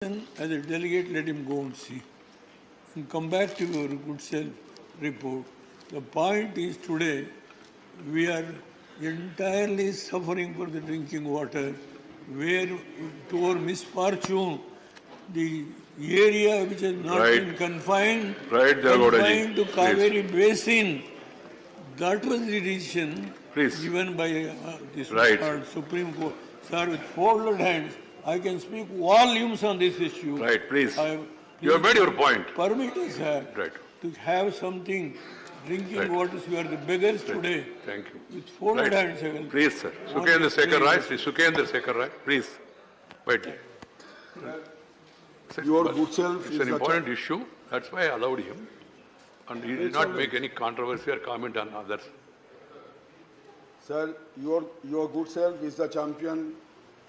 As a delegate, let him go and see. And come back to your good self report. The point is today, we are entirely suffering for the drinking water, where to our misfortune, the area which has not been confined to Kaveri Basin, that was the decision given by this Supreme Court. Sir, with folded hands, I can speak volumes on this issue. Right, please. You have made your point. Permit us, sir, to have something. Drinking waters, we are the beggars today. Thank you. With folded hands, sir. Please, sir. Sukendra Sekhar Rai, Sukendra Sekhar Rai, please. Wait. Your good self It's an important issue. That's why I allowed him. And he did not make any controversy or comment on others. Sir, your good self is the champion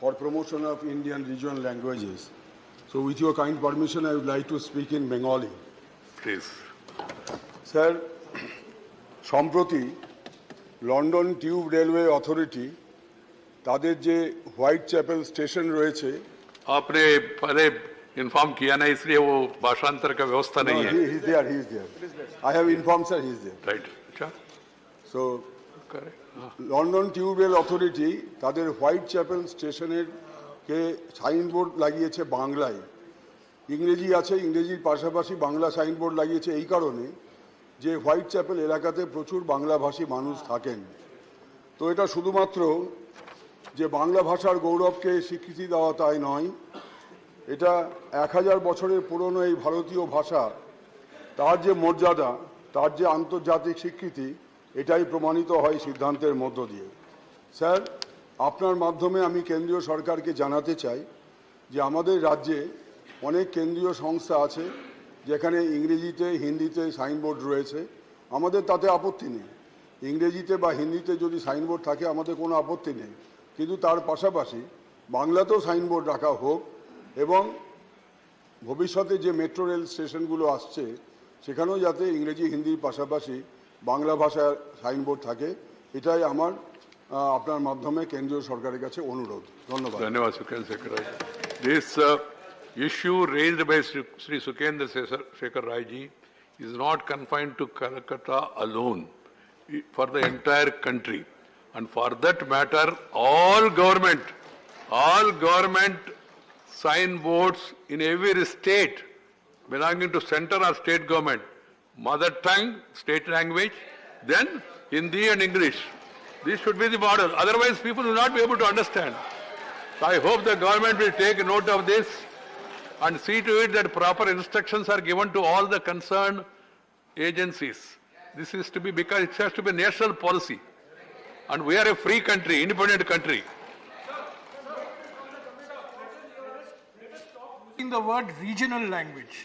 for promotion of Indian regional languages. So with your kind permission, I would like to speak in Bengali. Please. Sir, সম্প্রতি London tube railway authority তাদের যে white chapel station রয়েছে आपने पहले inform किया ना, इसलिए वो भाषांतर का व्यवस्था नहीं है. He is there. I have informed, sir, he is there. Right. अच्छा. So, correct. London tube rail authority তাদের হোয়াইট চ্যাপেল স্টেশনের কে সাইনবোর্ড লাগিয়েছে বাংলায়, ইংরেজি আছে, ইংরেজির পাশাপাশি বাংলা সাইনবোর্ড লাগিয়েছে এই কারণে যে হোয়াইট চ্যাপেল এলাকাতে প্রচুর বাংলাভাষী মানুষ থাকেন। তো এটা শুধুমাত্র যে বাংলা ভাষার গৌরবকে স্বীকৃতি দেওয়া তাই নয়, এটা 1000 বছরের পুরনো এই ভারতীয় ভাষা, তার যে মর্যাদা, তার যে আন্তর্জাতিক স্বীকৃতি, এটাই প্রমাণিত হয় সিদ্ধান্তের মধ্য দিয়ে। স্যার, আপনার মাধ্যমে আমি কেন্দ্রীয় সরকারকে জানাতে চাই যে আমাদের রাজ্যে অনেক কেন্দ্রীয় সংস্থা আছে যেখানে ইংরেজিতে হিন্দিতে সাইনবোর্ড রয়েছে, আমাদের তাতে আপত্তি নেই। ইংরেজিতে বা হিন্দিতে যদি সাইনবোর্ড থাকে আমাদের কোনো আপত্তি নেই, কিন্তু তার পাশাপাশি বাংলাতেও সাইনবোর্ড রাখা হোক এবং ভবিষ্যতে যে মেট্রো রেল স্টেশনগুলো আসছে সেখানেও যাতে ইংরেজি হিন্দির পাশাপাশি বাংলা ভাষার সাইনবোর্ড থাকে, এটাই আমার আপনার মাধ্যমে কেন্দ্রীয় সরকারের কাছে অনুরোধ। ধন্যবাদ। ধন্যবাদ সুকেন্দ্র শেখর রায়। This issue raised by Sri Sukendra Sekhar Rai ji is not confined to Calcutta alone, for the entire country. And for that matter, all government signboards in every state belonging to center or state government, mother tongue, state language, then Hindi and English. This should be the model. Otherwise, people will not be able to understand. So I hope the government will take note of this and see to it that proper instructions are given to all the concerned agencies. This is to be, because it has to be national policy. And we are a free country, independent country. Using the word regional language.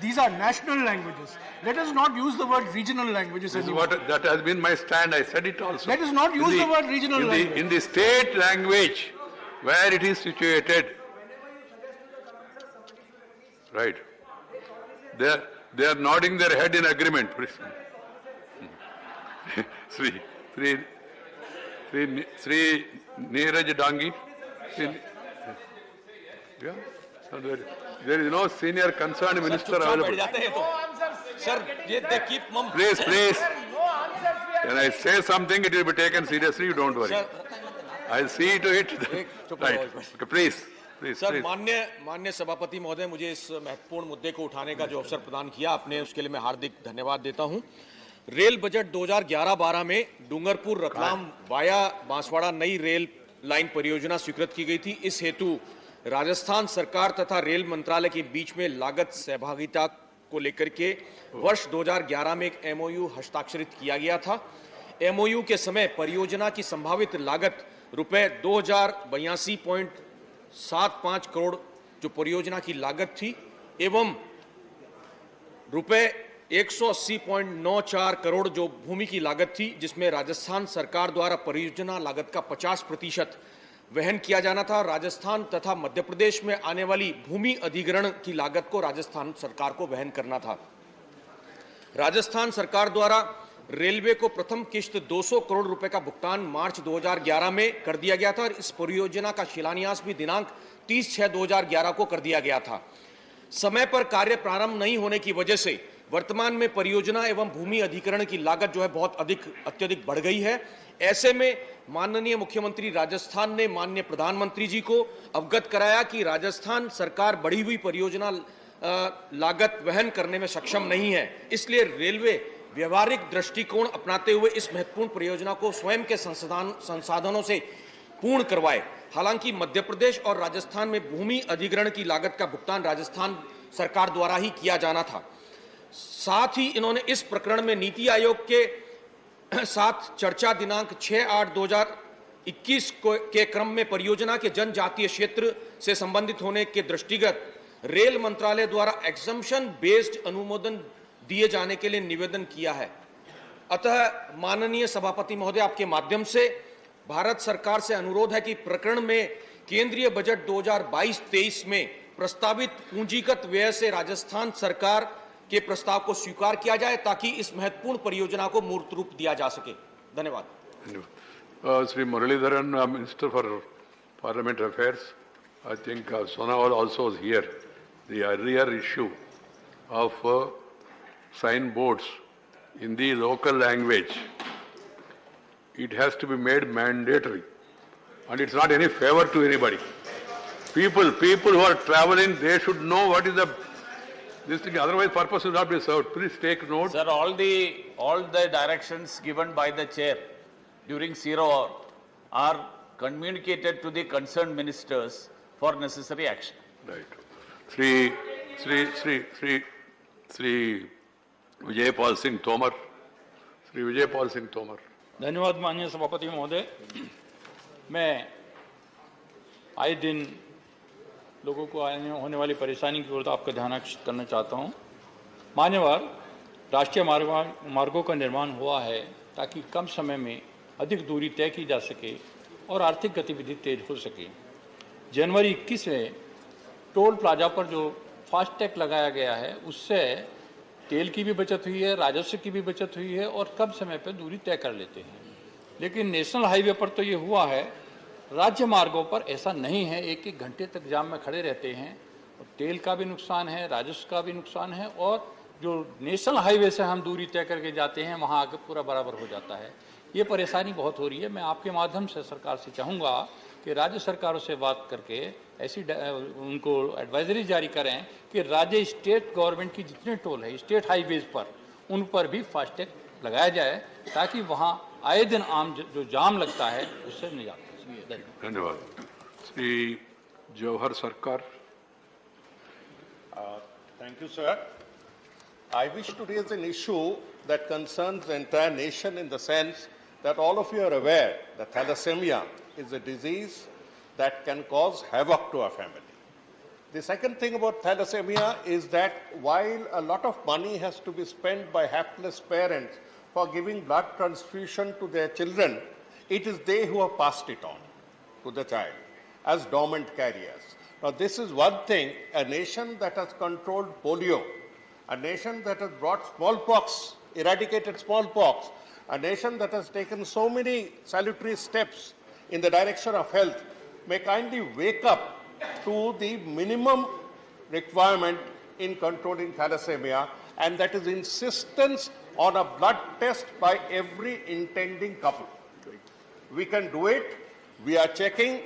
These are national languages. Let us not use the word regional languages anymore. That has been my stand. I said it also. Let us not use the word regional language. In the state language where it is situated. Right. They are nodding their head in agreement. Sri Neeraj Dangi. Yeah. There is no senior concerned minister available. Sir, they keep mum. Please. When I say something, it will be taken seriously. You don't worry. I'll see to it. Right. Okay, please. Sir, माननीय सभापति महोदय, मुझे इस महत्वपूर्ण मुद्दे को उठाने का जो अवसर प्रदान किया आपने, उसके लिए मैं हार्दिक धन्यवाद देता हूं। रेल बजट 2011-12 में डूंगरपुर रतलाम वाया बांसवाड़ा नई रेल लाइन परियोजना स्वीकृत की गई थी। इस हेतु राजस्थान सरकार तथा रेल मंत्रालय के बीच में लागत सहभागिता को लेकर के वर्ष 2011 में एक MOU हस्ताक्षरित किया गया था। MOU के समय परियोजना की संभावित लागत रुपए 2082.75 करोड़ जो परियोजना की लागत थी एवं रुपए 180.94 करोड़ जो भूमि की लागत थी, जिसमें राजस्थान सरकार द्वारा परियोजना लागत का 50% वहन किया जाना था। राजस्थान तथा मध्य प्रदेश में आने वाली भूमि अधिग्रहण की लागत को राजस्थान सरकार को वहन करना था। राजस्थान सरकार द्वारा रेलवे को प्रथम किश्त 200 करोड़ रुपए का भुगतान मार्च 2011 में कर दिया गया था और इस परियोजना का शिलान्यास भी दिनांक 30/6/2011 को कर दिया गया था। समय पर कार्य प्रारंभ नहीं होने की वजह से वर्तमान में परियोजना एवं भूमि अधिग्रहण की लागत जो है बहुत अत्यधिक बढ़ गई है। ऐसे में माननीय मुख्यमंत्री राजस्थान ने माननीय प्रधानमंत्री जी को अवगत कराया कि राजस्थान सरकार बढ़ी हुई परियोजना लागत वहन करने में सक्षम नहीं है, इसलिए रेलवे व्यवहारिक दृष्टिकोण अपनाते हुए इस महत्वपूर्ण परियोजना को स्वयं के संसाधनों से पूर्ण करवाए। हालांकि मध्य प्रदेश और राजस्थान में भूमि अधिग्रहण की लागत का भुगतान राजस्थान सरकार द्वारा ही किया जाना था। साथ ही इन्होंने इस प्रकरण में नीति आयोग के साथ चर्चा दिनांक 6/8/2021 के क्रम में परियोजना के जनजातीय क्षेत्र से संबंधित होने के दृष्टिगत रेल मंत्रालय द्वारा एग्जम्पशन बेस्ड अनुमोदन दिए जाने के लिए निवेदन किया है। अतः माननीय सभापति महोदय, आपके माध्यम से भारत सरकार से अनुरोध है कि प्रकरण में केंद्रीय बजट 2022-23 में प्रस्तावित पूंजीगत व्यय से राजस्थान सरकार के प्रस्ताव को स्वीकार किया जाए ताकि इस महत्वपूर्ण परियोजना को मूर्त रूप दिया जा सके। धन्यवाद। Sri Muralidharan, Minister for Parliamentary Affairs, I think Sonawal also is here. The earlier issue of sign boards in the local language, it has to be made mandatory, and it's not any favor to anybody. People who are traveling, they should know what is this thing. Otherwise, purpose will not be served. Please take note. Sir, all the directions given by the chair during 0 hour are communicated to the concerned ministers for necessary action. Right. Sri Vijay Singh Tomar. Sri Vijay Singh Tomar. धन्यवाद माननीय सभापति महोदय। मैं आए दिन लोगों को होने वाली परेशानी की ओर आपका ध्यान आकर्षित करना चाहता हूं। मान्यवर, राष्ट्रीय मार्गों का निर्माण हुआ है ताकि कम समय में अधिक दूरी तय की जा सके और आर्थिक गतिविधि तेज हो सके। जनवरी 21 में टोल प्लाजा पर जो फास्टैग लगाया गया है, उससे तेल की भी बचत हुई है, राजस्व की भी बचत हुई है और कम समय पर दूरी तय कर लेते हैं। लेकिन नेशनल हाईवे पर तो ये हुआ है, राज्य मार्गों पर ऐसा नहीं है। 1-1 घंटे तक जाम में खड़े रहते हैं और तेल का भी नुकसान है, राजस्व का भी नुकसान है और जो नेशनल हाईवे से हम दूरी तय करके जाते हैं वहाँ आगे पूरा बराबर हो जाता है। ये परेशानी बहुत हो रही है। मैं आपके माध्यम से सरकार से चाहूँगा कि राज्य सरकारों से बात करके ऐसी उनको एडवाइजरी जारी करें कि राज्य स्टेट गवर्नमेंट की जितने टोल है स्टेट हाईवेज पर, उन पर भी फास्टैग लगाया जाए ताकि वहाँ आए दिन आम जो जाम लगता है उससे निजात मिले। धन्यवाद। श्री जौहर सरकार। Thank you, sir. I wish to raise an issue that concerns the entire nation in the sense that all of you are aware that thalassemia is a disease that can cause havoc to a family. The second thing about thalassemia is that while a lot of money has to be spent by hapless parents for giving blood transfusion to their children, it is they who have passed it on to the child as dormant carriers. Now, this is one thing. A nation that has controlled polio, a nation that has brought smallpox, eradicated smallpox, a nation that has taken so many salutary steps in the direction of health, may kindly wake up to the minimum requirement in controlling thalassemia, and that is insistence on a blood test by every intending couple. We can do it. We are checking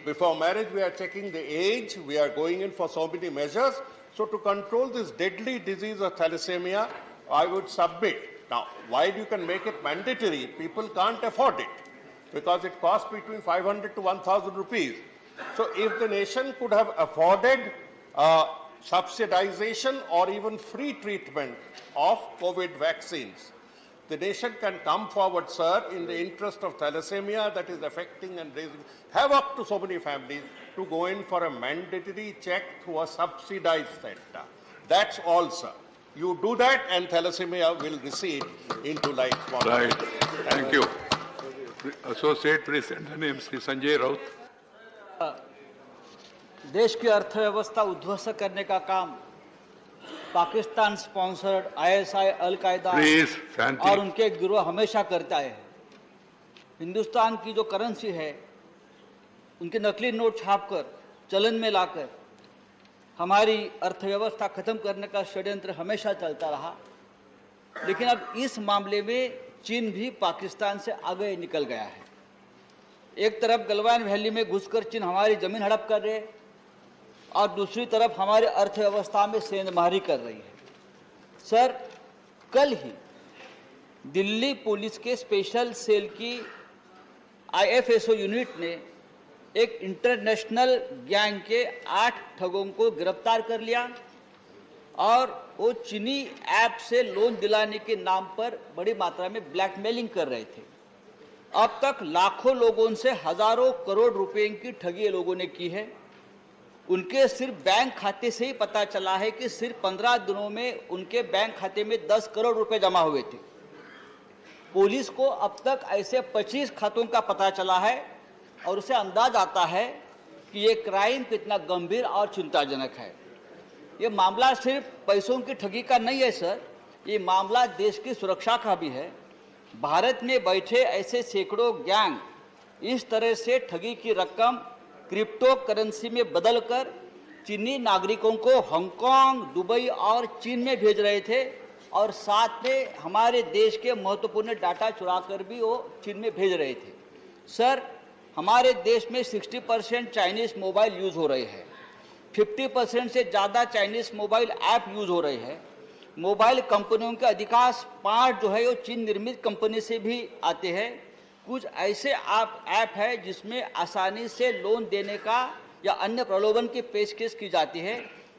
before marriage, we are checking the age. We are going in for so many measures. So to control this deadly disease of thalassemia, I would submit. Now, while you can make it mandatory, people can't afford it because it costs between 500 to 1,000 rupees. So if the nation could have afforded subsidization or even free treatment of COVID vaccines, the nation can come forward, sir, in the interest of thalassemia that is affecting and raising havoc to so many families, to go in for a mandatory check through a subsidized center. That's all, sir. You do that and thalassemia will recede into life. Right. Thank you. Associate President, name Sri Sanjay Raut. देश की अर्थव्यवस्था उद्ध्वस्त करने का काम Pakistan sponsored ISI, अल कायदा और उनके गिरोह हमेशा करता है। हिंदुस्तान की जो करेंसी है, उनके नकली नोट छापकर चलन में लाकर हमारी अर्थव्यवस्था खत्म करने का षड्यंत्र हमेशा चलता रहा, लेकिन अब इस मामले में चीन भी पाकिस्तान से आगे निकल गया है। एक तरफ गलवान वैली में घुसकर चीन हमारी जमीन हड़प कर रहे और दूसरी तरफ हमारे अर्थव्यवस्था में सेंधमारी कर रही है। सर, कल ही दिल्ली पुलिस के स्पेशल सेल की IFSO यूनिट ने एक इंटरनेशनल गैंग के 8 ठगों को गिरफ्तार कर लिया और वो चीनी ऐप से लोन दिलाने के नाम पर बड़ी मात्रा में ब्लैकमेलिंग कर रहे थे। अब तक लाखों लोगों से हजारों करोड़ रुपए की ठगी लोगों ने की है। उनके सिर्फ बैंक खाते से ही पता चला है कि सिर्फ 15 दिनों में उनके बैंक खाते में 10 करोड़ रुपए जमा हुए थे। पुलिस को अब तक ऐसे 25 खातों का पता चला है और उसे अंदाज आता है कि ये क्राइम कितना गंभीर और चिंताजनक है। ये मामला सिर्फ पैसों की ठगी का नहीं है सर, ये मामला देश की सुरक्षा का भी है। भारत में बैठे ऐसे सैकड़ों गैंग इस तरह से ठगी की रकम क्रिप्टो करेंसी में बदलकर चीनी नागरिकों को हांगकांग, दुबई और चीन में भेज रहे थे और साथ में हमारे देश के महत्वपूर्ण डाटा चुराकर भी वो चीन में भेज रहे थे। सर, हमारे देश में 60% चाइनीज मोबाइल यूज हो रहे हैं, 50% से ज़्यादा चाइनीज मोबाइल ऐप यूज हो रहे हैं। मोबाइल कंपनियों के अधिकांश पार्ट जो है वो चीन निर्मित कंपनी से भी आते हैं। कुछ ऐसे ऐप है जिसमें आसानी से लोन देने का या अन्य प्रलोभन की पेशकश की जाती है,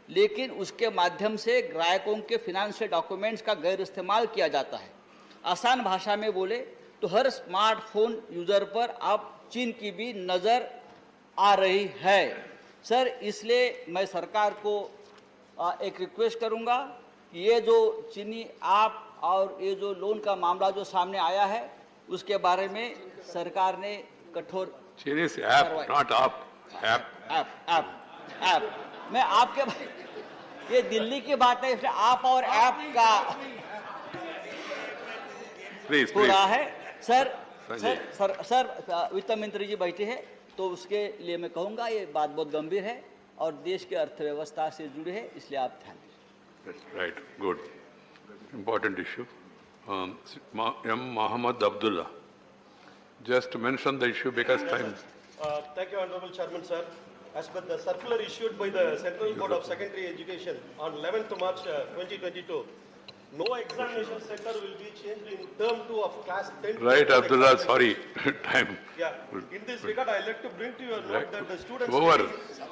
लेकिन उसके माध्यम से ग्राहकों के फिनेंशियल डॉक्यूमेंट्स का गैर इस्तेमाल किया जाता है। आसान भाषा में बोले तो हर स्मार्टफोन यूजर पर अब चीन की भी नज़र आ रही है। सर, इसलिए मैं सरकार को एक रिक्वेस्ट करूंगा कि ये जो चीनी ऐप और ये जो लोन का मामला जो सामने आया है उसके बारे में सरकार ने कठोर Chinese app, not app. App मैं आपके ये दिल्ली की बात है, इसलिए आप और ऐप का हो रहा है। सर वित्त मंत्री जी बैठे हैं तो उसके लिए मैं कहूंगा ये बात बहुत गंभीर है और देश की अर्थव्यवस्था से जुड़े है, इसलिए आप ध्यान दीजिए। Right, good. Important issue. Mohammed Abdullah. Just mention the issue because time. Thank you, Honorable Chairman, sir. As per the circular issued by the Central Board of Secondary Education on 11th March 2022, no examination center will be changed in term 2 of class 10. Right, Abdullah, sorry, time. Yeah, in this regard, I would like to bring to your note that the students... Over.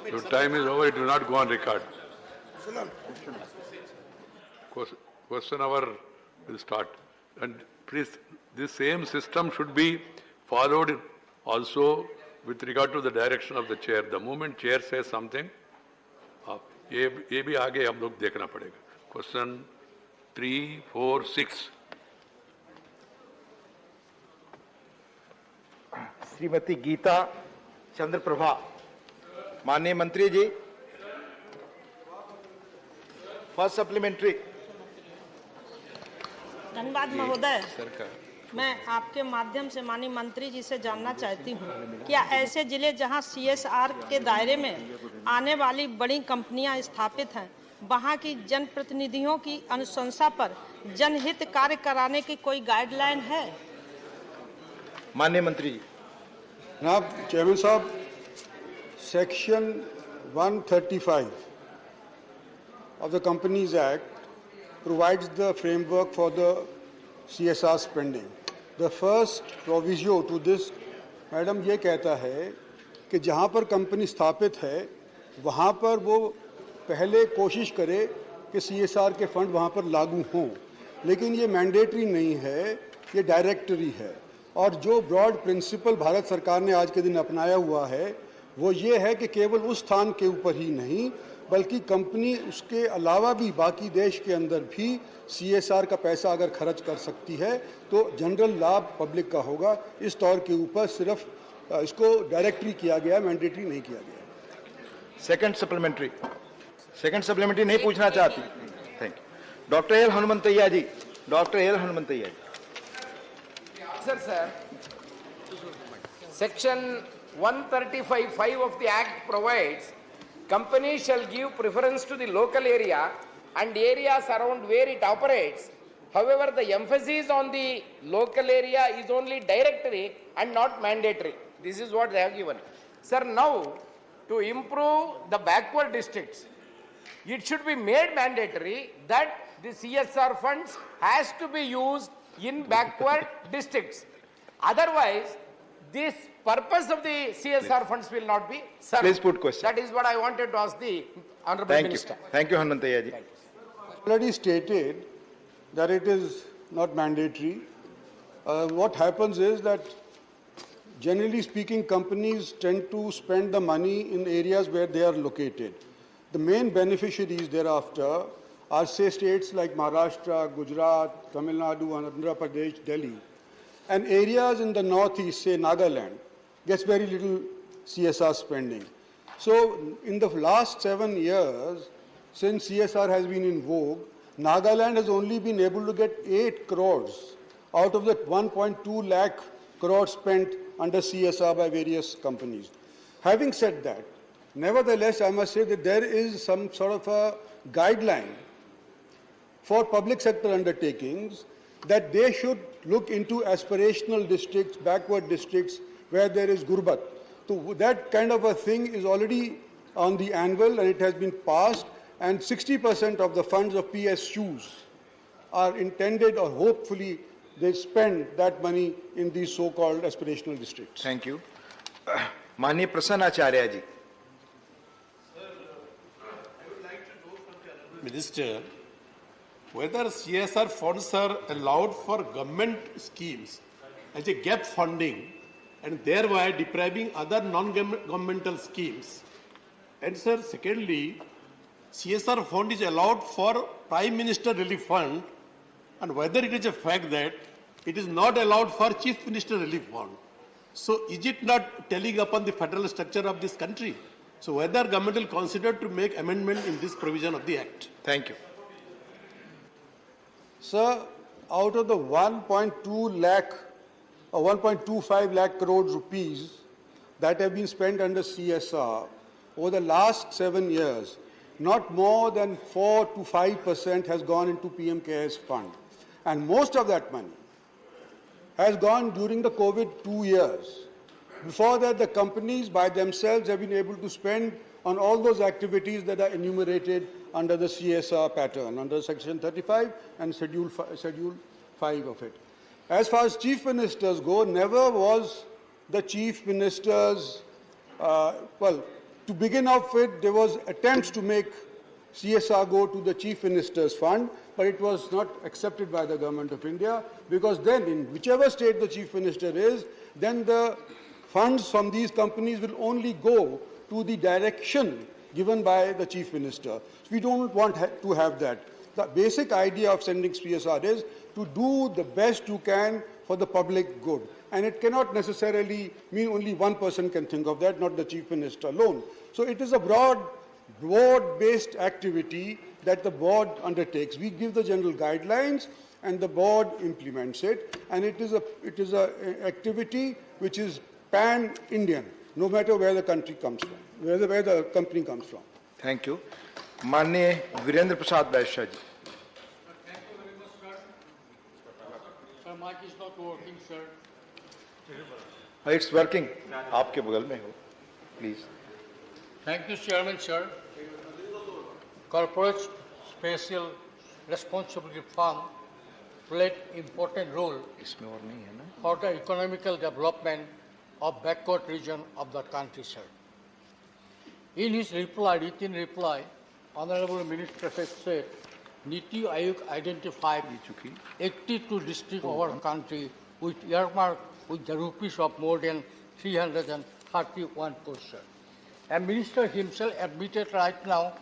Your time is over, it will not go on record. Question hour will start. And please, this same system should be followed also with regard to the direction of the chair. The moment chair says something, ये भी आगे हम लोग देखना पड़ेगा. Question 3, 4, 6. Shrimati Geeta चंद्र प्रभा. माननीय मंत्री जी, first supplementary. धन्यवाद महोदय. मैं आपके माध्यम से माननीय मंत्री जी से जानना चाहती हूँ, क्या ऐसे जिले जहाँ CSR के दायरे में आने वाली बड़ी कंपनियाँ स्थापित हैं, वहाँ की जनप्रतिनिधियों की अनुशंसा पर जनहित कार्य कराने की कोई गाइडलाइन है? माननीय मंत्री जी. जनाब चेयरमैन साहब, section 135 of the Companies Act provides the framework for the CSR spending. The first proviso to this, madam, ये कहता है कि जहाँ पर कंपनी स्थापित है वहाँ पर वो पहले कोशिश करे कि CSR के फंड वहाँ पर लागू हों, लेकिन ये मैंडेटरी नहीं है, ये डायरेक्टरी है. और जो ब्रॉड प्रिंसिपल भारत सरकार ने आज के दिन अपनाया हुआ है वो ये है कि केवल उस स्थान के ऊपर ही नहीं बल्कि कंपनी उसके अलावा भी बाकी देश के अंदर भी CSR का पैसा अगर खर्च कर सकती है तो जनरल लाभ पब्लिक का होगा. इस तौर के ऊपर सिर्फ इसको डायरेक्टरी किया गया, मैंडेटरी नहीं किया गया. सेकंड सप्लीमेंट्री नहीं पूछना चाहती. Thank you. Doctor L Hanumanthaiah ji. Sir, Section 135(5) of the Act provides companies shall give preference to the local area and areas around where it operates. However, the emphasis on the local area is only directory and not mandatory. This is what they have given. Sir, now to improve the backward districts, it should be made mandatory that the CSR funds has to be used in backward districts. Otherwise, this purpose of the CSR funds will not be served. Please put question. That is what I wanted to ask the Honorable Thank Minister. you. Thank you, Hanumantaiah ji. Already stated that it is not mandatory. What happens is that, generally speaking, companies tend to spend the money in areas where they are located. The main beneficiaries thereafter are, say, states like Maharashtra, Gujarat, Tamil Nadu, Andhra Pradesh, Delhi. And areas in the northeast, say Nagaland, gets very little CSR spending. So in the last 7 years, since CSR has been in vogue, Nagaland has only been able to get 8 crores out of the 1.2 lakh crores spent under CSR by various companies. Having said that, nevertheless, I must say that there is some sort of a guideline for public sector undertakings that they should look into aspirational districts, backward districts, where there is gurbat. So that kind of a thing is already on the anvil and it has been passed, and 60% of the funds of PSUs are intended, or hopefully they spend that money in these so-called aspirational districts. Thank you. Mani Prasanna Acharya ji. Minister, whether CSR funds are allowed for government schemes as a gap funding and thereby depriving other non-governmental schemes. And sir, secondly, CSR fund is allowed for Prime Minister Relief Fund, and whether it is a fact that it is not allowed for Chief Minister Relief Fund. So is it not telling upon the federal structure of this country? So whether government will consider to make amendment in this provision of the Act? Thank you. Sir, out of the 1.2 lakh or 1.25 lakh crore rupees that have been spent under CSR over the last 7 years, not more than 4 to 5% has gone into PM CARES fund. And most of that money has gone during the COVID 2 years. Before that, the companies by themselves have been able to spend on all those activities that are enumerated under the CSR pattern, under Section 35 and Schedule 5 of it. As far as chief ministers go, never was the chief ministers, well, to begin off with, there was attempts to make CSR go to the chief minister's fund, but it was not accepted by the government of India, because then in whichever state the chief minister is, then the funds from these companies will only go to the direction given by the chief minister. So we don't want to have that. The basic idea of sending CSR is to do the best you can for the public good. And it cannot necessarily mean only one person can think of that, not the chief minister alone. So it is a board-based activity that the board undertakes. We give the general guidelines and the board implements it. And it is an activity which is pan-Indian, no matter where the country comes from, where the company comes from. Thank you. Manye Virendra Prasad Baisha ji. Thank you very much, sir. Sir, mic is not working, sir. It's working. आपके बगल में हो, please. Thank you, Chairman, sir. Corporate Special Responsibility Fund played important role इसमें और नहीं है ना? for the economical development of backward region of the country, sir. In his reply, written reply, Honorable Minister has said, Niti Aayog identified 82 districts of our country with earmark with the rupees of more than 331 crores, sir. And Minister himself admitted right now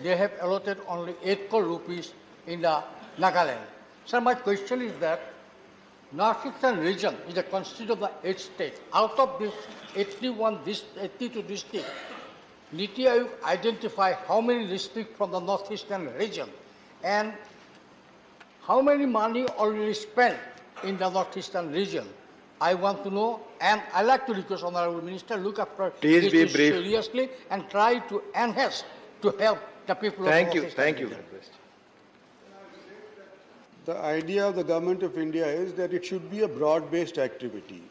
they have allotted only 8 crore rupees in the Nagaland. Sir, my question is that Northeastern region is a constituent of the 8 states. Out of this 82 districts, Niti Aayog identify how many districts from the Northeastern region and how many money already spent in the Northeastern region. I want to know, and I like to request Honorable Minister, look after Please this be issue brief. seriously and try to enhance to help the people Thank of you. our state. Thank you. The idea of the Government of India is that it should be a broad-based activity.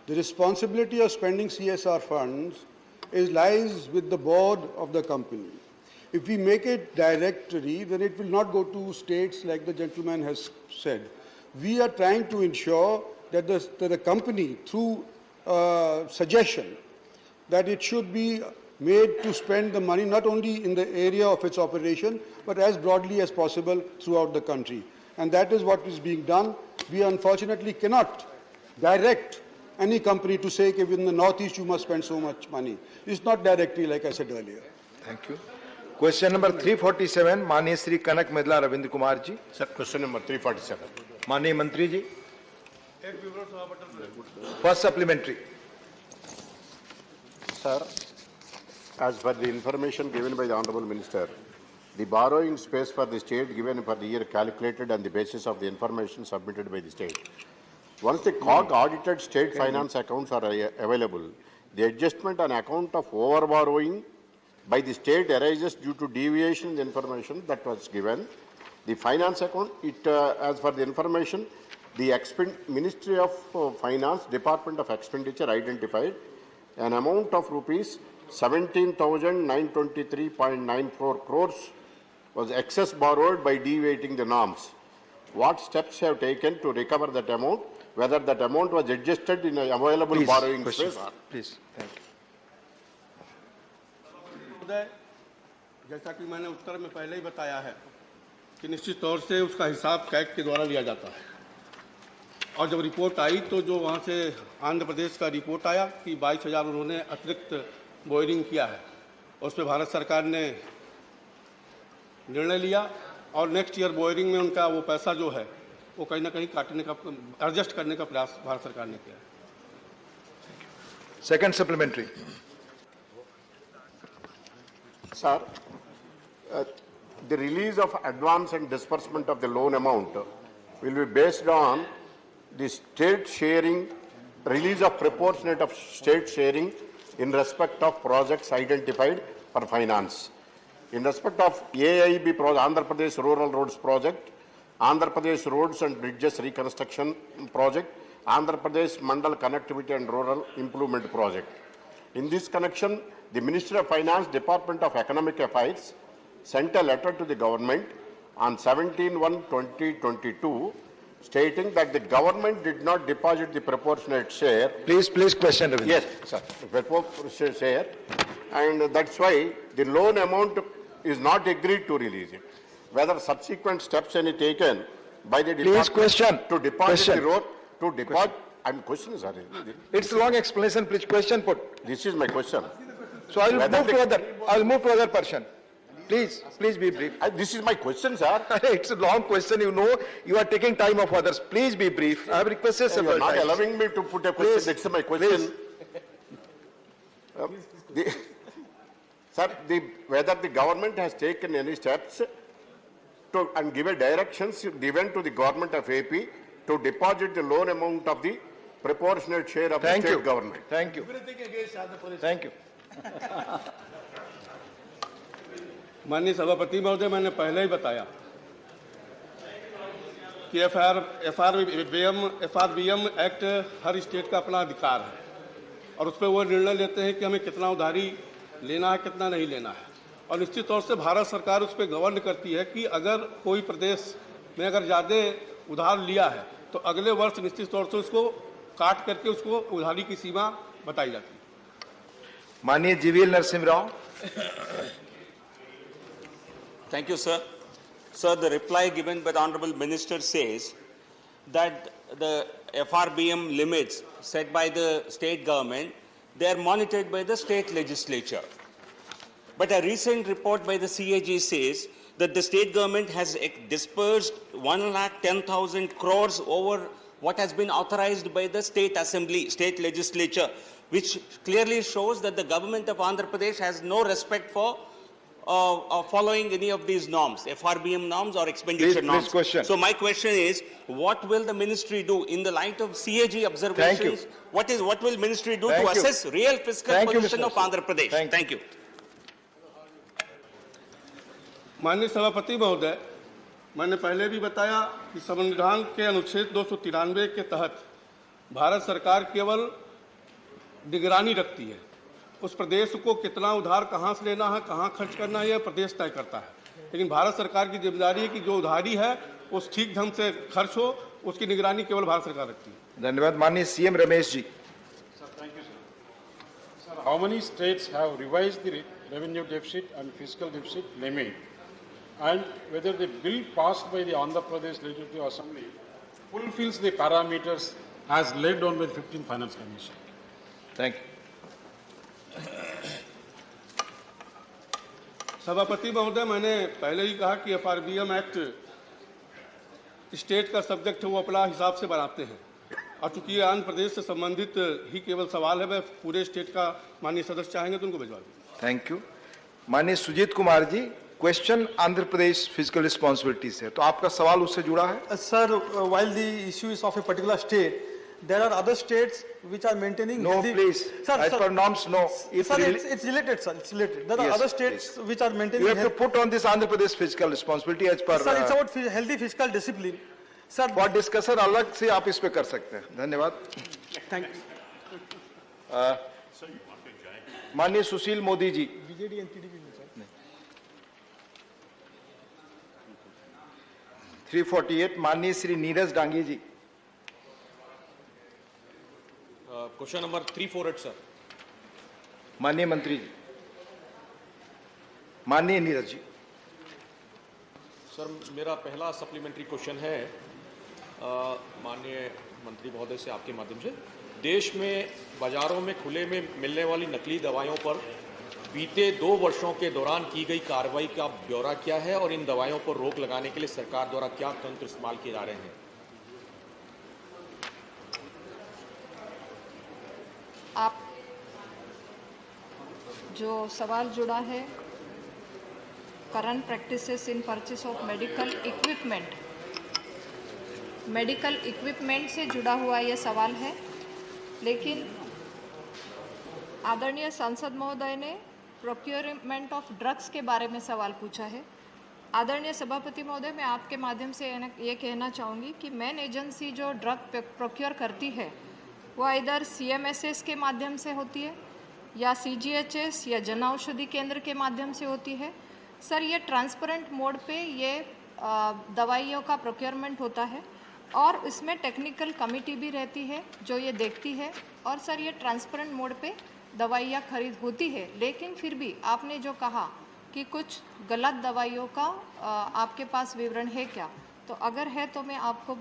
The responsibility of spending CSR funds lies with the board of the company. If we make it directory, then it will not go to states like the gentleman has said. We are trying to ensure that the company, through suggestion, that it should be made to spend the money not only in the area of its operation, but as broadly as possible throughout the country. And that is what is being done. We unfortunately cannot direct any company to say, okay, in the Northeast you must spend so much money. It's not directly, like I said earlier. Thank you. Question number 347, माननीय श्री कनक मेदला Ravindra Kumar ji. Sir, question number 347. माननीय मंत्री जी. First supplementary. Sir, as per the information given by the Honorable Minister, the borrowing space for the state given for the year calculated on the basis of the information submitted by the state. Once the COG audited state finance accounts are available, the adjustment on account of overborrowing by the state arises due to deviation in the information that was given. The finance account, as for the information, the Ministry of Finance, Department of Expenditure identified an amount of rupees 17,923.94 crores was excess borrowed by deviating the norms. What steps have taken to recover that amount? Whether that amount was adjusted in a available borrowing space? Please. Thank you. जैसा कि मैंने उत्तर में पहले ही बताया है कि निश्चित तौर से उसका हिसाब कैग के द्वारा लिया जाता है और जब रिपोर्ट आई तो जो वहाँ से आंध्र प्रदेश का रिपोर्ट आया कि 22,000 उन्होंने अतिरिक्त बोरिंग किया है उस पर भारत सरकार ने निर्णय लिया और नेक्स्ट ईयर बोरिंग में उनका वो पैसा जो है वो कहीं ना कहीं काटने का एडजस्ट करने का प्रयास भारत सरकार ने किया. Second supplementary. Sir, the release of advance and disbursement of the loan amount will be based on the state sharing, release of proportionate of state sharing in respect of projects identified for finance. In respect of AIB project, Andhra Pradesh Rural Roads Project, Andhra Pradesh Roads and Bridges Reconstruction Project, Andhra Pradesh Mandal Connectivity and Rural Improvement Project. In this connection, the Ministry of Finance, Department of Economic Affairs sent a letter to the government on 17/1/2022 stating that the government did not deposit the proportionate share. Please question. Yes, sir. Proportionate share, and that's why the loan amount is not agreed to release it. Whether subsequent steps any taken by the department to deposit the road to deposit. I'm questioning, sir. It's a long explanation. Please question put. This is my question. So I'll move to other person. Please be brief. This is my question, sir. It's a long question. You know, you are taking time of others. Please be brief. I have requested several times. You are not allowing me to put a question. That's my question. Sir, whether the government has taken any steps to and given directions given to the government of AP to deposit the loan amount of the proportionate share of the state government. Thank you. Thank you. माननीय सभापति महोदय, मैंने पहले ही बताया कि FRBM act हर state का अपना अधिकार है और उस पर वो निर्णय लेते हैं कि हमें कितना उधारी लेना है, कितना नहीं लेना है. और निश्चित तौर से भारत सरकार उस पर गवर्न करती है कि अगर कोई प्रदेश में अगर ज़्यादा उधार लिया है तो अगले वर्ष निश्चित तौर से उसको काट करके उसको उधारी की सीमा बताई जाती है. माननीय GVL Narasimha Rao. Thank you, sir. Sir, the reply given by the Honorable Minister says that the FRBM limits set by the state government, they are monitored by the state legislature. But a recent report by the CAG says that the state government has dispersed 1,10,000 crores over what has been authorized by the state assembly, state legislature, which clearly shows that the government of Andhra Pradesh has no respect for following any of these norms, FRBM norms or expenditure norms. Please question. So my question is, what will the ministry do in the light of CAG observations? What will ministry do to assess real fiscal position of Andhra Pradesh? Thank you. माननीय सभापति महोदय, मैंने पहले भी बताया कि संविधान के अनुच्छेद 293 के तहत भारत सरकार केवल निगरानी रखती है। उस प्रदेश को कितना उधार कहाँ से लेना है, कहाँ खर्च करना है, यह प्रदेश तय करता है। लेकिन भारत सरकार की जिम्मेदारी है कि जो उधारी है उस ठीक ढंग से खर्च हो, उसकी निगरानी केवल भारत सरकार रखती है। धन्यवाद। माननीय CM Ramesh ji. Sir, how many states have revised the revenue deficit and fiscal deficit limit, and whether the bill passed by the Andhra Pradesh Legislative Assembly fulfills the parameters as laid down by the 15th Finance Commission? Thank you. सभापति महोदय, मैंने पहले ही कहा कि FRBM act state का subject है, वो अपना हिसाब से बनाते हैं, और चूंकि ये आंध्र प्रदेश से संबंधित ही केवल सवाल है, वह पूरे स्टेट का माननीय सदस्य चाहेंगे तो उनको भिजवा दें। Thank you. माननीय Sujit Kumar ji, question Andhra Pradesh physical responsibility से, तो आपका सवाल उससे जुड़ा है। Sir, while the issue is of a particular state, there are other states which are maintaining. No, please. Sir, as per norms, no. Sir, it's related, sir. It's related. There are other states which are maintaining. You have to put on this Andhra Pradesh fiscal responsibility as per. Sir, it's about healthy fiscal discipline. Sir, for discussion अलग से आप इस पे कर सकते हैं। धन्यवाद। Thank you. माननीय Sushil Modi ji. BJD and TDP में सर। 348 माननीय Shri Neeraj Dangi ji. Question number 348 sir. माननीय मंत्री जी। माननीय नीरज जी। सर, मेरा पहला सप्लीमेंट्री क्वेश्चन है माननीय मंत्री महोदय से आपके माध्यम से, देश में बाजारों में खुले में मिलने वाली नकली दवाइयों पर बीते 2 वर्षों के दौरान की गई कार्रवाई का ब्यौरा क्या है, और इन दवाइयों पर रोक लगाने के लिए सरकार द्वारा क्या तंत्र इस्तेमाल किए जा रहे हैं? आप जो सवाल जुड़ा है current practices in purchase of medical equipment से जुड़ा हुआ ये सवाल है, लेकिन आदरणीय सांसद महोदय ने प्रोक्योरमेंट ऑफ ड्रग्स के बारे में सवाल पूछा है। आदरणीय सभापति महोदय, मैं आपके माध्यम से ये कहना चाहूँगी कि मेन एजेंसी जो ड्रग प्रोक्योर करती है वो इधर CMSS के माध्यम से होती है या CGHS या जन औषधि केंद्र के माध्यम से होती है। सर, ये ट्रांसपेरेंट मोड पे ये दवाइयों का प्रोक्योरमेंट होता है और इसमें टेक्निकल कमेटी भी रहती है जो ये देखती है, और सर ये ट्रांसपेरेंट मोड पे दवाइयाँ खरीद होती है। लेकिन फिर भी आपने जो कहा कि कुछ गलत दवाइयों का आपके पास विवरण है क्या, तो अगर है तो मैं आपको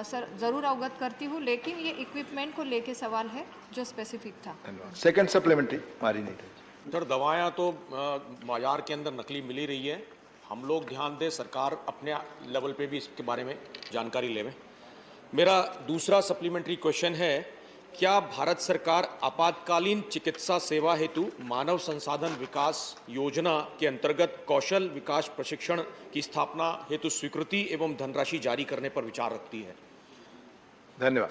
सर ज़रूर अवगत करती हूँ, लेकिन ये इक्विपमेंट को लेके सवाल है जो स्पेसिफिक था। सेकंड सप्लीमेंट्री मारी नहीं थी। सर, दवाएं तो बाजार के अंदर नकली मिल ही रही है, हम लोग ध्यान दें, सरकार अपने लेवल पे भी इसके बारे में जानकारी लेवे। मेरा दूसरा सप्लीमेंट्री क्वेश्चन है, क्या भारत सरकार आपातकालीन चिकित्सा सेवा हेतु मानव संसाधन विकास योजना के अंतर्गत कौशल विकास प्रशिक्षण की स्थापना हेतु स्वीकृति एवं धनराशि जारी करने पर विचार रखती है? धन्यवाद।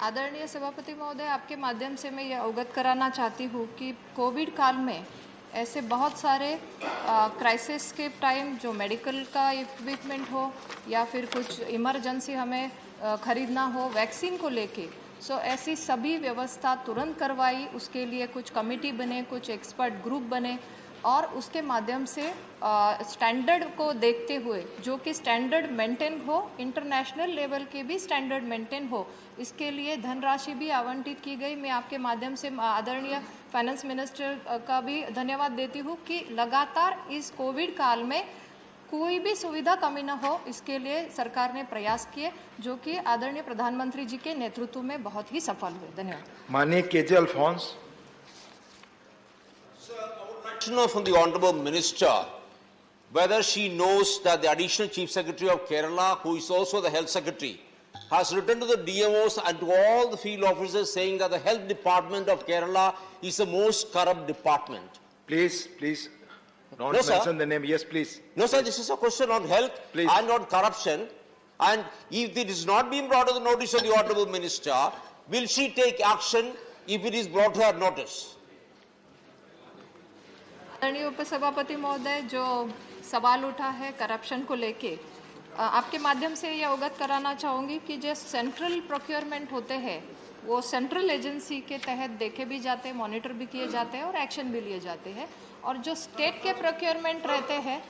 आदरणीय सभापति महोदय, आपके माध्यम से मैं ये अवगत कराना चाहती हूँ कि कोविड काल में ऐसे बहुत सारे क्राइसिस के टाइम जो मेडिकल का इक्विपमेंट हो या फिर कुछ इमरजेंसी हमें खरीदना हो वैक्सीन को लेके, सो ऐसी सभी व्यवस्था तुरंत करवाई, उसके लिए कुछ कमेटी बने, कुछ एक्सपर्ट ग्रुप बने, और उसके माध्यम से स्टैंडर्ड को देखते हुए जो कि स्टैंडर्ड मेंटेन हो, इंटरनेशनल लेवल के भी स्टैंडर्ड मेंटेन हो, इसके लिए धनराशि भी आवंटित की गई। मैं आपके माध्यम से आदरणीय फाइनेंस मिनिस्टर का भी धन्यवाद देती हूँ कि लगातार इस कोविड काल में कोई भी सुविधा कमी न हो, इसके लिए सरकार ने प्रयास किए, जो कि आदरणीय प्रधानमंत्री जी के नेतृत्व में बहुत ही सफल हुए। धन्यवाद। माननीय KJ Alphons. To know from the Honorable Minister whether she knows that the Additional Chief Secretary of Kerala, who is also the Health Secretary, has written to the DMOs and to all the field officers saying that the Health Department of Kerala is the most corrupt department. Please, please. Don't No, sir. mention the name. Yes, please. No, sir, this is a question on health Please. and on corruption. And if it is not being brought to the notice of the Honorable Minister, will she take action if it is brought to her notice? आदरणीय उपसभापति महोदय, जो सवाल उठा है corruption को लेके, आपके माध्यम से ये अवगत कराना चाहूँगी कि जो सेंट्रल प्रोक्योरमेंट होते हैं वो सेंट्रल एजेंसी के तहत देखे भी जाते हैं, मॉनिटर भी किए जाते हैं और एक्शन भी लिए जाते हैं। और जो स्टेट के प्रोक्योरमेंट रहते हैं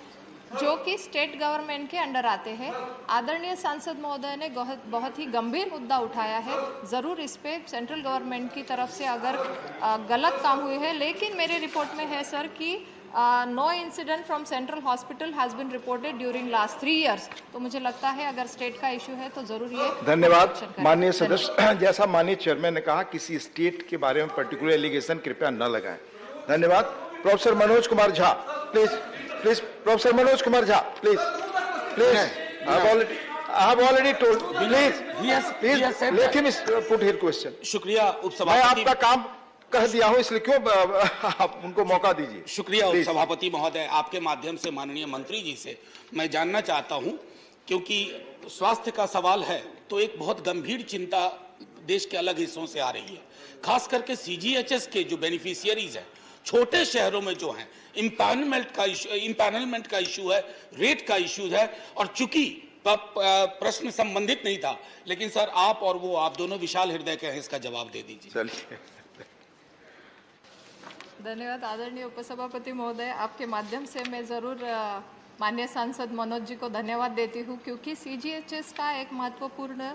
जो कि स्टेट गवर्नमेंट के अंडर आते हैं, आदरणीय सांसद महोदय ने बहुत ही गंभीर मुद्दा उठाया है। ज़रूर इस पे सेंट्रल गवर्नमेंट की तरफ से अगर गलत काम हुए हैं, लेकिन मेरे रिपोर्ट में है सर कि no incident from central hospital has been reported during last 3 years। तो मुझे लगता है अगर स्टेट का इशू है तो ज़रूर ये धन्यवाद माननीय सदस्य। जैसा माननीय चेयरमैन ने कहा, किसी स्टेट के बारे में पर्टिकुलर एलिगेशन कृपया न लगाएं। धन्यवाद। Professor Manoj Kumar Jha, please please. Professor Manoj Kumar Jha, please please. I have already told. Please let him put his question. शुक्रिया मैं उपसभापति। आपका काम कह दिया हूं, इसलिए क्यों आप उनको मौका दीजिए। शुक्रिया उपसभापति महोदय, आपके माध्यम से माननीय मंत्री जी से मैं जानना चाहता हूं, क्योंकि स्वास्थ्य का सवाल है तो एक बहुत गंभीर चिंता देश के अलग हिस्सों से आ रही है, खास करके सीजीएचएस के जो बेनिफिशियरीज हैं छोटे शहरों में जो हैं, इम्पैनलमेंट का इशू है, रेट का इशू है। और चूंकि प्रश्न संबंधित नहीं था, लेकिन सर आप और वो आप दोनों विशाल हृदय के हैं, इसका जवाब दे दीजिए। चलिए। धन्यवाद आदरणीय उपसभापति महोदय, आपके माध्यम से मैं ज़रूर माननीय सांसद मनोज जी को धन्यवाद देती हूँ, क्योंकि सीजीएचएस का एक महत्वपूर्ण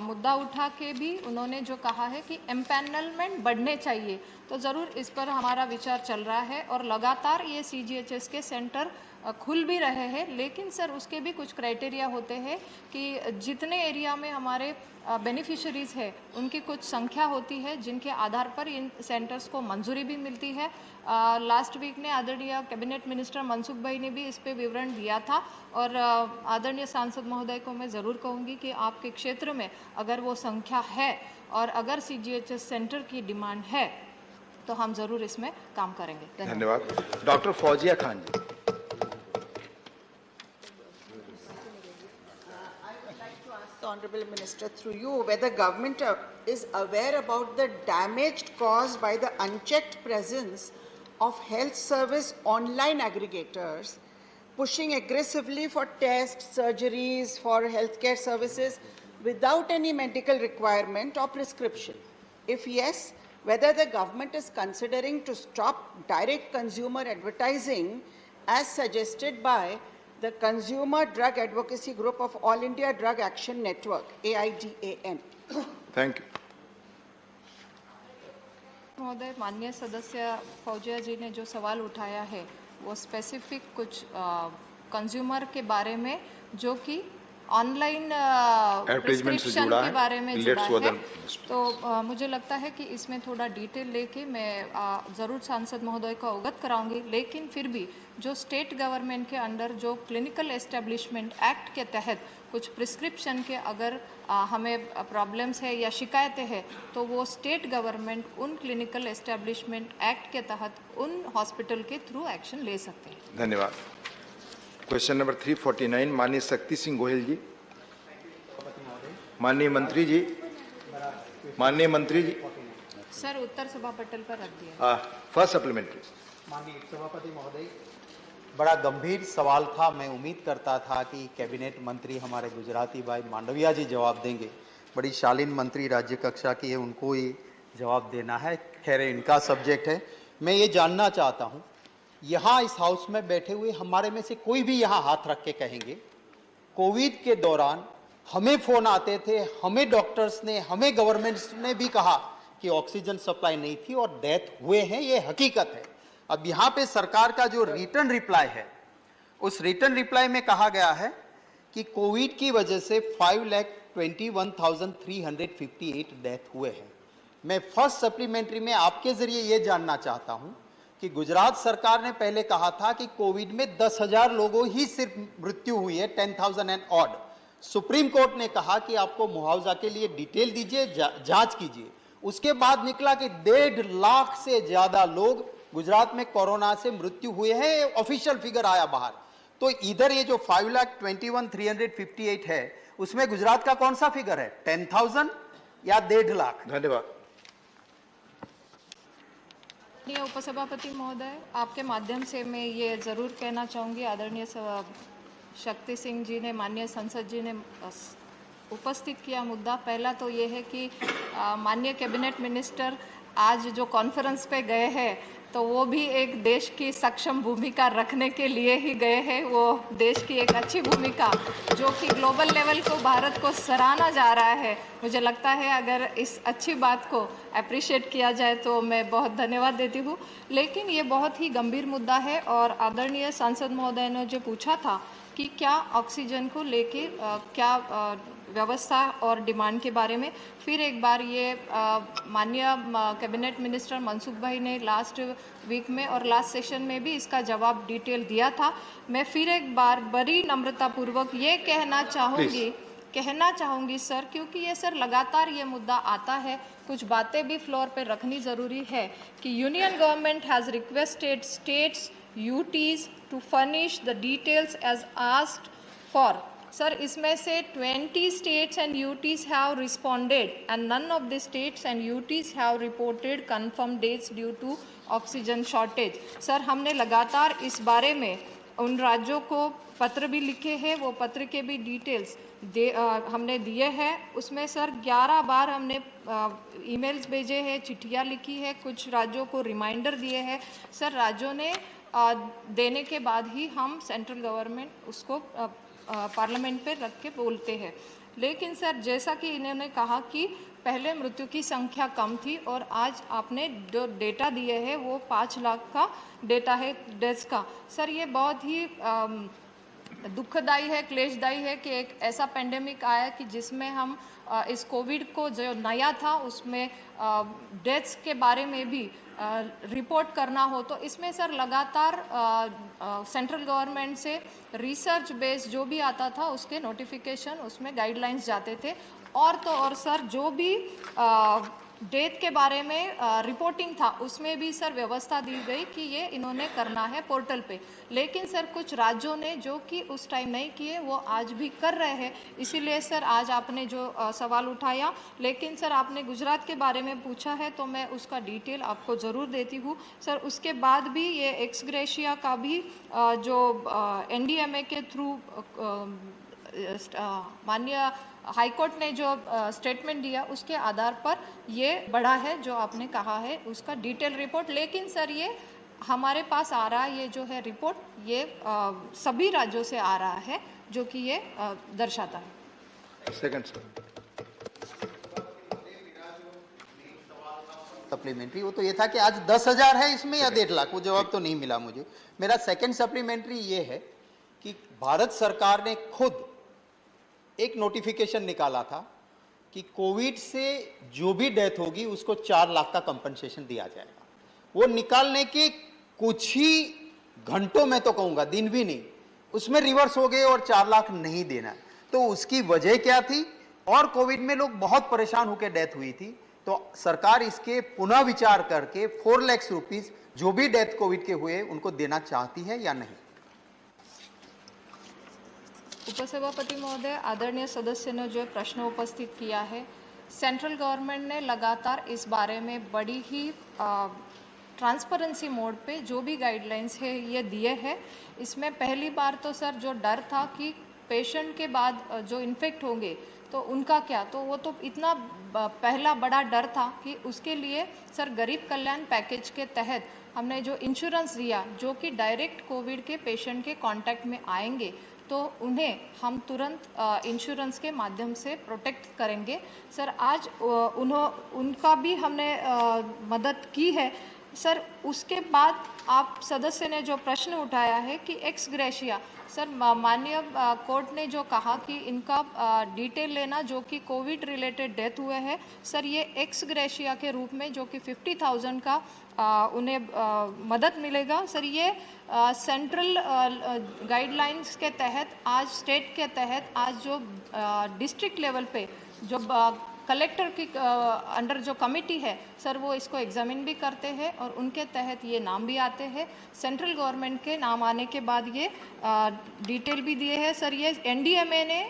मुद्दा उठा के भी उन्होंने जो कहा है कि एम्पैनलमेंट बढ़ने चाहिए, तो ज़रूर इस पर हमारा विचार चल रहा है। और लगातार ये सीजीएचएस के सेंटर खुल भी रहे हैं, लेकिन सर उसके भी कुछ क्राइटेरिया होते हैं कि जितने एरिया में हमारे बेनिफिशरीज़ है उनकी कुछ संख्या होती है जिनके आधार पर इन सेंटर्स को मंजूरी भी मिलती है। लास्ट वीक ने आदरणीय कैबिनेट मिनिस्टर मनसुख भाई ने भी इस पे विवरण दिया था। और आदरणीय सांसद महोदय को मैं ज़रूर कहूँगी कि आपके क्षेत्र में अगर वो संख्या है और अगर सीजीएचएस सेंटर की डिमांड है तो हम ज़रूर इसमें काम करेंगे। धन्यवाद। Doctor Fauzia Khan ji. The Honorable Minister, through you, whether government is aware about the damage caused by the unchecked presence of health service online aggregators pushing aggressively for tests, surgeries, for healthcare services without any medical requirement or prescription. If yes, whether the government is considering to stop direct consumer advertising as suggested by the Consumer Drug Advocacy Group of All India Drug Action Network, AIDAN. Thank you. महोदय, माननीय सदस्य फौजिया जी ने जो सवाल उठाया है वो specific कुछ कंज्यूमर के बारे में जो कि ऑनलाइन प्रिस्क्रिप्शन के बारे में जुड़ा है, तो मुझे लगता है कि इसमें थोड़ा डिटेल लेके मैं ज़रूर सांसद महोदय को अवगत कराऊंगी। लेकिन फिर भी जो स्टेट गवर्नमेंट के अंडर जो क्लिनिकल एस्टेब्लिशमेंट एक्ट के तहत कुछ प्रिस्क्रिप्शन के अगर हमें प्रॉब्लम्स है या शिकायतें हैं तो वो स्टेट गवर्नमेंट उन क्लिनिकल एस्टेब्लिशमेंट एक्ट के तहत उन हॉस्पिटल के थ्रू एक्शन ले सकते हैं। धन्यवाद। क्वेश्चन नंबर 349 माननीय शक्ति सिंह गोयल जी। माननीय मंत्री जी, माननीय मंत्री जी। सर उत्तर सभा पटल पर रख दिया। First supplementary. माननीय सभापति महोदय, बड़ा गंभीर सवाल था। मैं उम्मीद करता था कि कैबिनेट मंत्री हमारे गुजराती भाई मांडविया जी जवाब देंगे। बड़ी शालीन मंत्री राज्य कक्षा की है, उनको ही जवाब देना है। खैर इनका सब्जेक्ट है। मैं ये जानना चाहता हूँ, यहाँ इस हाउस में बैठे हुए हमारे में से कोई भी यहाँ हाथ रख के कहेंगे, कोविड के दौरान हमें फोन आते थे, हमें डॉक्टर्स ने, हमें गवर्नमेंट ने भी कहा कि ऑक्सीजन सप्लाई नहीं थी और डेथ हुए हैं, ये हकीकत है। अब यहाँ पे सरकार का जो रिटर्न रिप्लाई है, उस रिटर्न रिप्लाई में कहा गया है कि कोविड की वजह से 5,21,358 डेथ हुए हैं। मैं फर्स्ट सप्लीमेंट्री में आपके जरिए ये जानना चाहता हूँ कि गुजरात सरकार ने पहले कहा था कि कोविड में 10,000 लोगों ही सिर्फ मृत्यु हुई है, 10,000 एंड ऑड। सुप्रीम कोर्ट ने कहा कि आपको मुआवजा के लिए डिटेल दीजिए, जांच कीजिए। उसके बाद निकला कि 1.5 लाख से ज्यादा लोग गुजरात में कोरोना से मृत्यु हुए हैं, ऑफिशियल फिगर आया बाहर। तो इधर ये जो 5,21,358 है, उसमें गुजरात का कौन सा फिगर है, 10,000 या 1.5 लाख? धन्यवाद। उपसभापति महोदय, आपके माध्यम से मैं ये जरूर कहना चाहूँगी, आदरणीय शक्ति सिंह जी ने, माननीय संसद जी ने उपस्थित किया मुद्दा। पहला तो ये है कि माननीय कैबिनेट मिनिस्टर आज जो कॉन्फ्रेंस पे गए हैं, तो वो भी एक देश की सक्षम भूमिका रखने के लिए ही गए हैं। वो देश की एक अच्छी भूमिका जो कि ग्लोबल लेवल को भारत को सराहना जा रहा है। मुझे लगता है अगर इस अच्छी बात को अप्रिशिएट किया जाए तो मैं बहुत धन्यवाद देती हूँ। लेकिन ये बहुत ही गंभीर मुद्दा है और आदरणीय सांसद महोदय ने जो पूछा था कि क्या ऑक्सीजन को लेके क्या व्यवस्था और डिमांड के बारे में, फिर एक बार ये माननीय कैबिनेट मिनिस्टर मनसुख भाई ने लास्ट वीक में और लास्ट सेशन में भी इसका जवाब डिटेल दिया था। मैं फिर एक बार बड़ी नम्रतापूर्वक ये कहना चाहूँगी सर, क्योंकि ये सर लगातार ये मुद्दा आता है, कुछ बातें भी फ्लोर पे रखनी ज़रूरी है कि union government has requested states UTs to furnish the details as asked for. Sir, इसमें से 20 states and UTs have responded and none of the states and UTs have reported confirmed dates due to oxygen shortage. Sir, हमने लगातार इस बारे में उन राज्यों को पत्र भी लिखे हैं, वो पत्र के भी डिटेल्स हमने दिए हैं। उसमें सर 11 बार हमने ईमेल्स भेजे हैं, चिट्ठियाँ लिखी है, कुछ राज्यों को रिमाइंडर दिए हैं। सर राज्यों ने देने के बाद ही हम सेंट्रल गवर्नमेंट उसको पार्लियामेंट पे रख के बोलते हैं। लेकिन सर जैसा कि इन्होंने कहा कि पहले मृत्यु की संख्या कम थी और आज आपने जो डेटा दिए हैं वो 5 लाख का डेटा है डेथ्स का। सर ये बहुत ही दुखदाई है, क्लेशदायी है कि एक ऐसा पेंडेमिक आया कि जिसमें हम इस कोविड को जो नया था उसमें डेथ्स के बारे में भी रिपोर्ट करना हो, तो इसमें सर लगातार सेंट्रल गवर्नमेंट से रिसर्च बेस्ड जो भी आता था उसके नोटिफिकेशन, उसमें गाइडलाइंस जाते थे। और तो और सर जो भी डेथ के बारे में रिपोर्टिंग था उसमें भी सर व्यवस्था दी गई कि ये इन्होंने करना है पोर्टल पे। लेकिन सर कुछ राज्यों ने जो कि उस टाइम नहीं किए वो आज भी कर रहे हैं। इसीलिए सर आज आपने जो सवाल उठाया, लेकिन सर आपने गुजरात के बारे में पूछा है तो मैं उसका डिटेल आपको ज़रूर देती हूँ। सर उसके बाद भी ये एक्स ग्रेशिया का भी जो NDMA के थ्रू माननीय हाईकोर्ट ने जो स्टेटमेंट दिया उसके आधार पर ये बढ़ा है जो आपने कहा है उसका डिटेल रिपोर्ट। लेकिन सर ये हमारे पास आ रहा है, ये जो है रिपोर्ट ये सभी राज्यों से आ रहा है जो कि ये दर्शाता है। सेकंड सर सप्लीमेंट्री वो तो ये था कि आज 10,000 है इसमें या 1.5 लाख, वो जवाब तो नहीं मिला मुझे। मेरा सेकंड सप्लीमेंट्री ये है कि भारत सरकार ने खुद एक नोटिफिकेशन निकाला था कि कोविड से जो भी डेथ होगी उसको 4 लाख का कंपनसेशन दिया जाएगा। वो निकालने के कुछ ही घंटों में, तो कहूंगा दिन भी नहीं, उसमें रिवर्स हो गए और 4 लाख नहीं देना। तो उसकी वजह क्या थी? और कोविड में लोग बहुत परेशान होकर डेथ हुई थी, तो सरकार इसके पुनः विचार करके 4 लाख रुपीस जो भी डेथ कोविड के हुए उनको देना चाहती है या नहीं। उपसभापति महोदय, आदरणीय सदस्य ने जो प्रश्न उपस्थित किया है, सेंट्रल गवर्नमेंट ने लगातार इस बारे में बड़ी ही ट्रांसपेरेंसी मोड पे जो भी गाइडलाइंस है ये दिए हैं। इसमें पहली बार तो सर जो डर था कि पेशेंट के बाद जो इन्फेक्ट होंगे तो उनका क्या, तो वो तो इतना पहला बड़ा डर था कि उसके लिए सर गरीब कल्याण पैकेज के तहत हमने जो इंश्योरेंस दिया जो कि डायरेक्ट कोविड के पेशेंट के कांटेक्ट में आएंगे तो उन्हें हम तुरंत इंश्योरेंस के माध्यम से प्रोटेक्ट करेंगे। सर आज उनका भी हमने मदद की है। सर उसके बाद आप सदस्य ने जो प्रश्न उठाया है कि एक्स ग्रेशिया, सर माननीय कोर्ट ने जो कहा कि इनका डिटेल लेना जो कि कोविड रिलेटेड डेथ हुए हैं, सर ये एक्स ग्रेशिया के रूप में जो कि 50,000 का उन्हें मदद मिलेगा। सर ये सेंट्रल गाइडलाइंस के तहत आज स्टेट के तहत आज जो डिस्ट्रिक्ट लेवल पे जो कलेक्टर की अंडर जो कमिटी है सर वो इसको एग्जामिन भी करते हैं और उनके तहत ये नाम भी आते हैं। सेंट्रल गवर्नमेंट के नाम आने के बाद ये डिटेल भी दिए हैं सर। ये एनडीएमए ने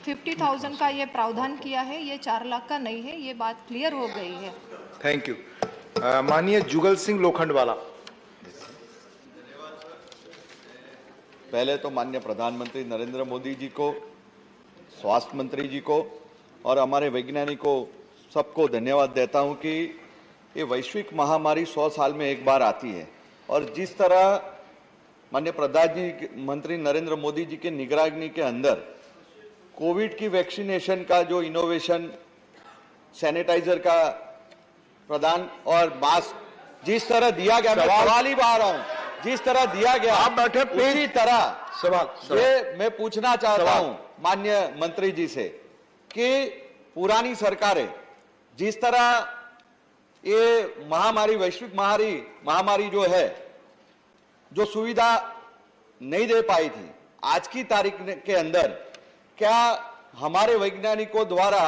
50,000 का ये प्रावधान किया है, ये 4 लाख का नहीं है, ये बात क्लियर हो गई है। Thank you. माननीय जुगल सिंह लोखंडवाला। पहले तो माननीय प्रधानमंत्री नरेंद्र मोदी जी को, स्वास्थ्य मंत्री जी को और हमारे वैज्ञानिकों सबको धन्यवाद देता हूं कि ये वैश्विक महामारी 100 साल में एक बार आती है और जिस तरह माननीय प्रधानमंत्री नरेंद्र मोदी जी के निगरानी के अंदर कोविड की वैक्सीनेशन का जो इनोवेशन, सैनिटाइजर का प्रदान और मास्क जिस तरह दिया गया, मैं सवाल ही बा रहा हूं, जिस तरह दिया गया आप बैठे उसी तरह सवाल ये मैं पूछना चाहता हूं माननीय मंत्री जी से कि पुरानी सरकारें जिस तरह ये महामारी, वैश्विक महामारी जो है, जो सुविधा नहीं दे पाई थी, आज की तारीख के अंदर क्या हमारे वैज्ञानिकों द्वारा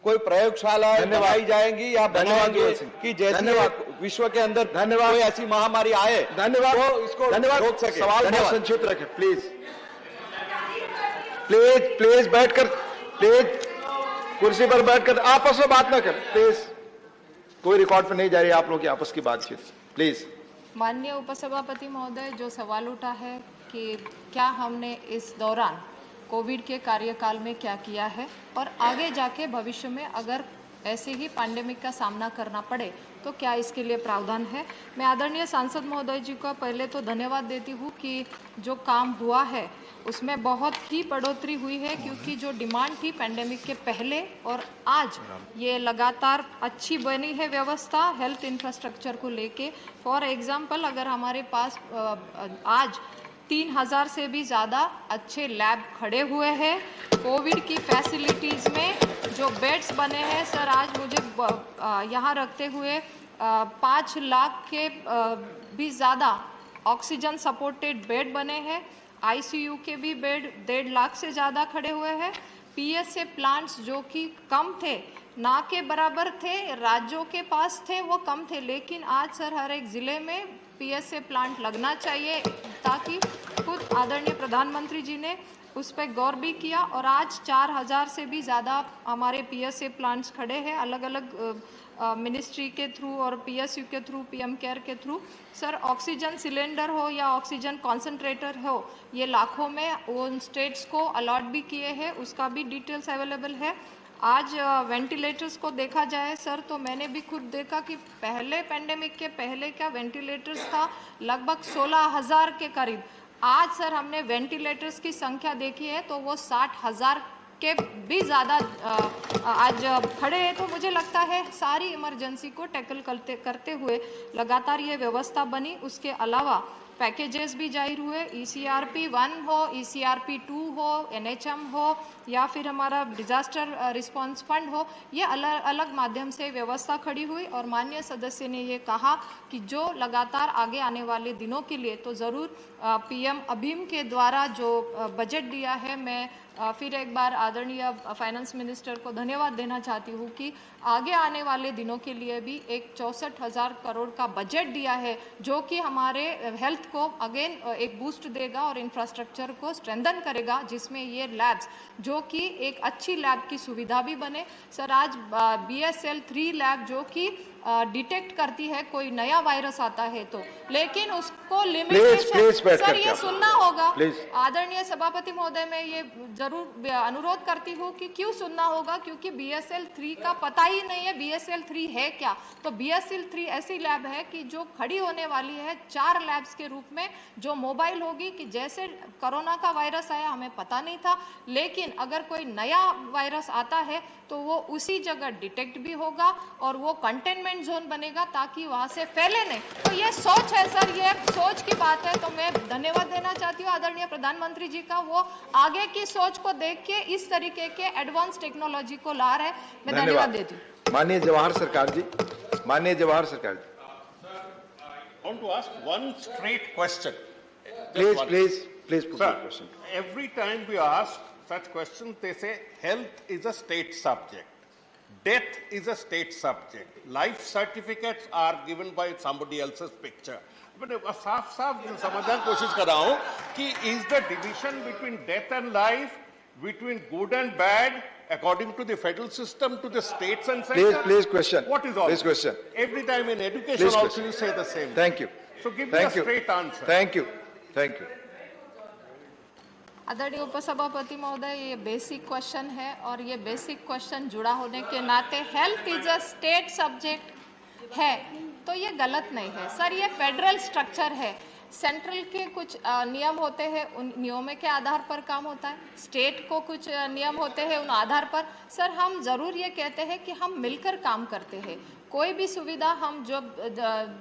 कोई प्रयोगशाला बनाई जाएंगी या बनाएंगे कि जैसे विश्व के अंदर कोई ऐसी महामारी आए तो इसको रोक सके? सवाल बहुत संक्षिप्त रखें प्लीज। प्लीज बैठकर, प्लीज कुर्सी पर बैठकर आपस में बात ना करें प्लीज। कोई रिकॉर्ड पर नहीं जा रही आप लोगों की आपस की बातचीत, प्लीज। माननीय उपसभापति महोदय, जो सवाल उठा है कि क्या हमने इस दौरान कोविड के कार्यकाल में क्या किया है और आगे जाके भविष्य में अगर ऐसे ही पैंडेमिक का सामना करना पड़े तो क्या इसके लिए प्रावधान है। मैं आदरणीय सांसद महोदय जी को पहले तो धन्यवाद देती हूँ कि जो काम हुआ है उसमें बहुत ही बढ़ोतरी हुई है, क्योंकि जो डिमांड थी पैंडेमिक के पहले और आज ये लगातार अच्छी बनी है व्यवस्था हेल्थ इंफ्रास्ट्रक्चर को लेके। फॉर एग्जांपल अगर हमारे पास आज 3000 से भी ज़्यादा अच्छे लैब खड़े हुए हैं। कोविड की फैसिलिटीज़ में जो बेड्स बने हैं सर, आज मुझे यहाँ रखते हुए 5 लाख के भी ज़्यादा ऑक्सीजन सपोर्टेड बेड बने हैं। आईसीयू के भी बेड 1.5 लाख से ज़्यादा खड़े हुए हैं। पीएसए प्लांट्स जो कि कम थे, ना के बराबर थे, राज्यों के पास थे वो कम थे, लेकिन आज सर हर एक ज़िले में पीएसए प्लांट लगना चाहिए, ताकि खुद आदरणीय प्रधानमंत्री जी ने उस पर गौर भी किया और आज 4000 से भी ज़्यादा हमारे पीएसए प्लांट्स खड़े हैं अलग अलग मिनिस्ट्री के थ्रू और पीएसयू के थ्रू, पीएम केयर के थ्रू। सर ऑक्सीजन सिलेंडर हो या ऑक्सीजन कॉन्सेंट्रेटर हो, ये लाखों में उन स्टेट्स को अलॉट भी किए हैं, उसका भी डिटेल्स अवेलेबल है। आज वेंटिलेटर्स को देखा जाए सर, तो मैंने भी खुद देखा कि पहले पैंडेमिक के पहले क्या वेंटिलेटर्स था लगभग 16,000 के करीब। आज सर हमने वेंटिलेटर्स की संख्या देखी है तो वो 60,000 के भी ज़्यादा आज खड़े हैं। तो मुझे लगता है सारी इमरजेंसी को टैकल करते हुए लगातार ये व्यवस्था बनी। उसके अलावा पैकेजेस भी जाहिर हुए, ECRP 1 हो, ECRP 2 हो, NHM हो या फिर हमारा डिजास्टर रिस्पांस फंड हो, ये अलग अलग माध्यम से व्यवस्था खड़ी हुई। और माननीय सदस्य ने ये कहा कि जो लगातार आगे आने वाले दिनों के लिए तो ज़रूर PM अभीम के द्वारा जो बजट दिया है, मैं फिर एक बार आदरणीय फाइनेंस मिनिस्टर को धन्यवाद देना चाहती हूँ कि आगे आने वाले दिनों के लिए भी एक 64,000 करोड़ का बजट दिया है, जो कि हमारे हेल्थ को अगेन एक बूस्ट देगा और इंफ्रास्ट्रक्चर को स्ट्रेंथन करेगा, जिसमें ये लैब्स जो कि एक अच्छी लैब की सुविधा भी बने। सर आज BSL 3 लैब जो कि डिटेक्ट करती है कोई नया वायरस आता है तो, लेकिन उसको लिमिटेशन सर ये सुनना होगा। आदरणीय सभापति महोदय, मैं ये जरूर अनुरोध करती हूँ कि क्यों सुनना होगा, क्योंकि BSL 3 का पता ही नहीं है BSL 3 है क्या। तो BSL 3 ऐसी लैब है कि जो खड़ी होने वाली है 4 लैब्स के रूप में, जो मोबाइल होगी कि जैसे कोरोना का वायरस आया हमें पता नहीं था, लेकिन अगर कोई नया वायरस आता है तो वो उसी जगह डिटेक्ट भी होगा और वो कंटेनमेंट जोन बनेगा ताकि वहां से फैले नहीं। तो ये सोच है सर, ये सोच की बात है। तो मैं धन्यवाद देना चाहती हूँ आदरणीय प्रधानमंत्री जी का, वो आगे की सोच को देख के इस तरीके के एडवांस टेक्नोलॉजी को ला रहे हैं। मैं धन्यवाद देती हूँ। माननीय जवाहर सरकार जी, माननीय जवाहर सरकार जी। I want to ask one straight question. Please put your question. Every time we ask such questions, they say health is a state subject. death is a state subject. Life certificates are given by somebody else's picture. But साफ समझने की कोशिश कर रहा हूँ कि is the division between death and life, between good and bad, according to the federal system, to the states and center? Please question. What is all? Please question. Every time in education Please also question. you say the same. Thank you. So give Thank me a you. straight answer. Thank you. Thank you. आदरणीय उपसभापति महोदय, ये basic question है और ये basic question जुड़ा होने के नाते health is a state subject है तो ये गलत नहीं है सर। ये फेडरल स्ट्रक्चर है, सेंट्रल के कुछ नियम होते हैं, उन नियमों के आधार पर काम होता है, स्टेट को कुछ नियम होते हैं उन आधार पर। सर हम ज़रूर ये कहते हैं कि हम मिलकर काम करते हैं, कोई भी सुविधा हम जो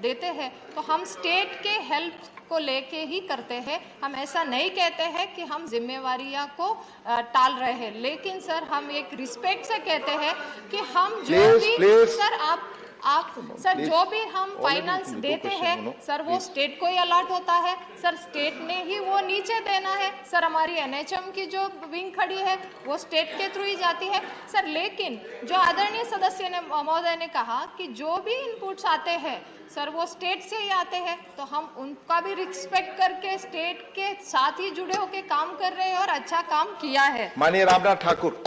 देते हैं तो हम स्टेट के हेल्प को लेके ही करते हैं। हम ऐसा नहीं कहते हैं कि हम जिम्मेवारियां को टाल रहे हैं, लेकिन सर हम एक रिस्पेक्ट से कहते हैं कि हम जो भी सर आप सर जो भी हम फाइनेंस देते हैं सर वो स्टेट को ही अलॉट होता है सर, स्टेट ने ही वो नीचे देना है सर। हमारी एनएचएम की जो विंग खड़ी है वो स्टेट के थ्रू ही जाती है सर। लेकिन जो आदरणीय सदस्य ने महोदय ने कहा कि जो भी इनपुट्स आते हैं सर वो स्टेट से ही आते हैं, तो हम उनका भी रिस्पेक्ट करके स्टेट के साथ ही जुड़े होकर काम कर रहे हैं और अच्छा काम किया है। माननीय रामनाथ ठाकुर।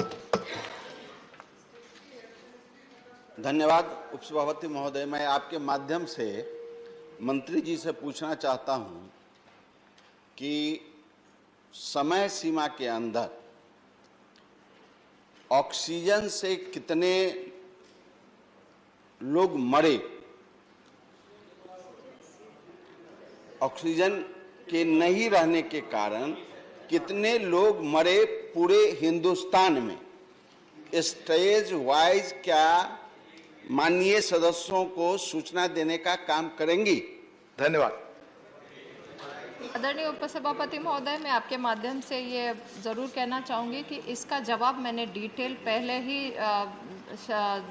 धन्यवाद उपसभापति महोदय। मैं आपके माध्यम से मंत्री जी से पूछना चाहता हूं कि समय सीमा के अंदर ऑक्सीजन से कितने लोग मरे, ऑक्सीजन के नहीं रहने के कारण कितने लोग मरे पूरे हिंदुस्तान में, स्टेज वाइज क्या माननीय सदस्यों को सूचना देने का काम करेंगी? धन्यवाद। आदरणीय उपसभापति महोदय, मैं आपके माध्यम से ये ज़रूर कहना चाहूँगी कि इसका जवाब मैंने डिटेल पहले ही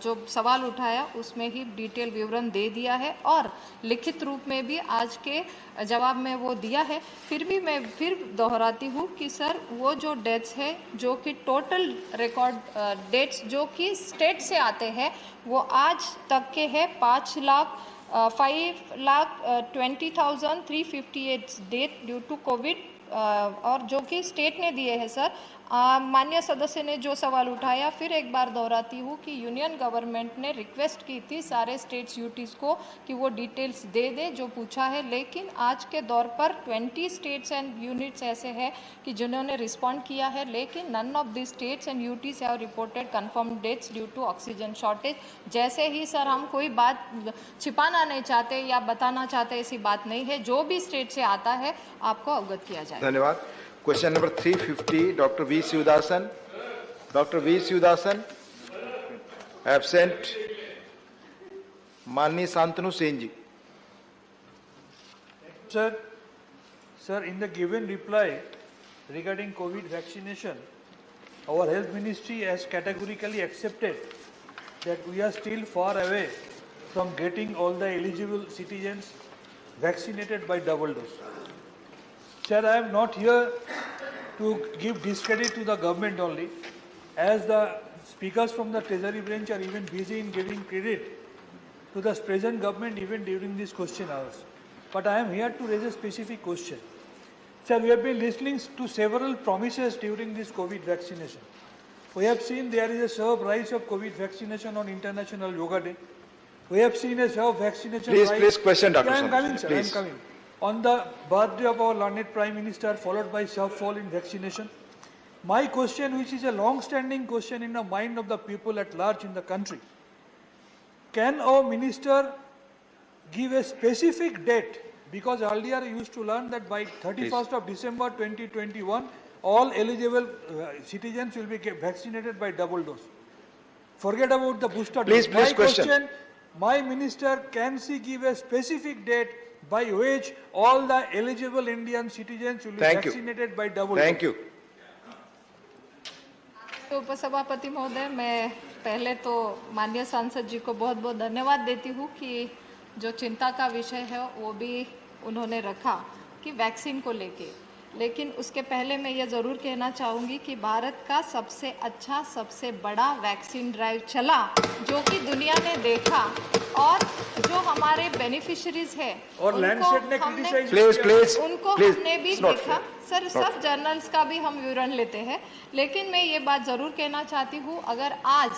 जो सवाल उठाया उसमें ही डिटेल विवरण दे दिया है और लिखित रूप में भी आज के जवाब में वो दिया है। फिर भी मैं फिर दोहराती हूँ कि सर वो जो डेट्स है जो कि टोटल रिकॉर्ड डेट्स जो कि स्टेट से आते हैं वो आज तक के हैं 5,20,358 डेथ ड्यू टू कोविड और जो कि स्टेट ने दिए हैं सर। माननीय सदस्य ने जो सवाल उठाया फिर एक बार दोहराती हूँ कि यूनियन गवर्नमेंट ने रिक्वेस्ट की थी सारे स्टेट्स यूटीज़ को कि वो डिटेल्स दे दे जो पूछा है, लेकिन आज के दौर पर 20 स्टेट्स एंड यूनिट्स ऐसे हैं कि जिन्होंने रिस्पॉन्ड किया है, लेकिन none of the states and UTs have reported confirmed deaths due to oxygen shortage. जैसे ही सर हम कोई बात छिपाना नहीं चाहते या बताना चाहते, ऐसी बात नहीं है, जो भी स्टेट से आता है आपको अवगत किया जाए। धन्यवाद। Question number 350 doctor V Sivadasan. Doctor V Sivadasan absent. माननीय शांतनु सेन जी। Sir, in the given reply regarding COVID vaccination, our health ministry has categorically accepted that we are still far away from getting all the eligible citizens vaccinated by double dose. Sir, I am not here to give discredit to the government only, as the speakers from the Treasury branch are even busy in giving credit to the present government even during this question hours. But I am here to raise a specific question. Sir, we have been listening to several promises during this COVID vaccination. We have seen there is a sharp rise of COVID vaccination on International Yoga Day. We have seen a sharp vaccination rise. Please question, Dr. Yeah, I am coming, sir. I am Please. coming. On the birthday of our learned Prime Minister, followed by sharp fall in vaccination. My question, which is a long-standing question in the mind of the people at large in the country, can our minister give a specific date? Because earlier I used to learn that by 31st of December 2021, all eligible citizens will be vaccinated by double dose. Forget about the booster dose. Please question. My minister, can she give a specific date by which all the eligible Indian citizens will be vaccinated by double dose? Thank you. उपसभापति महोदय, मैं पहले तो माननीय सांसद जी को बहुत बहुत धन्यवाद देती हूँ कि जो चिंता का विषय है वो भी उन्होंने रखा कि वैक्सीन को लेके, लेकिन उसके पहले मैं ये ज़रूर कहना चाहूँगी कि भारत का सबसे अच्छा, सबसे बड़ा वैक्सीन ड्राइव चला, जो कि दुनिया ने देखा, और जो हमारे बेनिफिशरीज है और लैंडसेट ने क्रिटिसाइज उनको हमने भी देखा। सर, सब जर्नल्स का भी हम विवरण लेते हैं, लेकिन मैं ये बात ज़रूर कहना चाहती हूँ, अगर आज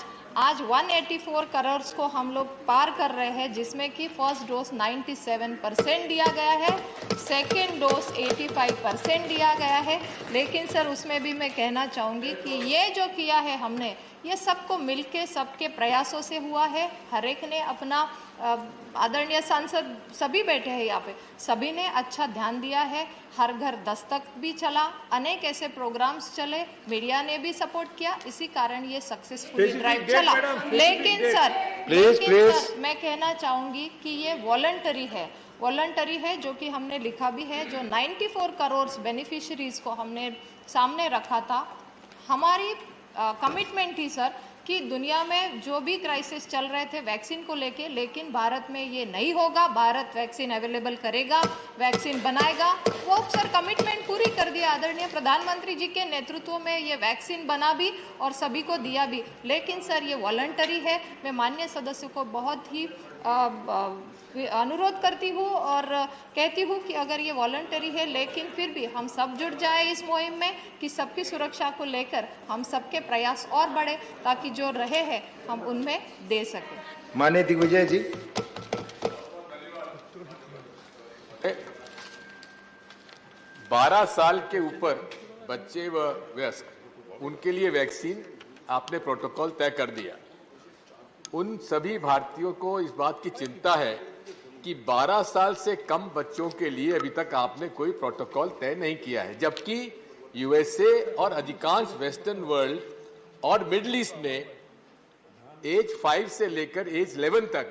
184 करोड़ को हम लोग पार कर रहे हैं, जिसमें कि फर्स्ट डोज 97% दिया गया है, सेकेंड डोज 85% दिया गया है, लेकिन सर उसमें भी मैं कहना चाहूँगी कि ये जो किया है हमने, ये सबको मिलके सबके प्रयासों से हुआ है। हर एक ने अपना, आदरणीय सांसद सभी बैठे हैं यहाँ पे, सभी ने अच्छा ध्यान दिया है। हर घर दस्तक भी चला, अनेक ऐसे प्रोग्राम्स चले, मीडिया ने भी सपोर्ट किया, इसी कारण ये सक्सेसफुली ड्राइव चला। लेकिन सर मैं कहना चाहूँगी कि ये वॉलंटरी है, जो कि हमने लिखा भी है, जो 94 करोड़ बेनिफिशरीज को हमने सामने रखा था। हमारी कमिटमेंट थी सर कि दुनिया में जो भी क्राइसिस चल रहे थे वैक्सीन को लेके, लेकिन भारत में ये नहीं होगा, भारत वैक्सीन अवेलेबल करेगा, वैक्सीन बनाएगा। वो सर कमिटमेंट पूरी कर दिया। आदरणीय प्रधानमंत्री जी के नेतृत्व में ये वैक्सीन बना भी और सभी को दिया भी। लेकिन सर ये वॉलंटरी है। मैं माननीय सदस्यों को बहुत ही अनुरोध करती हूँ और कहती हूँ कि अगर ये वॉलंटरी है, लेकिन फिर भी हम सब जुट जाए इस मुहिम में कि सबकी सुरक्षा को लेकर हम सबके प्रयास और बढ़े, ताकि जो रहे हैं हम उनमें दे सकें। माननीय दिग्विजय जी। 12 साल के ऊपर बच्चे व वयस्क, उनके लिए वैक्सीन आपने प्रोटोकॉल तय कर दिया। उन सभी भारतीयों को इस बात की चिंता है कि 12 साल से कम बच्चों के लिए अभी तक आपने कोई प्रोटोकॉल तय नहीं किया है, जबकि यूएसए और अधिकांश वेस्टर्न वर्ल्ड और मिडिल ईस्ट में एज 5 से लेकर एज 11 तक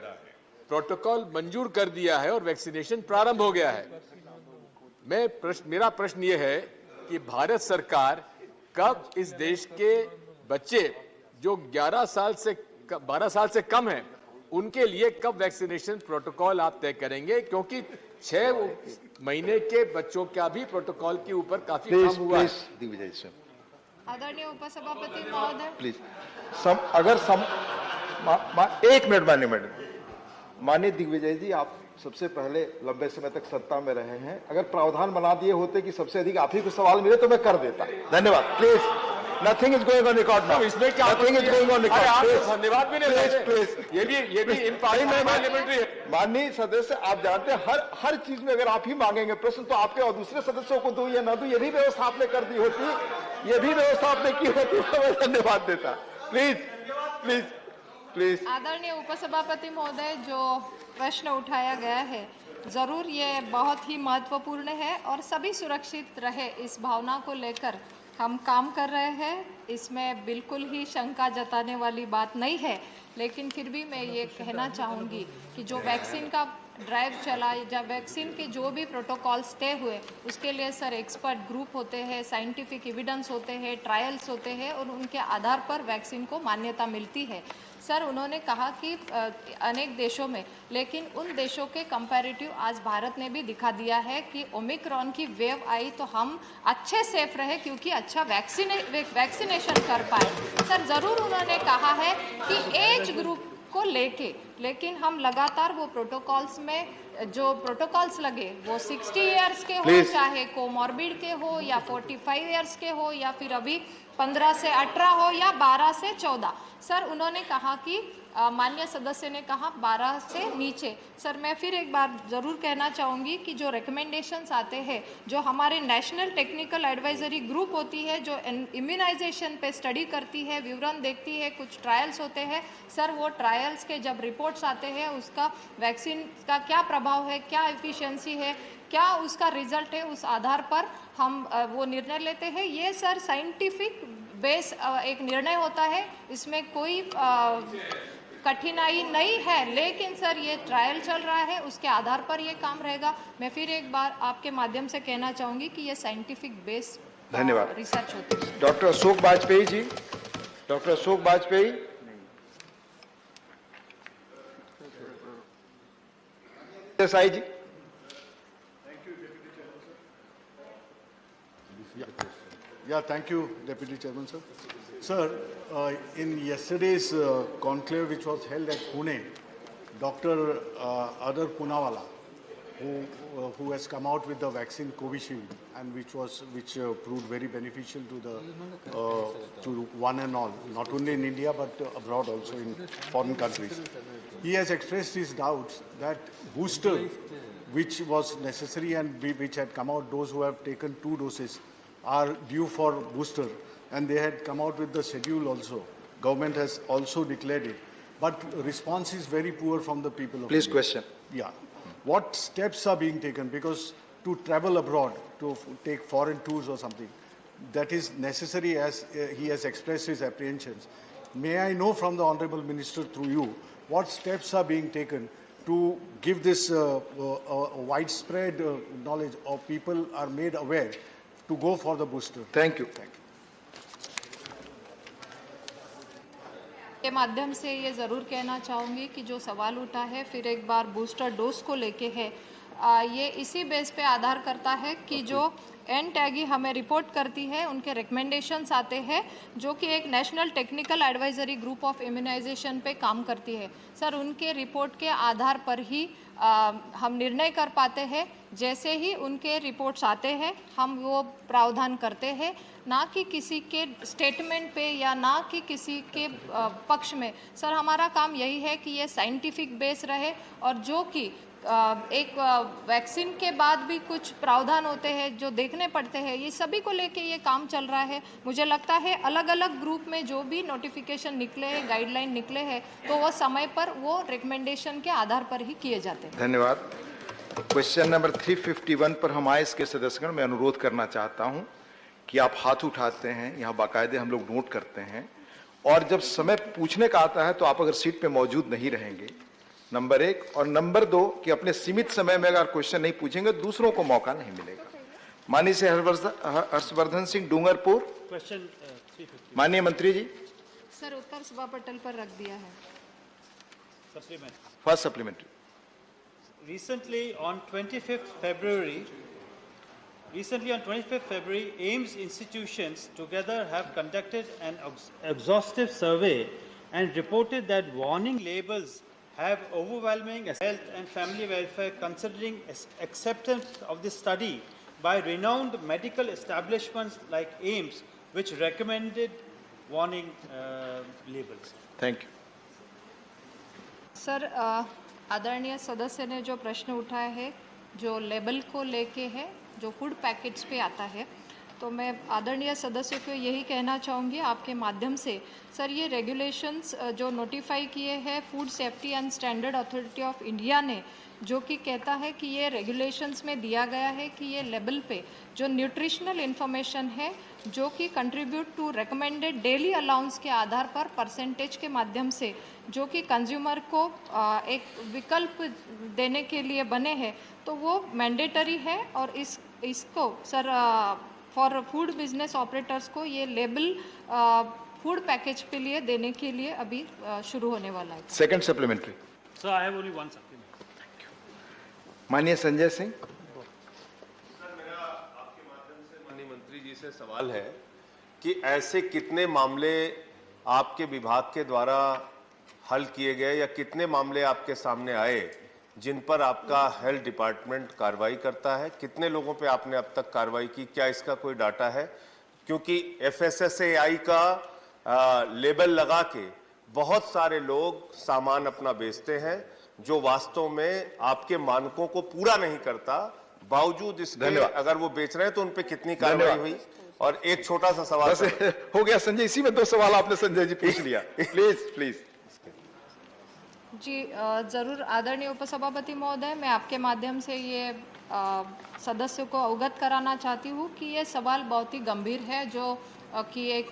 प्रोटोकॉल मंजूर कर दिया है और वैक्सीनेशन प्रारंभ हो गया है। मेरा प्रश्न ये है कि भारत सरकार कब इस देश के बच्चे जो 12 साल से कम है, उनके लिए कब वैक्सीनेशन प्रोटोकॉल आप तय करेंगे? क्योंकि 6 महीने के बच्चों का भी प्रोटोकॉल के ऊपर काफी काम हुआ है। आदरणीय उपसभापति महोदय, प्लीज एक मिनट माननीय दिग्विजय जी, आप सबसे पहले लंबे समय तक सत्ता में रहे हैं। अगर प्रावधान बना दिए होते कि सबसे अधिक आप ही को सवाल मिले तो मैं कर देता। धन्यवाद। Please, nothing is going on record now. इसमें क्या nothing is going on record. धन्यवाद भी नहीं। प्लीज ये भी इन पार्लियामेंट्री है। माननीय सदस्य, आप जानते हैं हर चीज में अगर आप ही मांगेंगे प्रश्न तो आपके और दूसरे सदस्यों को दूं या ना दूं, ये भी व्यवस्था आपने कर दी होती, ये भी व्यवस्था आपने की होती तो मैं धन्यवाद देता। Please please please. आदरणीय उपसभापति महोदय, जो प्रश्न उठाया गया है, जरूर ये बहुत ही महत्वपूर्ण है और सभी सुरक्षित रहे इस भावना को लेकर हम काम कर रहे हैं। इसमें बिल्कुल ही शंका जताने वाली बात नहीं है। लेकिन फिर भी मैं ये कहना चाहूँगी कि जो वैक्सीन का ड्राइव चला, जब वैक्सीन के जो भी प्रोटोकॉल्स तय हुए, उसके लिए सर एक्सपर्ट ग्रुप होते हैं, साइंटिफिक एविडेंस होते हैं, ट्रायल्स होते हैं और उनके आधार पर वैक्सीन को मान्यता मिलती है। सर, उन्होंने कहा कि अनेक देशों में, लेकिन उन देशों के कंपैरेटिव आज भारत ने भी दिखा दिया है कि ओमिक्रॉन की वेव आई तो हम अच्छे सेफ रहे क्योंकि अच्छा वैक्सीनेशन कर पाए। सर, ज़रूर उन्होंने कहा है कि एज ग्रुप को लेकिन हम लगातार वो प्रोटोकॉल्स में जो प्रोटोकॉल्स लगे वो 60 इयर्स के हो, चाहे कोमॉर्बिड के हो या 45 इयर्स के हो या फिर अभी 15 से 18 हो या 12 से 14। सर, उन्होंने कहा कि माननीय सदस्य ने कहा 12 से नीचे। सर, मैं फिर एक बार ज़रूर कहना चाहूँगी कि जो रिकमेंडेशंस आते हैं, जो हमारे नेशनल टेक्निकल एडवाइजरी ग्रुप होती है, जो इम्यूनाइजेशन पे स्टडी करती है, विवरण देखती है, कुछ ट्रायल्स होते हैं। सर, वो ट्रायल्स के जब रिपोर्ट्स आते हैं, उसका वैक्सीन का क्या प्रभाव है, क्या एफिशिएंसी है, क्या उसका रिजल्ट है, उस आधार पर हम वो निर्णय लेते हैं। ये सर साइंटिफिक बेस एक निर्णय होता है, इसमें कोई कठिनाई नहीं है। लेकिन सर, ये ट्रायल चल रहा है, उसके आधार पर ये काम रहेगा। मैं फिर एक बार आपके माध्यम से कहना चाहूँगी कि ये साइंटिफिक बेस धन्यवाद रिसर्च होती है। Doctor Ashok Vajpayee ji. Doctor Ashok Vajpayee. Desai ji. Yeah, thank you, Deputy Chairman, sir. Sir, in yesterday's conclave which was held at Pune, Dr. Adar Poonawalla, who has come out with the vaccine Covishield, and which proved very beneficial to one and all, not only in India but abroad also in foreign countries. He has expressed his doubts that booster, which was necessary and which had come out, those who have taken 2 doses are due for booster, and they had come out with the schedule also. Government has also declared it, but response is very poor from the people of Please India. question. Yeah. What steps are being taken? Because to travel abroad, to take foreign tours or something, that is necessary as he has expressed his apprehensions. May I know from the Honourable Minister through you, what steps are being taken to give this widespread knowledge, or people are made aware to go for the booster? Thank you. Thank you. के माध्यम से ये ज़रूर कहना चाहूँगी कि जो सवाल उठा है फिर एक बार बूस्टर डोज को लेके है, ये इसी बेस पे आधार करता है कि जो एनटैगी हमें रिपोर्ट करती है, उनके रिकमेंडेशंस आते हैं जो कि एक national technical advisory group of immunisation पे काम करती है। सर, उनके रिपोर्ट के आधार पर ही हम निर्णय कर पाते हैं। जैसे ही उनके रिपोर्ट्स आते हैं हम वो प्रावधान करते हैं, ना कि किसी के स्टेटमेंट पे या ना कि किसी के पक्ष में। सर, हमारा काम यही है कि ये साइंटिफिक बेस रहे, और जो कि एक वैक्सीन के बाद भी कुछ प्रावधान होते हैं जो देखने पड़ते हैं, ये सभी को लेके ये काम चल रहा है। मुझे लगता है अलग अलग ग्रुप में जो भी नोटिफिकेशन निकले हैं, गाइडलाइन निकले हैं, तो वो समय पर वो रिकमेंडेशन के आधार पर ही किए जाते हैं। धन्यवाद। क्वेश्चन नंबर 351 पर हम आए इसके सदस्यगण, मैं अनुरोध करना चाहता हूं कि आप हाथ उठाते हैं, यहाँ बाकायदे हम लोग नोट करते हैं, और जब समय पूछने का आता है तो आप अगर सीट पे मौजूद नहीं रहेंगे, नंबर 1, और नंबर 2 कि अपने सीमित समय में अगर क्वेश्चन नहीं पूछेंगे दूसरों को मौका नहीं मिलेगा। माननीय से हर्षवर्धन सिंह डूंगरपुर। क्वेश्चन माननीय मंत्री जी। सर, उत्तर सभा पटल पर रख दिया है। First supplementary. Recently on 25th February, AIIMS institutions together have conducted an exhaustive survey and reported that warning labels have overwhelming health and family welfare, considering acceptance of this study by renowned medical establishments like AIIMS, which recommended warning labels. Thank you. Sir, आदरणीय सदस्य ने जो प्रश्न उठाया है, जो label को लेके है, जो फूड पैकेट्स पे आता है, तो मैं आदरणीय सदस्य को यही कहना चाहूँगी आपके माध्यम से। सर, ये रेगुलेशंस जो नोटिफाई किए हैं food safety and standard authority of India ने, जो कि कहता है कि ये रेगुलेशंस में दिया गया है कि ये लेबल पे जो न्यूट्रिशनल इन्फॉर्मेशन है, जो कि contribute to recommended daily allowance के आधार पर परसेंटेज के माध्यम से, जो कि कंज्यूमर को एक विकल्प देने के लिए बने हैं, तो वो मैंडेटरी है। और इसको sir for food business operators को ये लेबल फूड पैकेज के लिए देने के लिए अभी शुरू होने वाला है। Second supplementary. Sir, I have only one supplementary. माननीय संजय सिंह। सर, मेरा आपके माध्यम से माननीय मंत्री जी से सवाल है कि ऐसे कितने मामले आपके विभाग के द्वारा हल किए गए, या कितने मामले आपके सामने आए जिन पर आपका हेल्थ डिपार्टमेंट कार्रवाई करता है? कितने लोगों पे आपने अब तक कार्रवाई की? क्या इसका कोई डाटा है? क्योंकि FSSAI का लेबल लगा के बहुत सारे लोग सामान अपना बेचते हैं जो वास्तव में आपके मानकों को पूरा नहीं करता, बावजूद इसके अगर वो बेच रहे हैं तो उन पे कितनी कार्रवाई हुई? और एक छोटा सा सवाल हो गया संजय, इसी में 2 सवाल आपने संजय जी पूछ लिया। प्लीज। जी, ज़रूर आदरणीय उपसभापति महोदय, मैं आपके माध्यम से ये सदस्य को अवगत कराना चाहती हूँ कि ये सवाल बहुत ही गंभीर है, जो कि एक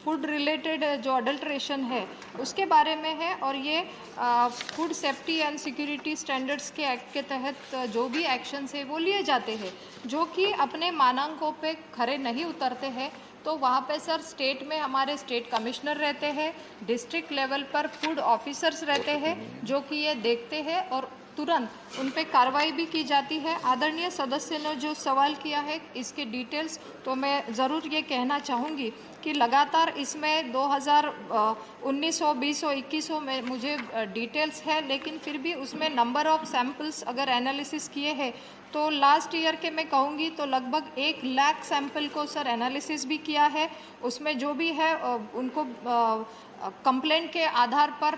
फूड रिलेटेड जो अडल्ट्रेशन है उसके बारे में है, और ये food safety and security standards के एक्ट के तहत जो भी एक्शंस है वो लिए जाते हैं, जो कि अपने मानकों पे खरे नहीं उतरते हैं। तो वहाँ पे सर स्टेट में हमारे स्टेट कमिश्नर रहते हैं, डिस्ट्रिक्ट लेवल पर फूड ऑफिसर्स रहते हैं, जो कि ये देखते हैं और तुरंत उन पे कार्रवाई भी की जाती है। आदरणीय सदस्य ने जो सवाल किया है इसके डिटेल्स, तो मैं ज़रूर ये कहना चाहूँगी कि लगातार इसमें 2019 20 21 में मुझे डिटेल्स है, लेकिन फिर भी उसमें नंबर ऑफ सैंपल्स अगर एनालिसिस किए हैं तो लास्ट ईयर के मैं कहूँगी तो लगभग 1 लाख सैंपल को सर एनालिसिस भी किया है। उसमें जो भी है उनको कंप्लेंट के आधार पर,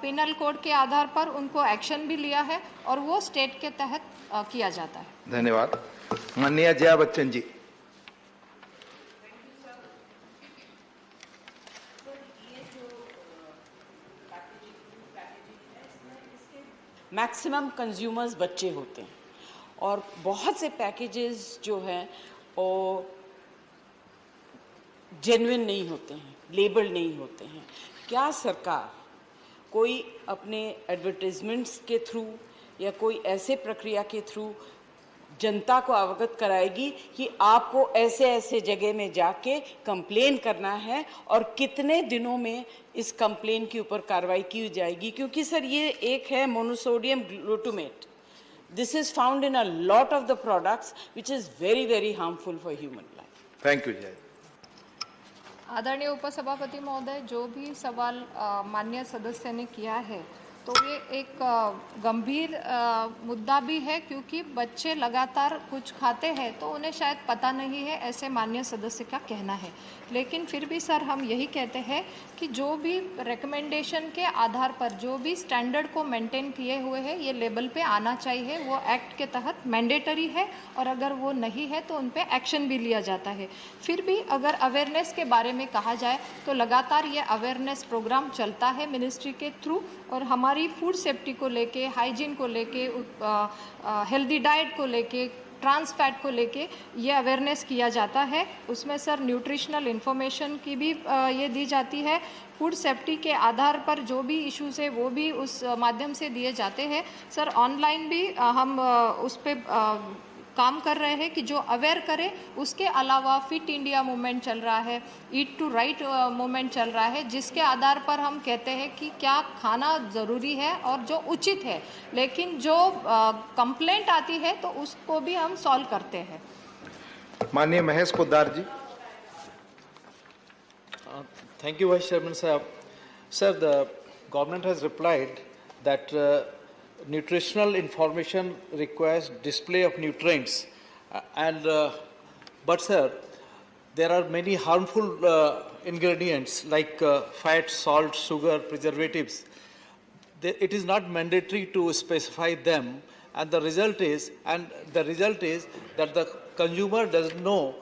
पिनल कोड के आधार पर उनको एक्शन भी लिया है और वो स्टेट के तहत किया जाता है। धन्यवाद। माननीय जया बच्चन जी। मैक्सिमम कंज्यूमर्स बच्चे होते हैं और बहुत से पैकेजेस जो हैं वो जेन्युइन नहीं होते हैं, लेबल नहीं होते हैं। क्या सरकार कोई अपने एडवर्टाइजमेंट्स के थ्रू या कोई ऐसे प्रक्रिया के थ्रू जनता को अवगत कराएगी कि आपको ऐसे ऐसे जगह में जाके कंप्लेन करना है और कितने दिनों में इस कंप्लेन के ऊपर कार्रवाई की जाएगी? क्योंकि सर ये एक है monosodium glutamate, this is found in a lot of the products which is very very harmful for human life. Thank you जय। आदरणीय उपसभापति महोदय, जो भी सवाल माननीय सदस्य ने किया है तो ये एक गंभीर मुद्दा भी है, क्योंकि बच्चे लगातार कुछ खाते हैं तो उन्हें शायद पता नहीं है, ऐसे माननीय सदस्य का कहना है। लेकिन फिर भी सर हम यही कहते हैं कि जो भी रिकमेंडेशन के आधार पर जो भी स्टैंडर्ड को मेंटेन किए हुए हैं ये लेबल पे आना चाहिए, वो एक्ट के तहत मैंडेटरी है और अगर वो नहीं है तो उन पे एक्शन भी लिया जाता है। फिर भी अगर अवेयरनेस के बारे में कहा जाए तो लगातार ये अवेयरनेस प्रोग्राम चलता है मिनिस्ट्री के थ्रू और हमारी फूड सेफ्टी को लेके, हाइजीन को लेके, हेल्दी डाइट को लेके, ट्रांस फैट को लेके ये अवेयरनेस किया जाता है। उसमें सर न्यूट्रिशनल इन्फॉर्मेशन की भी ये दी जाती है। फूड सेफ्टी के आधार पर जो भी इश्यूज है वो भी उस माध्यम से दिए जाते हैं। सर ऑनलाइन भी हम उस पर काम कर रहे हैं कि जो अवेयर करे। उसके अलावा फिट इंडिया मूवमेंट चल रहा है, ईट टू राइट मूवमेंट चल रहा है, जिसके आधार पर हम कहते हैं कि क्या खाना ज़रूरी है और जो उचित है, लेकिन जो कंप्लेंट आती है तो उसको भी हम सॉल्व करते हैं। माननीय महेश पोद्दार जी। Thank you, Vice Chairman Sahab. Sir, the government has replied that nutritional information requires display of nutrients, but sir, there are many harmful ingredients like fat, salt, sugar, preservatives. It is not mandatory to specify them, and the result is that the consumer doesn't know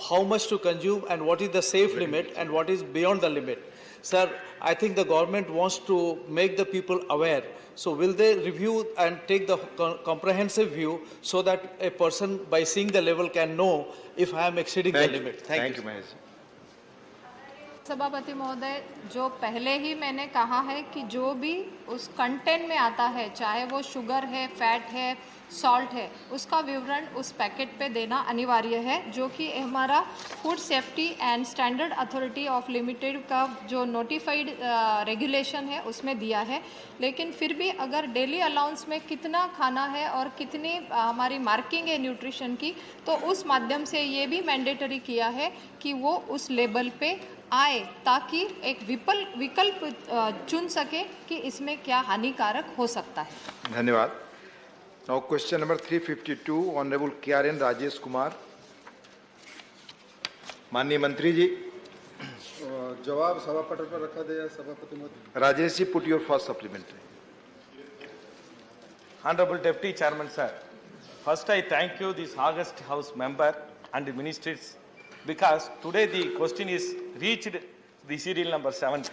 how much to consume and what is the safe limit and what is beyond the limit. Sir, I think the government wants to make the people aware. So will they review and take the comprehensive view so that a person by seeing the level can know if I am exceeding the limit? Thank you, Mahesh. सभापति महोदय, जो पहले ही मैंने कहा है कि जो भी उस कंटेंट में आता है, चाहे वो शुगर है, फैट है, सॉल्ट है, उसका विवरण उस पैकेट पे देना अनिवार्य है, जो कि हमारा food safety and standard authority of limited का जो नोटिफाइड रेगुलेशन है उसमें दिया है। लेकिन फिर भी अगर डेली अलाउंस में कितना खाना है और कितनी हमारी मार्किंग है न्यूट्रिशन की, तो उस माध्यम से ये भी मैंडेटरी किया है कि वो उस लेबल पे आए, ताकि एक विकल्प चुन सके कि इसमें क्या हानिकारक हो सकता है। धन्यवाद। Now question number 352, Honorable KRN Rajesh Kumar. माननीय मंत्री जी। जवाब सभापति पर रखा गया। सभापति महोदय। Rajesh ji, put your first supplementary. Honorable Deputy Chairman Sir, first I thank you, this August House member and the ministers, because today the question is reached the serial number 7.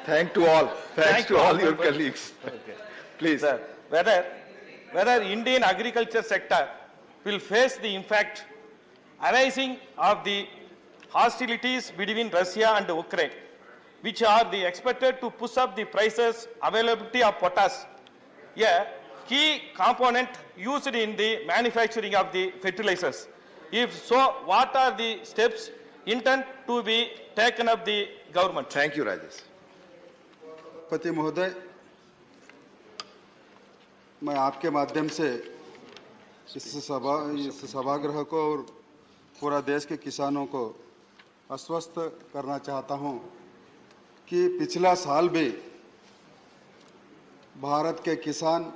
Thanks to all. Thanks to all your colleagues. Okay. Please. Sir, whether Indian agriculture sector will face the impact arising of the hostilities between Russia and Ukraine, which are expected to push up the prices, availability of potash, a key component used in the manufacturing of the fertilizers. If so, what are the steps intended to be taken up the government? Thank you, Rajesh. पति महोदय, मैं आपके माध्यम से इस सभागृह को और पूरा देश के किसानों को आश्वस्त करना चाहता हूं कि पिछला साल भी भारत के किसान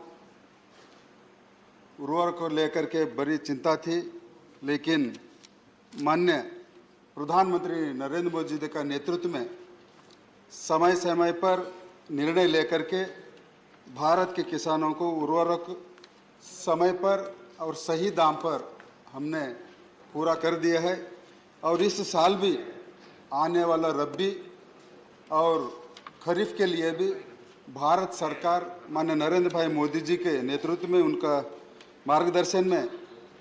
उर्वरक को लेकर के बड़ी चिंता थी, लेकिन माननीय प्रधानमंत्री नरेंद्र मोदी जी का नेतृत्व में समय समय पर निर्णय लेकर के भारत के किसानों को उर्वरक समय पर और सही दाम पर हमने पूरा कर दिया है। और इस साल भी आने वाला रबी और खरीफ के लिए भी भारत सरकार माननीय नरेंद्र भाई मोदी जी के नेतृत्व में उनका मार्गदर्शन में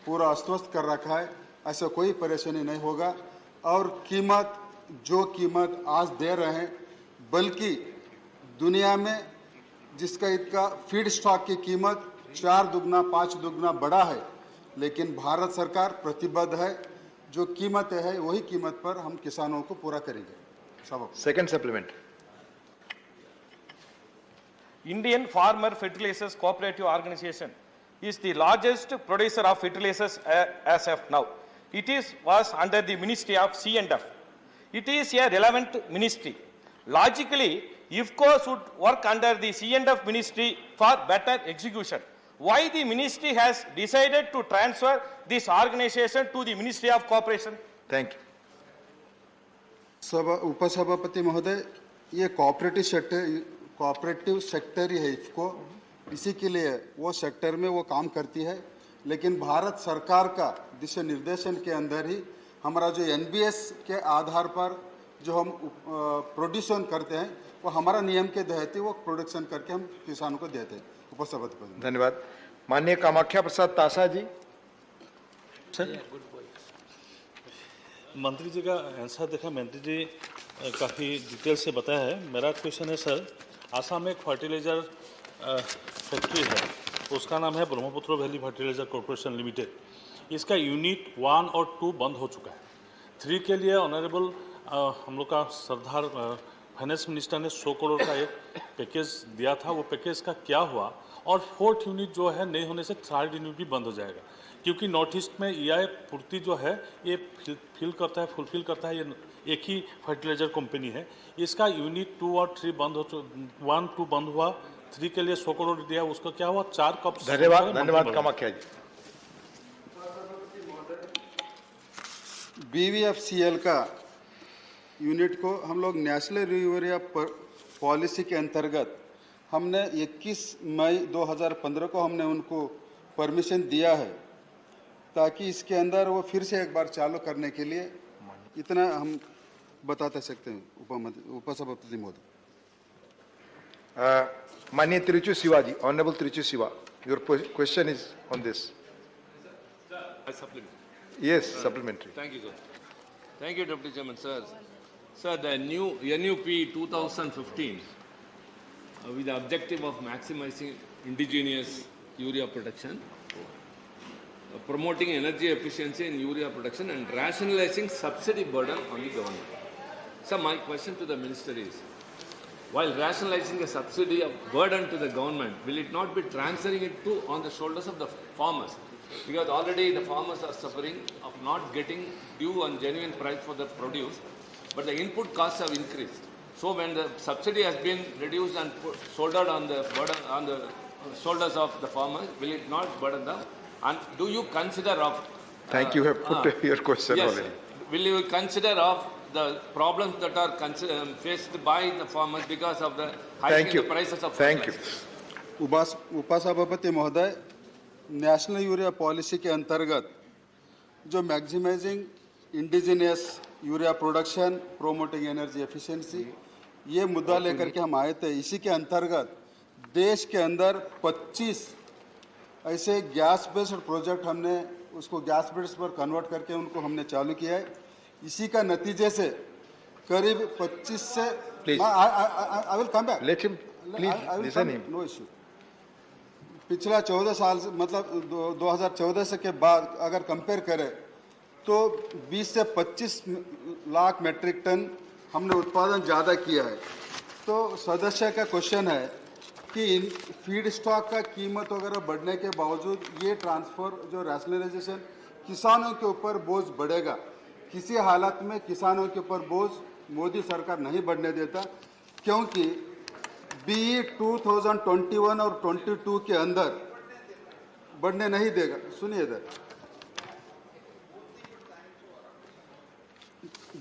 पूरा आश्वस्त कर रखा है, ऐसा कोई परेशानी नहीं होगा। और कीमत जो कीमत आज दे रहे हैं, बल्कि दुनिया में जिसका इसका फीड स्टॉक की कीमत 4 दुगना 5 दुगना बढ़ा है, लेकिन भारत सरकार प्रतिबद्ध है, जो कीमत है वही कीमत पर हम किसानों को पूरा करेंगे। Second supplement. Indian Farmer Fertilizers Cooperative Organization is the largest producer of fertilizers as of now. It was under the Ministry of C&F. It is a relevant ministry. Logically, IFCO should work under the C&F ministry for better execution. Why the ministry has decided to transfer this organization to the Ministry of Cooperation? Thank you. उपसभापति महोदय, ये cooperative sector ही है इफको, इसी के लिए वो sector में वो काम करती है। लेकिन भारत सरकार का दिशा निर्देशन के अंदर ही हमारा जो एनबीएस के आधार पर जो हम प्रोड्यूसन करते हैं, वो हमारा नियम के तहत ही वो प्रोडक्शन करके हम किसानों को देते हैं। उपसभापति धन्यवाद। माननीय कामाख्या प्रसाद तासा जी। सर, मंत्री जी का आंसर देखा, मंत्री जी काफ़ी डिटेल से बताया है। मेरा क्वेश्चन है सर, आसाम में एक फर्टिलाइजर फैक्ट्री है, उसका नाम है Brahmaputra valley fertiliser corporation limited. इसका यूनिट 1 और 2 बंद हो चुका है। 3 के लिए ऑनरेबल हम लोग का सरदार फाइनेंस मिनिस्टर ने 100 करोड़ का एक पैकेज दिया था, वो पैकेज का क्या हुआ? और 4th यूनिट जो है नहीं होने से 3rd यूनिट भी बंद हो जाएगा, क्योंकि नॉर्थ ईस्ट में ईआई पूर्ति जो है ये फुलफिल करता है, ये एक ही फर्टिलाइजर कंपनी है। इसका यूनिट 2 और 3 बंद हो, 1, 2 बंद हुआ, 3 के लिए 100 करोड़ दिया, उसका क्या हुआ? 4 कप। धन्यवाद कामाख्या जी। बीवीएफसीएल का यूनिट को हम लोग नेशनल यूरिया पॉलिसी के अंतर्गत हमने 21 मई 2015 को हमने उनको परमिशन दिया है, ताकि इसके अंदर वो फिर से एक बार चालू करने के लिए, इतना हम बताते सकते हैं। उपसभापति महोदय। माननीय Trichy Siva ji, honourable Trichy Siva, your question is on this. Yes, supplementary. Thank you, sir. Thank you, Deputy Chairman, sir. Sir, the new NUP 2015, with the objective of maximizing indigenous urea production, promoting energy efficiency in urea production, and rationalizing subsidy burden on the government. So, my question to the minister is, while rationalizing a subsidy burden to the government, will it not be transferring it on the shoulders of the farmers? Because already the farmers are suffering of not getting due and genuine price for the produce, but the input costs have increased. So when the subsidy has been reduced and shouldered on the burden on the shoulders of the farmers, will it not burden them? And do you consider of? Thank you. Have put your question yes, already. Will you consider of the problems that are faced by the farmers because of the hiking the prices of fertilizers? उपसभापति महोदय, national urea policy के अंतर्गत जो maximising indigenous urea production, promoting energy efficiency, ये मुद्दा लेकर के हम आए थे। इसी के अंतर्गत देश के अंदर 25 ऐसे गैस बेस्ड प्रोजेक्ट हमने उसको गैस बेस्ड पर कन्वर्ट करके उनको हमने चालू किया है। इसी का नतीजे से करीब 25 से I will come back, let him please listen him, no issue. पिछला 14 साल से, मतलब 2014 से के बाद अगर कंपेयर करें तो 20 से 25 लाख मेट्रिक टन हमने उत्पादन ज़्यादा किया है। तो सदस्य का क्वेश्चन है कि इन फीड स्टॉक का कीमत वगैरह बढ़ने के बावजूद ये ट्रांसफ़र जो रैशनलाइजेशन किसानों के ऊपर बोझ बढ़ेगा, किसी हालत में किसानों के ऊपर बोझ मोदी सरकार नहीं बढ़ने देता, क्योंकि बी 2021 और 22 के अंदर बढ़ने नहीं देगा। सुनिए इधर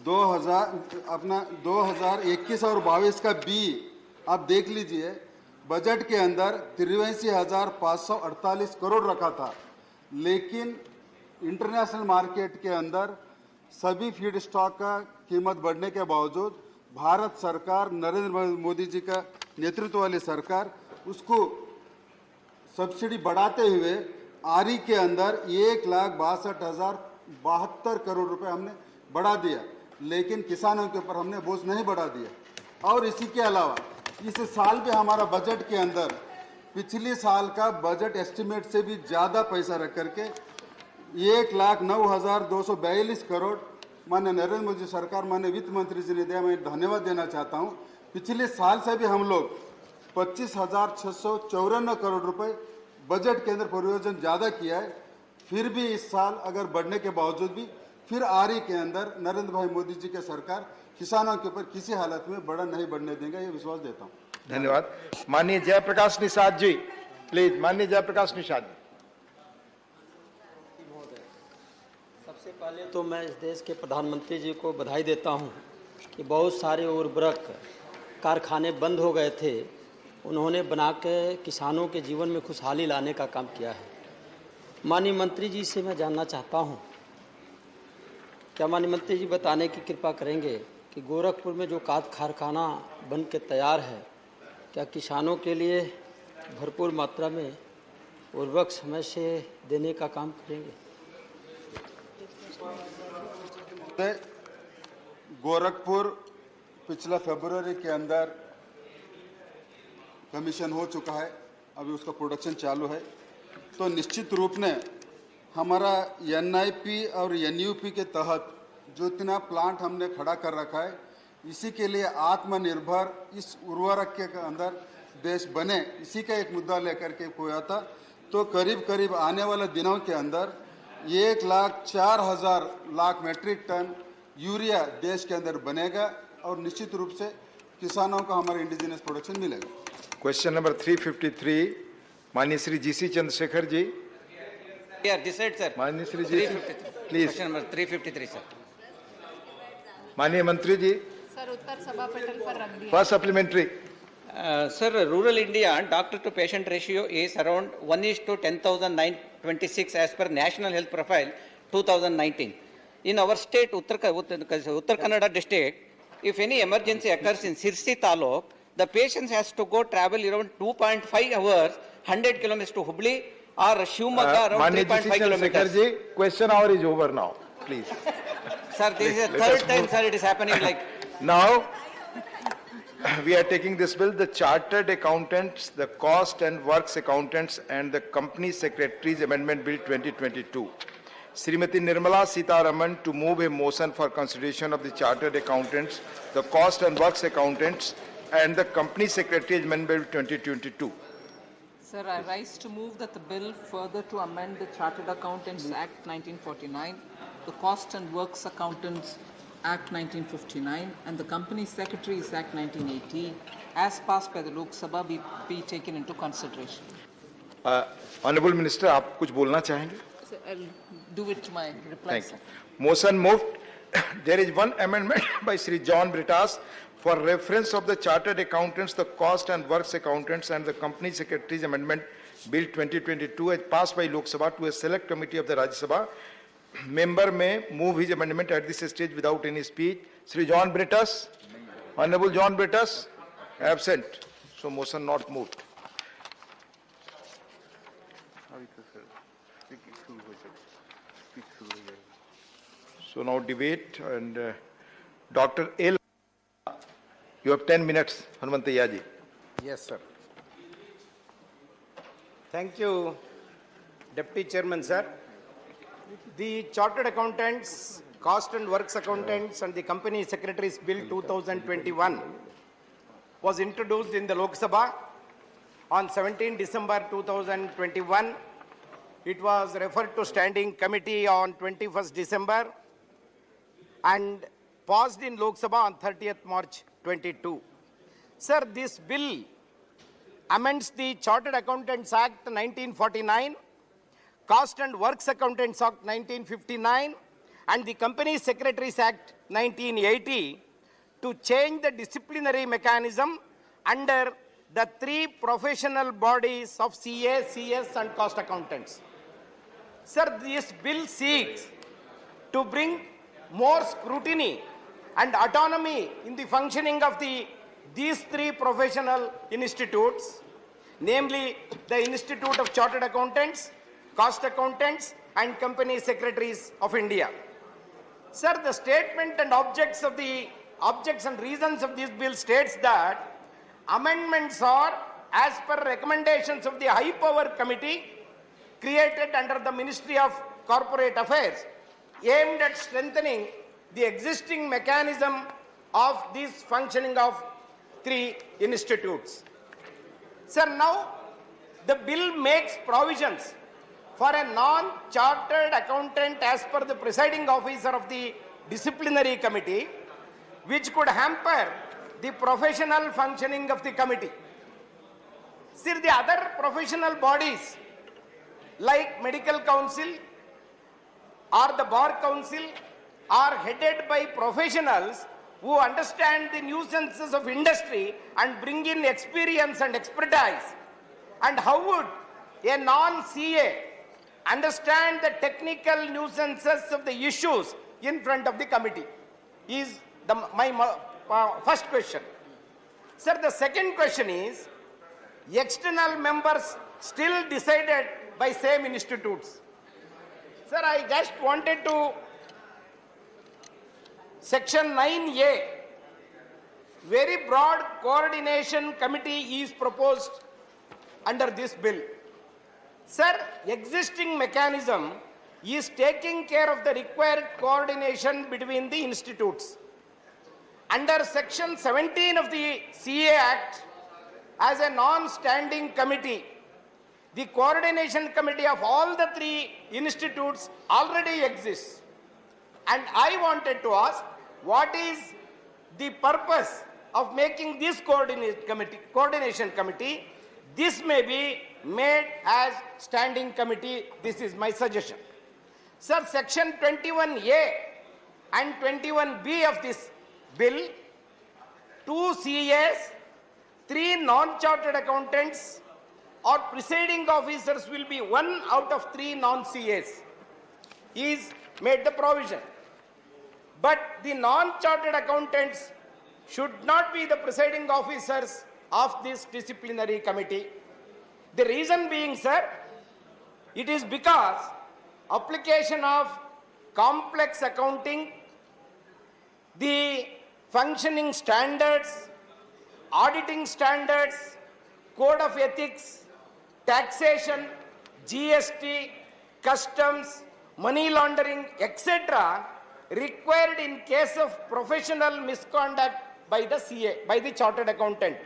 2021 और 22 का बी आप देख लीजिए, बजट के अंदर 83,548 करोड़ रखा था, लेकिन इंटरनेशनल मार्केट के अंदर सभी फीड स्टॉक का कीमत बढ़ने के बावजूद भारत सरकार, नरेंद्र मोदी जी का नेतृत्व वाली सरकार, उसको सब्सिडी बढ़ाते हुए आरी के अंदर 1,62,072 करोड़ रुपए हमने बढ़ा दिया, लेकिन किसानों के ऊपर हमने बोझ नहीं बढ़ा दिया। और इसी के अलावा इस साल भी हमारा बजट के अंदर पिछले साल का बजट एस्टिमेट से भी ज़्यादा पैसा रख करके 1,09,242 करोड़ माननीय नरेंद्र मोदी सरकार, माननीय वित्त मंत्री जी ने दिया। मैं धन्यवाद देना चाहता हूँ। पिछले साल से भी हम लोग 25,654 करोड़ रुपए बजट के अंदर परियोजना ज़्यादा किया है, फिर भी इस साल अगर बढ़ने के बावजूद भी फिर आरी के अंदर नरेंद्र भाई मोदी जी के सरकार किसानों के ऊपर किसी हालत में बड़ा नहीं बढ़ने देंगे, ये विश्वास देता हूँ। धन्यवाद। माननीय जयप्रकाश निषाद जी, प्लीज। माननीय जयप्रकाश निषाद जी। सबसे पहले तो मैं इस देश के प्रधानमंत्री जी को बधाई देता हूं कि बहुत सारे उर्वरक कारखाने बंद हो गए थे, उन्होंने बना के किसानों के जीवन में खुशहाली लाने का काम किया है। माननीय मंत्री जी से मैं जानना चाहता हूं, क्या माननीय मंत्री जी बताने की कृपा करेंगे कि गोरखपुर में जो कारखाना बन के तैयार है, क्या किसानों के लिए भरपूर मात्रा में उर्वरक समय से देने का काम करेंगे? गोरखपुर पिछला फरवरी के अंदर कमीशन हो चुका है, अभी उसका प्रोडक्शन चालू है, तो निश्चित रूप में हमारा एनआईपी और एनयूपी के तहत जो इतना प्लांट हमने खड़ा कर रखा है, इसी के लिए आत्मनिर्भर इस उर्वरक के अंदर देश बने, इसी का एक मुद्दा लेकर के हुआ था। तो करीब करीब आने वाले दिनों के अंदर 1,04,000 मेट्रिक टन यूरिया देश के अंदर बनेगा और निश्चित रूप से किसानों को हमारा इंडिजिनस प्रोडक्शन मिलेगा। क्वेश्चन नंबर 353 माननीय श्री जीसी चंद्रशेखर जी। माननीय श्री जी, प्लीज। Question number 353 sir. माननीय मंत्री जी। सर उत्तर सभा पटल पर रख दिया। First supplementary. Sir, rural India doctor to patient ratio is around 1:10,926 as per National Health Profile 2019. In our state, Uttar Kannada district, if any emergency occurs in Sirsi Taluk, the patient has to go travel around 2.5 hours, 100 kilometers to Hubli or Shivamogga around 3.5 kilometers. ji, question hour is over now, please. Sir, this is the third time, sir, it is happening like. Now, we are taking this bill, the Chartered Accountants, the Cost and Works Accountants and the Company Secretaries Amendment Bill 2022. Srimati Nirmala Sitharaman to move a motion for consideration of the Chartered Accountants, the Cost and Works Accountants and the Company Secretaries Amendment Bill 2022. Sir, I rise to move that the bill further to amend the Chartered Accountants Act 1949, the Cost and Works Accountants Act 1959 and the Company Secretaries Act 1980 as passed by the Lok Sabha be taken into consideration. Honorable Minister, आप कुछ बोलना चाहेंगे? So I'll do it to my reply. Thank you. Motion moved. There is one amendment by Sri John Britas for reference of the Chartered Accountants, the Cost and Works Accountants and the Company Secretaries Amendment Bill 2022 as passed by Lok Sabha to a select committee of the Rajya Sabha. Member may move his amendment at this stage without any speech. Sri John Britas, Honorable John Britas, absent. So motion not moved. So now debate and Dr. L. You have 10 minutes, Hanumantayya ji. Yes, sir. Thank you, Deputy Chairman, sir. The Chartered Accountants, Cost and Works Accountants and the Company Secretaries Bill 2021 was introduced in the Lok Sabha on 17 December 2021. It was referred to standing committee on 21st December and passed in Lok Sabha on 30th March 22. Sir, this bill amends the Chartered Accountants Act 1949, Cost and Works Accountants Act 1959, and the Company Secretaries Act 1980 to change the disciplinary mechanism under the three professional bodies of CA, CS and cost accountants. Sir, this bill seeks to bring more scrutiny and autonomy in the functioning of these three professional institutes, namely the Institute of Chartered Accountants, Cost Accountants and Company Secretaries of India. Sir, the statement and objects and reasons of this bill states that amendments are as per recommendations of the High Power Committee created under the Ministry of Corporate Affairs, aimed at strengthening the existing mechanism of this functioning of three institutes. Sir, now the bill makes provisions for a non-chartered accountant as per the presiding officer of the disciplinary committee, which could hamper the professional functioning of the committee. Sir, the other professional bodies like medical council or the bar council are headed by professionals who understand the nuisances of industry and bring in experience and expertise. And how would a non-CA understand the technical nuisances of the issues in front of the committee? Is my first question. Sir, the second question is, external members still decided by same institutes. Sir, I just wanted to, Section 9A, very broad coordination committee is proposed under this bill. Sir, existing mechanism is taking care of the required coordination between the institutes. Under Section 17 of the CA Act, as a non-standing committee, the coordination committee of all the three institutes already exists. And I wanted to ask, what is the purpose of making this coordination committee? This may be made as standing committee. This is my suggestion. Sir, Section 21A and 21B of this bill, 2 CAs, 3 non-chartered accountants or presiding officers will be 1 out of 3 non-CAs is made the provision. But the non-chartered accountants should not be the presiding officers of this disciplinary committee. The reason being, sir, it is because application of complex accounting, the functioning standards, auditing standards, code of ethics, taxation, GST, customs, money laundering, etc., required in case of professional misconduct by the CA, by the chartered accountant.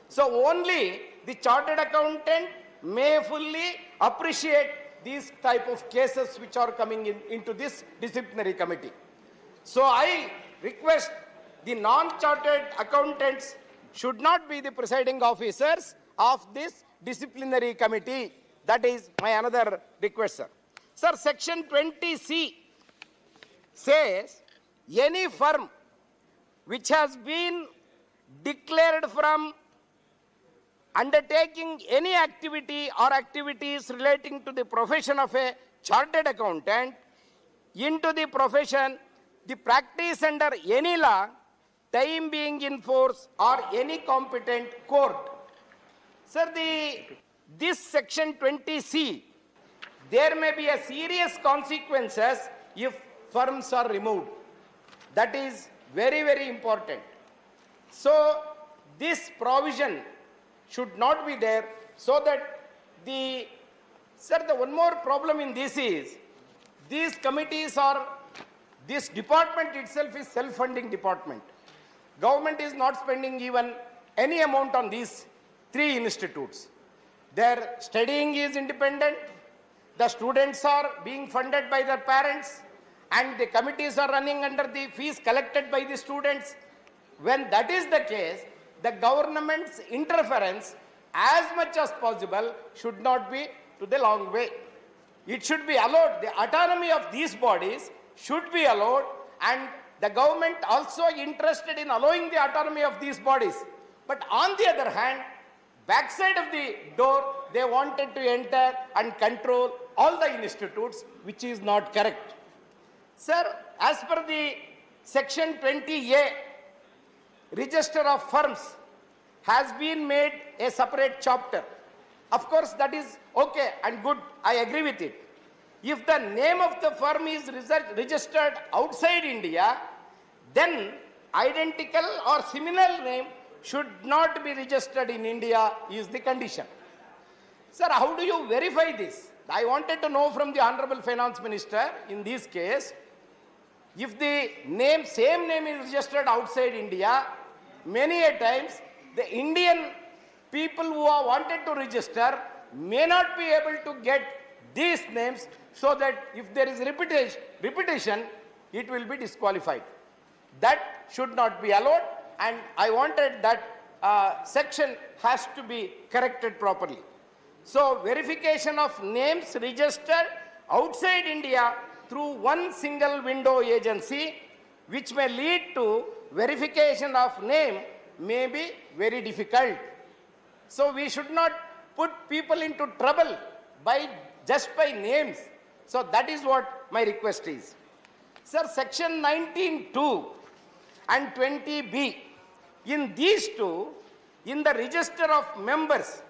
So only the chartered accountant may fully appreciate these type of cases which are coming into this disciplinary committee. So I request the non-chartered accountants should not be the presiding officers of this disciplinary committee. That is my another request, sir. Sir, Section 20C says any firm which has been declared from undertaking any activity or activities relating to the profession of a chartered accountant into the profession, the practice under any law, time being in force or any competent court. Sir, this Section 20C, there may be a serious consequences if firms are removed. That is very, very important. So this provision should not be there, so that the one more problem in this is, these committees are, this department itself is self-funding department. Government is not spending even any amount on these 3 institutes. their studying is independent, the students are being funded by their parents, and the committees are running under the fees collected by the students. When that is the case, the government's interference as much as possible should not be to the long way. It should be allowed. The autonomy of these bodies should be allowed, and the government also interested in allowing the autonomy of these bodies. But on the other hand, backside of the door, they wanted to enter and control all the institutes, which is not correct. Sir, as per the section 20A, register of firms has been made a separate chapter. Of course, that is okay and good. I agree with it. If the name of the firm is registered outside India, then identical or similar name should not be registered in India is the condition. Sir, how do you verify this? I wanted to know from the Honorable Finance Minister in this case, if the same name is registered outside India, many a times the Indian people who are wanted to register may not be able to get these names, so that if there is repetition, it will be disqualified. That should not be allowed, and I wanted that section has to be corrected properly. So verification of names registered outside India through one single window agency, which may lead to verification of name, may be very difficult. So we should not put people into trouble just by names. So that is what my request is. Sir, section 19(2) and 20B, in these two, in the register of members,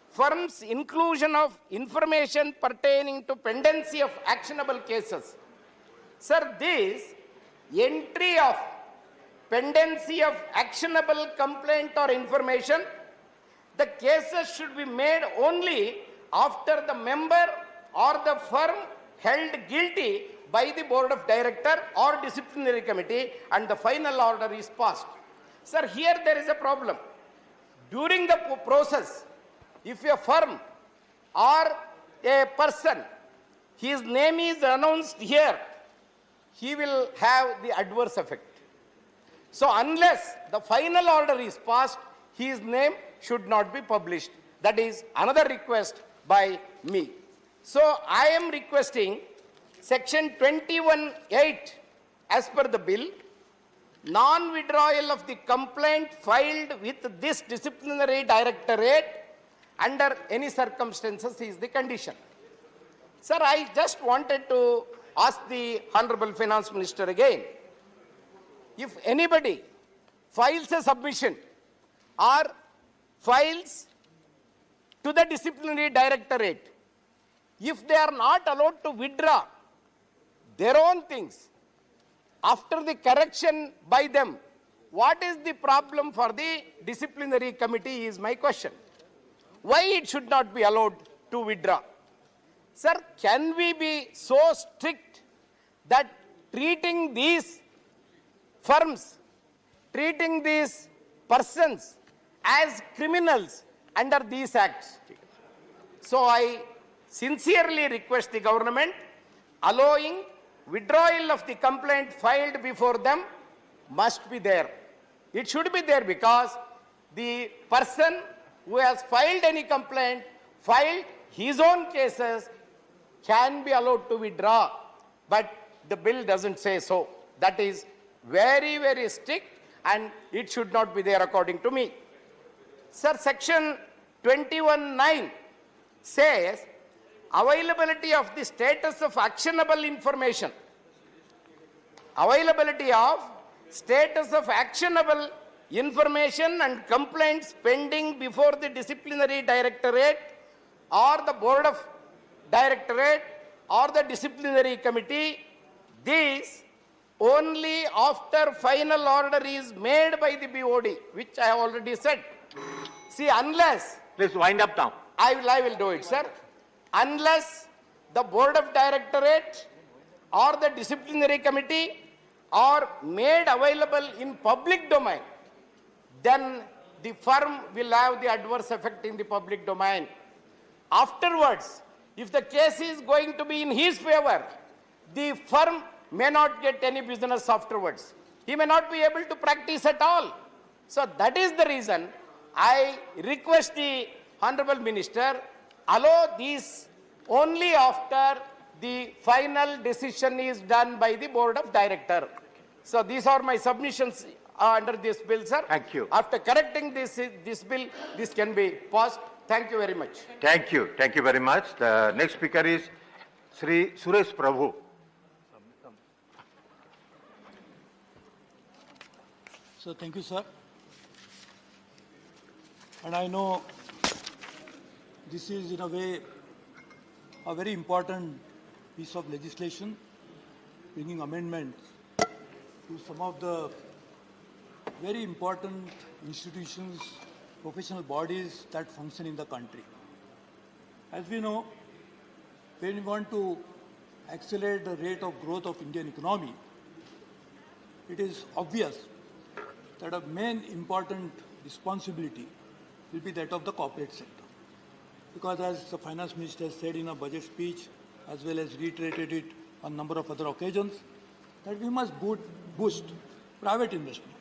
firms inclusion of information pertaining to pendency of actionable cases. Sir, this entry of pendency of actionable complaint or information, the cases should be made only after the member or the firm held guilty by the board of director or disciplinary committee and the final order is passed. Sir, here there is a problem. During the process, if a firm or a person, his name is announced here, he will have the adverse effect. So unless the final order is passed, his name should not be published. That is another request by me. So I am requesting section 21(8) as per the bill, non-withdrawal of the complaint filed with this disciplinary directorate under any circumstances is the condition. Sir, I just wanted to ask the Honorable Finance Minister again, if anybody files a submission or files to the disciplinary directorate, if they are not allowed to withdraw their own things after the correction by them, what is the problem for the disciplinary committee is my question. Why it should not be allowed to withdraw? Sir, can we be so strict that treating these firms, treating these persons as criminals under these acts? So I sincerely request the government allowing withdrawal of the complaint filed before them must be there. It should be there because the person who has filed any complaint, filed his own cases, can be allowed to withdraw, but the bill doesn't say so. That is very, very strict and it should not be there according to me. Sir, section 21(9) says availability of the status of actionable information. Availability of status of actionable information and complaints pending before the disciplinary directorate or the board of directorate or the disciplinary committee. These only after final order is made by the BOD, which I have already said. See, unless... Please wind up now. I will do it, sir. Unless the board of directorate or the disciplinary committee are made available in public domain, then the firm will have the adverse effect in the public domain. Afterwards, if the case is going to be in his favor, the firm may not get any business afterwards. He may not be able to practice at all. So that is the reason I request the Honorable Minister, allow these only after the final decision is done by the Board of Director. So these are my submissions under this bill, sir. Thank you. After correcting this bill, this can be passed. Thank you very much. Thank you. Thank you very much. The next speaker is Sri Suresh Prabhu. So thank you, sir. And I know this is in a way a very important piece of legislation, bringing amendments to some of the very important institutions, professional bodies that function in the country. As we know, when we want to accelerate the rate of growth of Indian economy, it is obvious that a main important responsibility will be that of the corporate sector. Because as the finance minister said in a budget speech, as well as reiterated it on a number of other occasions, that we must boost private investment.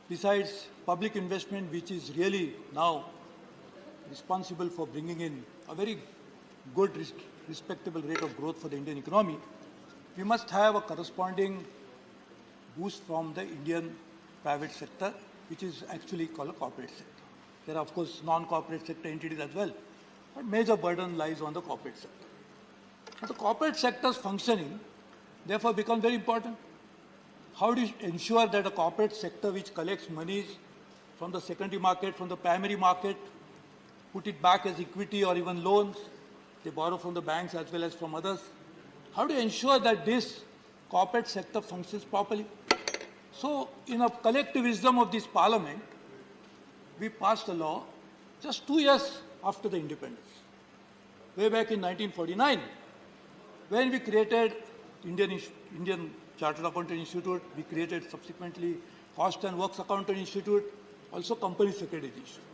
Besides public investment, which is really now responsible for bringing in a very good, respectable rate of growth for the Indian economy, we must have a corresponding boost from the Indian private sector, which is actually called a corporate sector. There are, of course, non-corporate sector entities as well, but major burden lies on the corporate sector. So the corporate sector's functioning, therefore, becomes very important. How do you ensure that a corporate sector which collects monies from the secondary market, from the primary market, put it back as equity or even loans, they borrow from the banks as well as from others. How do you ensure that this corporate sector functions properly? So, in a collective wisdom of this parliament, we passed a law just 2 years after the independence. Way back in 1949, when we created Indian Chartered Accountant Institute, we created subsequently Cost and Works Accountant Institute, also Company Secretary Institute.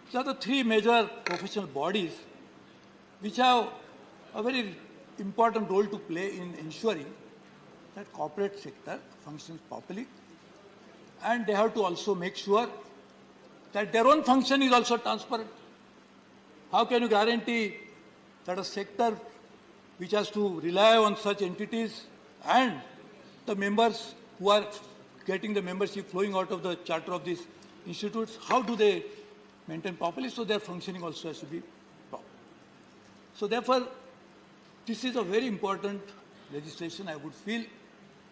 These are the three major professional bodies which have a very important role to play in ensuring that corporate sector functions properly, and they have to also make sure that their own function is also transparent. How can you guarantee that a sector which has to rely on such entities and the members who are getting the membership flowing out of the charter of these institutes, how do they maintain properly? So their functioning also has to be proper. So therefore, this is a very important legislation, I would feel,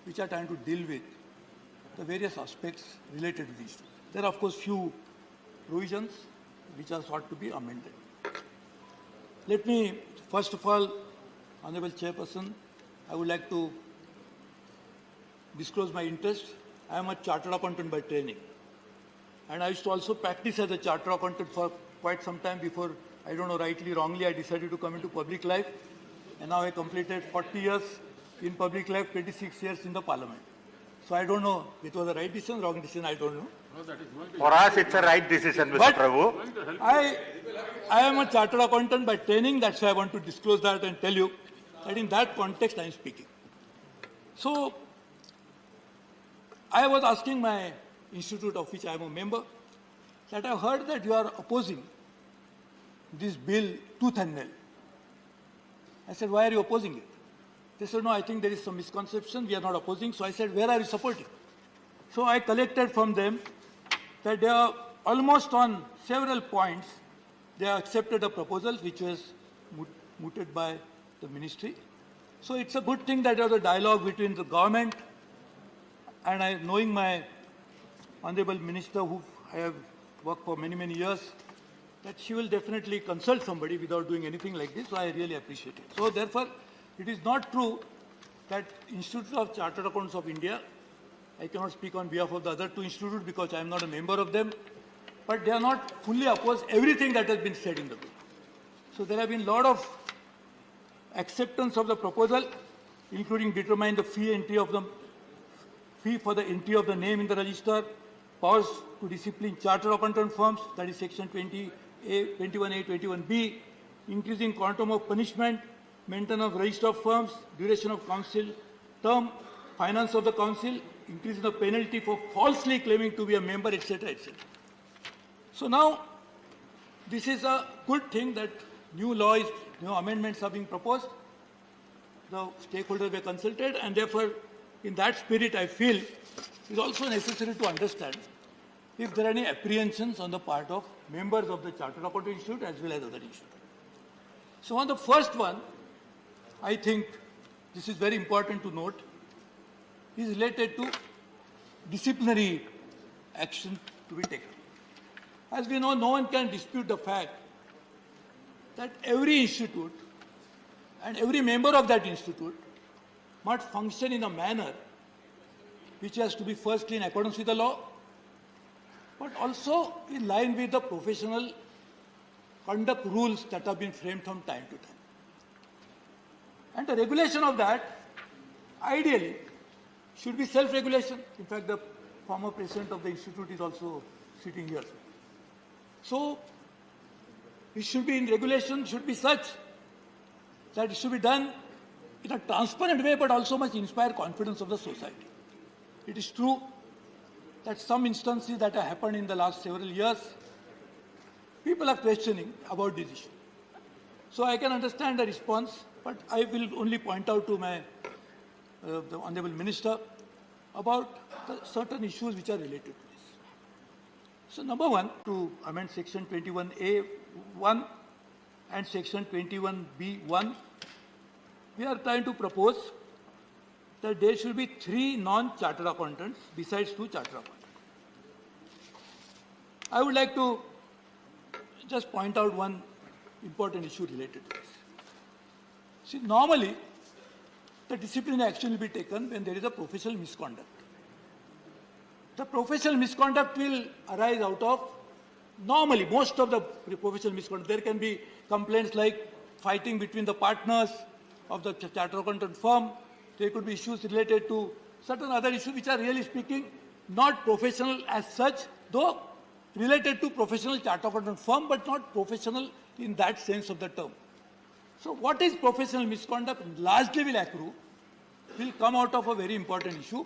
which are trying to deal with the various aspects related to these. There are, of course, few provisions which are sought to be amended. Let me, first of all, Honorable Chairperson, I would like to disclose my interest. I am a chartered accountant by training. And I used to also practice as a chartered accountant for quite some time before, I don't know, rightly, wrongly, I decided to come into public life. And now I completed 40 years in public life, 26 years in the parliament. So I don't know, it was a right decision, wrong decision, I don't know. For us, it's a right decision, Mr. But Prabhu. I am a chartered accountant by training, that's why I want to disclose that and tell you that in that context I am speaking. So, I was asking my institute of which I am a member, that I heard that you are opposing this bill tooth and nail. I said, why are you opposing it? They said, no, I think there is some misconception, we are not opposing. So I said, where are you supporting? So I collected from them that they are almost on several points, they have accepted a proposal which was mooted by the ministry. So it's a good thing that there was a dialogue between the government and I, knowing my Honorable Minister, who I have worked for many, many years, that she will definitely consult somebody without doing anything like this, so I really appreciate it. So therefore, it is not true that Institute of Chartered Accountants of India, I cannot speak on behalf of the other two institutes because I am not a member of them, but they are not fully opposed everything that has been said in the bill. So there have been a lot of acceptance of the proposal, including determining the fee for the entry of the name in the register, powers to discipline chartered accountant firms, that is section 21A, 21B, increase in quantum of punishment, maintenance of register of firms, duration of council term, finance of the council, increase in the penalty for falsely claiming to be a member, etc., etc. So now, this is a good thing that new laws, new amendments are being proposed. The stakeholders were consulted, and therefore, in that spirit, I feel it is also necessary to understand if there are any apprehensions on the part of members of the Chartered Accountant Institute as well as other institutes. So on the first one, I think this is very important to note, is related to disciplinary action to be taken. As we know, no one can dispute the fact that every institute and every member of that institute must function in a manner which has to be firstly in accordance with the law, but also in line with the professional conduct rules that have been framed from time to time. And the regulation of that, ideally, should be self-regulation. In fact, the former president of the institute is also sitting here. So, it should be in regulation, should be such that it should be done in a transparent way, but also must inspire confidence of the society. It is true that some instances that have happened in the last several years, people are questioning about this issue. So I can understand the response, but I will only point out to my the Honourable Minister about the certain issues which are related to this. So number one, to amend section 21A(1) and section 21B(1), we are trying to propose that there should be 3 non-chartered accountants besides 2 chartered accountants. I would like to just point out one important issue related to this. See, normally, the disciplinary action will be taken when there is a professional misconduct. The professional misconduct will arise out of, normally, most of the professional misconduct. There can be complaints like fighting between the partners of the chartered accountant firm. There could be issues related to certain other issues which are really speaking not professional as such, though related to professional chartered accountant firm, but not professional in that sense of the term. So what is professional misconduct largely will come out of a very important issue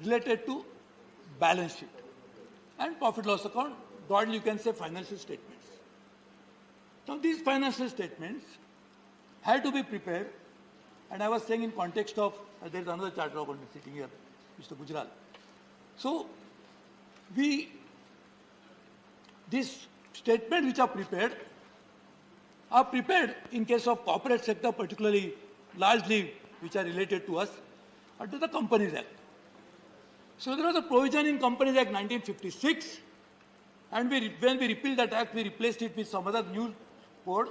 related to balance sheet and profit loss account, broadly you can say financial statements. Now these financial statements had to be prepared, and I was saying in context of, there is another chartered accountant sitting here, Mr. Gujral. So these statements which are prepared in case of corporate sector, particularly largely which are related to us, under the Companies Act. So there was a provision in Companies Act 1956, and when we repealed that act, we replaced it with some other new code.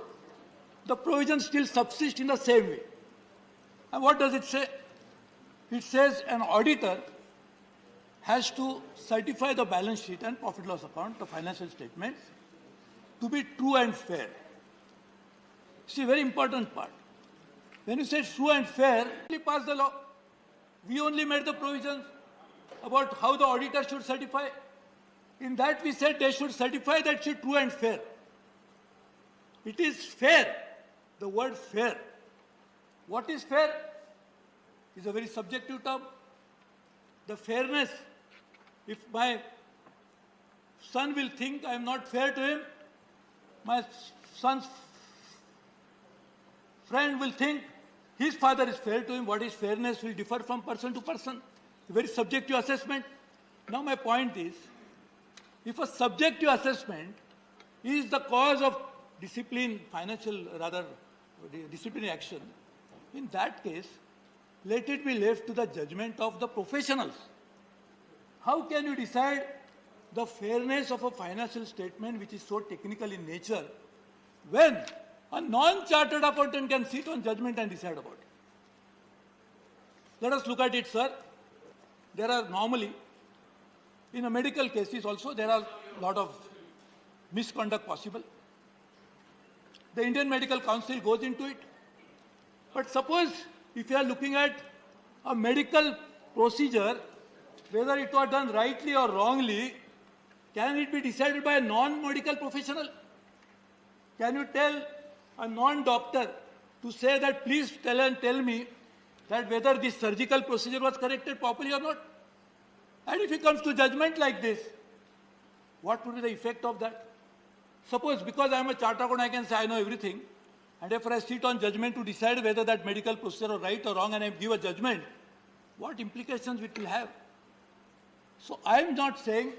The provision still subsists in the same way. And what does it say? It says an auditor has to certify the balance sheet and profit loss account, the financial statements, to be true and fair. See, very important part. When you say true and fair, we passed the law. We only made the provisions about how the auditor should certify. In that we said they should certify that should true and fair. It is fair, the word fair. What is fair? Is a very subjective term. The fairness, if my son will think I am not fair to him, my son's friend will think his father is fair to him. What is fairness will differ from person to person. A very subjective assessment. Now my point is, if a subjective assessment is the cause of disciplinary action, in that case, let it be left to the judgment of the professionals. How can you decide the fairness of a financial statement which is so technical in nature when a non-chartered accountant can sit on judgment and decide about it? Let us look at it, sir. There are normally, in a medical cases also, there are a lot of misconduct possible. The Indian Medical Council goes into it. But suppose if you are looking at a medical procedure, whether it was done rightly or wrongly, can it be decided by a non-medical professional? Can you tell a non-doctor to say that please tell me that whether this surgical procedure was corrected properly or not. And if he comes to judgment like this, what would be the effect of that? Suppose because I am a chartered accountant, I can say I know everything, and if I sit on judgment to decide whether that medical procedure was right or wrong and I give a judgment, what implications it will have? So I am not saying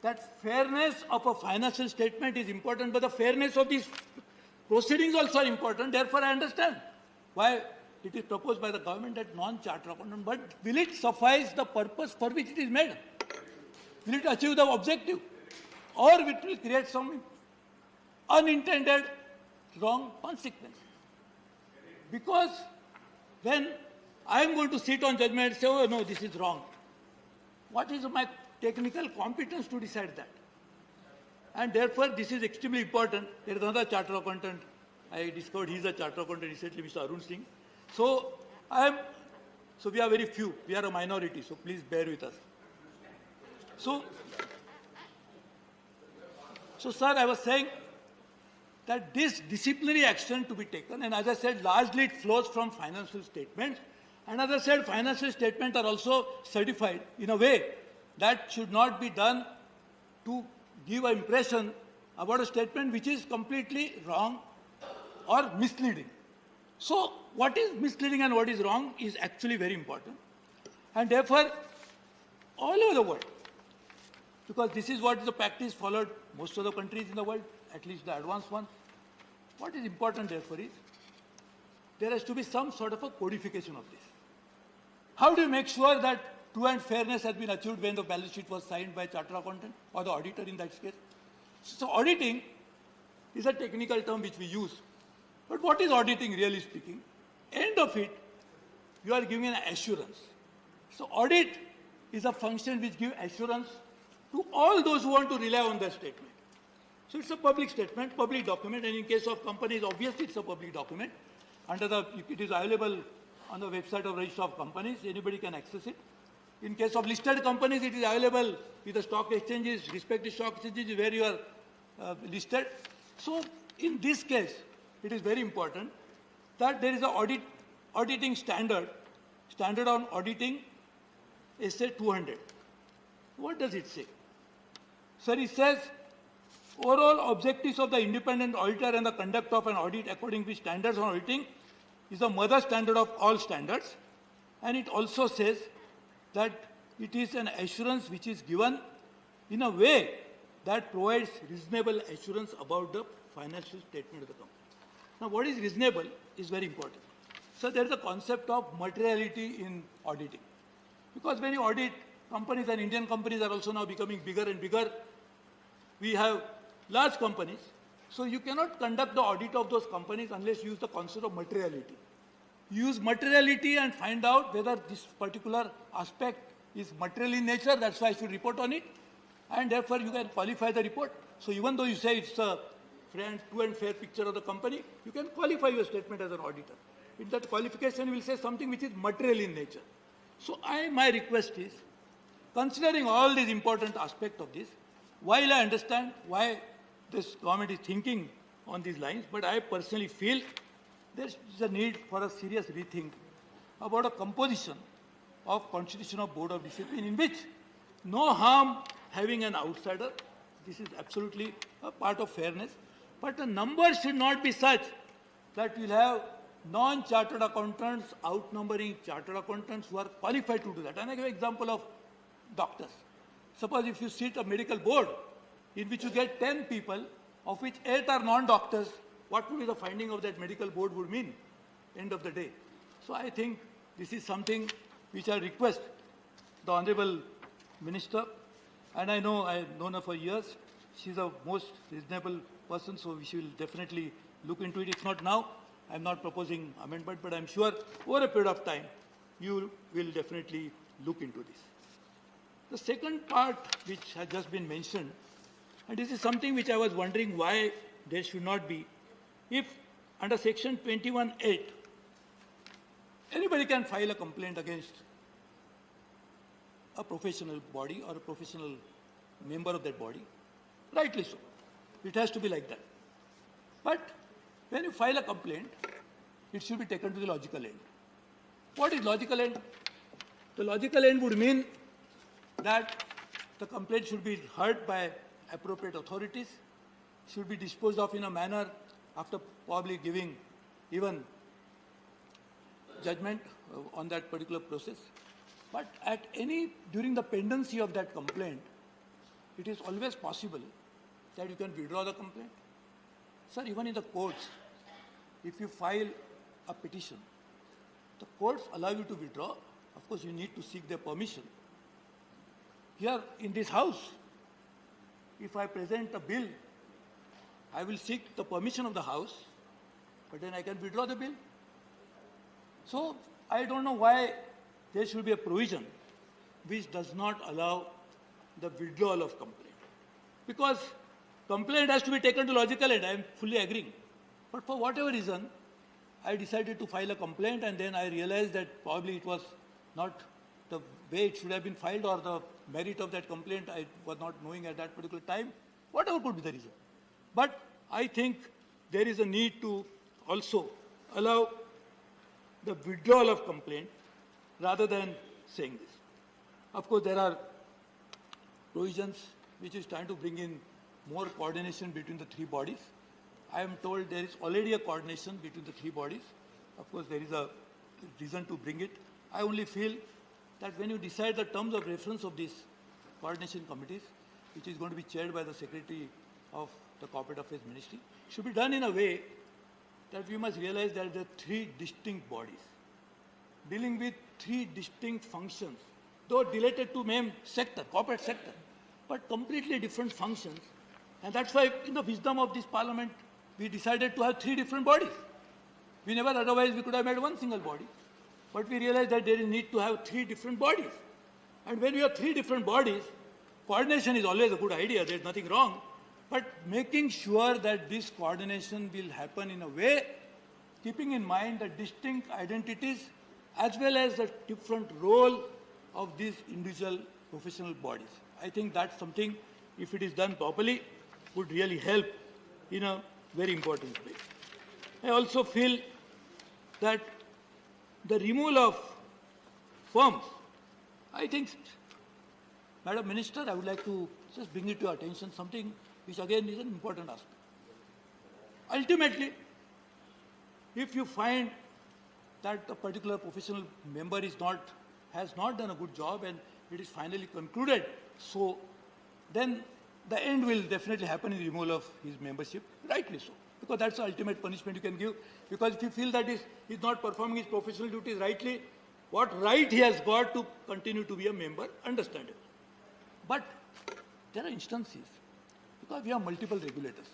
that fairness of a financial statement is important, but the fairness of these proceedings also are important. Therefore, I understand why it is proposed by the government that non-chartered accountant, but will it suffice the purpose for which it is made? Will it achieve the objective? Or it will create some unintended wrong consequences? Because when I am going to sit on judgment and say, oh no, this is wrong, what is my technical competence to decide that? And therefore, this is extremely important. There is another chartered accountant. I discovered he is a chartered accountant recently, Mr. Arun Singh. So we are very few. We are a minority. So please bear with us. So sir, I was saying that this disciplinary action to be taken, and as I said, largely it flows from financial statements. And as I said, financial statements are also certified in a way that should not be done to give an impression about a statement which is completely wrong or misleading. So what is misleading and what is wrong is actually very important. And therefore, all over the world, because this is what is the practice followed most of the countries in the world, at least the advanced ones, what is important therefore is there has to be some sort of a codification of this. How do you make sure that true and fairness has been achieved when the balance sheet was signed by a chartered accountant or the auditor in that case? So auditing is a technical term which we use. But what is auditing really speaking? End of it, you are giving an assurance. So audit is a function which gives assurance to all those who want to rely on that statement. So it's a public statement, public document, and in case of companies, obviously it's a public document. It is available on the website of Register of Companies. Anybody can access it. In case of listed companies, it is available with the stock exchanges, respective stock exchanges where you are listed. So in this case, it is very important that there is an auditing standard on auditing SA 200. What does it say? Sir, it says, overall objectives of the independent auditor and the conduct of an audit according to standards on auditing is the mother standard of all standards. And it also says that it is an assurance which is given in a way that provides reasonable assurance about the financial statement of the company. Now, what is reasonable is very important. So there is a concept of materiality in auditing. Because when you audit companies, and Indian companies are also now becoming bigger and bigger, we have large companies. So you cannot conduct the audit of those companies unless you use the concept of materiality. Use materiality and find out whether this particular aspect is material in nature, that's why I should report on it, and therefore you can qualify the report. So even though you say it's a true and fair picture of the company, you can qualify your statement as an auditor. In that qualification, you will say something which is material in nature. So my request is, considering all these important aspects of this, while I understand why this government is thinking on these lines, but I personally feel there is a need for a serious rethink about a composition of Constitutional Board of Discipline in which no harm having an outsider. This is absolutely a part of fairness. But the numbers should not be such that we'll have non-chartered accountants outnumbering chartered accountants who are qualified to do that. And I give an example of doctors. Suppose if you sit a medical board in which you get 10 people, of which 8 are non-doctors, what would be the finding of that medical board would mean, end of the day. So I think this is something which I request the Honorable Minister, and I know I've known her for years. She's a most reasonable person, so we will definitely look into it. If not now, I'm not proposing amendment, but I'm sure over a period of time, you will definitely look into this. The second part which has just been mentioned, and this is something which I was wondering why there should not be, if under section 21(8), anybody can file a complaint against a professional body or a professional member of that body, rightly so. It has to be like that. But when you file a complaint, it should be taken to the logical end. What is logical end? The logical end would mean that the complaint should be heard by appropriate authorities, should be disposed of in a manner after probably giving even judgment on that particular process. But during the pendency of that complaint, it is always possible that you can withdraw the complaint. Sir, even in the courts, if you file a petition, the courts allow you to withdraw. Of course, you need to seek their permission. Here in this house, if I present a bill, I will seek the permission of the house, but then I can withdraw the bill. So I don't know why there should be a provision which does not allow the withdrawal of complaint. Because complaint has to be taken to logical end, I am fully agreeing. But for whatever reason, I decided to file a complaint, and then I realized that probably it was not the way it should have been filed, or the merit of that complaint I was not knowing at that particular time, whatever could be the reason. But I think there is a need to also allow the withdrawal of complaint rather than saying this. Of course, there are provisions which is trying to bring in more coordination between the three bodies. I am told there is already a coordination between the three bodies. Of course, there is a reason to bring it. I only feel that when you decide the terms of reference of these coordination committees, which is going to be chaired by the Secretary of the Corporate Affairs Ministry, should be done in a way that we must realize that there are three distinct bodies dealing with three distinct functions, though related to main sector, corporate sector, but completely different functions. And that's why, in the wisdom of this parliament, we decided to have three different bodies. We never, otherwise we could have made one single body. But we realized that there is need to have three different bodies. And when we have three different bodies, coordination is always a good idea, there's nothing wrong. But making sure that this coordination will happen in a way, keeping in mind the distinct identities as well as the different role of these individual professional bodies. I think that's something, if it is done properly, would really help in a very important way. I also feel that the removal of firms, I think, Madam Minister, I would like to just bring it to your attention, something which again is an important aspect. Ultimately, if you find that a particular professional member has not done a good job and it is finally concluded, so then the end will definitely happen in the removal of his membership, rightly so, because that's the ultimate punishment you can give. Because if you feel that he's not performing his professional duties rightly, what right he has got to continue to be a member, understandable. But there are instances, because we have multiple regulators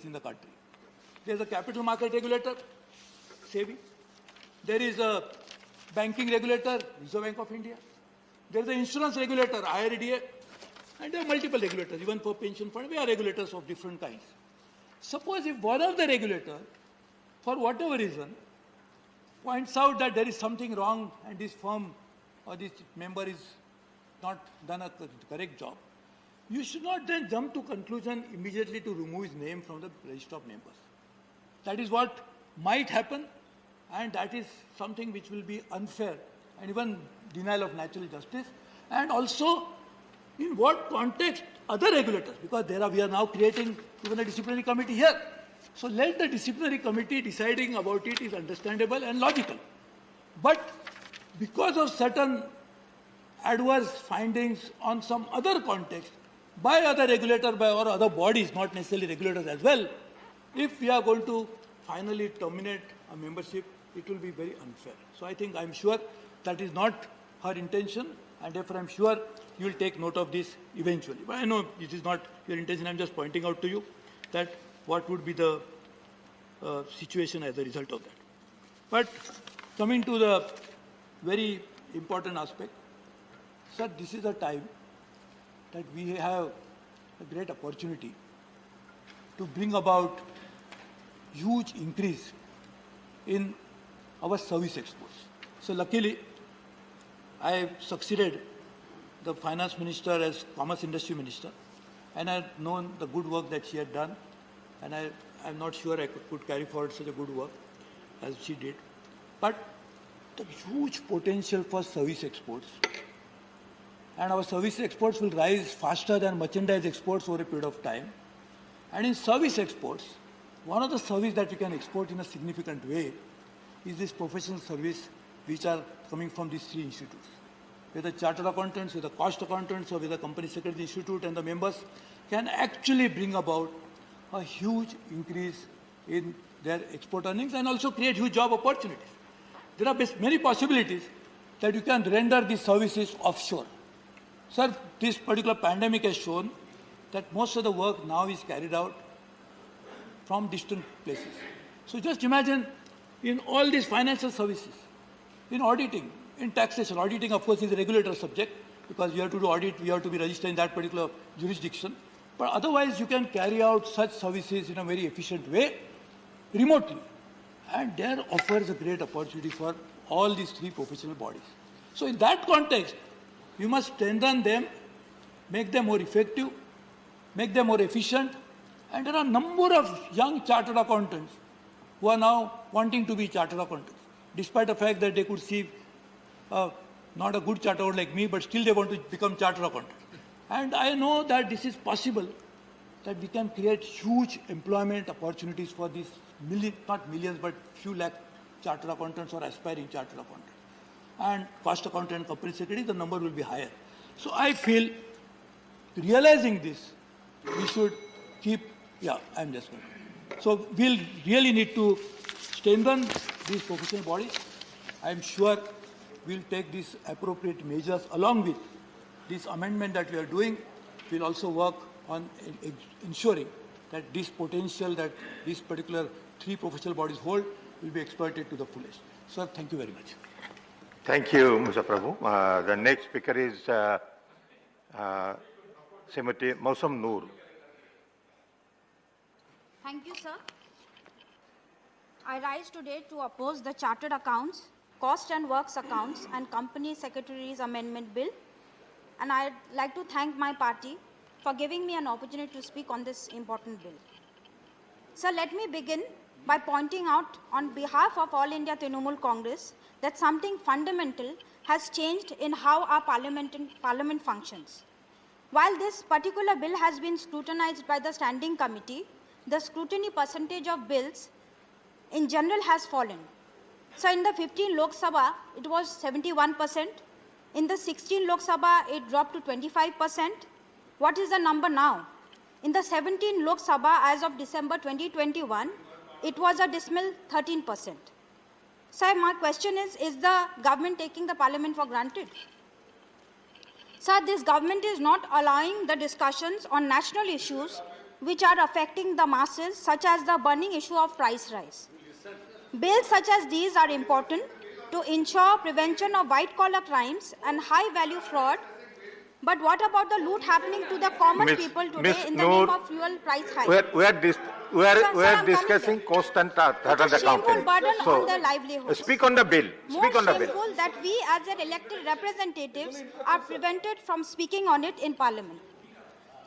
in the country. There's a capital market regulator, SEBI. There is a banking regulator, Reserve Bank of India. There's an insurance regulator, IRDA. And there are multiple regulators, even for pension fund, we are regulators of different kinds. Suppose if one of the regulators, for whatever reason, points out that there is something wrong and this firm or this member is not done a correct job, you should not then jump to conclusion immediately to remove his name from the register of members. That is what might happen, and that is something which will be unfair and even denial of natural justice. And also, in what context other regulators, because we are now creating even a disciplinary committee here. So let the disciplinary committee deciding about it is understandable and logical. But because of certain adverse findings on some other context by other regulator or other bodies, not necessarily regulators as well, if we are going to finally terminate a membership, it will be very unfair. So I'm sure that is not her intention, and therefore I'm sure you will take note of this eventually. But I know it is not your intention, I'm just pointing out to you that what would be the situation as a result of that. But coming to the very important aspect, sir, this is a time that we have a great opportunity to bring about huge increase in our service exports. So luckily, I succeeded the finance minister as commerce industry minister, and I have known the good work that she had done, and I I'm not sure I could carry forward such a good work as she did. But the huge potential for service exports. And our service exports will rise faster than merchandise exports over a period of time. And in service exports, one of the services that we can export in a significant way is this professional service which are coming from these three institutes. Whether chartered accountants, whether cost accountants, or whether company secretary institute and the members can actually bring about a huge increase in their export earnings and also create huge job opportunities. There are many possibilities that you can render these services offshore. Sir, this particular pandemic has shown that most of the work now is carried out from distant places. So just imagine in all these financial services, in auditing, in taxation. Auditing, of course, is a regulator subject because you have to do audit, you have to be registered in that particular jurisdiction. But otherwise, you can carry out such services in a very efficient way, remotely. And there offers a great opportunity for all these three professional bodies. So in that context, you must strengthen them, make them more effective, make them more efficient. And there are a number of young chartered accountants who are now wanting to be chartered accountants, despite the fact that they could see not a good chartered accountant like me, but still they want to become chartered accountants. And I know that this is possible, that we can create huge employment opportunities for these not millions, but few lakh chartered accountants or aspiring chartered accountants. And cost accountant and company secretary, the number will be higher. So I feel, realizing this, we should keep, I'm just going to. So we'll really need to strengthen these professional bodies. I'm sure we'll take these appropriate measures along with this amendment that we are doing. We'll also work on ensuring that this potential that these particular three professional bodies hold will be exploited to the fullest. Sir, thank you very much. Thank you, Mr. Prabhu. The next speaker is Srimati Mausam Noor. Thank you, sir. I rise today to oppose the Chartered Accounts, Cost and Works Accounts and Company Secretaries Amendment Bill. And I'd like to thank my party for giving me an opportunity to speak on this important bill. Sir, let me begin by pointing out on behalf of All India Trinamool Congress that something fundamental has changed in how our parliament functions. While this particular bill has been scrutinized by the Standing Committee, the scrutiny percentage of bills in general has fallen. So in the 15 Lok Sabha, it was 71%. In the 16 Lok Sabha, it dropped to 25%. What is the number now? In the 17 Lok Sabha, as of December 2021, it was a dismal 13%. Sir, my question is the government taking the parliament for granted? Sir, this government is not allowing the discussions on national issues which are affecting the masses, such as the burning issue of price rise. Bills such as these are important to ensure prevention of white-collar crimes and high-value fraud. But what about the loot happening to the common people today in the name of fuel price hike? We are discussing cost and chartered shameful accountant. burden on their livelihoods. Speak on the bill. Speak on the bill. Shameful that we as their elected representatives are prevented from speaking on it in Parliament.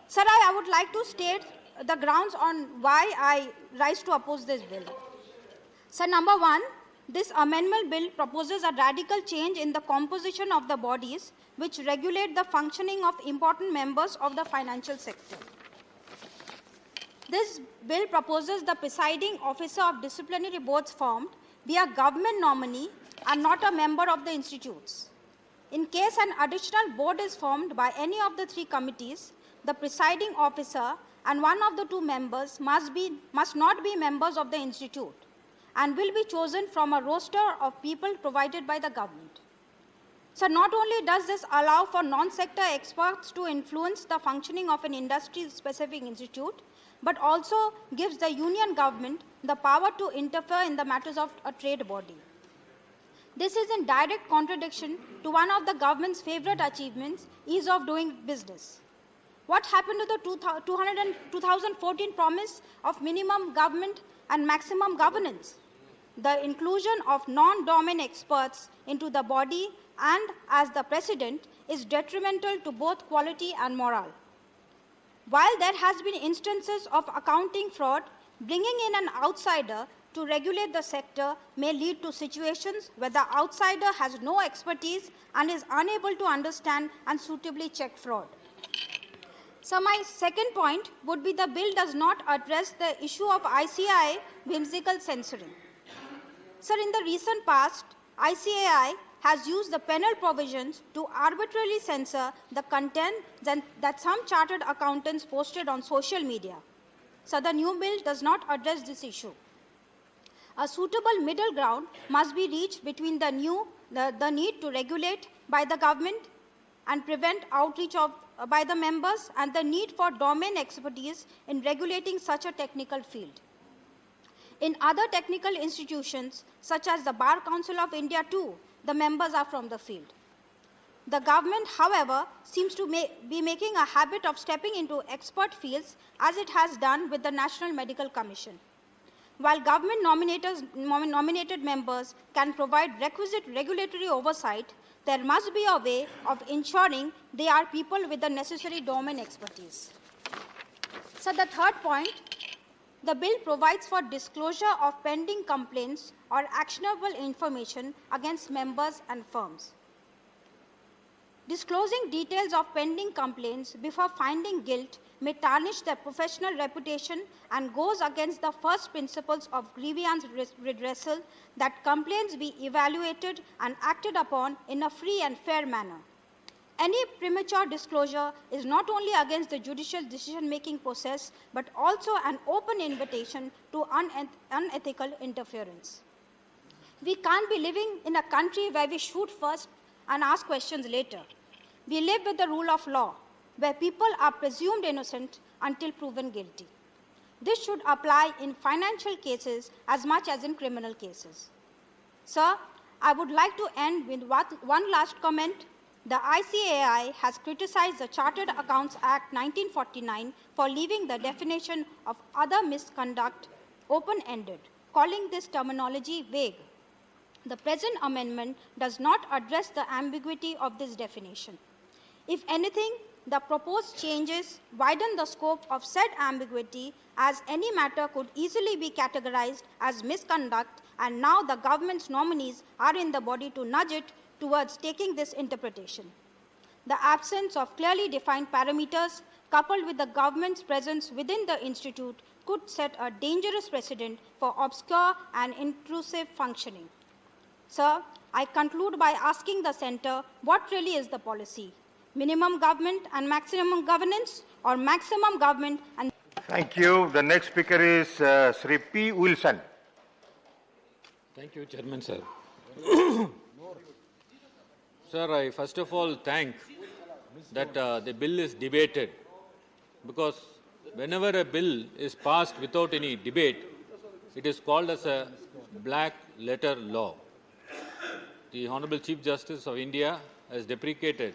Sir, I would like to state the grounds on why I rise to oppose this bill. Sir, number one, this amendment bill proposes a radical change in the composition of the bodies which regulate the functioning of important members of the financial sector. This bill proposes the presiding officer of disciplinary boards formed be a government nominee and not a member of the institutes. In case an additional board is formed by any of the three committees, the presiding officer and one of the two members must not be members of the institute and will be chosen from a roster of people provided by the government. So not only does this allow for non-sector experts to influence the functioning of an industry-specific institute, but also gives the union government the power to interfere in the matters of a trade body. This is in direct contradiction to one of the government's favorite achievements, ease of doing business. What happened to the 2014 promise of minimum government and maximum governance? The inclusion of non-domain experts into the body and as the president is detrimental to both quality and morale. While there has been instances of accounting fraud, Bringing in an outsider to regulate the sector may lead to situations where the outsider has no expertise and is unable to understand and suitably check fraud. So my second point would be the bill does not address the issue of ICAI whimsical censoring. Sir, in the recent past, ICAI has used the penal provisions to arbitrarily censor the content that some chartered accountants posted on social media. So the new bill does not address this issue. A suitable middle ground must be reached between the need to regulate by the government and prevent outreach by the members and the need for domain expertise in regulating such a technical field. In other technical institutions, such as the Bar Council of India too, the members are from the field. The government, however, seems to be making a habit of stepping into expert fields as it has done with the National Medical Commission. While government nominated members can provide requisite regulatory oversight, there must be a way of ensuring they are people with the necessary domain expertise. So the third point, the bill provides for disclosure of pending complaints or actionable information against members and firms. Disclosing details of pending complaints before finding guilt may tarnish their professional reputation and goes against the first principles of grievance redressal that complaints be evaluated and acted upon in a free and fair manner. Any premature disclosure is not only against the judicial decision-making process, but also an open invitation to unethical interference. We can't be living in a country where we shoot first and ask questions later. We live with the rule of law, where people are presumed innocent until proven guilty. This should apply in financial cases as much as in criminal cases. Sir, I would like to end with one last comment. The ICAI has criticized the Chartered Accounts Act 1949 for leaving the definition of other misconduct open-ended, calling this terminology vague. The present amendment does not address the ambiguity of this definition. If anything, the proposed changes widen the scope of said ambiguity, as any matter could easily be categorized as misconduct, and now the government's nominees are in the body to nudge it towards taking this interpretation. The absence of clearly defined parameters, coupled with the government's presence within the institute, could set a dangerous precedent for obscure and intrusive functioning. Sir, I conclude by asking the Centre, what really is the policy? Minimum government and maximum governance, or maximum government and... Thank you. The next speaker is Sri P. Wilson. Thank you, Chairman, sir. Sir, I first of all thank that the bill is debated, because whenever a bill is passed without any debate, it is called as a black letter law. The Honorable Chief Justice of India has deprecated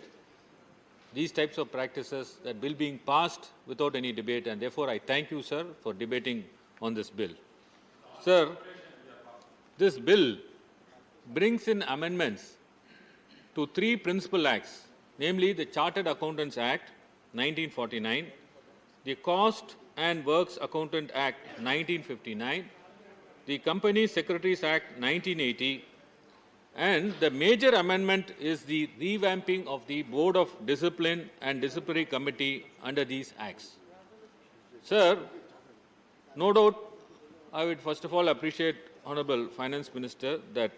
these types of practices, that bill being passed without any debate, and therefore I thank you, sir, for debating on this bill. Sir, this bill brings in amendments to 3 principal acts, namely the Chartered Accountants Act 1949, the Cost and Works Accountant Act 1959, the Company Secretaries Act 1980, and the major amendment is the revamping of the Board of Discipline and Disciplinary Committee under these acts. Sir, no doubt I would first of all appreciate Honorable Finance Minister that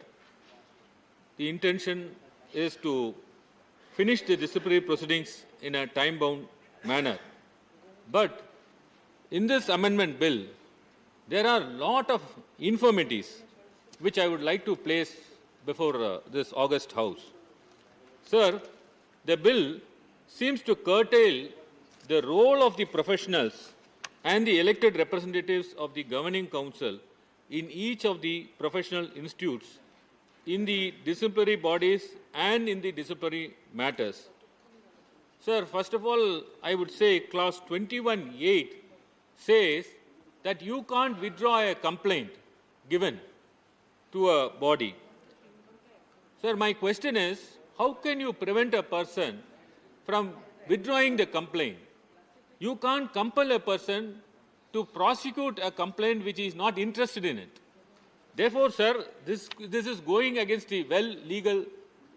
the intention is to finish the disciplinary proceedings in a time-bound manner. But in this amendment bill, there are a lot of infirmities which I would like to place before this august House. Sir, the bill seems to curtail the role of the professionals and the elected representatives of the governing council in each of the professional institutes, in the disciplinary bodies and in the disciplinary matters. Sir, first of all, I would say clause 21(8) says that you can't withdraw a complaint given to a body. Sir, my question is, how can you prevent a person from withdrawing the complaint? You can't compel a person to prosecute a complaint which is not interested in it. Therefore, sir, this is going against the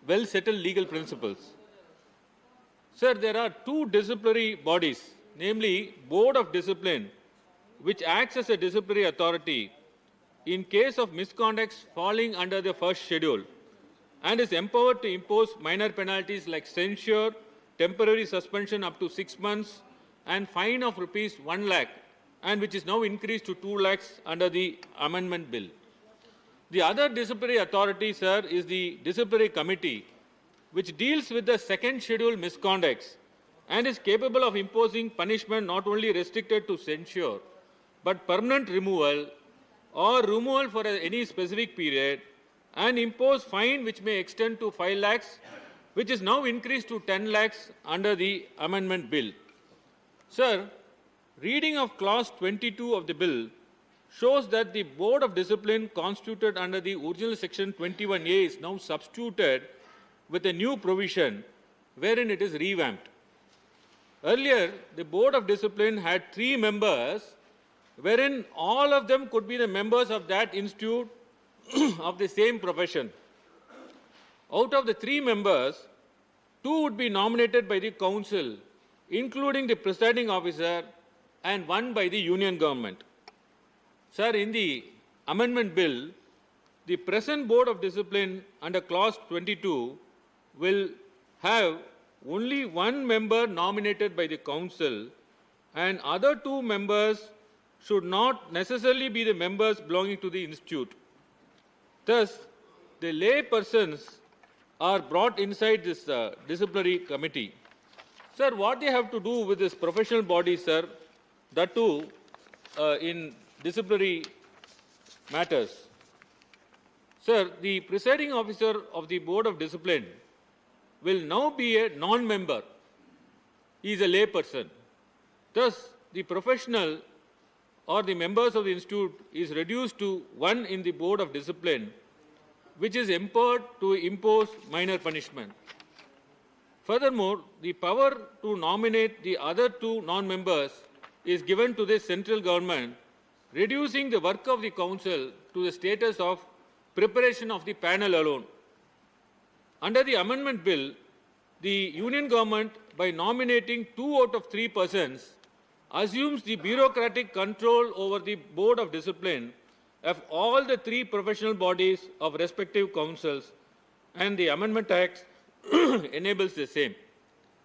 well-settled legal principles. Sir, there are two disciplinary bodies, namely Board of Discipline, which acts as a disciplinary authority in case of misconducts falling under the first schedule, and is empowered to impose minor penalties like censure, temporary suspension up to 6 months, and fine of rupees 1 lakh, and which is now increased to 2 lakhs under the amendment bill. The other disciplinary authority, sir, is the disciplinary committee, which deals with the second schedule misconducts and is capable of imposing punishment not only restricted to censure, but permanent removal or removal for any specific period, and impose fine which may extend to 5 lakhs, which is now increased to 10 lakhs under the amendment bill. Sir, reading of clause 22 of the bill shows that the Board of Discipline constituted under the original section 21A is now substituted with a new provision wherein it is revamped. Earlier, the Board of Discipline had 3 members, wherein all of them could be the members of that institute of the same profession. Out of the 3 members, 2 would be nominated by the council, including the presiding officer, and 1 by the union government. Sir, in the amendment bill, the present Board of Discipline under clause 22 will have only 1 member nominated by the council, and other 2 members should not necessarily be the members belonging to the institute. Thus, the lay persons are brought inside this disciplinary committee. Sir, what they have to do with this professional body, sir, that too in disciplinary matters. Sir, the presiding officer of the Board of Discipline will now be a non-member. He is a lay person. Thus, the professional or the members of the institute is reduced to 1 in the Board of Discipline, which is empowered to impose minor punishment. Furthermore, the power to nominate the other 2 non-members is given to the central government, reducing the work of the council to the status of preparation of the panel alone. Under the amendment bill, the union government, by nominating 2 out of 3 persons, assumes the bureaucratic control over the Board of Discipline of all the 3 professional bodies of respective councils, and the Amendment Act enables the same.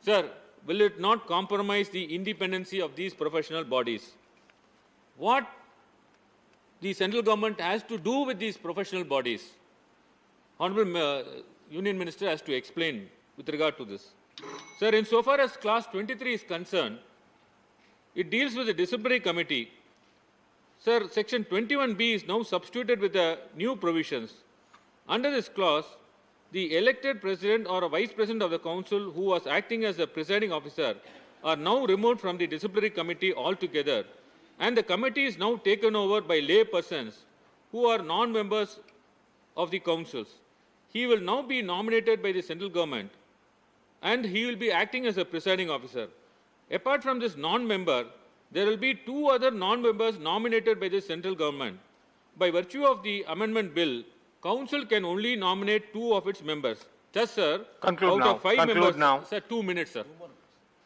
Sir, will it not compromise the independency of these professional bodies? What the central government has to do with these professional bodies? Honorable Union Minister has to explain with regard to this. Sir, insofar as clause 23 is concerned, it deals with the disciplinary committee. Sir, section 21B is now substituted with the new provisions. Under this clause, the elected president or a vice president of the council who was acting as a presiding officer are now removed from the disciplinary committee altogether, and the committee is now taken over by lay persons who are non-members of the councils. He will now be nominated by the central government, and he will be acting as a presiding officer. Apart from this non-member, there will be 2 other non-members nominated by the central government. By virtue of the amendment bill, council can only nominate 2 of its members. Thus, sir, Conclude out now. of 5 Conclude members, now. sir, 2 minutes, sir.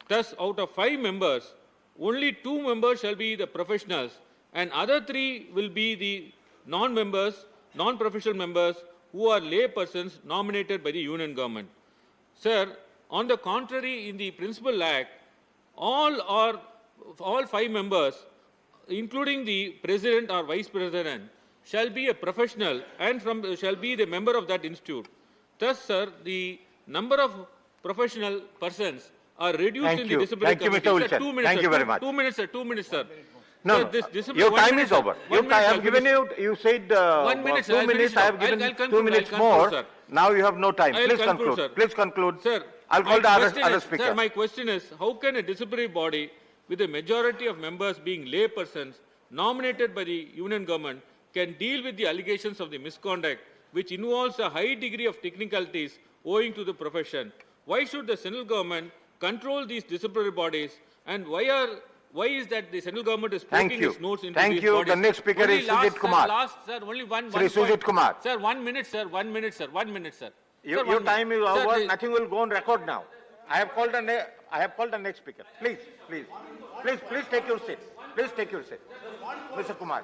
Thus, out of 5 members, only 2 members shall be the professionals, and other 3 will be the non-members, non-professional members who are lay persons nominated by the union government. Sir, on the contrary, in the Principal Act, all 5 members, including the president or vice president, shall be a professional and shall be the member of that institute. Thus, sir, the number of professional persons are reduced Thank in you. the disciplinary Thank you, committee. Mr. Sir, Wilson. 2 minutes, Thank sir. you very much. 2 minutes, sir. 2 minutes, sir. No, Sir, no. this discipline- Your 1 time minute, is sir. over. 1 minute, I I'll have given finish. you said 1 minute, sir. 2 I'll minutes. finish I have now. given I'll 2 conclude, minutes I'll more. conclude, sir. Now you have no time. I'll Please conclude, conclude. sir. Please conclude. Sir, I'll call my the question other is- speaker. Sir, my question is, how can a disciplinary body with a majority of members being lay persons nominated by the union government can deal with the allegations of the misconduct, which involves a high degree of technicalities owing to the profession? Why should the central government control these disciplinary bodies, and why are why is that the central government is Thank poking you. its nose into Thank these you. bodies? The next speaker Only is Sujit Kumar. Sir, only one Sri Sujit point. Kumar. Sir, 1 minute, sir. 1 minute, sir. 1 minute, sir. Your, Sir, your 1 time minute. is Sir, over. the- Nothing will go on record now. I have called the next speaker. Please, please, please take your seat. Please take your seat, Mr. Kumar.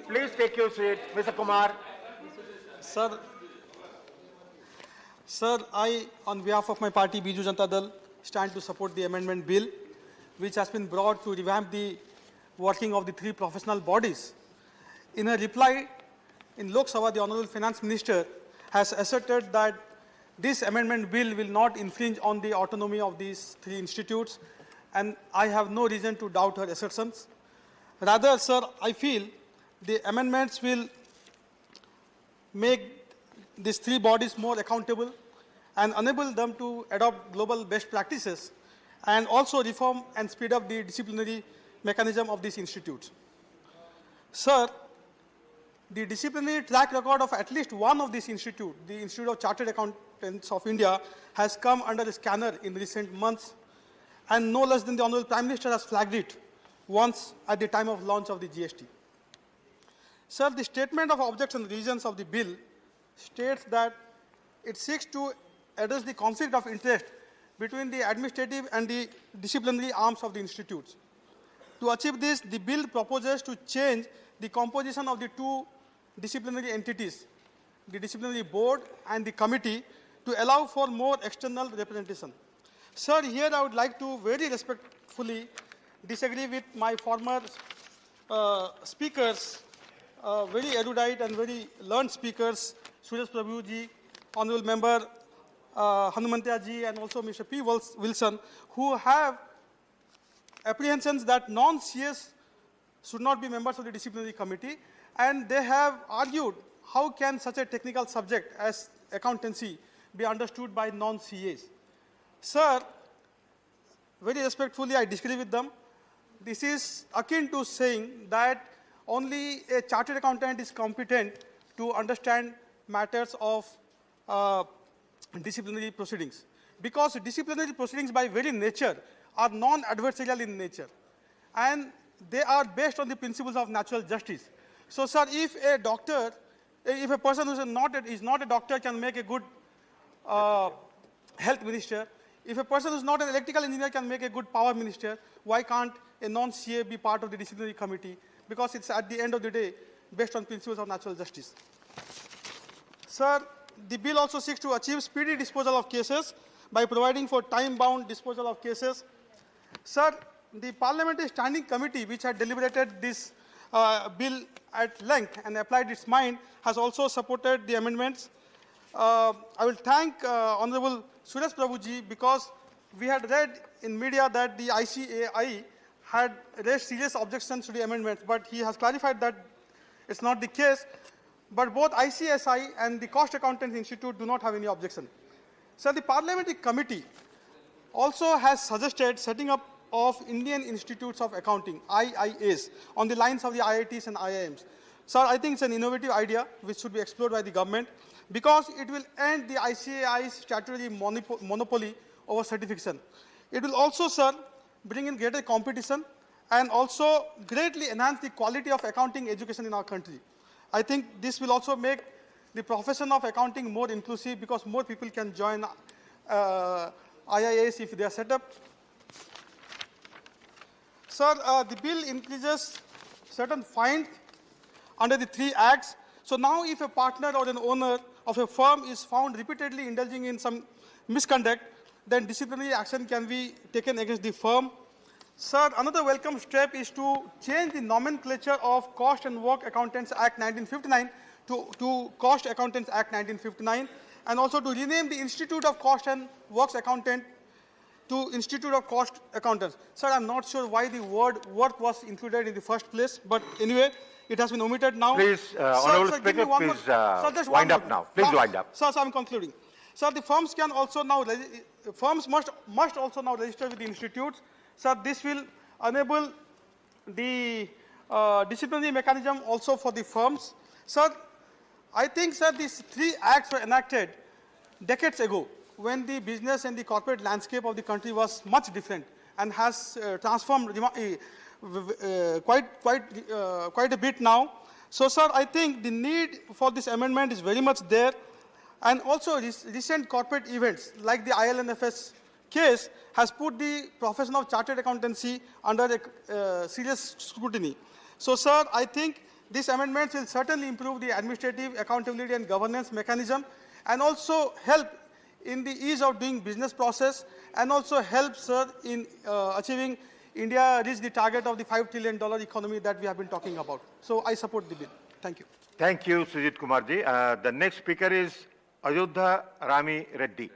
Please take your seat, Mr. Kumar. Sir, I, on behalf of my party, Biju Janata Dal, stand to support the amendment bill, which has been brought to revamp the working of the three professional bodies. In a reply in Lok Sabha, the Honorable Finance Minister has asserted that this amendment bill will not infringe on the autonomy of these three institutes, and I have no reason to doubt her assertions. Rather, sir, I feel the amendments will make these three bodies more accountable and enable them to adopt global best practices and also reform and speed up the disciplinary mechanism of these institutes. Sir, the disciplinary track record of at least one of these institutes, the Institute of Chartered Accountants of India, has come under the scanner in recent months, and no less than the Honorable Prime Minister has flagged it once at the time of launch of the GST. Sir, the statement of objects and reasons of the bill states that it seeks to address the conflict of interest between the administrative and the disciplinary arms of the institutes. To achieve this, the bill proposes to change the composition of the two disciplinary entities, the disciplinary board and the committee, to allow for more external representation. Sir, here I would like to very respectfully disagree with my former speakers, very erudite and very learned speakers, Suresh Prabhu ji, Honorable Member Hanumantia ji, and also Mr. P. Wilson, who have apprehensions that non-CS should not be members of the disciplinary committee, and they have argued how can such a technical subject as accountancy be understood by non-CAs. Sir, very respectfully, I disagree with them. This is akin to saying that only a chartered accountant is competent to understand matters of disciplinary proceedings, because disciplinary proceedings by very nature are non-adversarial in nature, and they are based on the principles of natural justice. So, sir, if a doctor, if a person who is not a doctor can make a good health minister, if a person who is not an electrical engineer can make a good power minister, why can't a non-CA be part of the disciplinary committee? Because it's at the end of the day based on principles of natural justice. Sir, the bill also seeks to achieve speedy disposal of cases by providing for time-bound disposal of cases. Sir, the Parliamentary Standing Committee, which had deliberated this bill at length and applied its mind, has also supported the amendments. I will thank Honorable Suresh Prabhu ji, because we had read in media that the ICAI had raised serious objections to the amendments, but he has clarified that it's not the case. But both ICSI and the Cost Accountants Institute do not have any objection. So the Parliamentary Committee also has suggested setting up of Indian Institutes of Accounting, IIAs, on the lines of the IITs and IIMs. Sir, I think it's an innovative idea which should be explored by the government, because it will end the ICAI's statutory monopoly over certification. It will also, sir, bring in greater competition and also greatly enhance the quality of accounting education in our country. I think this will also make the profession of accounting more inclusive, because more people can join IIAs if they are set up. Sir, the bill increases certain fines under the 3 acts. So now if a partner or an owner of a firm is found repeatedly indulging in some misconduct, then disciplinary action can be taken against the firm. Sir, another welcome step is to change the nomenclature of Cost and Work Accountants Act 1959 to Cost Accountants Act 1959, and also to rename the Institute of Cost and Works Accountant to Institute of Cost Accountants. Sir, I'm not sure why the word work was included in the first place, but anyway, it has been omitted now. Please, Honourable Speaker, please wind up now. Please wind up. Sir, I'm concluding. Sir, the firms can also now, firms must also now register with the institutes. Sir, this will enable the disciplinary mechanism also for the firms. Sir, I think, sir, these 3 acts were enacted decades ago, when the business and the corporate landscape of the country was much different and has transformed quite a bit now. So, sir, I think the need for this amendment is very much there. And also, recent corporate events like the ILNFS case has put the profession of chartered accountancy under a serious scrutiny. So, sir, I think these amendments will certainly improve the administrative accountability and governance mechanism, and also help in the ease of doing business process, and also help, sir, in achieving India reach the target of the $5 trillion economy that we have been talking about. So I support the bill. Thank you. Thank you, Sujit Kumar ji. The next speaker is Ayodhya Rami Reddy.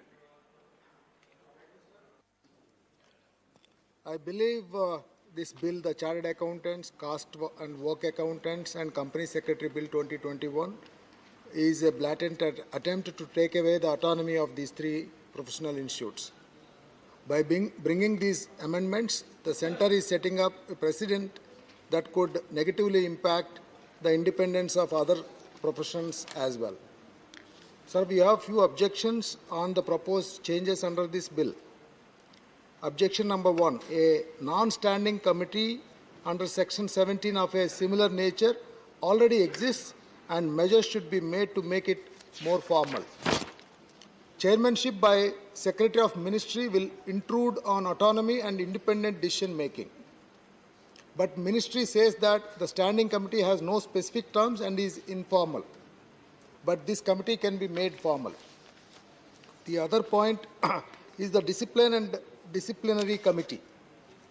I believe this bill, the Chartered Accountants, Caste and Work Accountants and Company Secretary Bill 2021, is a blatant attempt to take away the autonomy of these three professional institutes. By bringing these amendments, the Centre is setting up a precedent that could negatively impact the independence of other professions as well. Sir, we have few objections on the proposed changes under this bill. Objection number 1, a non-standing committee under Section 17 of a similar nature already exists and measures should be made to make it more formal. Chairmanship by Secretary of Ministry will intrude on autonomy and independent decision making. But Ministry says that the standing committee has no specific terms and is informal. But this committee can be made formal. The other point is the discipline and disciplinary committee.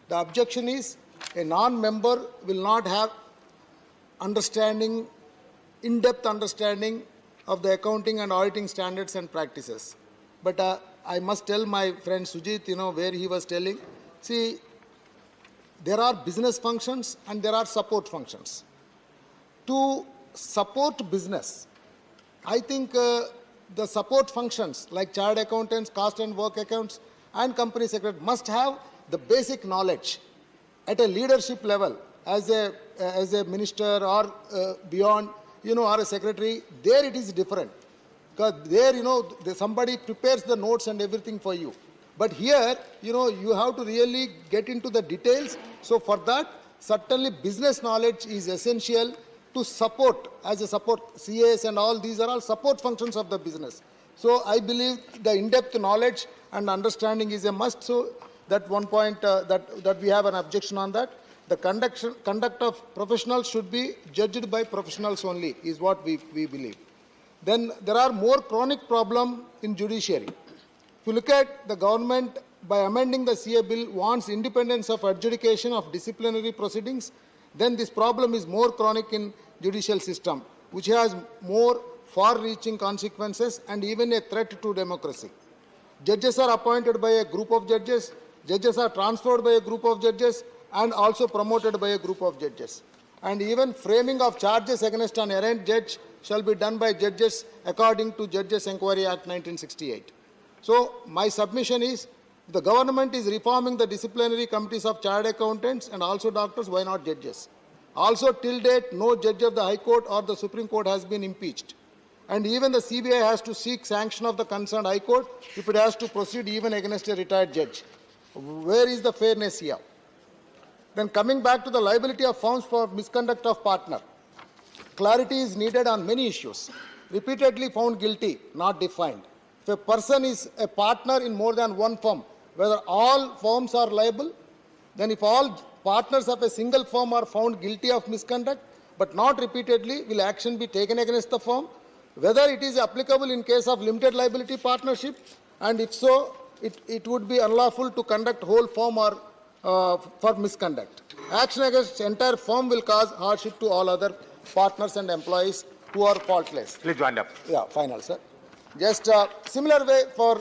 The objection is a non-member will not have understanding, in-depth understanding of the accounting and auditing standards and practices. But I must tell my friend Sujit, where he was telling, see, there are business functions and there are support functions. To support business, I think the support functions like chartered accountants, caste and work accounts, and company secretary must have the basic knowledge at a leadership level as a minister or beyond, or a secretary. There it is different. Because there, somebody prepares the notes and everything for you. But here, you have to really get into the details. So for that, certainly business knowledge is essential to support, as a support, CAs and all these are all support functions of the business. So I believe the in-depth knowledge and understanding is a must. So that one point that we have an objection on that. The conduct of professionals should be judged by professionals only, is what we believe. Then there are more chronic problems in judiciary. If you look at the government, by amending the CA bill, wants independence of adjudication of disciplinary proceedings, then this problem is more chronic in judicial system, which has more far-reaching consequences and even a threat to democracy. Judges are appointed by a group of judges, judges are transferred by a group of judges, and also promoted by a group of judges. And even framing of charges against an errant judge shall be done by judges according to Judges Enquiry Act 1968. So my submission is, the government is reforming the disciplinary committees of chartered accountants and also doctors, why not judges? Also, till date, no judge of the High Court or the Supreme Court has been impeached. And even the CBI has to seek sanction of the concerned High Court if it has to proceed even against a retired judge. Where is the fairness here? Then coming back to the liability of firms for misconduct of partner. Clarity is needed on many issues. Repeatedly found guilty, not defined. If a person is a partner in more than one firm, whether all firms are liable, then if all partners of a single firm are found guilty of misconduct, but not repeatedly, will action be taken against the firm? Whether it is applicable in case of limited liability partnership, and if so, it would be unlawful to conduct whole firm or for misconduct. Action against entire firm will cause hardship to all other partners and employees who are faultless. Please wind up. Yeah, final, sir. Just similar way for,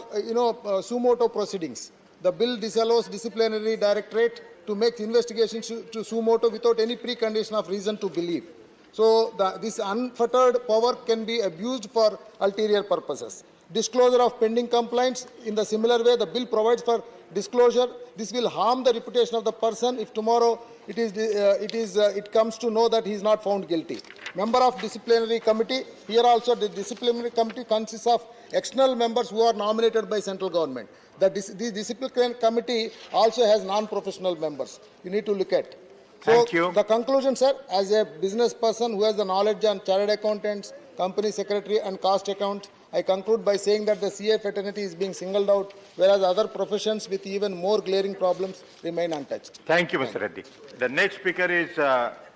suo moto proceedings. The bill disallows disciplinary directorate to make investigations to suo moto without any precondition of reason to believe. So this unfettered power can be abused for ulterior purposes. Disclosure of pending complaints. In the similar way, the bill provides for disclosure. This will harm the reputation of the person if tomorrow it comes to know that he is not found guilty. Member of disciplinary committee, here also the disciplinary committee consists of external members who are nominated by central government. The disciplinary committee also has non-professional members. You need to look at. So Thank you. The conclusion, sir, as a business person who has the knowledge on chartered accountants, company secretary and cost account, I conclude by saying that the CA fraternity is being singled out, whereas other professions with even more glaring problems remain untouched. Thank you, Mr. Reddy. The next speaker is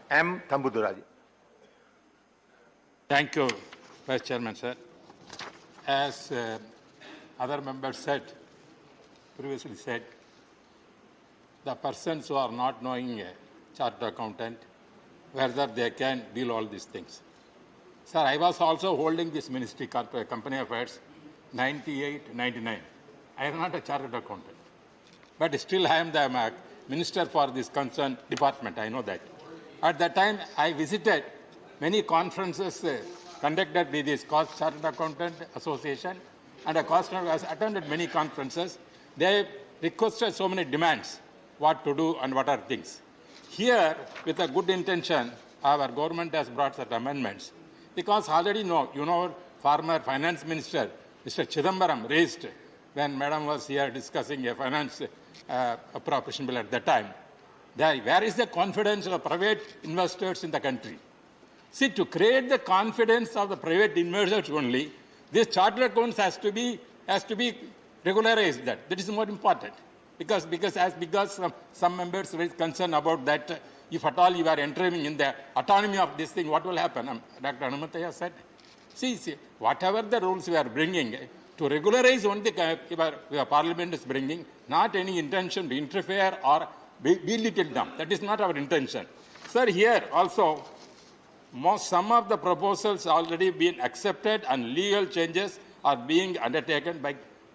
M. Thambuduraji. Thank you, Vice Chairman, sir. As other members previously said, the persons who are not knowing a chartered accountant, whether they can deal all these things. Sir, I was also holding this ministry, company affairs, 98, 99. I am not a chartered accountant. But still I am the minister for this concerned department, I know that. At that time, I visited many conferences conducted by this Chartered Accountant Association, and a cost has attended many conferences. They requested so many demands, what to do and what are things. Here, with a good intention, our government has brought such amendments. Because already former finance minister, Mr. Chidambaram, raised when Madam was here discussing a finance appropriation bill at that time. Where is the confidence of private investors in the country? See, to create the confidence of the private investors only, this chartered accounts has to be regularized. That is more important. Because some members were concerned about that, if at all you are entering in the autonomy of this thing, what will happen? Dr. Anumataya said, see, whatever the rules we are bringing, to regularize only the Parliament is bringing, not any intention to interfere or belittle them. That is not our intention. Sir, here also, some of the proposals already been accepted and legal changes are being undertaken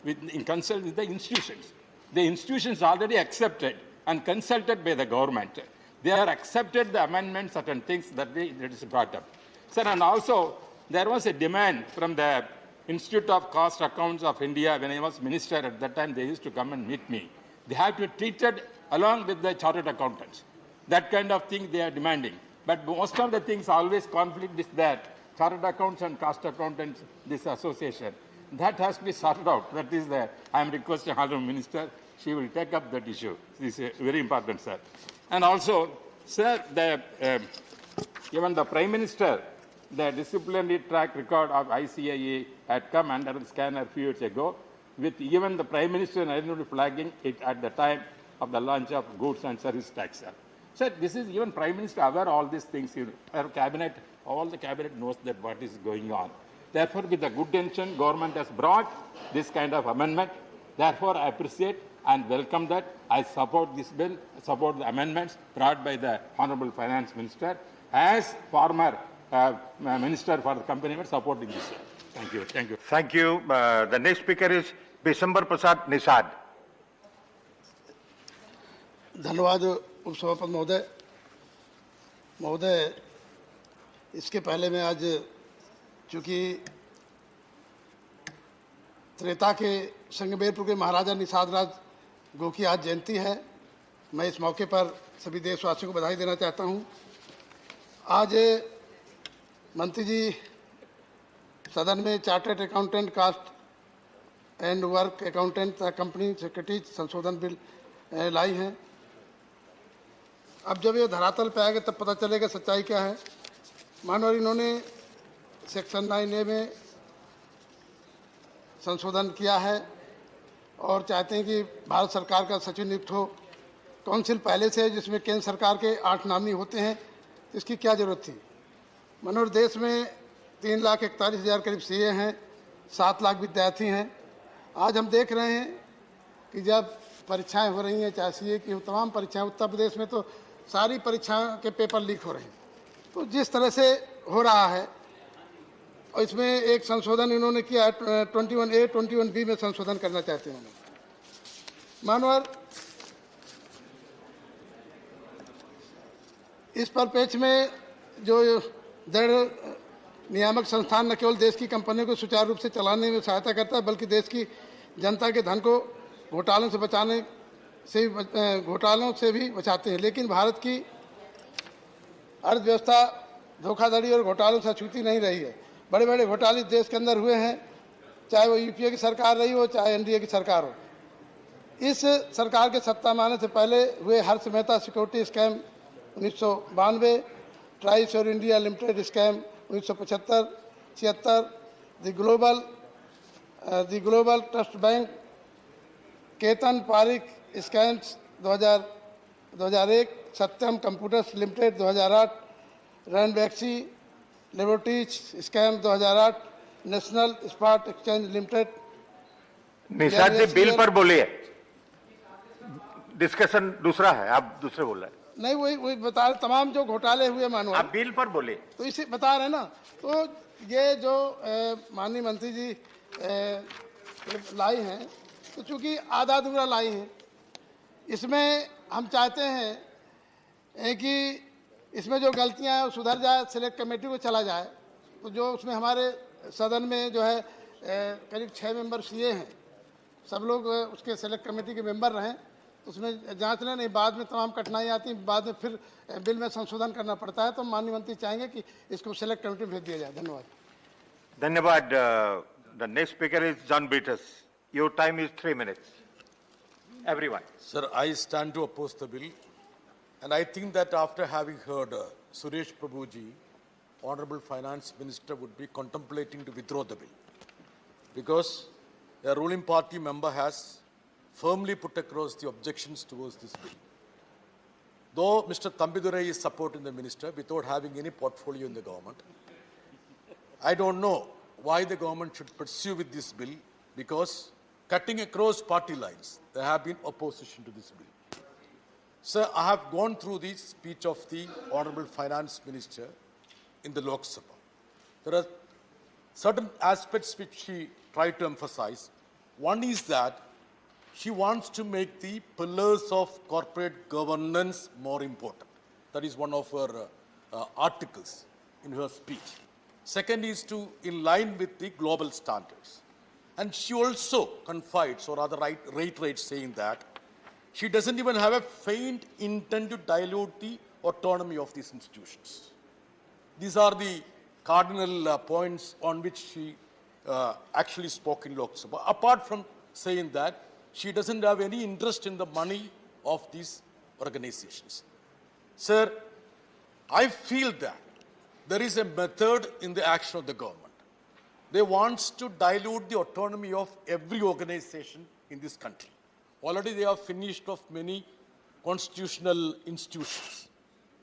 in consult with the institutions. The institutions already accepted and consulted by the government. They are accepted the amendments, certain things that is brought up. Sir, and also there was a demand from the Institute of Cost Accounts of India. When I was minister at that time, they used to come and meet me. They have to be treated along with the chartered accountants. That kind of thing they are demanding. But most of the things always conflict is that chartered accounts and cost accountants, this association. That has to be sorted out. That is there. I am requesting Honourable Minister, she will take up that issue. This is very important, sir. And also, sir, even the Prime Minister, the disciplinary track record of ICAE had come under the scanner a few years ago, with even the Prime Minister flagging it at the time of the launch of goods and service tax. Sir, this is even Prime Minister aware of all these things. Our cabinet, all the cabinet knows that what is going on. Therefore, with the good intention, government has brought this kind of amendment. Therefore, I appreciate and welcome that. I support this bill, support the amendments brought by the Honourable Finance Minister. As former Minister for the company, supporting this. Thank you. Thank you. Thank you. The next speaker is Bisambar Prasad Nisad. धन्यवाद उपसभापति महोदय इसके पहले मैं आज चूँकि त्रेता के संगमेरपुर के महाराजा निषाद राज गो की आज जयंती है, मैं इस मौके पर सभी देशवासियों को बधाई देना चाहता हूँ। आज मंत्री जी सदन में chartered accountant cost and work accountant company secretary संशोधन बिल लाई हैं। अब जब ये धरातल पे आएगा तब पता चलेगा सच्चाई क्या है। मानो इन्होंने सेक्शन 9A में संशोधन किया है और चाहते हैं कि भारत सरकार का सचिव नियुक्त हो। काउंसिल पहले से है जिसमें केंद्र सरकार के 8 नामी होते हैं, तो इसकी क्या ज़रूरत थी। मनोहर देश में 3,41,000 करीब सीए हैं, 7 लाख विद्यार्थी हैं। आज हम देख रहे हैं कि जब परीक्षाएं हो रही हैं, चाहे सीए की तमाम परीक्षाएं, उत्तर प्रदेश में तो सारी परीक्षाओं के पेपर लीक हो रहे हैं। तो जिस तरह से हो रहा है, और इसमें एक संशोधन इन्होंने किया है, 21A 21B में संशोधन करना चाहते हैं। मानवर इस परिप्रेक्ष्य में जो दृढ़ नियामक संस्थान न केवल देश की कंपनियों को सुचारू रूप से चलाने में सहायता करता है, बल्कि देश की जनता के धन को घोटालों से भी बचाते हैं, लेकिन भारत की अर्थव्यवस्था धोखाधड़ी और घोटालों से छूती नहीं रही है। बड़े बड़े घोटाले देश के अंदर हुए हैं, चाहे वो यूपीए की सरकार रही हो, चाहे एनडीए की सरकार हो। इस सरकार के सत्ता में आने से पहले हुए हर्ष मेहता सिक्योरिटी स्कैम 1992, ट्राइस और India limited scam 1975-76, the global trust bank, Ketan Parikh scams 2001, Satyam computers limited 2008, Ranbaxy laboratories scam 2008, national spot exchange limited. Nishad ji bill पर बोलिए, डिस्कशन दूसरा है, आप दूसरे बोल रहे हैं। नहीं, वही बता रहे, तमाम जो घोटाले हुए मानो आप बिल पर बोले तो इसे बता रहे ना। तो ये जो माननीय मंत्री जी लाई हैं, तो चूंकि आधा अधूरा लाई हैं, इसमें हम चाहते हैं कि इसमें जो गलतियां हैं वो सुधर जाए, सिलेक्ट कमेटी को चला जाए। तो जो उसमें हमारे सदन में जो है करीब 6 मेंबर सीए हैं, सब लोग उसके सिलेक्ट कमेटी के मेंबर रहें, तो उसमें जांच लें। नहीं, बाद में तमाम कठिनाई आती हैं, बाद में फिर बिल में संशोधन करना पड़ता है। तो माननीय मंत्री चाहेंगे कि इसको सिलेक्ट कमेटी भेज दिया जाए। धन्यवाद। धन्यवाद। The next speaker is John Brittas. Your time is 3 minutes. Everyone. Sir, I stand to oppose the bill, and I think that after having heard Suresh Prabhuji, Honorable Finance Minister would be contemplating to withdraw the bill, because a ruling party member has firmly put across the objections towards this bill. Though Mr. Thambidurai is supporting the minister without having any portfolio in the government, I don't know why the government should pursue with this bill, because cutting across party lines, there have been opposition to this bill. Sir, I have gone through the speech of the Honorable Finance Minister in the Lok Sabha. There are certain aspects which she tried to emphasize. One is that she wants to make the pillars of corporate governance more important. That is one of her articles in her speech. Second is to in line with the global standards. And she also confides, or rather reiterates, saying that she doesn't even have a faint intent to dilute the autonomy of these institutions. These are the cardinal points on which she actually spoke in Lok Sabha, apart from saying that she doesn't have any interest in the money of these organizations. Sir, I feel that there is a method in the action of the government. They want to dilute the autonomy of every organization in this country. Already they have finished off many constitutional institutions.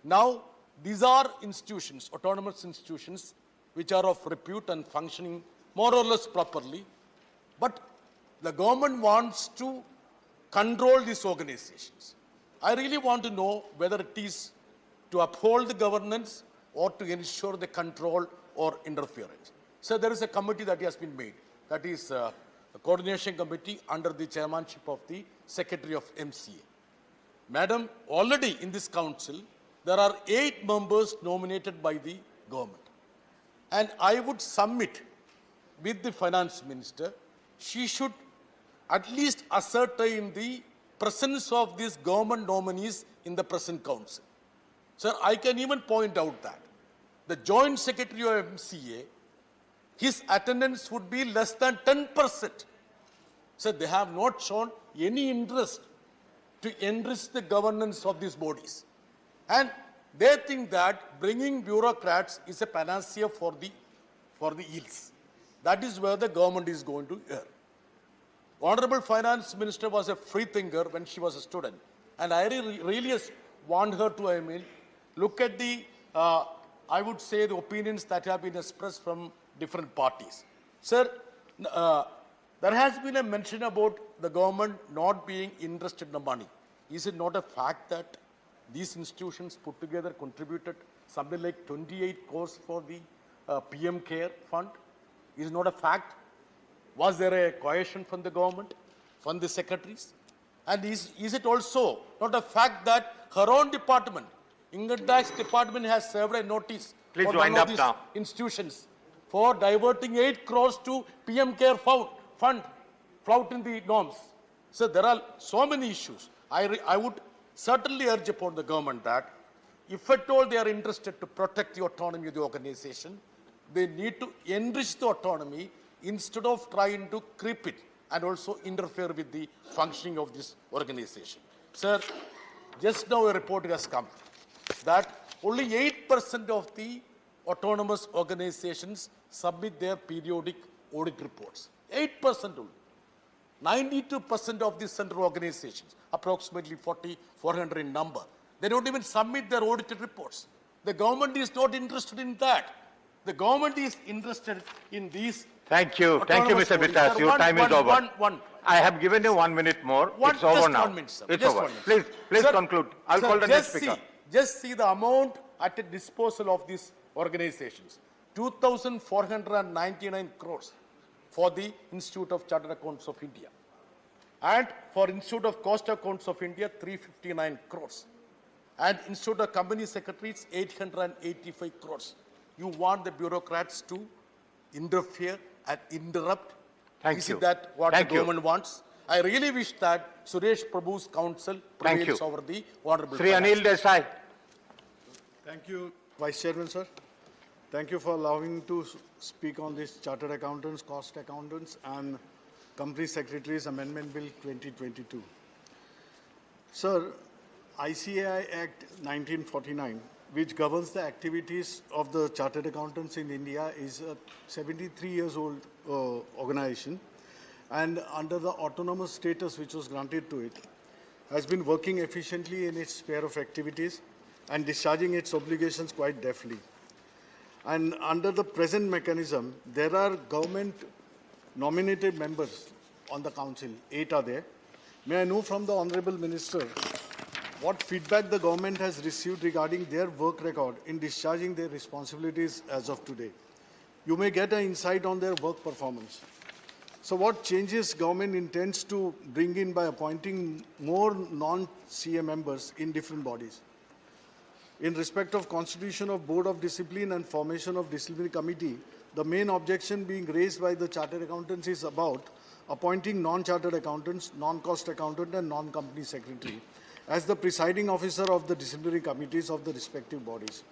Now, these are institutions, autonomous institutions, which are of repute and functioning more or less properly. But the government wants to control these organizations. I really want to know whether it is to uphold the governance or to ensure the control or interference. So there is a committee that has been made. That is a coordination committee under the chairmanship of the Secretary of MCA. Madam, already in this council, there are 8 members nominated by the government. And I would submit with the finance minister, she should at least ascertain the presence of these government nominees in the present council. Sir, I can even point out that the joint secretary of MCA, his attendance would be less than 10%. So they have not shown any interest to enrich the governance of these bodies. And they think that bringing bureaucrats is a panacea for the ills. That is where the government is going to err. Honorable Finance Minister was a free thinker when she was a student. And I really want her to, look at the, I would say, the opinions that have been expressed from different parties. Sir, there has been a mention about the government not being interested in the money. Is it not a fact that these institutions put together contributed something like 28 crores for the PM Care Fund? Is it not a fact? Was there a coercion from the government, from the secretaries? And is it also not a fact that her own department, Income Tax Department, has served a notice Please for wind one up of these now. institutions for diverting 8 crores to PM Care Fund, flouting the norms? So there are so many issues. I would certainly urge upon the government that if at all they are interested to protect the autonomy of the organization, they need to enrich the autonomy instead of trying to creep it and also interfere with the functioning of this organization. Sir, just now a report has come that only 8% of the autonomous organizations submit their periodic audit reports. 8% only. 92% of the central organizations, approximately 400 in number, they don't even submit their audited reports. The government is not interested in that. The government is interested in these. Thank you, Mr. Bittas. Your time is over. I have given you 1 minute more. It's over now. 1 minute, sir. It's Just over. 1 minute. Please Sir, conclude. I'll sir, call the next speaker. Just see the amount at the disposal of these organizations. 2,499 crores for the Institute of Chartered Accounts of India. And for Institute of Cost Accounts of India, 359 crores. And Institute of Company Secretaries, 885 crores. You want the bureaucrats to interfere and interrupt? Is it that what the government wants? I really wish that Suresh Prabhu's counsel prevails over the Honorable Sri Anil Desai. Thank you, Vice Chairman, sir. Thank you for allowing me to speak on this Chartered Accountants, Cost Accountants and Company Secretaries Amendment Bill 2022. Sir, ICAI Act 1949, which governs the activities of the Chartered Accountants in India, is a 73 years old organization, and under the autonomous status which was granted to it, has been working efficiently in its sphere of activities and discharging its obligations quite deftly. And under the present mechanism, there are government nominated members on the council, 8 are there. May I know from the Honorable Minister what feedback the government has received regarding their work record in discharging their responsibilities as of today? You may get an insight on their work performance. So what changes government intends to bring in by appointing more non-CA members in different bodies? In respect of constitution of Board of Discipline and formation of disciplinary committee, the main objection being raised by the Chartered Accountants is about appointing non-chartered accountants, non-cost accountant and non-company secretary as the presiding officer of the disciplinary committees of the respective bodies.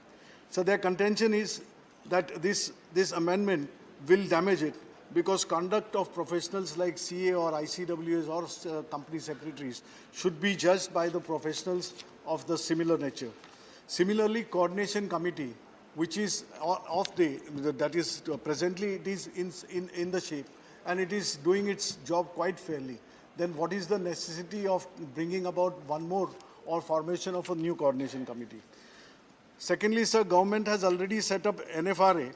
So their contention is that this amendment will damage it because conduct of professionals like CA or ICWs or company secretaries should be judged by the professionals of the similar nature. Similarly, coordination committee, which is that is presently it is in the shape and it is doing its job quite fairly, then what is the necessity of bringing about one more or formation of a new coordination committee? Secondly, sir, government has already set up NFRA,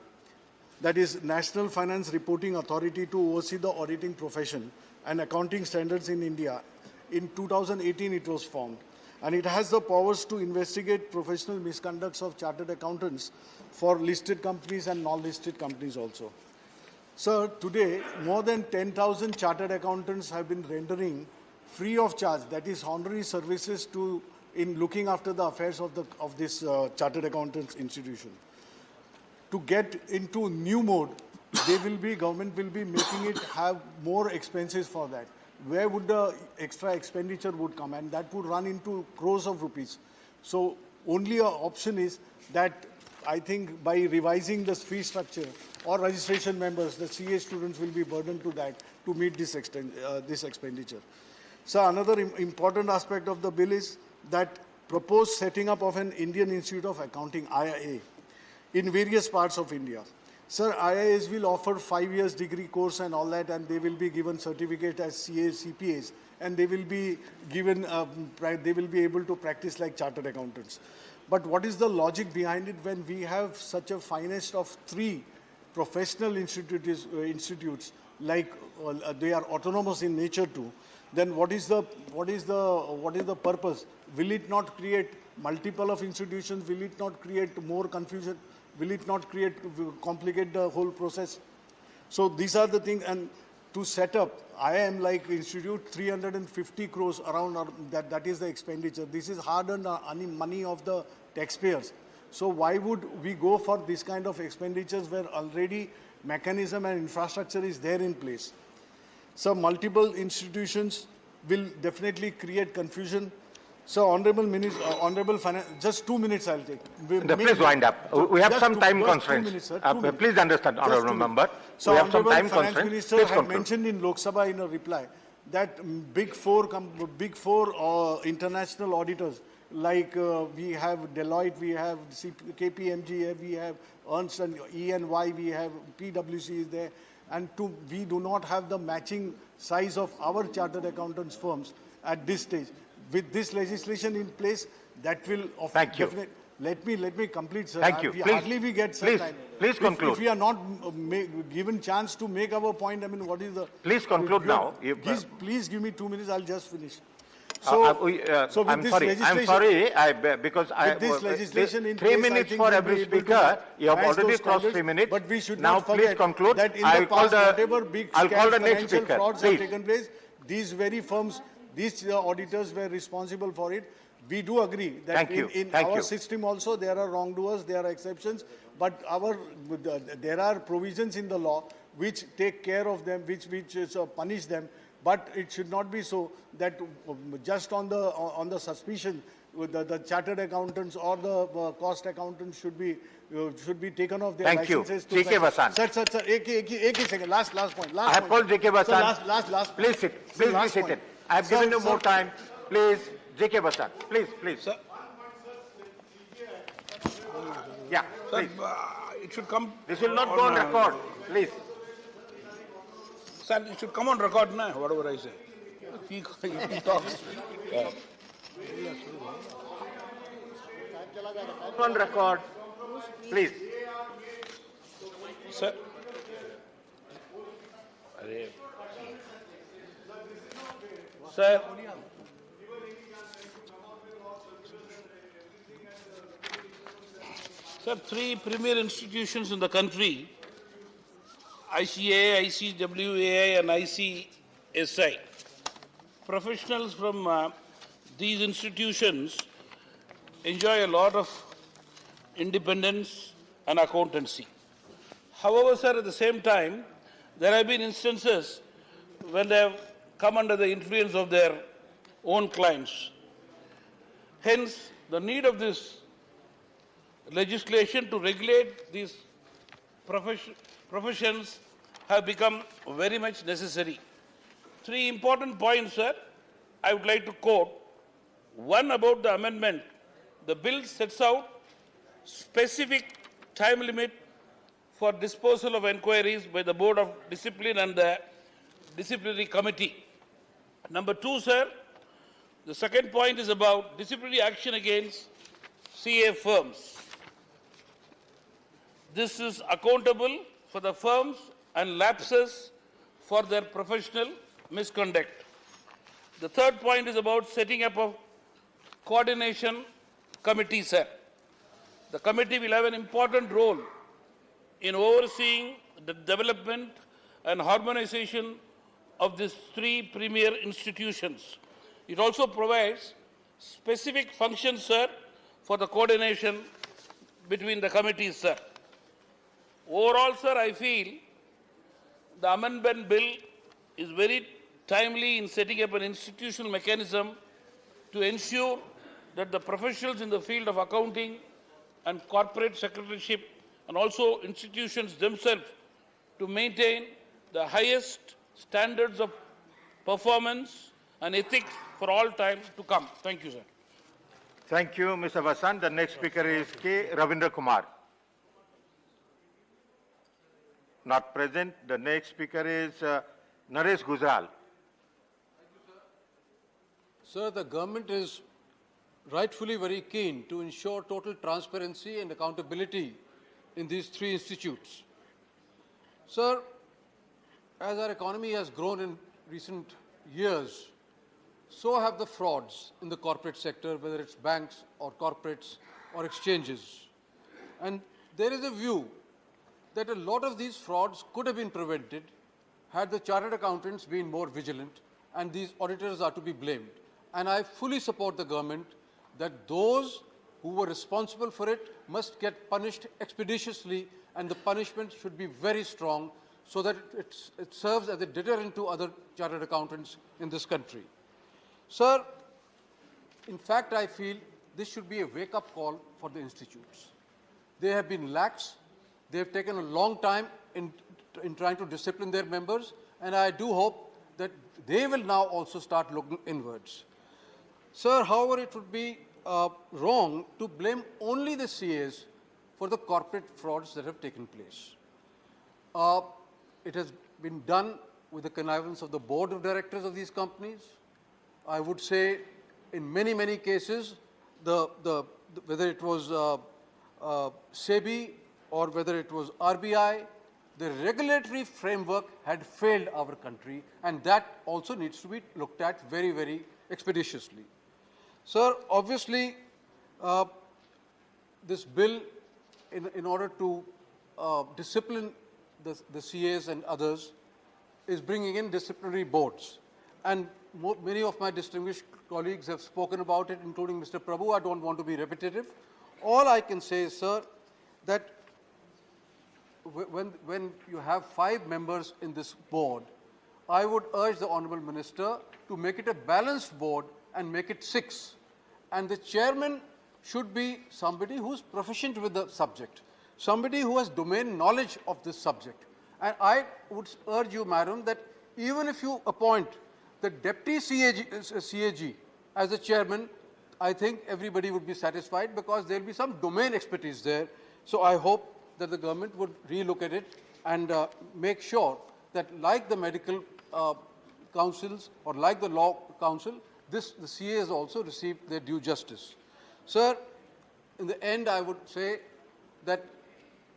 that is National Finance Reporting Authority, to oversee the auditing profession and accounting standards in India. In 2018, it was formed. And it has the powers to investigate professional misconducts of chartered accountants for listed companies and non-listed companies also. Sir, today, more than 10,000 chartered accountants have been rendering free of charge, that is honorary services in looking after the affairs of this chartered accountants institution. To get into new mode, government will be making it have more expenses for that. Where would the extra expenditure would come, and that would run into crores of rupees. So only an option is that I think by revising the fee structure or registration members, the CA students will be burdened to that to meet this expenditure. So another important aspect of the bill is that proposed setting up of an Indian Institute of Accounting, IIA, in various parts of India. Sir, IIAs will offer 5 years degree course and all that, and they will be given certificate as CAs, CPAs, and they will be given, they will be able to practice like chartered accountants. But what is the logic behind it when we have such a finest of 3 professional institutes like they are autonomous in nature too? Then what is the purpose? Will it not create multiple of institutions? Will it not create more confusion? Will it not complicate the whole process? So these are the things, and to set up IIM like institute, 350 crores around, that is the expenditure. This is hard-earned money of the taxpayers. So why would we go for this kind of expenditures where already mechanism and infrastructure is there in place? So multiple institutions will definitely create confusion. So, Honorable Finance, just 2 minutes I'll take. Please wind up. We have some time constraints. Minutes, sir, Please understand, Honorable Member. So, we have some Honorable time Finance constraints. Minister Please had conclude. mentioned in Lok Sabha in a reply that big four international auditors like we have Deloitte, we have KPMG, we have Ernst and EY, we have PwC is there, and we do not have the matching size of our chartered accountants firms at this stage. With this legislation in place, that will Thank you. Let me complete, sir. Thank you. Hardly we get some time. Please conclude. If we are not given chance to make our point, I mean, what is the... Please conclude now. Please give me 2 minutes, I'll just finish. I'm sorry, because with this legislation in 3 place, minutes for every speaker. You have already crossed 3 minutes. But we should now not forget please conclude. that in the past, whatever big I'll call the next financial speaker. frauds Please. have taken place, these very firms, these auditors were responsible for it. We do agree that in our system also there are wrongdoers, there are exceptions, but there are provisions in the law which take care of them, which punish them. But it should not be so that just on the suspicion, the chartered accountants or the cost accountants should be taken off their licenses. Thank you, J.K. Vasan. Sir, ek second. Last point. I have called J.K. Vasan. Last. Please sit. Please be seated. I have given you more time. Please, J.K. Vasan. Please. Sir. Yeah, please. It should come. This will not go on record. Please. Sir, it should come on record now, whatever I say. He talks. On record, please. Sir. Sir. Sir, three premier institutions in the country, ICA, ICWAI and ICSI. Professionals from these institutions enjoy a lot of independence and accountancy. However, sir, at the same time, there have been instances when they have come under the influence of their own clients. Hence, the need of this legislation to regulate these professions have become very much necessary. Three important points, sir, I would like to quote. One, about the amendment. The bill sets out specific time limit for disposal of inquiries by the Board of Discipline and the Disciplinary Committee. Number two, sir, the second point is about disciplinary action against CA firms. This is accountable for the firms and lapses for their professional misconduct. The third point is about setting up a coordination committee, sir. The committee will have an important role in overseeing the development and harmonization of these three premier institutions. It also provides specific functions, sir, for the coordination between the committees, sir. Overall, sir, I feel the amendment bill is very timely in setting up an institutional mechanism to ensure that the professionals in the field of accounting and corporate secretaryship and also institutions themselves to maintain the highest standards of performance and ethics for all time to come. Thank you, sir. Thank you, Mr. Vasan. The next speaker is K. Ravindra Kumar. Not present. The next speaker is Naresh Gujral. Sir, the government is rightfully very keen to ensure total transparency and accountability in these three institutes. Sir, as our economy has grown in recent years, so have the frauds in the corporate sector, whether it's banks or corporates or exchanges. And there is a view that a lot of these frauds could have been prevented had the chartered accountants been more vigilant, and these auditors are to be blamed. And I fully support the government that those who were responsible for it must get punished expeditiously, and the punishment should be very strong so that it serves as a deterrent to other chartered accountants in this country. Sir, in fact, I feel this should be a wake-up call for the institutes. They have been lax. They have taken a long time in trying to discipline their members, and I do hope that they will now also start looking inwards. Sir, however, it would be wrong to blame only the CAs for the corporate frauds that have taken place. It has been done with the connivance of the board of directors of these companies. I would say in many, many cases, whether it was SEBI or whether it was RBI, the regulatory framework had failed our country, and that also needs to be looked at very, very expeditiously. Sir, obviously, this bill, in order to discipline the CAs and others, is bringing in disciplinary boards. And many of my distinguished colleagues have spoken about it, including Mr. Prabhu. I don't want to be repetitive. All I can say is, sir, that when you have 5 members in this board, I would urge the Honourable Minister to make it a balanced board and make it 6. And the chairman should be somebody who is proficient with the subject, somebody who has domain knowledge of this subject. And I would urge you, madam, that even if you appoint the deputy CAG as the chairman, I think everybody would be satisfied because there will be some domain expertise there. So I hope that the government would relook at it and make sure that, like the medical councils or like the law council, the CAs also receive their due justice. Sir, in the end, I would say that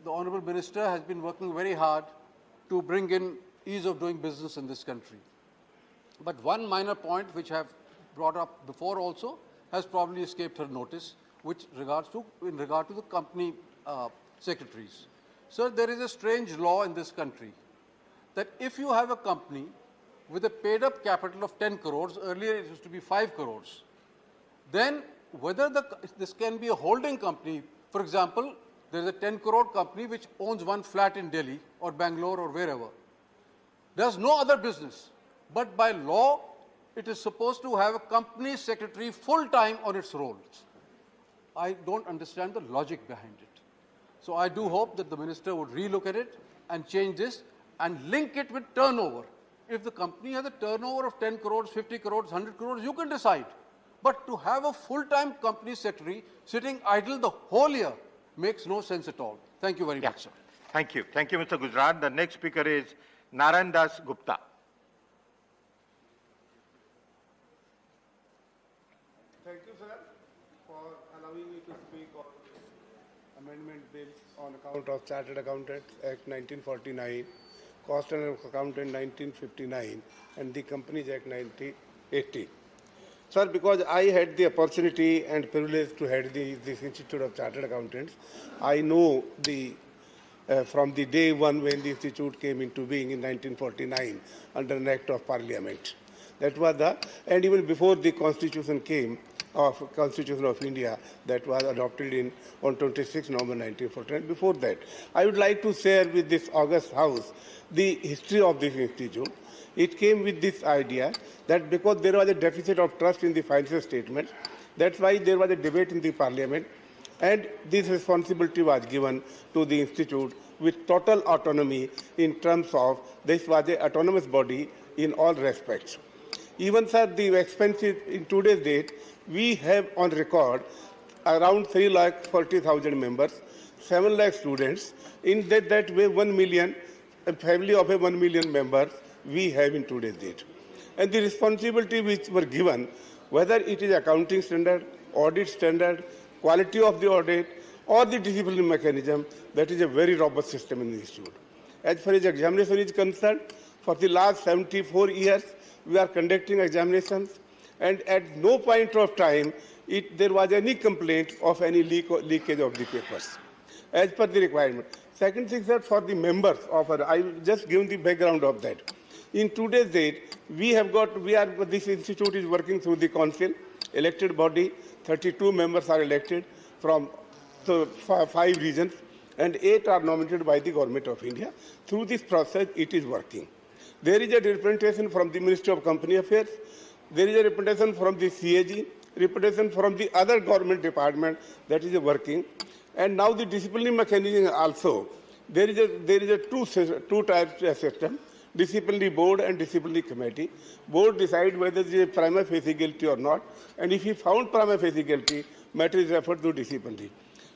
the Honourable Minister has been working very hard to bring in ease of doing business in this country. But one minor point which I have brought up before also has probably escaped her notice, which in regard to the company secretaries. Sir, there is a strange law in this country that if you have a company with a paid-up capital of 10 crores, earlier it used to be 5 crores, then whether this can be a holding company. For example, there is a 10 crore company which owns one flat in Delhi or Bangalore or wherever, does no other business, but by law, it is supposed to have a company secretary full-time on its rolls. I don't understand the logic behind it. So I do hope that the minister would relook at it and change this and link it with turnover. If the company has a turnover of 10 crores, 50 crores, 100 crores, you can decide. But to have a full-time company secretary sitting idle the whole year makes no sense at all. Thank you very much, sir. Thank you. Thank you, Mr. Gujarat. The next speaker is Narayan Das Gupta. Thank you, sir, for allowing me to speak on amendment bill on account of Chartered Accountants Act 1949, Cost and Accountant 1959, and the Companies Act 1980. Sir, because I had the opportunity and privilege to head this Institute of Chartered Accountants, I know from the day one when the institute came into being in 1949 under an Act of Parliament. That was and even before the Constitution came, Constitution of India, that was adopted on 26 November 1949. Before that, I would like to share with this august house the history of this institute. It came with this idea that because there was a deficit of trust in the financial statement, that's why there was a debate in the Parliament, and this responsibility was given to the institute with total autonomy in terms of this was an autonomous body in all respects. Even, sir, the expenses in today's date, we have on record around 340,000 members, 7 lakh students. In that way, 1 million, a family of 1 million members we have in today's date. And the responsibility which were given, whether it is accounting standard, audit standard, quality of the audit, or the disciplinary mechanism, that is a very robust system in the institute. As far as examination is concerned, for the last 74 years, we are conducting examinations, and at no point of time there was any complaint of any leakage of the papers, as per the requirement. Second thing, sir, for the members of I will just give the background of that. In today's date, this institute is working through the council, elected body. 32 members are elected from 5 regions, and 8 are nominated by the Government of India. Through this process, it is working. There is a representation from the Ministry of Company Affairs, There is a representation from the CAG, representation from the other government department that is working. And now the disciplinary mechanism also. There is a two types of system, disciplinary board and disciplinary committee. Board decide whether there is a prima facie guilty or not. And if he found prima facie guilty, matter is referred to disciplinary.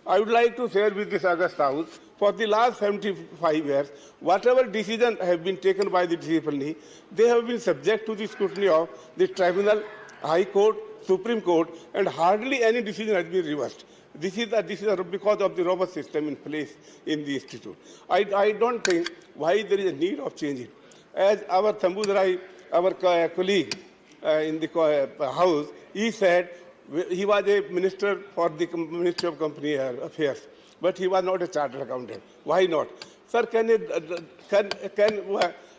I would like to share with this August House, for the last 75 years, whatever decision have been taken by the disciplinary, they have been subject to the scrutiny of the tribunal, High Court, Supreme Court, and hardly any decision has been reversed. This is because of the robust system in place in the institute. I don't think why there is a need of changing. As our Tambudarai, our colleague in the House, he said he was a minister for the Ministry of Company Affairs, but he was not a chartered accountant. Why not? Sir, can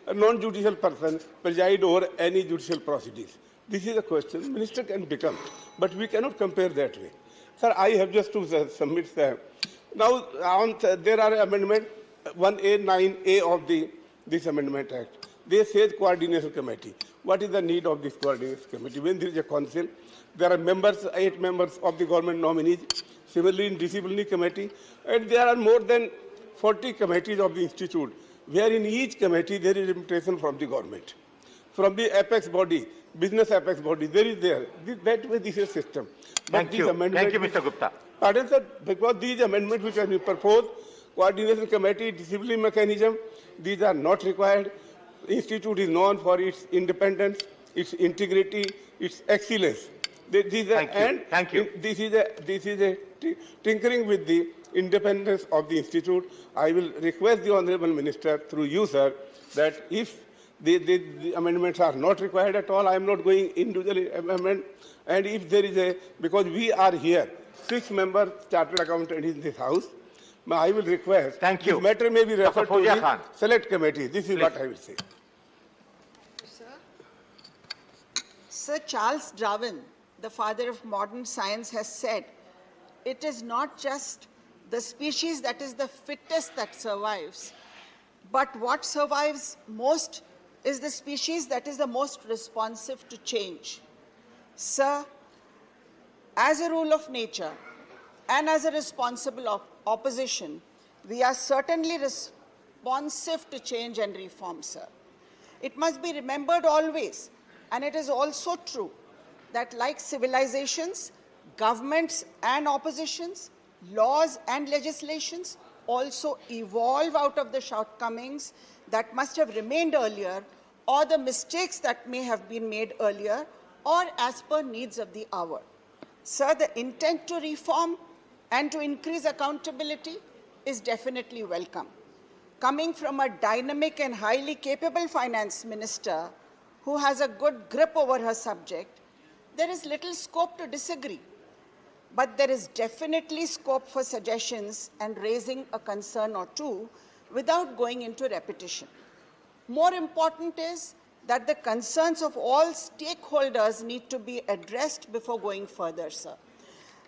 a non-judicial person preside over any judicial proceedings? This is a question minister can become, but we cannot compare that way. Sir, I have just to submit that. Now, there are amendment 1A, 9A of this Amendment Act. They say coordination committee. What is the need of this coordination committee? When there is a council, there are members, 8 members of the government nominees. Similarly, in disciplinary committee, and there are more than 40 committees of the institute, where in each committee there is representation from the government. From the apex body, business apex body, there is there. That way, this is a system. Thank you, Mr. Gupta. Pardon, sir, because these amendments which have been proposed, coordination committee, disciplinary mechanism, these are not required. The institute is known for its independence, its integrity, its excellence. This is a tinkering with the independence of the institute. I will request the Honourable Minister, through you, sir, that if the amendments are not required at all, I am not going into the amendment. And if there is because we are here, 6 members chartered accountant in this House, I will request. Thank you. This matter may be referred to the select committee. This is what I will say. Sir Charles Darwin, the father of modern science, has said, it is not just the species that is the fittest that survives, but what survives most is the species that is the most responsive to change. Sir, as a rule of nature and as a responsible opposition, we are certainly responsive to change and reform, sir. It must be remembered always, and it is also true, that like civilizations, governments and oppositions, laws and legislations also evolve out of the shortcomings that must have remained earlier, or the mistakes that may have been made earlier, or as per needs of the hour. Sir, the intent to reform and to increase accountability is definitely welcome. Coming from a dynamic and highly capable finance minister who has a good grip over her subject, there is little scope to disagree. But there is definitely scope for suggestions and raising a concern or two without going into repetition. More important is that the concerns of all stakeholders need to be addressed before going further, sir.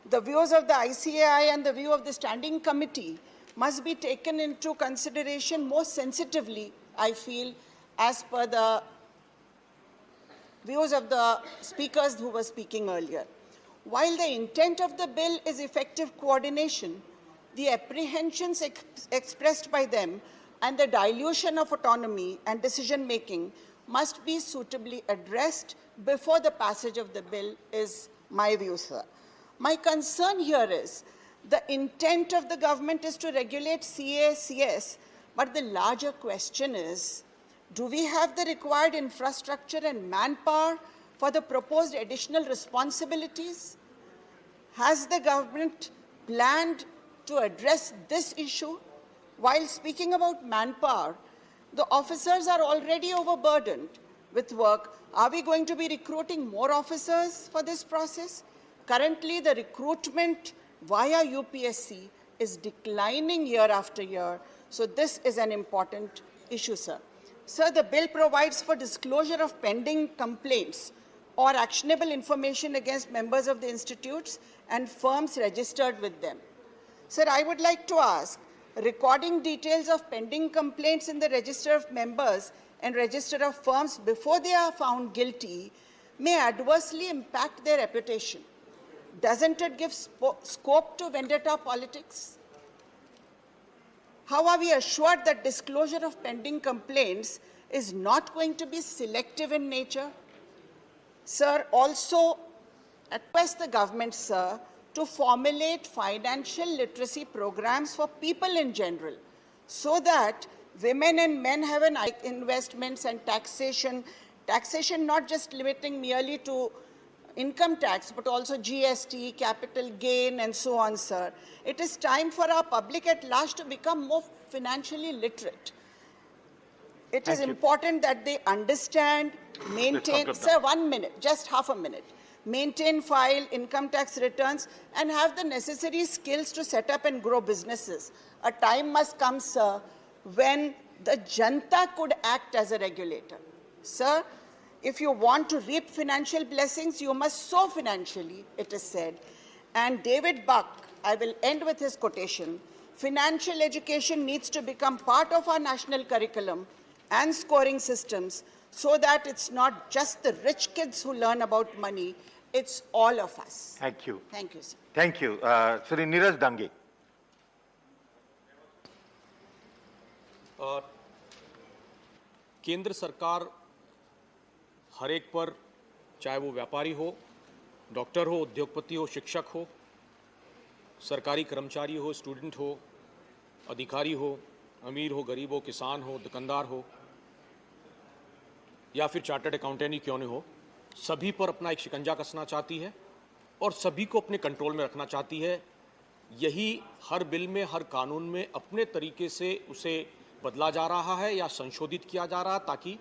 The views of the ICAI and the view of the Standing Committee must be taken into consideration more sensitively, I feel, as per the views of the speakers who were speaking earlier. While the intent of the bill is effective coordination, the apprehensions expressed by them and the dilution of autonomy and decision-making must be suitably addressed before the passage of the bill is my view, sir. My concern here is the intent of the government is to regulate CACS, but the larger question is, do we have the required infrastructure and manpower for the proposed additional responsibilities? Has the government planned to address this issue? While speaking about manpower, the officers are already overburdened with work. Are we going to be recruiting more officers for this process? Currently, the recruitment via UPSC is declining year after year. So this is an important issue, sir. Sir, the bill provides for disclosure of pending complaints or actionable information against members of the institutes and firms registered with them. Sir, I would like to ask, recording details of pending complaints in the register of members and register of firms before they are found guilty may adversely impact their reputation. Doesn't it give scope to vendetta politics? How are we assured that disclosure of pending complaints is not going to be selective in nature? Sir, also request the government, sir, to formulate financial literacy programs for people in general, so that women and men have investments and taxation not just limiting merely to income tax, but also GST, capital gain, and so on, sir. It is time for our public at large to become more financially literate. It is important that they understand, maintain, sir, 1 minute, just half a minute, maintain, file income tax returns, and have the necessary skills to set up and grow businesses. A time must come, sir, when the janta could act as a regulator. Sir, if you want to reap financial blessings, you must sow financially, it is said. And David Buck, I will end with his quotation, financial education needs to become part of our national curriculum and scoring systems, so that it's not just the rich kids who learn about money, it's all of us. Thank you. Thank you, sir. Thank you. Shri Neeraj Dange. केंद्र सरकार हर एक पर, चाहे वो व्यापारी हो, doctor हो, उद्योगपति हो, शिक्षक हो, सरकारी कर्मचारी हो, स्टूडेंट हो, अधिकारी हो, अमीर हो, गरीब हो, किसान हो, दुकानदार हो, या फिर चार्टर्ड अकाउंटेंट ही क्यों नहीं हो, सभी पर अपना एक शिकंजा कसना चाहती है और सभी को अपने कंट्रोल में रखना चाहती है। यही हर बिल में, हर कानून में अपने तरीके से उसे बदला जा रहा है या संशोधित किया जा रहा है, ताकि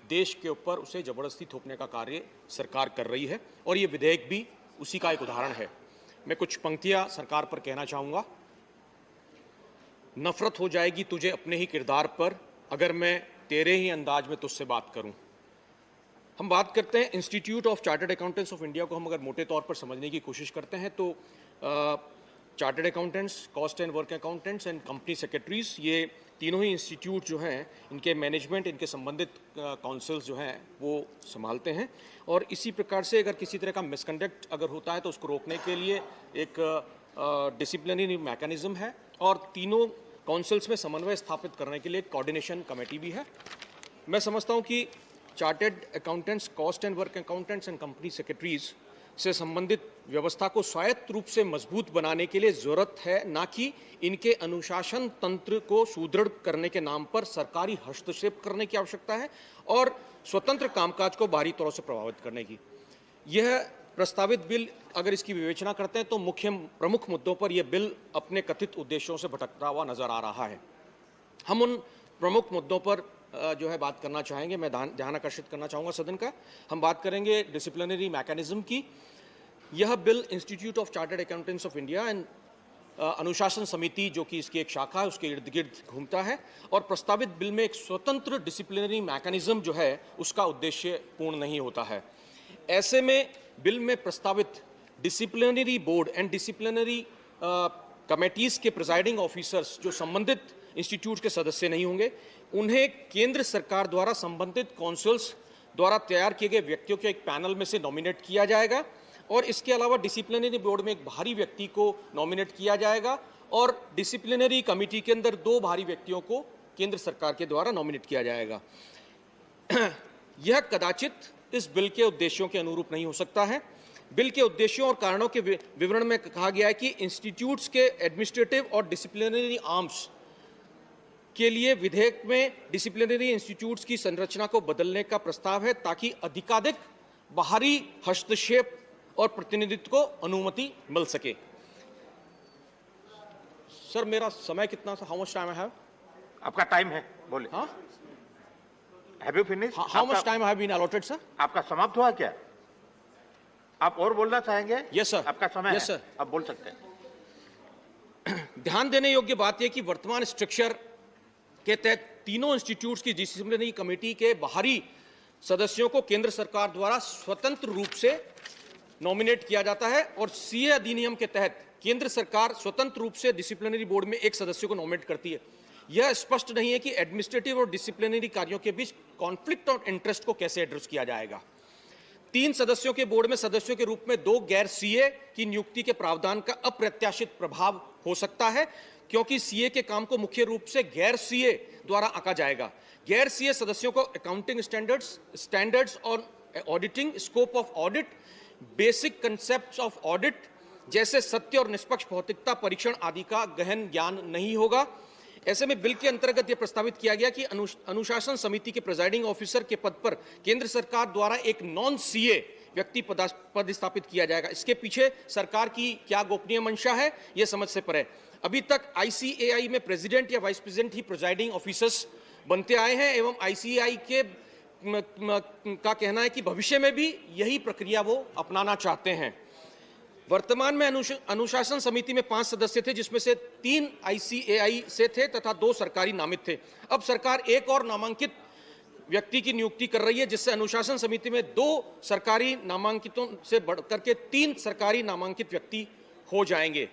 देश के ऊपर उसे जबरदस्ती थोपने का कार्य सरकार कर रही है, और ये विधेयक भी उसी का एक उदाहरण है। मैं कुछ पंक्तियां सरकार पर कहना चाहूँगा। नफरत हो जाएगी तुझे अपने ही किरदार पर, अगर मैं तेरे ही अंदाज में तुझसे बात करूं। हम बात करते हैं institute of chartered accountants of India को, हम अगर मोटे तौर पर समझने की कोशिश करते हैं तो chartered accountants, cost and work accountants and company secretaries, ये तीनों ही इंस्टीट्यूट जो हैं, इनके मैनेजमेंट, इनके संबंधित काउंसिल्स जो हैं वो संभालते हैं। और इसी प्रकार से अगर किसी तरह का मिसकंडक्ट अगर होता है तो उसको रोकने के लिए एक डिसिप्लिनरी मैकेनिज्म है, और तीनों काउंसिल्स में समन्वय स्थापित करने के लिए एक कोऑर्डिनेशन कमेटी भी है। मैं समझता हूँ कि chartered accountants, cost and work accountants and company secretaries से संबंधित व्यवस्था को स्वायत्त रूप से मजबूत बनाने के लिए जरूरत है, ना कि इनके अनुशासन तंत्र को सुदृढ़ करने के नाम पर सरकारी हस्तक्षेप करने की आवश्यकता है और स्वतंत्र कामकाज को बाहरी तौर से प्रभावित करने की। यह प्रस्तावित बिल अगर इसकी विवेचना करते हैं तो प्रमुख मुद्दों पर यह बिल अपने कथित उद्देश्यों से भटकता हुआ नजर आ रहा है। हम उन प्रमुख मुद्दों पर जो है बात करना चाहेंगे। मैं ध्यान आकर्षित करना चाहूँगा सदन का। हम बात करेंगे डिसिप्लिनरी मैकेनिज्म की। यह bill institute of chartered accountants of India and अनुशासन समिति, जो कि इसकी एक शाखा है, उसके इर्द गिर्द घूमता है, और प्रस्तावित बिल में एक स्वतंत्र डिसिप्लिनरी मैकेनिज्म जो है उसका उद्देश्य पूर्ण नहीं होता है। ऐसे में बिल में प्रस्तावित disciplinary board and disciplinary committees के प्रिजाइडिंग ऑफिसर्स जो संबंधित इंस्टीट्यूट के सदस्य नहीं होंगे, उन्हें केंद्र सरकार द्वारा संबंधित काउंसिल्स द्वारा तैयार किए गए व्यक्तियों के एक पैनल में से नॉमिनेट किया जाएगा, और इसके अलावा डिसिप्लिनरी बोर्ड में एक बाहरी व्यक्ति को नॉमिनेट किया जाएगा, और डिसिप्लिनरी कमेटी के अंदर 2 बाहरी व्यक्तियों को केंद्र सरकार के द्वारा नॉमिनेट किया जाएगा। यह कदाचित इस बिल के उद्देश्यों के अनुरूप नहीं हो सकता है। बिल के उद्देश्यों और कारणों के विवरण में कहा गया है कि इंस्टीट्यूट्स के एडमिनिस्ट्रेटिव और डिसिप्लिनरी आर्म्स के लिए विधेयक में डिसिप्लिनरी इंस्टीट्यूट्स की संरचना को बदलने का प्रस्ताव है, ताकि अधिकाधिक बाहरी हस्तक्षेप और प्रतिनिधित्व को अनुमति मिल सके। सर, मेरा समय कितना था? How much time I have? आपका टाइम है, बोले। हाँ, have you finished? How much time have been allotted sir? आपका समाप्त हुआ क्या? आप और बोलना चाहेंगे? Yes sir. आपका समय यस सर, आप बोल सकते हैं। ध्यान देने योग्य बात यह कि वर्तमान स्ट्रक्चर के तहत तीनों इंस्टीट्यूट्स की डिसिप्लिनरी कमेटी के बाहरी सदस्यों को केंद्र सरकार द्वारा स्वतंत्र रूप से नॉमिनेट किया जाता है, और सीए अधिनियम के तहत केंद्र सरकार स्वतंत्र रूप से डिसिप्लिनरी बोर्ड में एक सदस्य को नॉमिनेट करती है। यह स्पष्ट नहीं है कि एडमिनिस्ट्रेटिव और डिसिप्लिनरी कार्यों के बीच कॉन्फ्लिक्ट ऑफ इंटरेस्ट को कैसे एड्रेस किया जाएगा। 3 सदस्यों के बोर्ड में सदस्यों के रूप में 2 गैर सीए की नियुक्ति के प्रावधान का अप्रत्याशित प्रभाव हो सकता है, क्योंकि सीए के काम को मुख्य रूप से गैर सीए द्वारा आंका जाएगा। गैर सीए सदस्यों को अकाउंटिंग स्टैंडर्ड्स और auditing, scope of audit, basic concepts of audit जैसे सत्य और निष्पक्ष भौतिकता परीक्षण आदि का गहन ज्ञान नहीं होगा। ऐसे में बिल के अंतर्गत यह प्रस्तावित किया गया कि अनुशासन समिति के प्रिजाइडिंग ऑफिसर के पद पर केंद्र सरकार द्वारा एक नॉन सीए व्यक्ति पदस्थापित किया जाएगा। इसके पीछे सरकार की क्या गोपनीय मंशा है, यह समझ से परे। अभी तक आईसीएआई में प्रेसिडेंट या वाइस प्रेसिडेंट ही प्रिजाइडिंग ऑफिसर्स बनते आए हैं एवं आईसीएआई के का कहना है कि भविष्य में भी यही प्रक्रिया वो अपनाना चाहते हैं। वर्तमान में अनुशासन समिति में 5 सदस्य थे, जिसमें से 3 आईसीएआई से थे तथा 2 सरकारी नामित थे। अब सरकार एक और नामांकित व्यक्ति की नियुक्ति कर रही है, जिससे अनुशासन समिति में 2 सरकारी नामांकितों से बढ़कर के 3 सरकारी नामांकित व्यक्ति हो जाएंगे।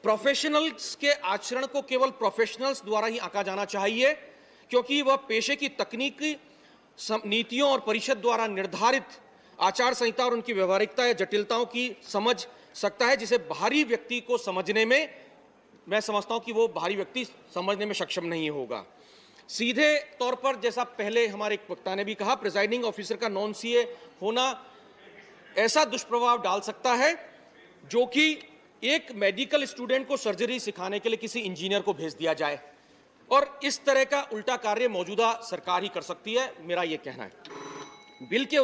प्रोफेशनल्स के आचरण को केवल प्रोफेशनल्स द्वारा ही आंका जाना चाहिए, क्योंकि वह पेशे की तकनीकी नीतियों और परिषद द्वारा निर्धारित आचार संहिता और उनकी व्यवहारिकता या जटिलताओं की समझ सकता है, जिसे बाहरी व्यक्ति को समझने में, मैं समझता हूं कि वो बाहरी व्यक्ति समझने में सक्षम नहीं होगा। सीधे तौर पर जैसा पहले हमारे एक वक्ता ने भी कहा, प्रिजाइडिंग ऑफिसर का नॉन सीए होना ऐसा दुष्प्रभाव डाल सकता है जो कि एक मेडिकल स्टूडेंट को सर्जरी सिखाने के लिए किसी इंजीनियर को भेज दिया जाए, और इस तरह का उल्टा कार्य मौजूदा सरकार ही कर सकती है, मेरा यह कहना है। बिल के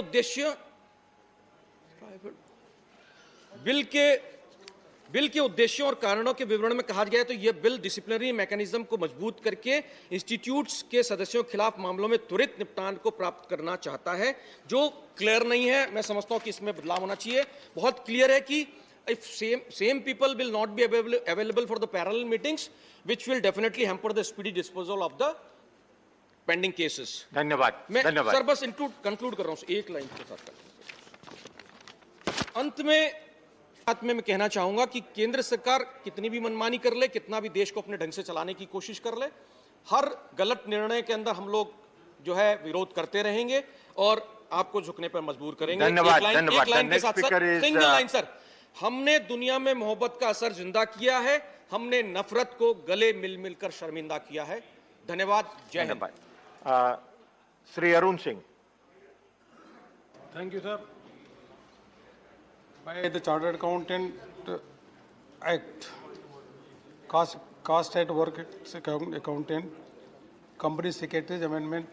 उद्देश्यों और कारणों के विवरण में कहा गया है तो यह बिल डिसिप्लिनरी मैकेनिज्म को मजबूत करके इंस्टीट्यूट्स के सदस्यों के खिलाफ मामलों में त्वरित निपटान को प्राप्त करना चाहता है, जो क्लियर नहीं है। मैं समझता हूं कि इसमें बदलाव होना चाहिए। बहुत क्लियर है कि if same people will not be available for the parallel meetings, which will definitely hamper the speedy disposal of the pending cases. धन्यवाद। मैं धन्यवाद सर बस कंक्लूड कर रहा हूं एक लाइन के साथ। अंत में मैं कहना चाहूंगा कि केंद्र सरकार कितनी भी मनमानी कर ले, कितना भी देश को अपने ढंग से चलाने की कोशिश कर ले, हर गलत निर्णय के अंदर हम लोग जो है विरोध करते रहेंगे और आपको झुकने पर मजबूर करेंगे। धन्यवाद। एक लाइन के साथ सिंगल लाइन सर, हमने दुनिया में मोहब्बत का असर जिंदा किया है, हमने नफरत को गले मिल मिलकर शर्मिंदा किया है। धन्यवाद। जय Hind. Shri Arun Singh. Thank you, sir. By the Chartered Accountant Act, Cost at Work Accountant, Company Secretaries Amendment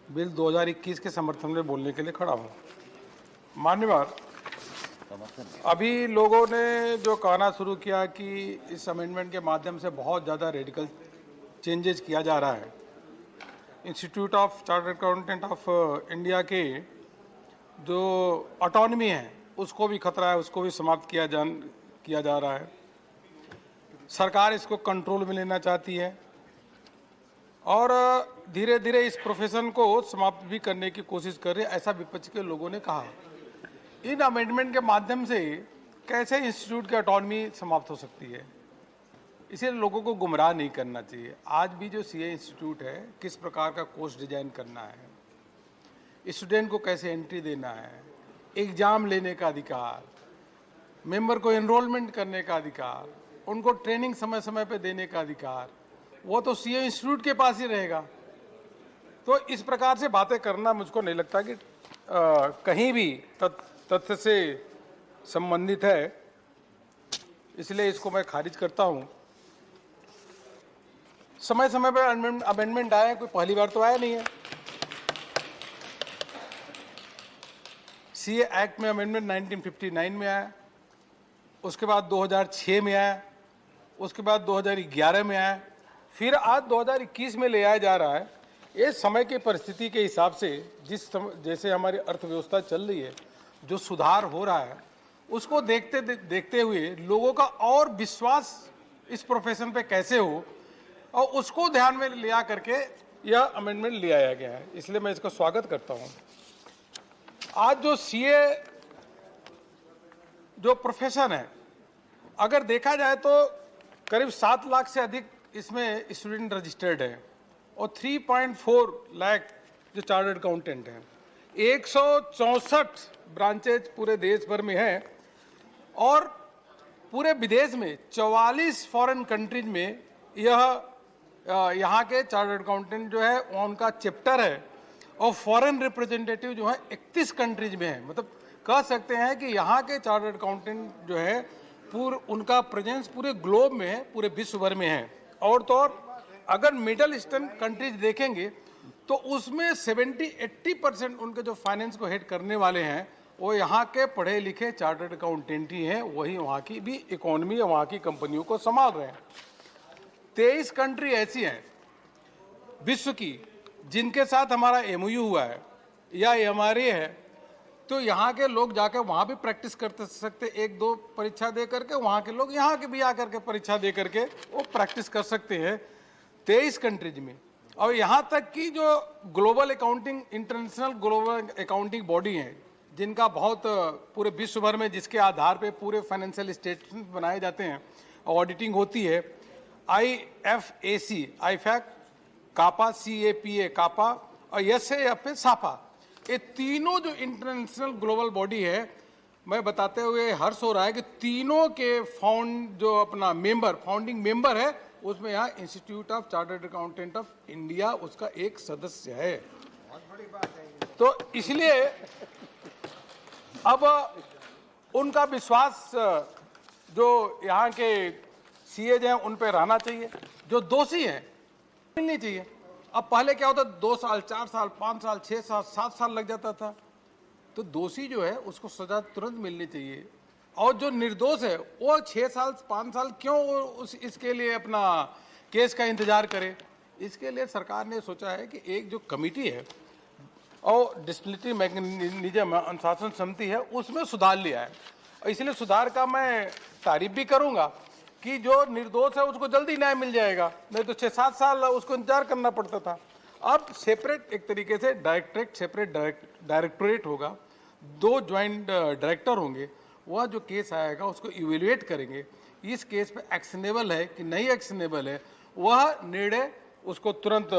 bill 2021 के समर्थन में बोलने के लिए खड़ा हूँ। मान्यवर, अभी लोगों ने जो कहना शुरू किया कि इस अमेंडमेंट के माध्यम से बहुत ज़्यादा रेडिकल चेंजेस किया जा रहा है। Institute of chartered accountant of India के जो ऑटोनॉमी है उसको भी खतरा है, उसको भी समाप्त किया जा रहा है। सरकार इसको कंट्रोल में लेना चाहती है और धीरे धीरे इस प्रोफेशन को समाप्त भी करने की कोशिश कर रही है, ऐसा विपक्ष के लोगों ने कहा। इन अमेंडमेंट के माध्यम से कैसे इंस्टीट्यूट की ऑटोनॉमी समाप्त हो सकती है, इसे लोगों को गुमराह नहीं करना चाहिए। आज भी जो सीए इंस्टीट्यूट है, किस प्रकार का कोर्स डिजाइन करना है, स्टूडेंट को कैसे एंट्री देना है, एग्जाम लेने का अधिकार, मेंबर को एनरोलमेंट करने का अधिकार, उनको ट्रेनिंग समय समय पे देने का अधिकार, वो तो सीए इंस्टीट्यूट के पास ही रहेगा। तो इस प्रकार से बातें करना मुझको नहीं लगता कि कहीं भी तथ्य से संबंधित है, इसलिए इसको मैं खारिज करता हूं। समय समय पर अमेंडमेंट आए, कोई पहली बार तो आया नहीं है। सीए एक्ट में अमेंडमेंट 1959 में आया, उसके बाद 2006 में आया, उसके बाद 2011 में आया, फिर आज 2021 में ले आया जा रहा है। ये समय की परिस्थिति के हिसाब से जैसे हमारी अर्थव्यवस्था चल रही है, जो सुधार हो रहा है, उसको देखते हुए लोगों का और विश्वास इस प्रोफेशन पे कैसे हो, और उसको ध्यान में लिया करके यह अमेंडमेंट ले आया गया है। इसलिए मैं इसका स्वागत करता हूं। आज जो सीए जो प्रोफेशन है, अगर देखा जाए तो करीब 7 लाख से अधिक इसमें स्टूडेंट रजिस्टर्ड है और 3.4 लाख जो चार्टर्ड अकाउंटेंट हैं। 164 ब्रांचेज पूरे देश भर में हैं और पूरे विदेश में 44 फॉरेन कंट्रीज में यहाँ के चार्टर्ड अकाउंटेंट जो है उनका चैप्टर है और फॉरेन रिप्रेजेंटेटिव जो है 31 कंट्रीज में है। मतलब कह सकते हैं कि यहाँ के चार्टर्ड अकाउंटेंट जो है उनका प्रेजेंस पूरे ग्लोब में है, पूरे विश्व भर में है। और तो और अगर मिडल ईस्टर्न कंट्रीज देखेंगे तो उसमें 70-80% उनके जो फाइनेंस को हेड करने वाले हैं वो यहाँ के पढ़े लिखे चार्टर्ड अकाउंटेंट ही हैं, वही वहाँ की भी इकोनॉमी और वहाँ की कंपनियों को संभाल रहे हैं। 23 कंट्री ऐसी हैं विश्व की जिनके साथ हमारा MOU हुआ है या MRA है, तो यहाँ के लोग जाकर वहाँ भी प्रैक्टिस कर सकते, 1-2 परीक्षा दे करके वहाँ के लोग यहाँ के भी आकर के परीक्षा दे करके वो प्रैक्टिस कर सकते हैं 23 कंट्रीज में। और यहाँ तक कि जो global accounting, international global accounting body है जिनका बहुत पूरे विश्व भर में जिसके आधार पे पूरे फाइनेंशियल स्टेटमेंट बनाए जाते हैं, ऑडिटिंग होती है, IFAC, कापा, CAPA कापा और SAFA सापा, ये तीनों जो इंटरनेशनल ग्लोबल बॉडी है, मैं बताते हुए हर्ष हो रहा है कि तीनों के फाउंडिंग मेंबर है उसमें यहाँ institute of chartered accountant of India उसका एक सदस्य है। तो इसलिए अब उनका विश्वास जो यहाँ के CAs हैं उन पे रहना चाहिए, जो दोषी हैं मिलनी चाहिए। अब पहले क्या होता 2 साल, 4 साल, 5 साल, 6 साल, 7 साल लग जाता था, तो दोषी जो है उसको सजा तुरंत मिलनी चाहिए और जो निर्दोष है वो 6 साल 5 साल क्यों इसके लिए अपना केस का इंतजार करे। इसके लिए सरकार ने सोचा है कि एक जो कमेटी है और डिसिप्लिनरी मैकेनिज्म अनुशासन समिति है उसमें सुधार लिया है। और इसलिए सुधार का मैं तारीफ भी करूंगा कि जो निर्दोष है उसको जल्दी न्याय मिल जाएगा, नहीं तो 6-7 साल उसको इंतजार करना पड़ता था। अब सेपरेट एक तरीके से डायरेक्टरेट होगा, 2 ज्वाइंट डायरेक्टर होंगे, वह जो केस आएगा उसको इवेल्युएट करेंगे, इस केस पे एक्शनेबल है कि नहीं एक्शनेबल है वह निर्णय उसको तुरंत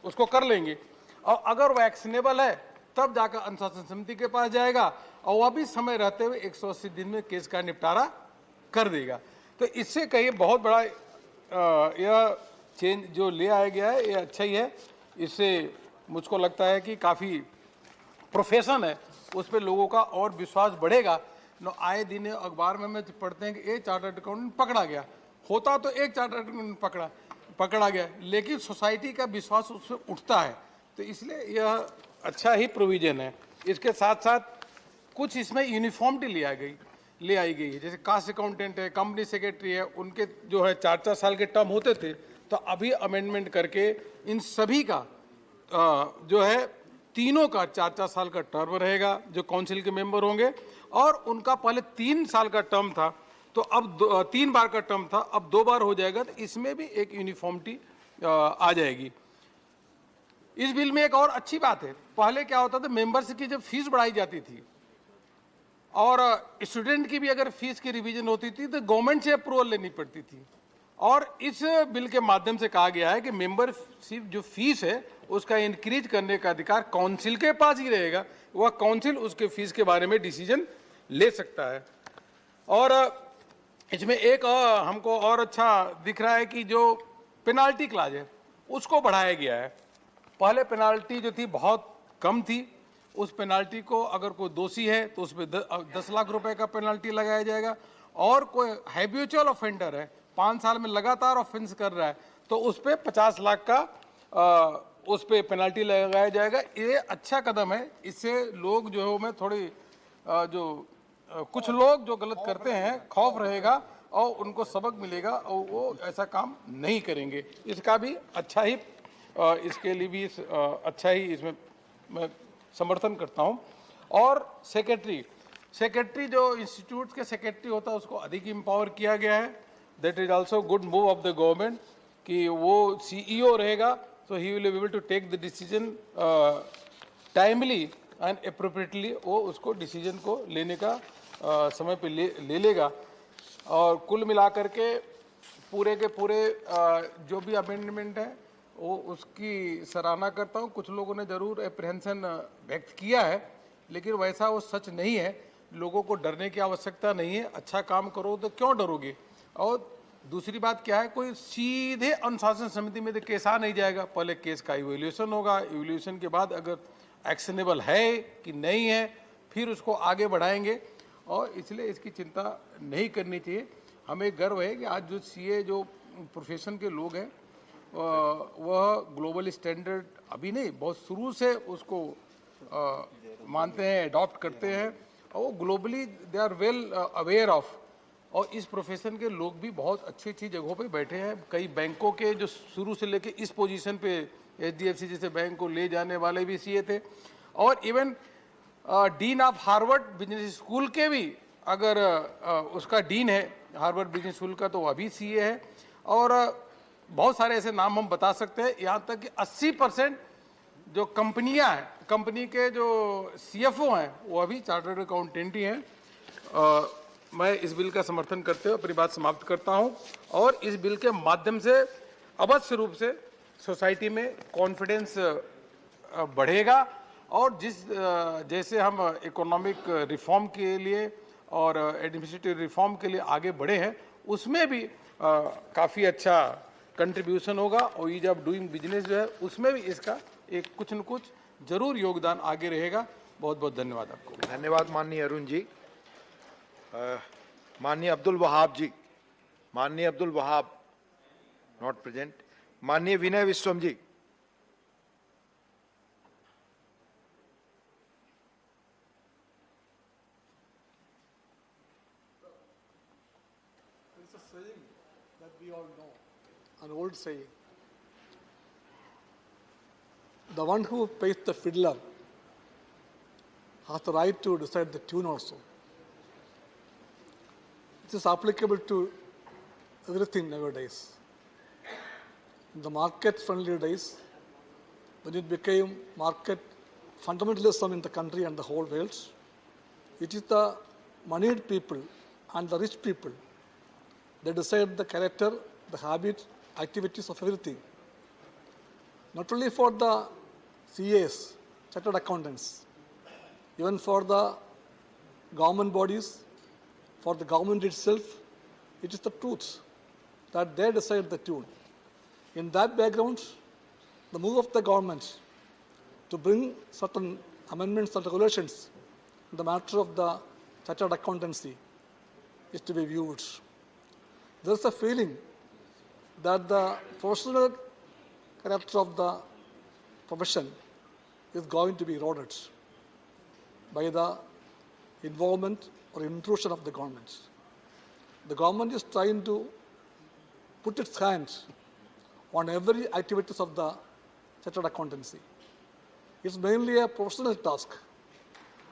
उसको कर लेंगे और अगर वह एक्शनेबल है तब जाकर अनुशासन समिति के पास जाएगा और वह भी समय रहते हुए 180 दिन में केस का निपटारा कर देगा। तो इससे कहीं बहुत बड़ा यह चेंज जो ले आया गया है ये अच्छा ही है। इससे मुझको लगता है कि काफ़ी प्रोफेशन है उस पर लोगों का और विश्वास बढ़ेगा। आए दिन अखबार में पढ़ते हैं कि एक चार्टर्ड अकाउंटेंट पकड़ा गया, होता तो एक चार्टर्ड अकाउंटेंट पकड़ा गया, लेकिन सोसाइटी का विश्वास उस पर उठता है। तो इसलिए यह अच्छा ही प्रोविजन है। इसके साथ साथ कुछ इसमें यूनिफॉर्मिटी ले आई गई है, जैसे कास्ट अकाउंटेंट है, कंपनी सेक्रेटरी है, उनके जो है 4-4 साल के टर्म होते थे, तो अभी अमेंडमेंट करके इन सभी का जो है तीनों का 4-4 साल का टर्म रहेगा जो काउंसिल के मेंबर होंगे और उनका पहले 3 साल का टर्म था तो अब 3 बार का टर्म था, अब 2 बार हो जाएगा। तो इसमें भी एक यूनिफॉर्मिटी आ जाएगी। इस बिल में एक और अच्छी बात है, पहले क्या होता था मेंबर्स की जब फीस बढ़ाई जाती थी और स्टूडेंट की भी अगर फीस की रिवीजन होती थी तो गवर्नमेंट से अप्रूवल लेनी पड़ती थी, और इस बिल के माध्यम से कहा गया है कि मेंबरशिप जो फीस है उसका इंक्रीज करने का अधिकार काउंसिल के पास ही रहेगा, वह काउंसिल उसके फीस के बारे में डिसीजन ले सकता है। और इसमें एक हमको और अच्छा दिख रहा है कि जो पेनाल्टी क्लाज है उसको बढ़ाया गया है। पहले पेनाल्टी जो थी बहुत कम थी, उस पेनाल्टी को अगर कोई दोषी है तो उसमें 10 लाख रुपए का पेनाल्टी लगाया जाएगा, और कोई हैबिचुअल ऑफेंडर है 5 साल में लगातार ऑफेंस कर रहा है तो उस पर 50 लाख का उस पर पेनाल्टी लगाया जाएगा। ये अच्छा कदम है, इससे लोग जो है में थोड़ी कुछ लोग जो गलत करते हैं खौफ रहेगा और उनको सबक मिलेगा और वो ऐसा काम नहीं करेंगे। इसका भी अच्छा ही इसके लिए भी अच्छा ही इसमें मैं समर्थन करता हूँ। और सेक्रेटरी जो इंस्टीट्यूट के सेक्रेटरी होता है उसको अधिक एम्पावर किया गया है। That is also good move of the government कि वो CEO रहेगा, so he will be able to take the decision timely and appropriately, वो उसको डिसीजन को लेने का समय पे ले लेगा। और कुल मिलाकर के पूरे जो भी अमेंडमेंट है वो उसकी सराहना करता हूँ। कुछ लोगों ने जरूर एप्रीहेंशन व्यक्त किया है, लेकिन वैसा वो सच नहीं है। लोगों को डरने की आवश्यकता नहीं है। अच्छा काम करो तो क्यों डरोगे। और दूसरी बात क्या है, कोई सीधे अनुशासन समिति में तो केस आ नहीं जाएगा। पहले केस का इवैल्यूएशन होगा, इवैल्यूएशन के बाद अगर एक्शनेबल है कि नहीं है, फिर उसको आगे बढ़ाएंगे। और इसलिए इसकी चिंता नहीं करनी चाहिए। हमें गर्व है कि आज जो सीए जो प्रोफेशन के लोग हैं वह ग्लोबल स्टैंडर्ड अभी नहीं, बहुत शुरू से उसको मानते हैं, अडॉप्ट करते हैं, और वो globally they are well aware of. और इस प्रोफेशन के लोग भी बहुत अच्छी अच्छी जगहों पे बैठे हैं। कई बैंकों के जो शुरू से लेके इस पोजीशन पे HDFC जैसे बैंक को ले जाने वाले भी सीए थे। और even dean of Harvard business school के भी अगर उसका डीन है हार्वर्ड बिजनेस स्कूल का, तो वह भी सीए है। और बहुत सारे ऐसे नाम हम बता सकते हैं। यहाँ तक कि 80% जो कंपनियां हैं, कंपनी के जो CFO हैं, वो अभी चार्टर्ड अकाउंटेंट ही हैं। मैं इस बिल का समर्थन करते हुए अपनी बात समाप्त करता हूं। और इस बिल के माध्यम से अवश्य रूप से सोसाइटी में कॉन्फिडेंस बढ़ेगा। और जैसे हम इकोनॉमिक रिफॉर्म के लिए और एडमिनिस्ट्रेटिव रिफॉर्म के लिए आगे बढ़े हैं, उसमें भी काफ़ी अच्छा कंट्रीब्यूशन होगा। और ईज ऑफ डूइंग बिजनेस जो है, उसमें भी इसका एक कुछ न कुछ जरूर योगदान आगे रहेगा। बहुत बहुत धन्यवाद आपको। धन्यवाद माननीय अरुण जी। माननीय अब्दुल वहाब जी, माननीय अब्दुल वहाब नॉट प्रेजेंट। माननीय विनय विश्वम जी। There's a saying that we all know, an old saying. The one who pays the fiddler has the right to decide the tune also. This is applicable to everything nowadays. In the market-friendly days, when it became market fundamentalism in the country and the whole world, it is the moneyed people and the rich people that decide the character, the habits, activities of everything. Not only for the CAs, chartered accountants, even for the government bodies, for the government itself, it is the truth that they decide the tune. In that background, the move of the government to bring certain amendments and regulations in the matter of the chartered accountancy is to be viewed. There is a feeling that the professional character of the profession is going to be eroded by the involvement or intrusion of the government. The government is trying to put its hands on every activities of the chartered accountancy. It's mainly a professional task,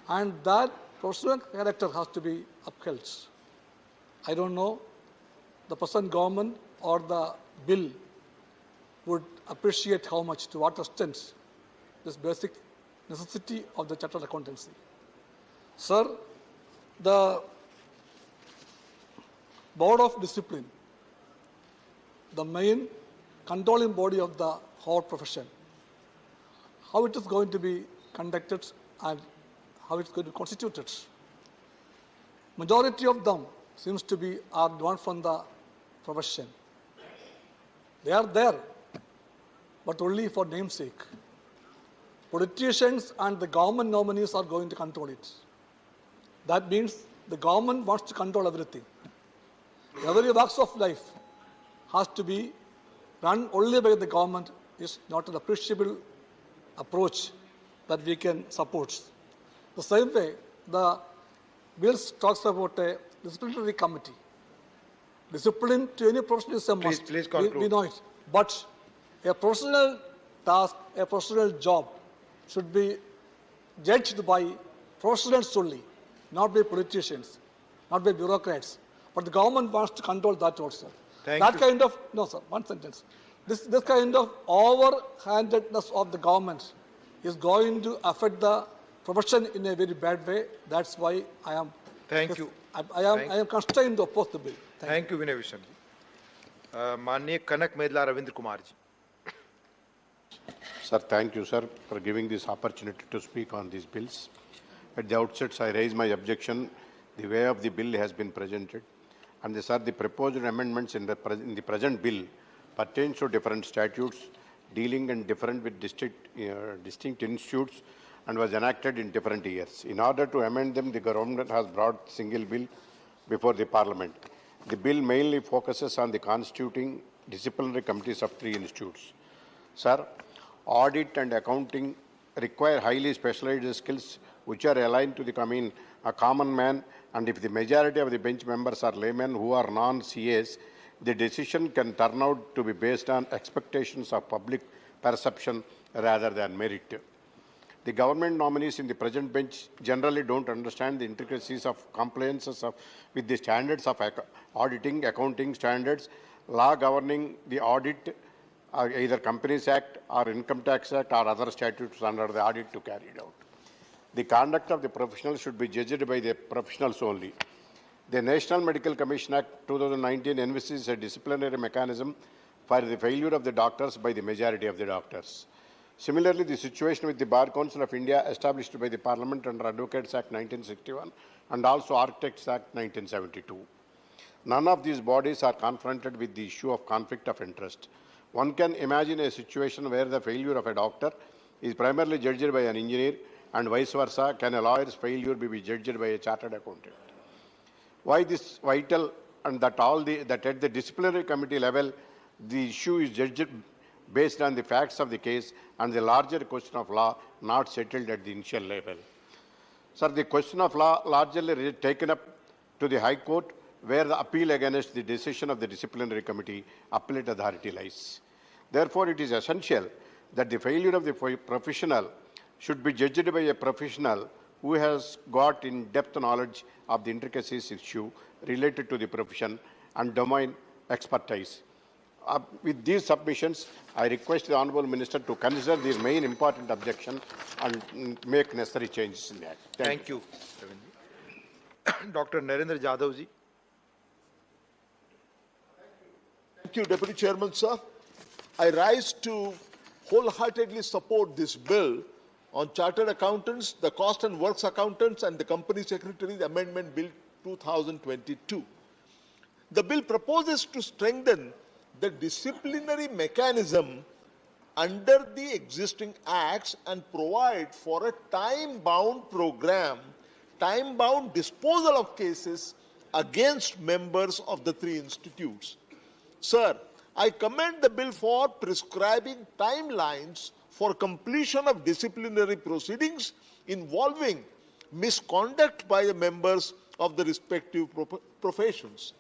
and that professional character has to be upheld. I don't know, the present government or the bill would appreciate how much, to what extent, this basic necessity of the chartered accountancy. Sir, the Board of Discipline, the main controlling body of the whole profession, how it is going to be conducted and how it's going to be constituted. Majority of them seems to be are drawn from the profession. They are there, but only for namesake. Politicians and the government nominees are going to control it. That means the government wants to control everything. Every walks of life has to be run only by the government is not an appreciable approach that we can support. The same way, the bill talks about a disciplinary committee. Discipline to any profession is a must. Please conclude. We know it. But a professional task, a professional job should be judged by professionals only, not by politicians, not by bureaucrats. But the government wants to control that also. Thank you. Kind of, no sir, one sentence. This kind of overhandedness of the government is going to affect the profession in a very bad way. That's why I am. Thank you. I am constrained to oppose the bill. Thank you, Vinay Visham ji. माननीय कनक मेदला Ravindra Kumar ji. Sir, thank you, sir, for giving this opportunity to speak on these bills. At the outset, I raise my objection the way of the bill has been presented. And sir, the proposed amendments in the present bill pertains to different statutes dealing and different with distinct institutes and was enacted in different years. In order to amend them, the government has brought single bill before the Parliament. The bill mainly focuses on the constituting disciplinary committees of 3 institutes. Sir, audit and accounting require highly specialized skills which are aligned to a common man, and if the majority of the bench members are laymen who are non-CAs, the decision can turn out to be based on expectations of public perception rather than merit. The government nominees in the present bench generally don't understand the intricacies of compliances with the standards of auditing, accounting standards, law governing the audit, either Companies Act or Income Tax Act or other statutes under the audit to carry it out. The conduct of the professionals should be judged by the professionals only. The National Medical Commission Act 2019 envisages a disciplinary mechanism for the failure of the doctors by the majority of the doctors. Similarly, the situation with the Bar Council of India established by the Parliament under Advocates Act 1961 and also Architects Act 1972. None of these bodies are confronted with the issue of conflict of interest. One can imagine a situation where the failure of a doctor is primarily judged by an engineer and vice versa. Can a lawyer's failure be judged by a chartered accountant? Why this vital and that at the disciplinary committee level, the issue is judged based on the facts of the case and the larger question of law not settled at the initial level. Sir, the question of law largely taken up to the High Court, where the appeal against the decision of the disciplinary committee appellate authority lies. Therefore, it is essential that the failure of the professional should be judged by a professional who has got in-depth knowledge of the intricacies issue related to the profession and domain expertise. With these submissions, I request the Honourable Minister to consider these main important objections and make necessary changes in that. Thank you. Dr. Narendra Jadhav ji. Thank you, Deputy Chairman, sir. I rise to wholeheartedly support this bill on Chartered Accountants, the Cost and Works Accountants, and the Company Secretaries Amendment Bill 2022. The bill proposes to strengthen the disciplinary mechanism under the existing acts and provide for a time-bound program, time-bound disposal of cases against members of the 3 institutes. Sir, I commend the bill for prescribing timelines for completion of disciplinary proceedings involving misconduct by the members of the respective professions.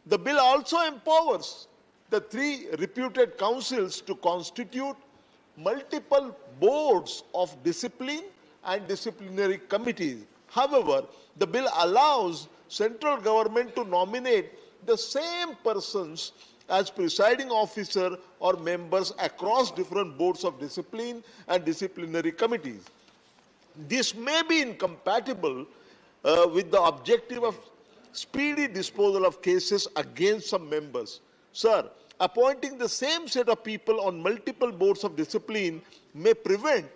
The bill also empowers the 3 reputed councils to constitute multiple boards of discipline and disciplinary committees. However, the bill allows central government to nominate the same persons as presiding officer or members across different boards of discipline and disciplinary committees. This may be incompatible with the objective of speedy disposal of cases against some members. Sir, appointing the same set of people on multiple boards of discipline may prevent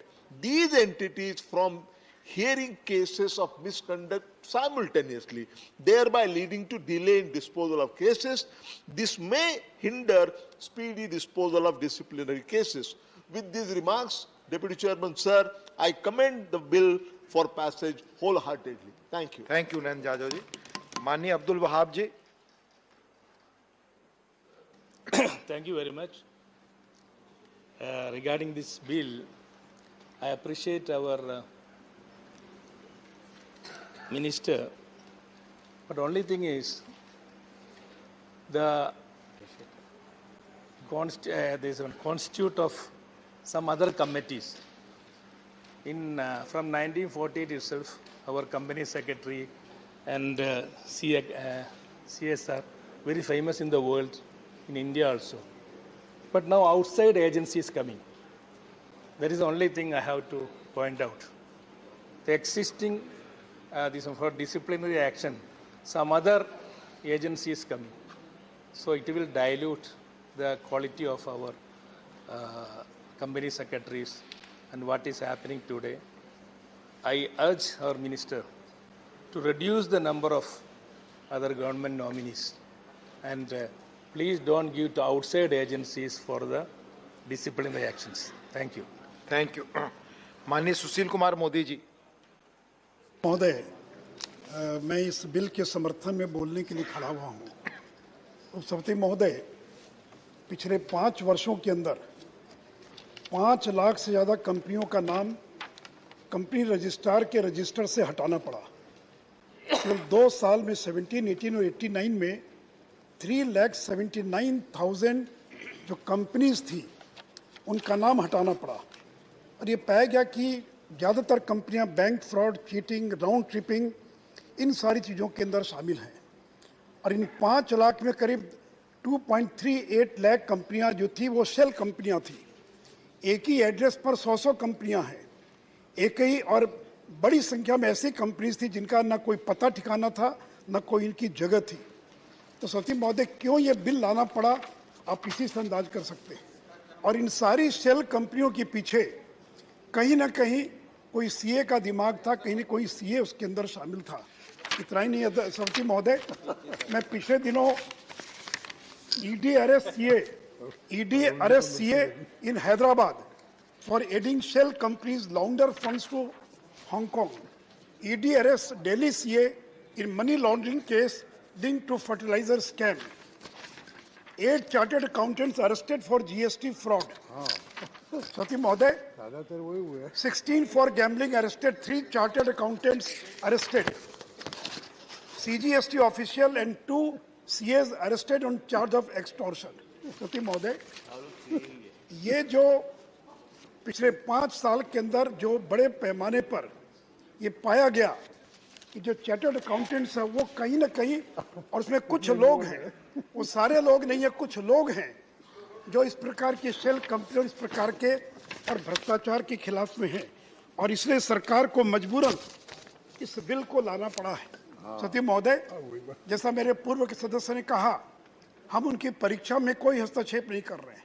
these entities from hearing cases of misconduct simultaneously, thereby leading to delay in disposal of cases. This may hinder speedy disposal of disciplinary cases. With these remarks, Deputy Chairman, sir, I commend the bill for passage wholeheartedly. Thank you. Thank you, Narendra Jadhav ji. Mani Abdul Wahab ji. Thank you very much. Regarding this bill, I appreciate our Minister, but only thing is there's a constitute of some other committees. From 1948 itself, our company secretary and CSR, very famous in the world, in India also. But now outside agencies coming. That is the only thing I have to point out. The existing for disciplinary action, some other agency is coming. So it will dilute the quality of our company secretaries and what is happening today, I urge our minister to reduce the number of other government nominees and please don't give to outside agencies for the disciplinary actions. Thank you. Thank you. माननीय सुशील कुमार मोदी जी। महोदय, मैं इस bill के समर्थन में बोलने के लिए खड़ा हुआ हूँ। उपसभापति महोदय, पिछले 5 वर्षों के अंदर 5 लाख से ज़्यादा कंपनियों का नाम कंपनी रजिस्ट्रार के रजिस्टर से हटाना पड़ा। केवल 2 साल में 17, 18 और 89 में 3,79,000 जो कंपनीज थी उनका नाम हटाना पड़ा और ये पाया गया कि ज़्यादातर कंपनियां bank fraud, cheating, round tripping इन सारी चीज़ों के अंदर शामिल हैं और इन 5 लाख में करीब 2.38 लाख कंपनियां जो थी वो शेल कंपनियां थी। एक ही एड्रेस पर 100 कंपनियां हैं, एक ही और बड़ी संख्या में ऐसी कंपनीज थी जिनका ना कोई पता ठिकाना था ना कोई इनकी जगह थी। तो सती महोदय, क्यों ये बिल लाना पड़ा, आप इसी से अंदाज कर सकते हैं। और इन सारी शेल कंपनियों के पीछे कहीं ना कहीं कोई सीए का दिमाग था, कहीं ना कोई सीए उसके अंदर शामिल था। इतना ही नहीं सती महोदय, मैं पिछले दिनों ED arrest CA in Hyderabad for aiding shell companies launder funds to Hong Kong. ED arrests Delhi CA in money laundering case linked to fertilizer scam. 8 chartered accountants arrested for GST fraud. Sati Mahoday, 16 for gambling arrested, 3 chartered accountants arrested. CGST official and 2 CAs arrested on charge of extortion. Sati Mahoday, ये जो पिछले 5 साल के अंदर जो बड़े पैमाने पर ये पाया गया कि जो चार्टर्ड अकाउंटेंट्स है वो कहीं ना कहीं, और उसमें कुछ लोग हैं, वो सारे लोग नहीं है, कुछ लोग हैं जो इस प्रकार की शेल कंपनी और इस प्रकार के और भ्रष्टाचार के खिलाफ में हैं और इसलिए सरकार को मजबूरन इस बिल को लाना पड़ा है। सती महोदय, जैसा मेरे पूर्व के सदस्य ने कहा, हम उनकी परीक्षा में कोई हस्तक्षेप नहीं कर रहे हैं।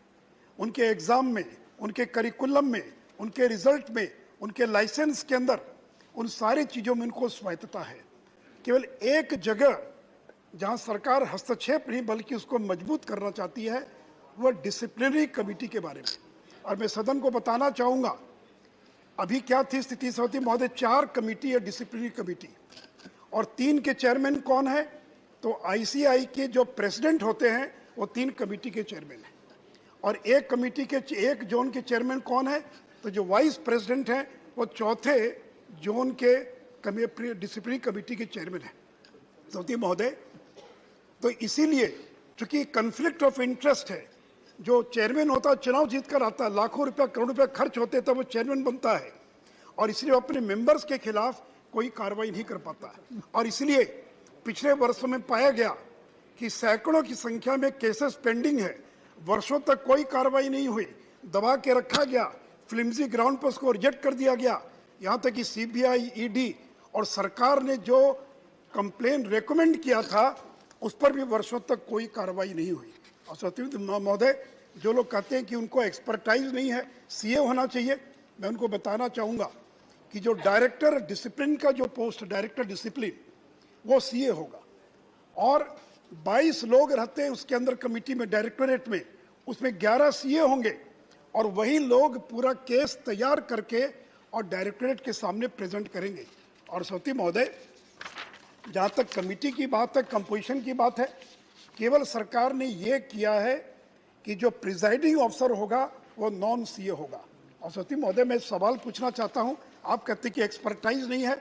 उनके एग्जाम में, उनके करिकुलम में, उनके रिजल्ट में, उनके लाइसेंस के अंदर, उन सारी चीज़ों में उनको स्वायत्तता है। केवल एक जगह जहां सरकार हस्तक्षेप नहीं बल्कि उसको मजबूत करना चाहती है, वह डिसिप्लिनरी कमेटी के बारे में। और मैं सदन को बताना चाहूँगा अभी क्या थी स्थिति सती महोदय। 4 कमेटी है डिसिप्लिनरी कमेटी और 3 के चेयरमैन कौन है, तो आईसीआई के जो प्रेसिडेंट होते हैं वो 3 कमेटी के चेयरमैन हैं और एक कमेटी के एक जोन के चेयरमैन कौन है, तो जो वाइस प्रेसिडेंट हैं वो 4थे जोन के डिसिप्लिनरी कमेटी के चेयरमैन हैं। सती महोदय, तो इसीलिए चूंकि कन्फ्लिक्ट ऑफ इंटरेस्ट है, जो चेयरमैन होता है चुनाव जीत कर आता है, लाखों रुपया करोड़ रुपया खर्च होते तब वो चेयरमैन बनता है और इसलिए वो अपने मेंबर्स के खिलाफ कोई कार्रवाई नहीं कर पाता है। और इसलिए पिछले वर्षों में पाया गया कि सैकड़ों की संख्या में केसेस पेंडिंग है, वर्षों तक कोई कार्रवाई नहीं हुई, दबा के रखा गया, फ्लिम्सी ग्राउंड पर उसको रिजेक्ट कर दिया गया। यहाँ तक कि सीबीआई, ईडी और सरकार ने जो कंप्लेन रेकमेंड किया था उस पर भी वर्षों तक कोई कार्रवाई नहीं हुई। और सत्यविद महोदय, जो लोग कहते हैं कि उनको एक्सपर्टाइज नहीं है, सीए होना चाहिए, मैं उनको बताना चाहूँगा कि जो डायरेक्टर डिसिप्लिन का जो पोस्ट, डायरेक्टर डिसिप्लिन, वो सीए होगा और 22 लोग रहते हैं उसके अंदर कमेटी में, डायरेक्टोरेट में, उसमें 11 सीए होंगे और वही लोग पूरा केस तैयार करके और डायरेक्टोरेट के सामने प्रेजेंट करेंगे। और सती महोदय, जहाँ तक कमेटी की बात है, कंपोजिशन की बात है, केवल सरकार ने ये किया है कि जो प्रिजाइडिंग ऑफिसर होगा वो नॉन सीए होगा। और सती महोदय, मैं सवाल पूछना चाहता हूँ, आप कहते कि एक्सपर्टाइज नहीं है,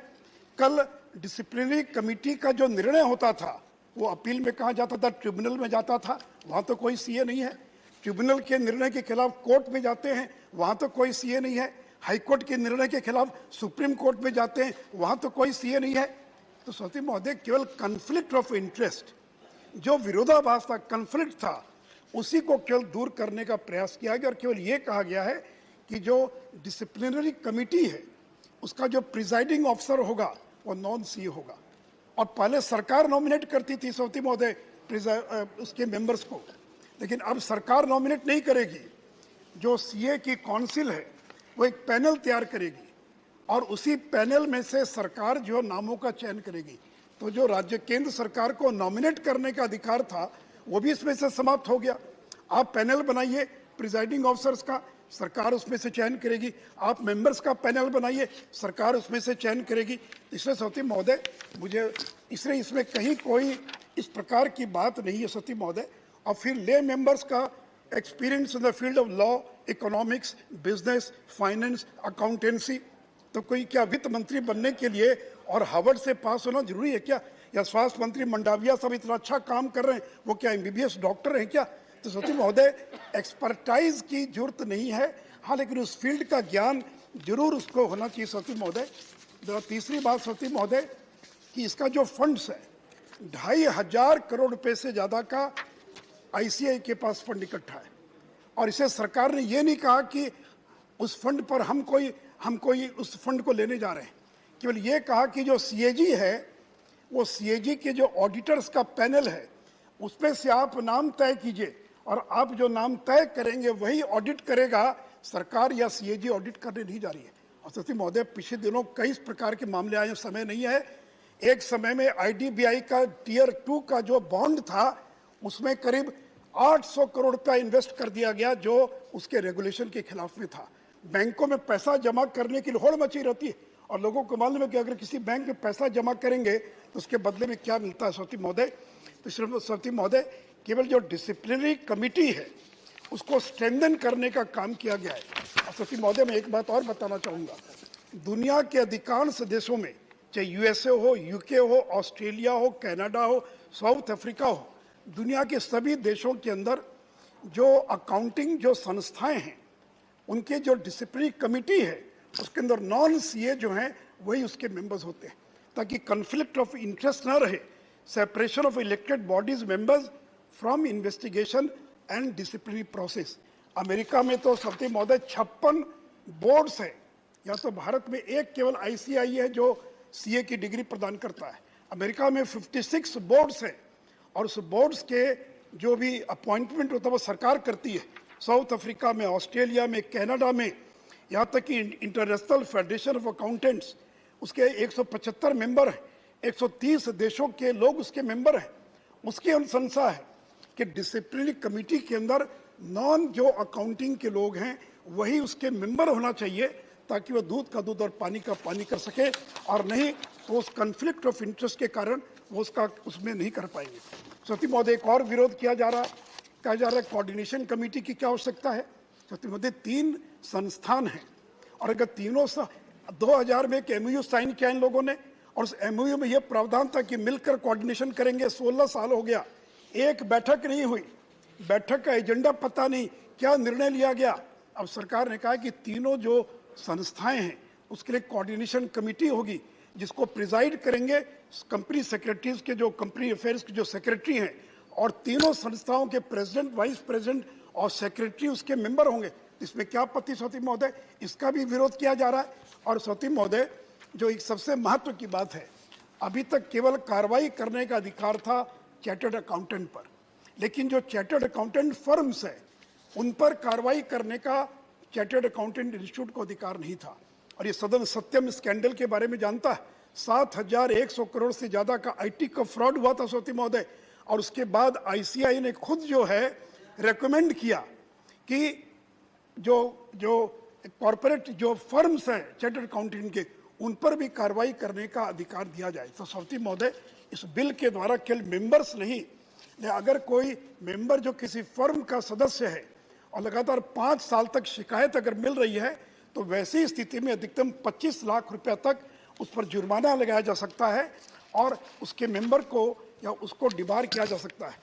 कल डिसिप्लिनरी कमेटी का जो निर्णय होता था वो अपील में कहा जाता था, ट्रिब्यूनल में जाता था, वहाँ तो कोई सीए नहीं है। ट्रिब्यूनल के निर्णय के खिलाफ कोर्ट में जाते हैं, वहाँ तो कोई सीए नहीं है। हाईकोर्ट के निर्णय के खिलाफ सुप्रीम कोर्ट में जाते हैं, वहाँ तो कोई सीए नहीं है। तो सती महोदय, केवल कन्फ्लिक्ट ऑफ इंटरेस्ट, जो विरोधाभास था, कन्फ्लिक्ट था, उसी को केवल दूर करने का प्रयास किया गया और केवल ये कहा गया है कि जो डिसिप्लिनरी कमेटी है उसका जो प्रिजाइडिंग ऑफिसर होगा वो नॉन सीए होगा। और पहले सरकार नॉमिनेट करती थी सती महोदय उसके मेंबर्स को, लेकिन अब सरकार नॉमिनेट नहीं करेगी, जो सीए की काउंसिल है वो एक पैनल तैयार करेगी और उसी पैनल में से सरकार जो नामों का चयन करेगी। तो जो राज्य केंद्र सरकार को नॉमिनेट करने का अधिकार था वो भी इसमें से समाप्त हो गया। आप पैनल बनाइए प्रिजाइडिंग ऑफिसर्स का, सरकार उसमें से चयन करेगी। आप मेंबर्स का पैनल बनाइए, सरकार उसमें से चयन करेगी। इसलिए सती महोदय मुझे इसलिए इसमें कहीं कोई इस प्रकार की बात नहीं है सती महोदय। और फिर ले मेंबर्स का experience in the field of law, economics, business, finance, accountancy, तो कोई क्या वित्त मंत्री बनने के लिए और हार्वर्ड से पास होना जरूरी है क्या? या स्वास्थ्य मंत्री मंडाविया साहब इतना अच्छा काम कर रहे हैं, वो क्या एमबीबीएस डॉक्टर हैं क्या? तो सचिव महोदय एक्सपर्टाइज की जरूरत नहीं है, हाँ, लेकिन उस फील्ड का ज्ञान जरूर उसको होना चाहिए सचिव महोदय। तीसरी बात सचिव महोदय कि इसका जो फंड्स है 2,500 करोड़ रुपए से ज्यादा का आईसीआई के पास फंड इकट्ठा है और इसे सरकार ने ये नहीं कहा कि उस फंड पर हम कोई उस फंड को लेने जा रहे हैं, केवल ये कहा कि जो सीएजी है वो सीएजी के जो ऑडिटर्स का पैनल है उसमें से आप नाम तय कीजिए और आप जो नाम तय करेंगे वही ऑडिट करेगा, सरकार या सीएजी ऑडिट करने नहीं जा रही है। और सचिव महोदय पिछले दिनों कई इस प्रकार के मामले आए, समय नहीं है। एक समय में आईडीबीआई का टियर 2 का जो बॉन्ड था उसमें करीब 800 करोड़ रुपया इन्वेस्ट कर दिया गया जो उसके रेगुलेशन के खिलाफ में था। बैंकों में पैसा जमा करने की होड़ मची रहती है और लोगों को मालूम है कि अगर किसी बैंक में पैसा जमा करेंगे तो उसके बदले में क्या मिलता है सती महोदय। तो सती महोदय केवल जो डिसिप्लिनरी कमिटी है उसको स्ट्रेंथन करने का काम किया गया है। और सती महोदय मैं एक बात और बताना चाहूँगा, दुनिया के अधिकांश देशों में चाहे यूएसए हो, यूके हो, ऑस्ट्रेलिया हो, कनाडा हो, साउथ अफ्रीका हो, दुनिया के सभी देशों के अंदर जो अकाउंटिंग जो संस्थाएं हैं उनके जो डिसिप्लिनरी कमिटी है उसके अंदर नॉन सीए जो हैं वही उसके मेंबर्स होते हैं ताकि कॉन्फ्लिक्ट ऑफ इंटरेस्ट ना रहे, separation of elected bodies members from investigation and disciplinary process. America में तो सती महोदय 56 बोर्ड्स है, या तो भारत में एक केवल आईसीआई है जो सीए की डिग्री प्रदान करता है। अमेरिका में 56 बोर्ड्स है और उस बोर्ड्स के जो भी अपॉइंटमेंट होता है वो सरकार करती है। साउथ अफ्रीका में, ऑस्ट्रेलिया में, कनाडा में, यहाँ तक कि इंटरनेशनल फेडरेशन ऑफ अकाउंटेंट्स उसके 175 मेंबर हैं, 130 देशों के लोग उसके मेंबर हैं। उसकी अनुशंसा है कि डिसिप्लिनरी कमिटी के अंदर नॉन जो अकाउंटिंग के लोग हैं वही उसके मेंबर होना चाहिए ताकि वह दूध का दूध और पानी का पानी कर सके, और नहीं तो उस कन्फ्लिक्ट ऑफ इंटरेस्ट के कारण वो उसमें नहीं कर पाएंगे। सती महोदय एक और विरोध किया जा रहा है कोऑर्डिनेशन कमेटी की क्या आवश्यकता है। सती महोदय 3 संस्थान हैं और अगर तीनों 2000 में एक एमओयू साइन किया इन लोगों ने और उस एमओयू में यह प्रावधान था कि मिलकर कोऑर्डिनेशन करेंगे। 16 साल हो गया, एक बैठक नहीं हुई, बैठक का एजेंडा पता नहीं, क्या निर्णय लिया गया। अब सरकार ने कहा कि तीनों जो संस्थाएं हैं उसके लिए कोऑर्डिनेशन कमेटी होगी जिसको प्रिजाइड करेंगे कंपनी सेक्रेटरीज के जो कंपनी अफेयर्स के जो सेक्रेटरी हैं और तीनों संस्थाओं के प्रेसिडेंट, वाइस प्रेसिडेंट और सेक्रेटरी उसके मेंबर होंगे। इसमें क्या आपत्ति सती महोदय, इसका भी विरोध किया जा रहा है। और सती महोदय जो एक सबसे महत्व की बात है, अभी तक केवल कार्रवाई करने का अधिकार था चार्टर्ड अकाउंटेंट पर, लेकिन जो चार्टर्ड अकाउंटेंट फर्म्स है उन पर कार्रवाई करने का चार्टर्ड अकाउंटेंट इंस्टीट्यूट को अधिकार नहीं था। और ये सदन सत्यम स्कैंडल के बारे में जानता है, 7,100 करोड़ से ज्यादा का आईटी का फ्रॉड हुआ था सती महोदय, और उसके बाद आईसीआई ने खुद जो है रेकमेंड किया कि जो कॉर्पोरेट जो फर्म्स हैं चार्टर्ड अकाउंटेंट के उन पर भी कार्रवाई करने का अधिकार दिया जाए। तो सती महोदय इस बिल के द्वारा केवल मेंबर्स नहीं, अगर कोई मेंबर जो किसी फर्म का सदस्य है और लगातार 5 साल तक शिकायत अगर मिल रही है तो वैसी स्थिति में अधिकतम 25 लाख रुपया तक उस पर जुर्माना लगाया जा सकता है और उसके मेंबर को या उसको डिबार किया जा सकता है।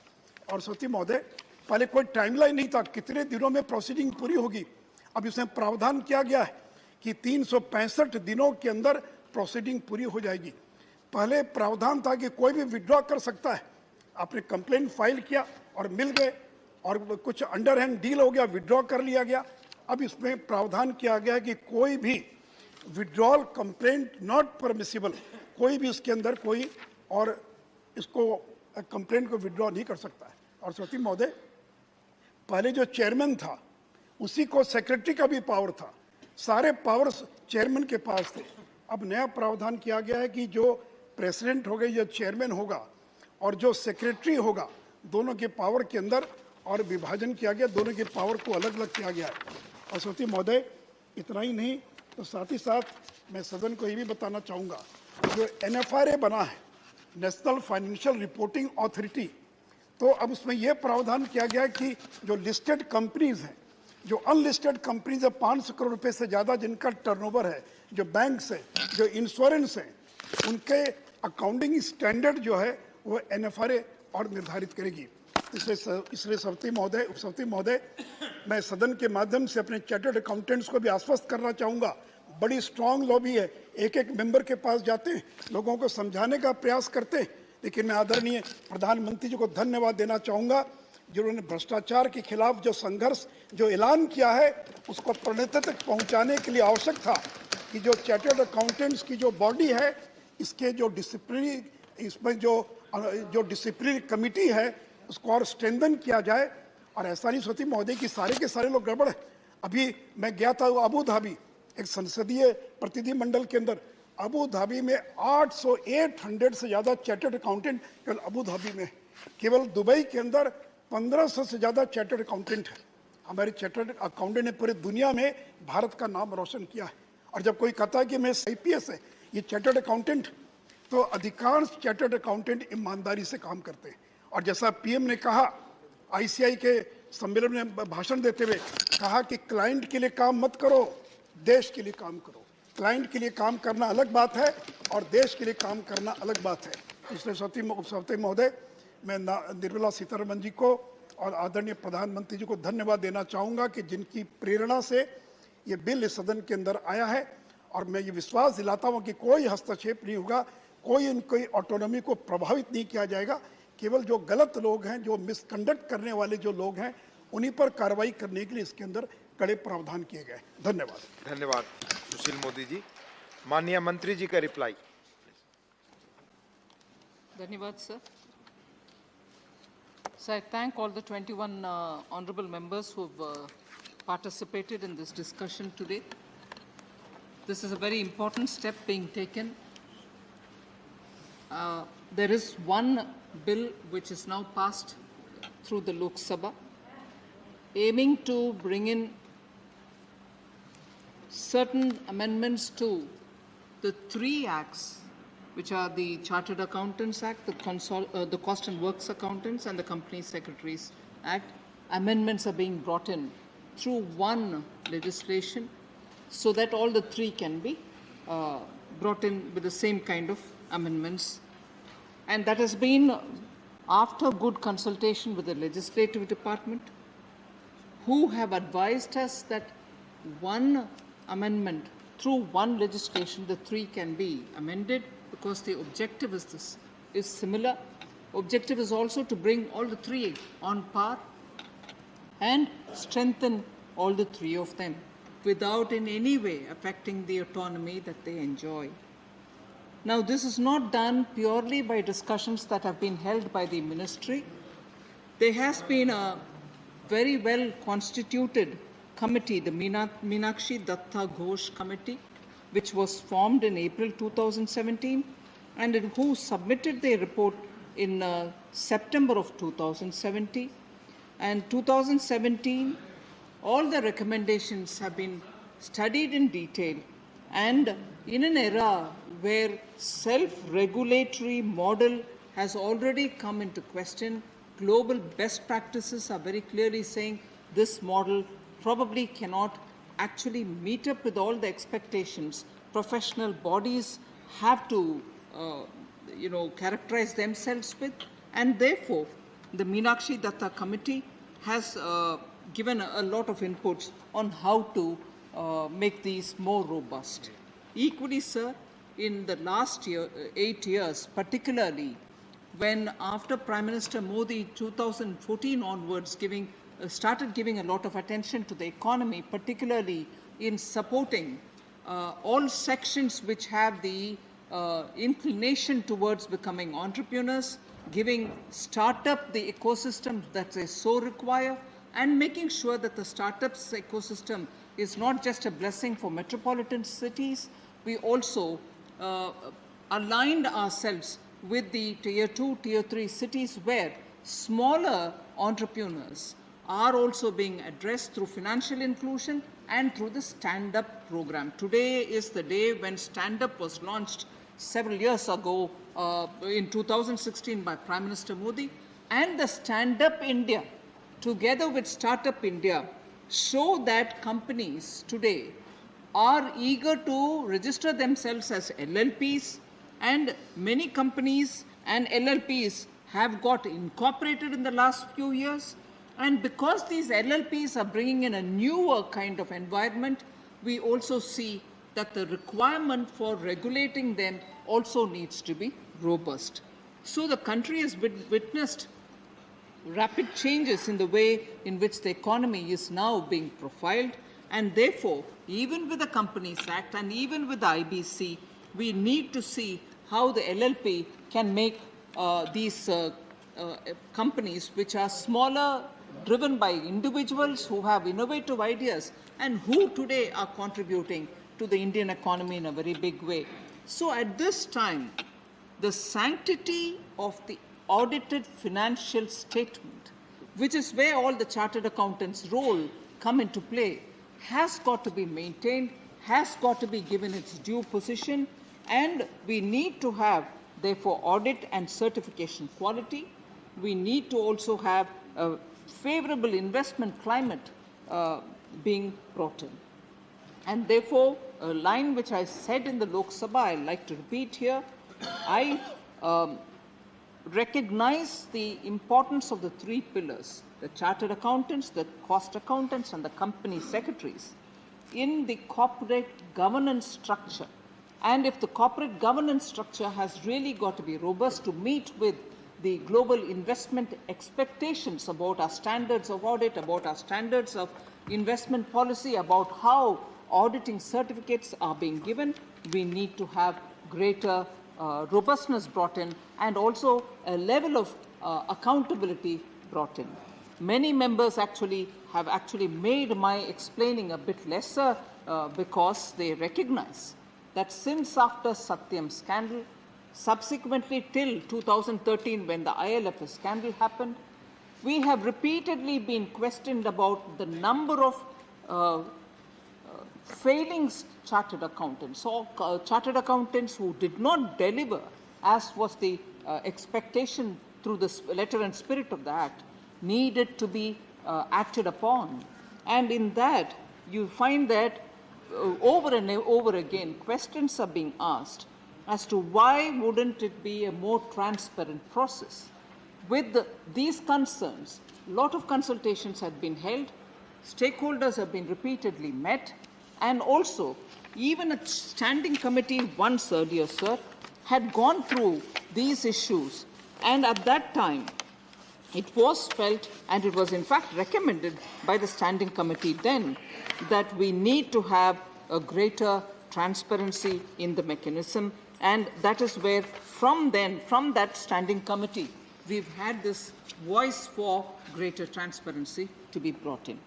और सती महोदय पहले कोई टाइमलाइन नहीं था कितने दिनों में प्रोसीडिंग पूरी होगी, अब इसमें प्रावधान किया गया है कि 365 दिनों के अंदर प्रोसीडिंग पूरी हो जाएगी। पहले प्रावधान था कि कोई भी विड्रॉ कर सकता है, आपने कंप्लेंट फाइल किया और मिल गए और कुछ अंडर हैंड डील हो गया, विड्रॉ कर लिया गया। अब इसमें प्रावधान किया गया है कि कोई भी विड्रॉल कंप्लेंट नॉट परमिसिबल, कोई भी इसके अंदर कोई और इसको कंप्लेंट को विड्रॉ नहीं कर सकता है। और सती महोदय पहले जो चेयरमैन था उसी को सेक्रेटरी का भी पावर था, सारे पावर्स चेयरमैन के पास थे। अब नया प्रावधान किया गया है कि जो प्रेसिडेंट होगा, जो चेयरमैन होगा और जो सेक्रेटरी होगा, दोनों के पावर के अंदर और विभाजन किया गया, दोनों के पावर को अलग अलग किया गया है। और सभापति महोदय, इतना ही नहीं तो साथ ही साथ मैं सदन को ये भी बताना चाहूँगा, जो NFRA बना है, नेशनल फाइनेंशियल रिपोर्टिंग अथॉरिटी, तो अब उसमें यह प्रावधान किया गया है कि जो लिस्टेड कंपनीज हैं, जो अनलिस्टेड कंपनीज है, 500 करोड़ रुपए से ज़्यादा जिनका टर्नओवर है, जो बैंक्स है, जो इंश्योरेंस है, उनके अकाउंटिंग स्टैंडर्ड जो है वो NFRA और निर्धारित करेगी। इसलिए सभापति महोदय, उपसभापति महोदय, मैं सदन के माध्यम से अपने चार्टर्ड अकाउंटेंट्स को भी आश्वस्त करना चाहूँगा, बड़ी स्ट्रांग लॉबी है, एक एक मेंबर के पास जाते हैं, लोगों को समझाने का प्रयास करते हैं, लेकिन मैं आदरणीय प्रधानमंत्री जी को धन्यवाद देना चाहूँगा जिन्होंने भ्रष्टाचार के खिलाफ जो संघर्ष, जो ऐलान किया है, उसको परिणति तक पहुँचाने के लिए आवश्यक था कि जो चार्टर्ड अकाउंटेंट्स की जो बॉडी है, इसके जो डिसिप्लिनरी, इसमें जो डिसिप्लिनरी कमिटी है, उसको और स्ट्रेंथन किया जाए। और ऐसा नहीं सोती महोदय कि सारे के सारे लोग गड़बड़ है। अभी मैं गया था अबू धाबी, एक संसदीय प्रतिनिधि मंडल के अंदर, अबू धाबी में 800 से ज़्यादा चार्टर्ड अकाउंटेंट केवल अबू धाबी में, केवल दुबई के अंदर 1500 से ज़्यादा चार्टर्ड अकाउंटेंट है। हमारे चार्टर्ड अकाउंटेंट ने पूरी दुनिया में भारत का नाम रोशन किया है। और जब कोई कहता है कि मैं IPS है, ये चार्टर्ड अकाउंटेंट, तो अधिकांश चार्टर्ड अकाउंटेंट ईमानदारी से काम करते हैं। और जैसा PM ने कहा, ICI के सम्मेलन में भाषण देते हुए कहा कि क्लाइंट के लिए काम मत करो, देश के लिए काम करो। क्लाइंट के लिए काम करना अलग बात है और देश के लिए काम करना अलग बात है। इसलिए उपसभापति महोदय, मैं निर्मला सीतारमण जी को और आदरणीय प्रधानमंत्री जी को धन्यवाद देना चाहूँगा कि जिनकी प्रेरणा से ये बिल इस सदन के अंदर आया है। और मैं ये विश्वास दिलाता हूँ कि कोई हस्तक्षेप नहीं होगा, कोई उनकी ऑटोनॉमी को प्रभावित नहीं किया जाएगा। केवल जो गलत लोग हैं, जो मिसकंडक्ट करने वाले जो लोग हैं, उन्हीं पर कार्रवाई करने के लिए इसके अंदर कड़े प्रावधान किए गए। धन्यवाद। धन्यवाद सुशील मोदी जी। माननीय मंत्री जी का रिप्लाई। धन्यवाद sir. So I thank all the 21 honorable members who have participated in this discussion today. This is a very important step being taken. There is one bill which is now passed through the Lok Sabha, aiming to bring in certain amendments to the three acts, which are the Chartered Accountants Act, the Cost and Works Accountants, and the Company Secretaries Act. Amendments are being brought in through one legislation so that all the three can be brought in with the same kind of amendments. And that has been after good consultation with the legislative department, who have advised us that one amendment through one legislation, the three can be amended, because the objective is similar. Objective is also to bring all the three on par and strengthen all the three of them without in any way affecting the autonomy that they enjoy. Now, this is not done purely by discussions that have been held by the ministry. There has been a very well constituted committee, the Meenakshi Datta Ghosh Committee, which was formed in April 2017 and who submitted their report in September of 2017. And 2017, all the recommendations have been studied in detail, and in an era where self-regulatory model has already come into question, global best practices are very clearly saying this model probably cannot actually meet up with all the expectations professional bodies have to, characterize themselves with. And therefore, the Meenakshi Datta Committee has given a lot of inputs on how to make these more robust. Equally, sir, in the last 8 years, particularly when after Prime Minister Modi 2014 onwards started giving a lot of attention to the economy, particularly in supporting all sections which have the inclination towards becoming entrepreneurs, giving startup the ecosystem that they so require, and making sure that the startups ecosystem is not just a blessing for metropolitan cities. We also aligned ourselves with the tier 2, tier 3 cities where smaller entrepreneurs are also being addressed through financial inclusion and through the Stand Up program. Today is the day when Stand Up was launched several years ago in 2016 by Prime Minister Modi, and the Stand Up India together with Startup India show that companies today are eager to register themselves as LLPs, and many companies and LLPs have got incorporated in the last few years. And because these LLPs are bringing in a newer kind of environment, we also see that the requirement for regulating them also needs to be robust. So the country has witnessed rapid changes in the way in which the economy is now being profiled, and therefore, even with the Companies Act and even with the IBC, we need to see how the LLP can make these companies which are smaller, driven by individuals who have innovative ideas and who today are contributing to the Indian economy in a very big way. So at this time, the sanctity of the audited financial statement, which is where all the chartered accountants' role come into play, has got to be maintained, has got to be given its due position, and we need to have, therefore, audit and certification quality. We need to also have a favorable investment climate being brought in. And therefore, a line which I said in the Lok Sabha, I'd like to repeat here. I recognize the importance of the three pillars, the chartered accountants, the cost accountants, and the company secretaries in the corporate governance structure. And if the corporate governance structure has really got to be robust to meet with the global investment expectations about our standards of audit, about our standards of investment policy, about how auditing certificates are being given, we need to have greater robustness brought in and also a level of accountability brought in. Many members have made my explaining a bit lesser because they recognize that since after Satyam scandal, subsequently till 2013 when the ILFS scandal happened, we have repeatedly been questioned about the number of failing chartered accountants or chartered accountants who did not deliver as was the expectation through the letter and spirit of the Act needed to be acted upon. And in that, you find that over and over again, questions are being asked as to why wouldn't it be a more transparent process. With these concerns, a lot of consultations have been held, stakeholders have been repeatedly met, and also even a standing committee once earlier, sir, had gone through these issues, and at that time, it was felt, and it was in fact recommended by the standing committee then, that we need to have a greater transparency in the mechanism, and that is where from that standing committee, we've had this voice for greater transparency to be brought in.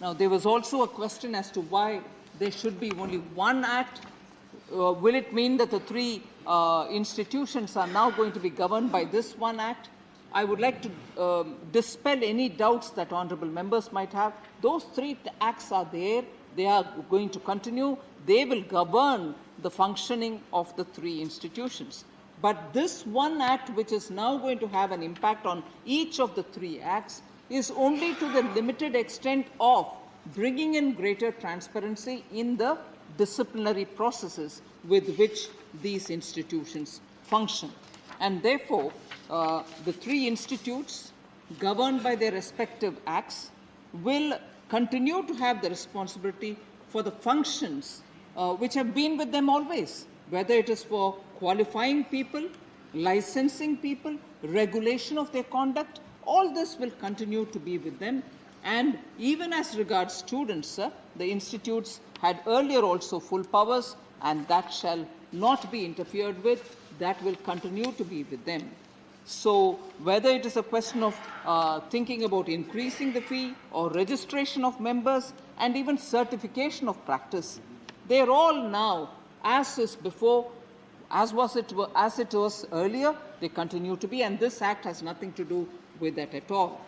Now, there was also a question as to why there should be only one act. Will it mean that the three institutions are now going to be governed by this one act? I would like to dispel any doubts that honourable members might have. Those three acts are there. They are going to continue. They will govern the functioning of the three institutions. But this one act, which is now going to have an impact on each of the three acts, is only to the limited extent of bringing in greater transparency in the disciplinary processes with which these institutions function. And therefore, the three institutes governed by their respective acts will continue to have the responsibility for the functions which have been with them always, whether it is for qualifying people, licensing people, regulation of their conduct. All this will continue to be with them. And even as regards students, sir, the institutes had earlier also full powers, and that shall not be interfered with. That will continue to be with them. So whether it is a question of thinking about increasing the fee or registration of members and even certification of practice, they are all now, as is before, as it was earlier, they continue to be, and this Act has nothing to do with that at all.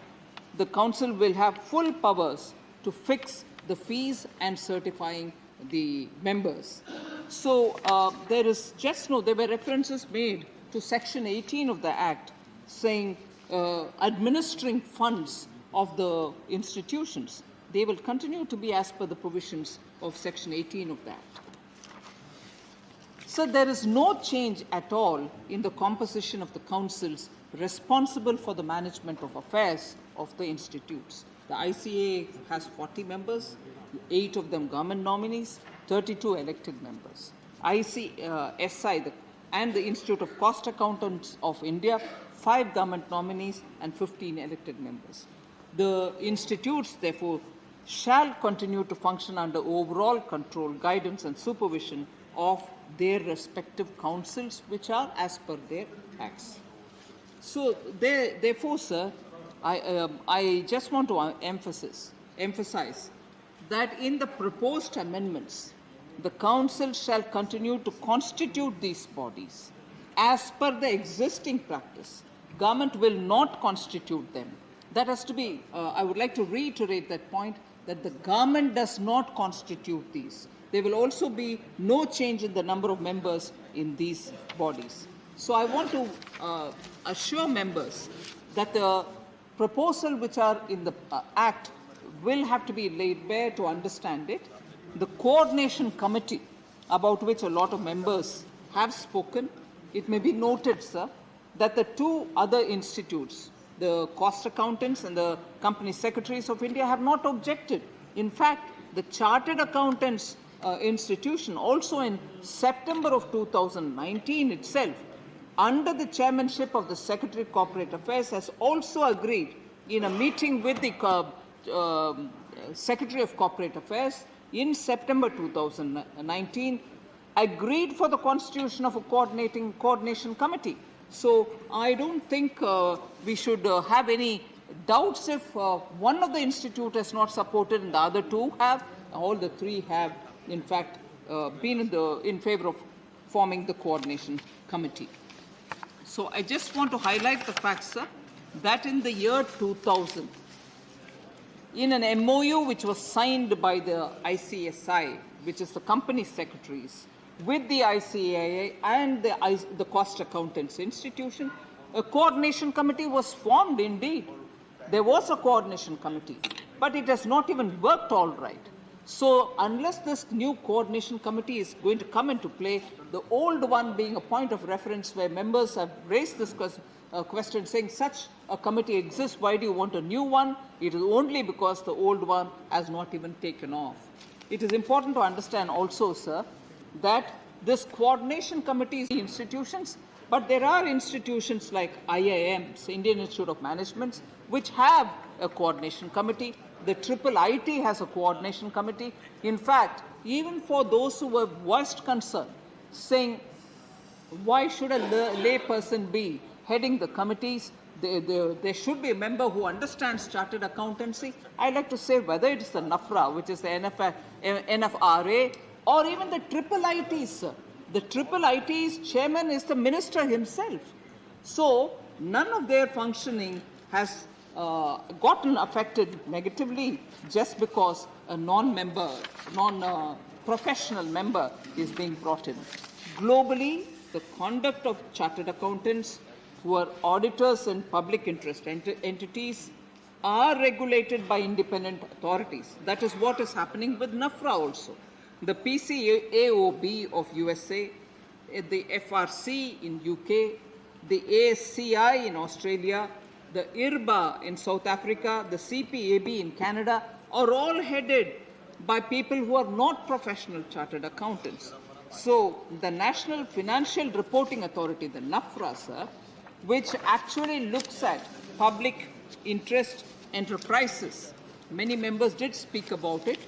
The Council will have full powers to fix the fees and certifying the members. So there were references made to Section 18 of the Act saying administering funds of the institutions. They will continue to be as per the provisions of Section 18 of the Act. So there is no change at all in the composition of the councils responsible for the management of affairs of the institutes. The ICA has 40 members, 8 of them government nominees, 32 elected members. SI and the Institute of Cost Accountants of India, 5 government nominees and 15 elected members. The institutes, therefore, shall continue to function under overall control, guidance and supervision of their respective councils, which are as per their acts. So, therefore, sir, I just want to emphasize that in the proposed amendments, the council shall continue to constitute these bodies as per the existing practice. Government will not constitute them. That has to be, I would like to reiterate that point, that the government does not constitute these. There will also be no change in the number of members in these bodies. So I want to assure members that the proposal which are in the Act will have to be laid bare to understand it. The coordination committee, about which a lot of members have spoken, it may be noted, sir, that the 2 other institutes, the cost accountants and the company secretaries of India, have not objected. In fact, the Chartered Accountants institution also in September of 2019 itself, under the chairmanship of the Secretary of Corporate Affairs, has also agreed in a meeting with the Secretary of Corporate Affairs in September 2019, agreed for the constitution of a coordination committee. So I don't think we should have any doubts if one of the institute has not supported and the other 2 have. All the 3 have, in fact, been in favor of forming the coordination committee. So I just want to highlight the fact, sir, that in the year 2000, in an MOU which was signed by the ICSI, which is the company secretaries, with the ICAI and the Cost Accountants Institution, a coordination committee was formed indeed. There was a coordination committee, but it has not even worked all right. So unless this new coordination committee is going to come into play, the old one being a point of reference where members have raised this question saying such a committee exists, why do you want a new one? It is only because the old one has not even taken off. It is important to understand also, sir, that this coordination committee is institutions, but there are institutions like IIMs, Indian Institute of Management, which have a coordination committee. The IIIT has a coordination committee. In fact, even for those who were voiced concern, saying, why should a lay person be heading the committees? There should be a member who understands chartered accountancy. I'd like to say whether it is the NAFRA, which is the NFRA, or even the IIITs, sir. The IIIT's chairman is the minister himself. So none of their functioning has gotten affected negatively just because a non-professional member is being brought in. Globally, the conduct of chartered accountants who are auditors and public interest entities are regulated by independent authorities. That is what is happening with NAFRA also. The PCAOB of USA, the FRC in UK, the ASCI in Australia, the IRBA in South Africa, the CPAB in Canada, are all headed by people who are not professional chartered accountants. So the National Financial Reporting Authority, the NAFRA, sir, which actually looks at public interest enterprises, many members did speak about it,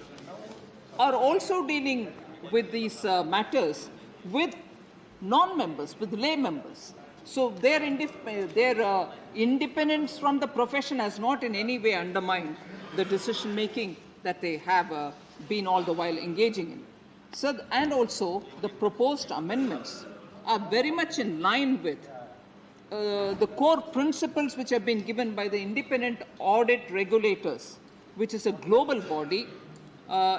are also dealing with these matters with non-members, with lay members. So their independence from the profession has not in any way undermined the decision making that they have been all the while engaging in. So, and also the proposed amendments are very much in line with the core principles which have been given by the Independent Audit Regulators, which is a global body,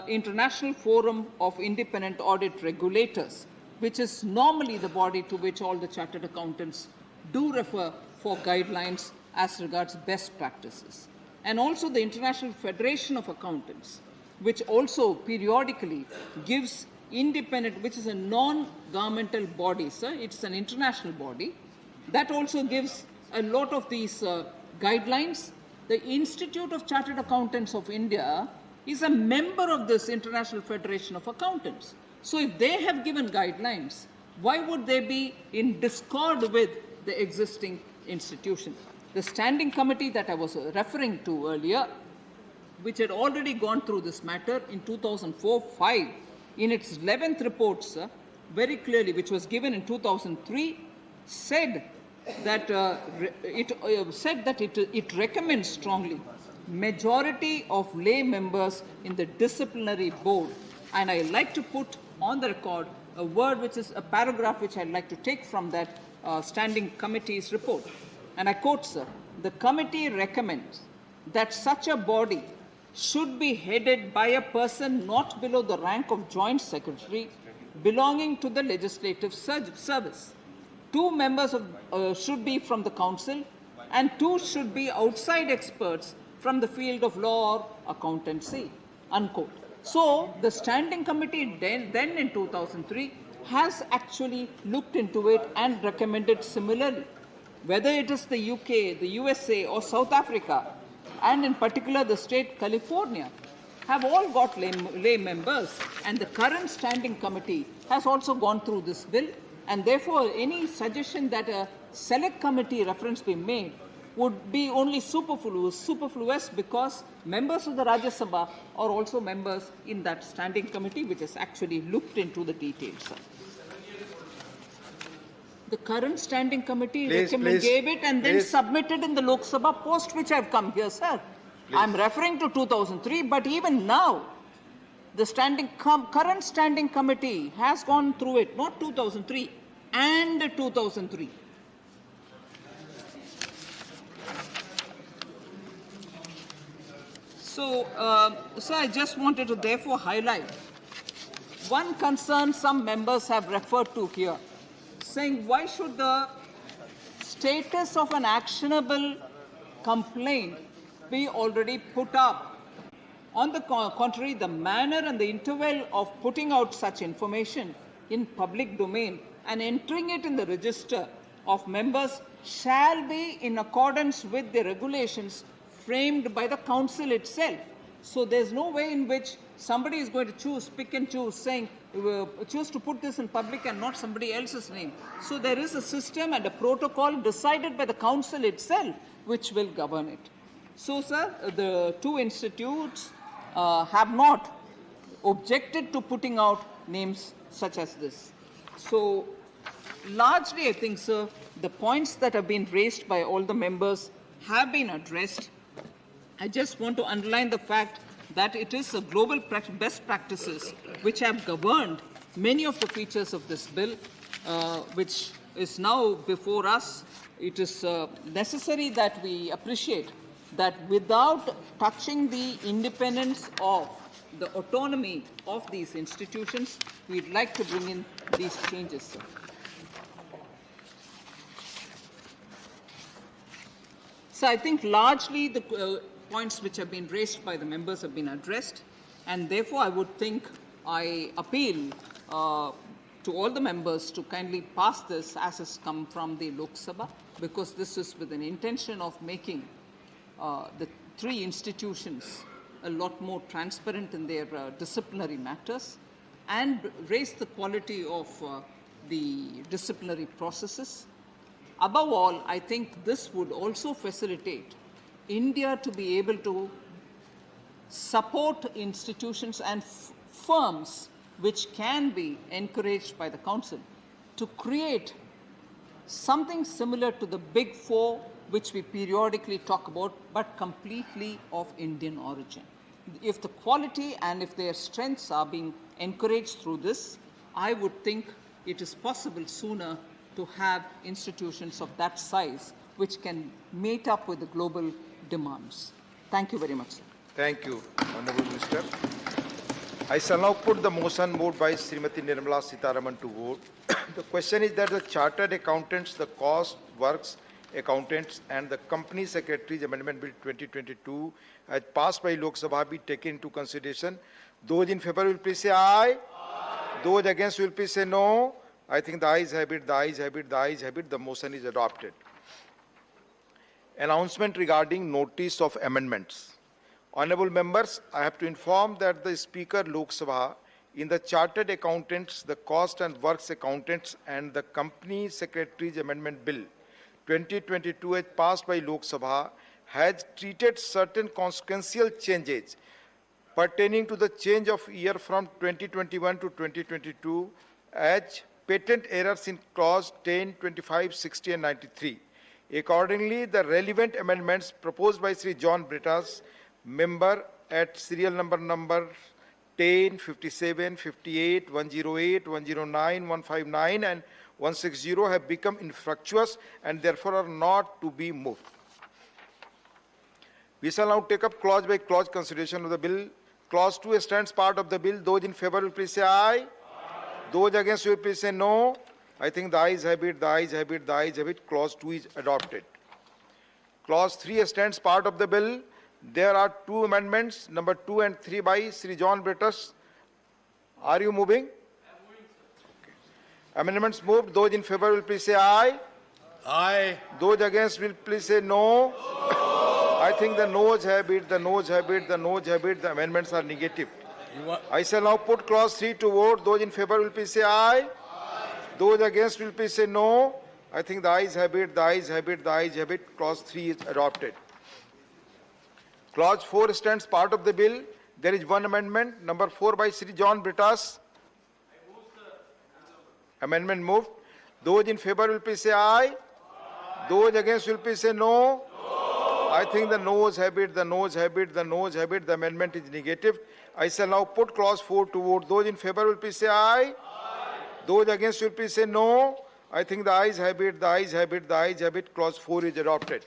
International Forum of Independent Audit Regulators, which is normally the body to which all the chartered accountants do refer for guidelines as regards best practices. And also the International Federation of Accountants, which also periodically gives independent, which is a non-governmental body, sir. It's an international body. That also gives a lot of these guidelines. The Institute of Chartered Accountants of India is a member of this International Federation of Accountants. So if they have given guidelines, why would they be in discord with the existing institution? The standing committee that I was referring to earlier, which had already gone through this matter in 2004-5, in its 11th report, sir, very clearly, which was given in 2003, said that it recommends strongly majority of lay members in the disciplinary board. And I like to put on the record a word which is a paragraph which I'd like to take from that standing committee's report. And I quote, sir, the committee recommends that such a body should be headed by a person not below the rank of joint secretary belonging to the legislative service. 2 members should be from the council and 2 should be outside experts from the field of law or accountancy, unquote. So the standing committee then in 2003 has actually looked into it and recommended similarly. Whether it is the UK, the USA or South Africa, and in particular the state California, have all got lay members, and the current standing committee has also gone through this bill, and therefore any suggestion that a select committee reference be made would be only superfluous because members of the Rajya Sabha are also members in that standing committee which has actually looked into the details. Sir. The current standing committee gave it and then submitted in the Lok Sabha post which I've come here, sir. I'm referring to 2003, but even now, the current standing committee has gone through it, not 2003, and 2003. So, I just wanted to therefore highlight one concern some members have referred to here, saying why should the status of an actionable complaint be already put up? On the contrary, the manner and the interval of putting out such information in public domain and entering it in the register of members shall be in accordance with the regulations framed by the council itself. So there's no way in which somebody is going to pick and choose, saying, choose to put this in public and not somebody else's name. So there is a system and a protocol decided by the council itself which will govern it. So, sir, the 2 institutes have not objected to putting out names such as this. So, largely, I think, sir, the points that have been raised by all the members have been addressed. I just want to underline the fact that it is a global best practices which have governed many of the features of this bill, which is now before us. It is necessary that we appreciate that without touching the independence of the autonomy of these institutions, we'd like to bring in these changes, sir. So I think largely the points which have been raised by the members have been addressed, and therefore I appeal to all the members to kindly pass this as has come from the Lok Sabha, because this is with an intention of making the 3 institutions a lot more transparent in their disciplinary matters and raise the quality of the disciplinary processes. Above all, I think this would also facilitate India to be able to support institutions and firms which can be encouraged by the Council to create something similar to the big four, which we periodically talk about, but completely of Indian origin. If the quality and if their strengths are being encouraged through this, I would think it is possible sooner to have institutions of that size which can mate up with the global demands. Thank you very much, sir. Thank you, Honorable Minister. I shall now put the motion moved by Srimati Nirmala Sitharaman to vote. The question is that the Chartered Accountants, the Cost Works Accountants and the Company Secretaries Amendment Bill 2022 as passed by Lok Sabha be taken into consideration. Those in favor will please say aye. Those against will please say no. I think the ayes have it, the ayes have it, the ayes have it. The motion is adopted. Announcement regarding notice of amendments. Honourable members, I have to inform that the Speaker Lok Sabha in the Chartered Accountants, the Cost and Works Accountants and the Company Secretaries Amendment Bill 2022 as passed by Lok Sabha has treated certain consequential changes pertaining to the change of year from 2021 to 2022 as patent errors in clause 10, 25, 60 and 93. Accordingly, the relevant amendments proposed by Sri John Brittas, member at serial number 10, 57, 58, 108, 109, 159 and 160 have become infructuous and therefore are not to be moved. We shall now take up clause by clause consideration of the bill. Clause 2 stands part of the bill. Those in favor will please say aye. Those against will please say no. I think the ayes have it, the ayes have it, the ayes have it. Clause 2 is adopted. Clause 3 stands part of the bill. There are two amendments, number 2 and 3 by Sri John Brittas. Are you moving? Okay. Amendments moved. Those in favor will please say aye. Aye. Those against will please say no. I think the noes have it, the noes have it, the noes have it. The amendments are negative. I shall now put clause 3 to vote. Those in favor will please say aye. Those against will please say no. I think the ayes have it, the ayes have it, the ayes have it. Clause 3 is adopted. Clause 4 stands part of the bill. There is one amendment, number 4 by Sri John Brittas. Amendment moved. Those in favor will please say aye. Those against will please say no. I think the noes have it, the noes have it, the noes have it. The amendment is negative. I shall now put clause 4 to vote. Those in favor will please say aye. Those against will please say no. I think the ayes have it, the ayes have it, the ayes have it. Clause 4 is adopted.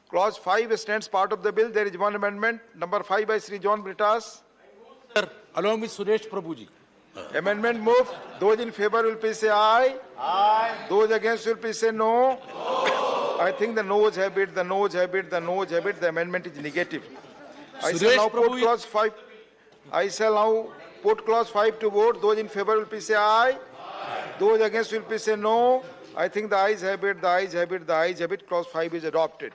Clause 5 stands part of the bill. There is one amendment, number 5 by Sri John Brittas. Sir, along with Suresh Prabhuji. Amendment moved. Those in favor will please say aye. Aye. Those against will please say no. I think the noes have it, the noes have it, the noes have it. The amendment is negative. I shall now put clause 5. I shall now put clause 5 to vote. Those in favor will please say aye. Those against will please say no. I think the ayes have it, the ayes have it, the ayes have it. Clause 5 is adopted.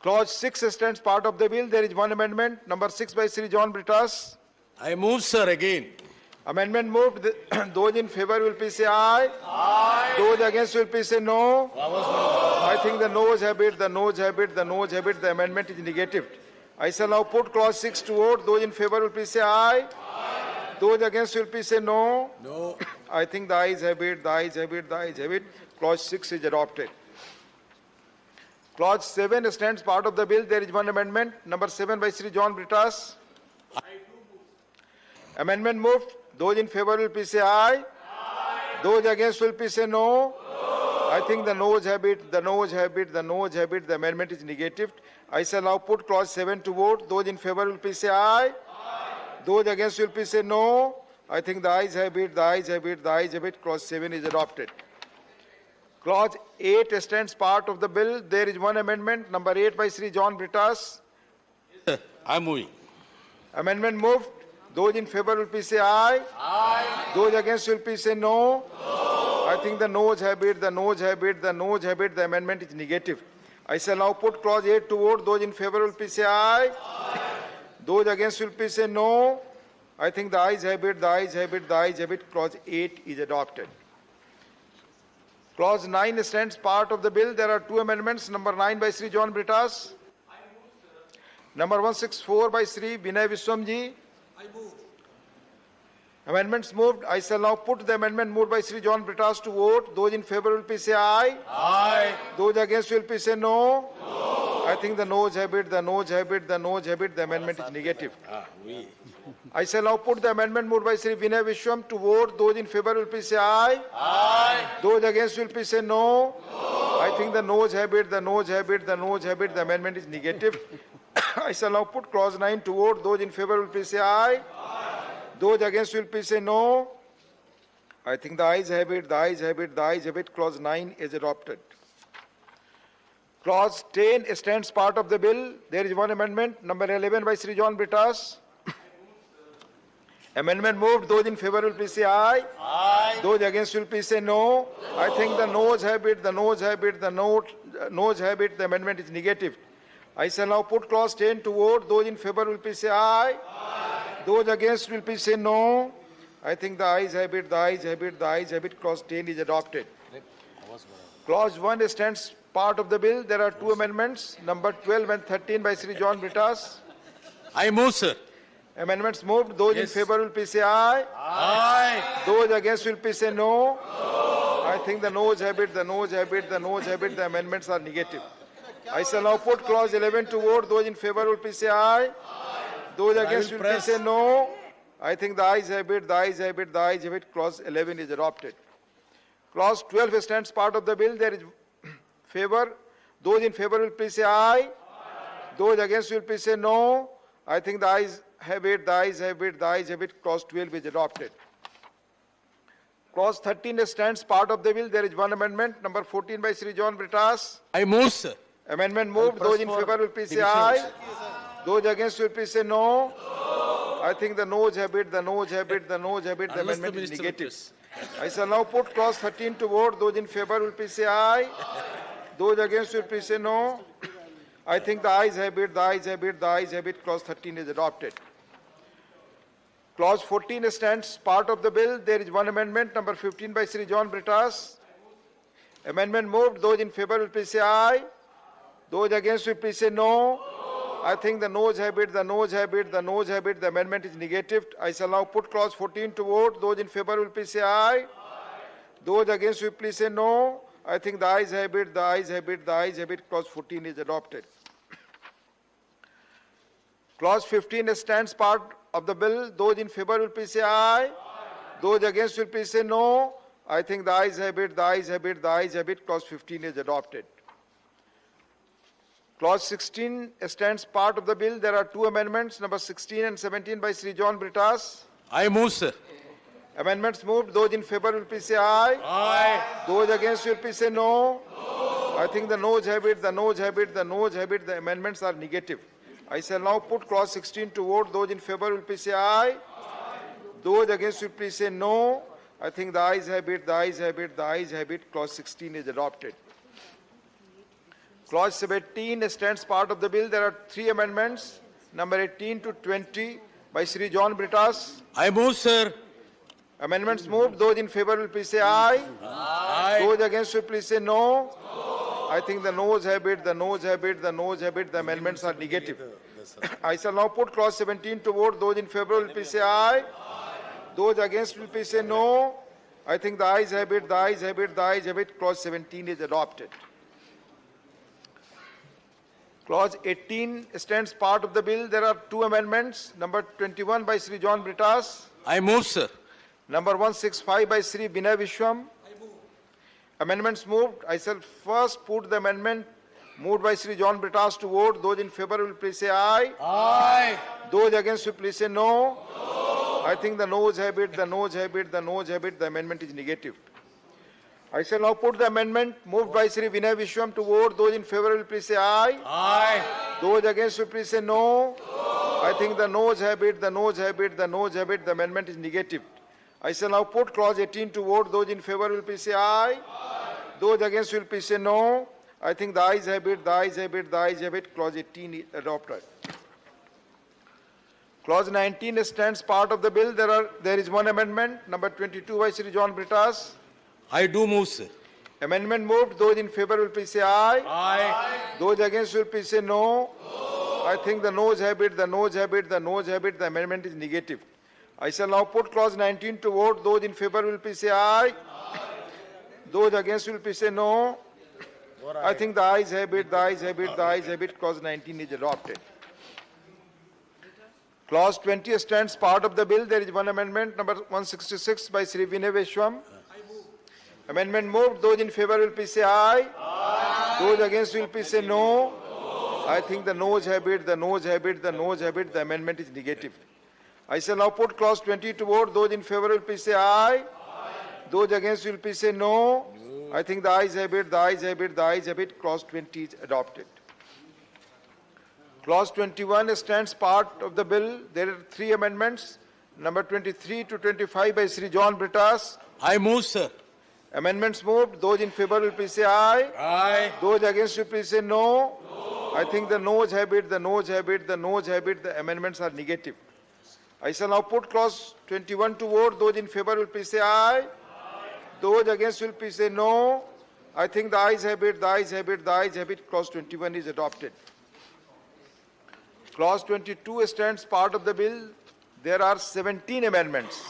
Clause 6 stands part of the bill. There is one amendment, number 6 by Sri John Brittas. I move, sir, again. Amendment moved. Those in favor will please say aye. Aye. Those against will please say no. I think the noes have it, the noes have it, the noes have it. The amendment is negative. I shall now put clause 6 to vote. Those in favor will please say aye. Aye. Those against will please say no. No. I think the ayes have it, the ayes have it, the ayes have it. Clause 6 is adopted. Clause 7 stands part of the bill. There is one amendment, number 7 by Sri John Brittas. Amendment moved. Those in favor will please say aye. Aye. Those against will please say no. I think the noes have it, the noes have it, the noes have it. The amendment is negative. I shall now put clause 7 to vote. Those in favor will please say aye. Aye. Those against will please say no. I think the ayes have it, the ayes have it, the ayes have it. Clause 7 is adopted. Clause 8 stands part of the bill. There is one amendment, number 8 by Sri John Brittas. Yes, sir. I am moving. Amendment moved. Those in favor will please say aye. Aye. Those against will please say no. No. I think the noes have it, the noes have it, the noes have it. The amendment is negative. I shall now put clause 8 to vote. Those in favor will please say aye. Aye. Those against will please say no. I think the ayes have it, the ayes have it, the ayes have it. Clause 8 is adopted. Clause 9 stands part of the bill. There are two amendments. Number 9 by Sri John Brittas. Number 164 by Sri Vinay Viswamji. Amendments moved. I shall now put the amendment moved by Sri John Britas to vote. Those in favor will please say aye. Aye. Those against will please say no. I think the noes have it, the noes have it, the noes have it. The amendment is negative. I shall now put the amendment moved by Sri Vinay Vishwam to vote. Those in favor will please say aye. Aye. Those against will please say no. I think the noes have it, the noes have it, the noes have it. The amendment is negative. I shall now put clause 9 to vote. Those in favor will please say aye. Those against will please say no. I think the ayes have it, the ayes have it, the ayes have it. Clause 9 is adopted. Clause 10 stands part of the bill. There is one amendment, number 11 by Sri John Britas. Amendment moved. Those in favor will please say aye. Aye. Those against will please say no. I think the noes have it, the noes have it, the noes have it. The amendment is negative. I shall now put clause 10 to vote. Those in favor will please say aye. Those against will please say no. I think the ayes have it, the ayes have it, the ayes have it. Clause 10 is adopted. Clause 1 stands part of the bill. There are two amendments, number 12 and 13 by Sri John Britas. I move, sir. Amendments moved. Those in favor will please say aye. Aye. Those against will please say no. I think the noes have it, the noes have it, the noes have it. The amendments are negative. I shall now put clause 11 to vote. Those in favor will please say aye. Those against will please say no. I think the ayes have it, the ayes have it, the ayes have it. Clause 11 is adopted. Clause 12 stands part of the bill. There is favor. Those in favor will please say aye. Those against will please say no. I think the ayes have it, the ayes have it, the ayes have it. Clause 12 is adopted. Clause 13 stands part of the bill. There is one amendment, number 14 by Sri John Britas. I move, sir. Amendment moved. Those in favor will please say aye. Those against will please say no. I think the noes have it, the noes have it, the noes have it. The amendment is negative. I shall now put clause 13 to vote. Those in favor will please say aye. Those against will please say no. I think the ayes have it, the ayes have it, the ayes have it. Clause 13 is adopted. Clause 14 stands part of the bill. There is one amendment, number 15 by Sri John Britas. Amendment moved. Those in favor will please say aye. Those against will please say no. I think the noes have it, the noes have it, the noes have it. The amendment is negative. I shall now put clause 14 to vote. Those in favor will please say aye. Those against will please say no. I think the ayes have it, the ayes have it, the ayes have it. Clause 14 is adopted. Clause 15 stands part of the bill. Those in favor will please say aye. Those against will please say no. I think the ayes have it, the ayes have it, the ayes have it. Clause 15 is adopted. Clause 16 stands part of the bill. There are two amendments, number 16 and 17 by Sri John Britas. I move, sir. Amendments moved. Those in favor will please say aye. Aye. Those against will please say no. I think the noes have it, the noes have it, the noes have it. The amendments are negative. I shall now put clause 16 to vote. Those in favor will please say aye. Those against will please say no. I think the ayes have it, the ayes have it, the ayes have it. Clause 16 is adopted. Clause 17 stands part of the bill. There are three amendments, number 18 to 20 by Sri John Britas. I move, sir. Amendments moved. Those in favor will please say aye. Aye. Those against will please say no. I think the noes have it, the noes have it, the noes have it. The amendments are negative. I shall now put clause 17 to vote. Those in favor will please say aye. Those against will please say no. I think the ayes have it, the ayes have it, the ayes have it. Clause 17 is adopted. Clause 18 stands part of the bill. There are two amendments. Number 21 by Sri John Britas. I move, sir. Number 165 by Sri Vinay Vishwam. Amendments moved. I shall first put the amendment moved by Sri John Britas to vote. Those in favor will please say aye. Aye. Those against will please say no. I think the noes have it, the noes have it, the noes have it. The amendment is negative. I shall now put the amendment moved by Sri Vinay Vishwam to vote. Those in favor will please say aye. Aye. Those against will please say no. I think the noes have it, the noes have it, the noes have it. The amendment is negative. I shall now put clause 18 to vote. Those in favor will please say aye. Those against will please say no. I think the ayes have it, the ayes have it, the ayes have it. Clause 18 is adopted. Clause 19 stands part of the bill. There is one amendment, number 22 by Sri John Britas. I do move, sir. Amendment moved. Those in favor will please say aye. Aye. Those against will please say no. I think the noes have it, the noes have it, the noes have it. The amendment is negative. I shall now put clause 19 to vote. Those in favor will please say aye. Those against will please say no. I think the ayes have it, the ayes have it, the ayes have it. Clause 19 is adopted. Clause 20 stands part of the bill. There is one amendment, number 166 by Sri Vinay Vishwam. Amendment moved. Those in favor will please say aye. Aye. Those against will please say no. I think the noes have it, the noes have it, the noes have it. The amendment is negative. I shall now put clause 20 to vote. Those in favor will please say aye. Aye. Those against will please say no. I think the ayes have it, the ayes have it, the ayes have it. Clause 20 is adopted. Clause 21 stands part of the bill. There are three amendments. Number 23 to 25 by Sri John Britas. I move, sir. Amendments moved. Those in favor will please say aye. Aye. Those against will please say no. I think the noes have it, the noes have it, the noes have it. The amendments are negative. I shall now put clause 21 to vote. Those in favor will please say aye. Those against will please say no. I think the ayes have it, the ayes have it, the ayes have it. Clause 21 is adopted. Clause 22 stands part of the bill. There are 17 amendments.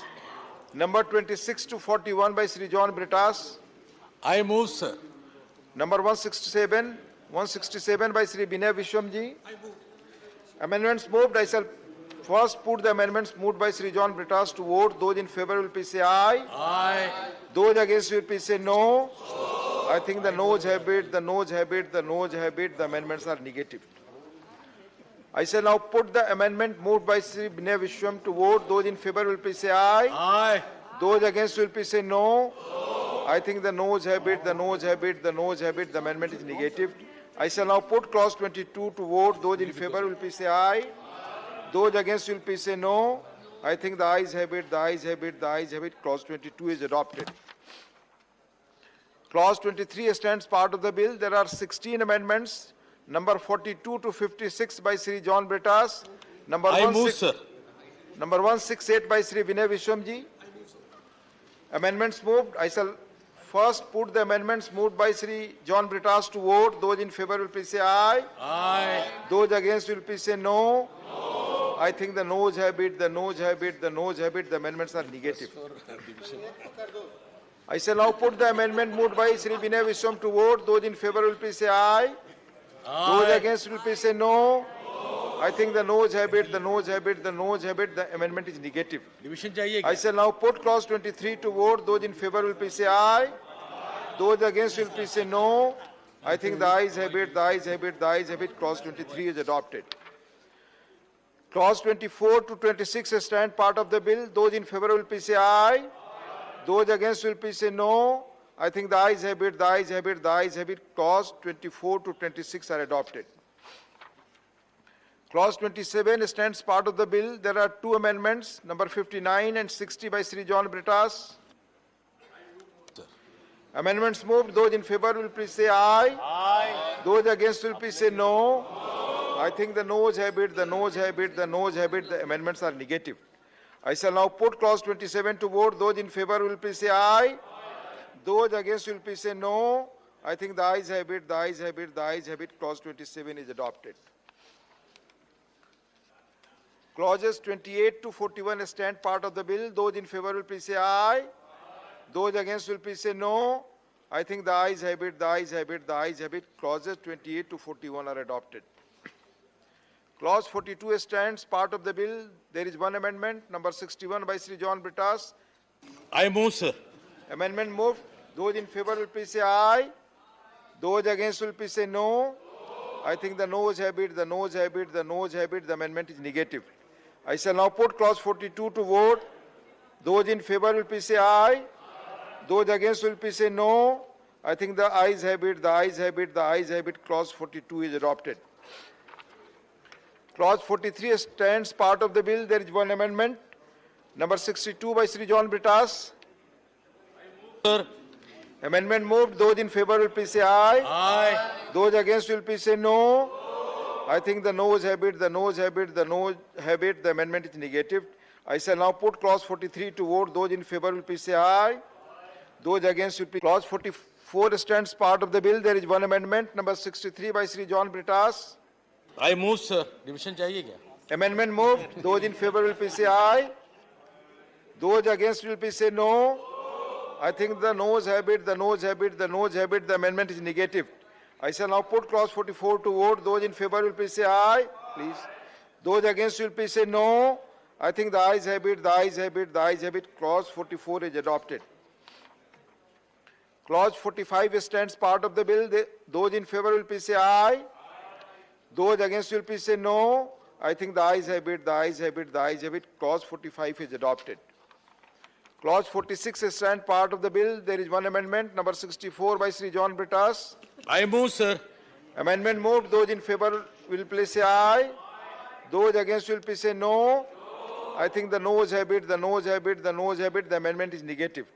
Number 26 to 41 by Sri John Britas. I move, sir. Number 167 by Sri Vinay Vishwamji. Amendments moved. I shall first put the amendments moved by Sri John Britas to vote. Those in favor will please say aye. Aye. Those against will please say no. I think the noes have it, the noes have it, the noes have it. The amendments are negative. I shall now put the amendment moved by Sri Vinay Vishwam to vote. Those in favor will please say aye. Aye. Those against will please say no. I think the noes have it, the noes have it, the noes have it. The amendment is negative. I shall now put clause 22 to vote. Those in favor will please say aye. Those against will please say no. I think the ayes have it, the ayes have it, the ayes have it. Clause 22 is adopted. Clause 23 stands part of the bill. There are 16 amendments. Number 42 to 56 by Sri John Britas. Number 168 by Sri Vinay Vishwamji. Amendments moved. I shall first put the amendments moved by Sri John Britas to vote. Those in favor will please say aye. Aye. Those against will please say no. I think the noes have it, the noes have it, the noes have it. The amendments are negative. I shall now put the amendment moved by Sri Vinay Vishwam to vote. Those in favor will please say aye. Those against will please say no. I think the noes have it, the noes have it, the noes have it. The amendment is negative. I shall now put clause 23 to vote. Those in favor will please say aye. Those against will please say no. I think the ayes have it, the ayes have it, the ayes have it. Clause 23 is adopted. Clause 24 to 26 stand part of the bill. Those in favor will please say aye. Those against will please say no. I think the ayes have it, the ayes have it, the ayes have it. Clause 24 to 26 are adopted. Clause 27 stands part of the bill. There are two amendments, number 59 and 60 by Sri John Britas. Amendments moved. Those in favor will please say aye. Aye. Those against will please say no. I think the noes have it, the noes have it, the noes have it. The amendments are negative. I shall now put clause 27 to vote. Those in favor will please say aye. Those against will please say no. I think the ayes have it, the ayes have it, the ayes have it. Clause 27 is adopted. Clauses 28 to 41 stand part of the bill. Those in favor will please say aye. Those against will please say no. I think the ayes have it, the ayes have it, the ayes have it. Clauses 28 to 41 are adopted. Clause 42 stands part of the bill. There is one amendment, number 61 by Sri John Britas. I move, sir. Amendment moved. Those in favor will please say aye. Those against will please say no. I think the noes have it, the noes have it, the noes have it. The amendment is negative. I shall now put clause 42 to vote. Those in favor will please say aye. Those against will please say no. I think the ayes have it, the ayes have it, the ayes have it. Clause 42 is adopted. Clause 43 stands part of the bill. There is one amendment, number 62 by Sri John Britas. Sir. Amendment moved. Those in favor will please say aye. Aye. Those against will please say no. I think the noes have it, the noes have it, the noes have it. The amendment is negative. I shall now put clause 43 to vote. Those in favor will please say aye. Those against will please. Clause 44 stands part of the bill. There is one amendment, number 63 by Sri John Britas. I move, sir. Division चाहिए क्या? Amendment moved. Those in favor will please say aye. Those against will please say no. I think the noes have it, the noes have it, the noes have it. The amendment is negative. I shall now put clause 44 to vote. Those in favor will please say aye. Please. Those against will please say no. I think the ayes have it, the ayes have it, the ayes have it. Clause 44 is adopted. Clause 45 stands part of the bill. Those in favor will please say aye. Those against will please say no. I think the ayes have it, the ayes have it, the ayes have it. Clause 45 is adopted. Clause 46 stands part of the bill. There is one amendment, number 64 by Sri John Britas. I move, sir. Amendment moved. Those in favor will please say aye. Those against will please say no. I think the noes have it, the noes have it, the noes have it. The amendment is negative.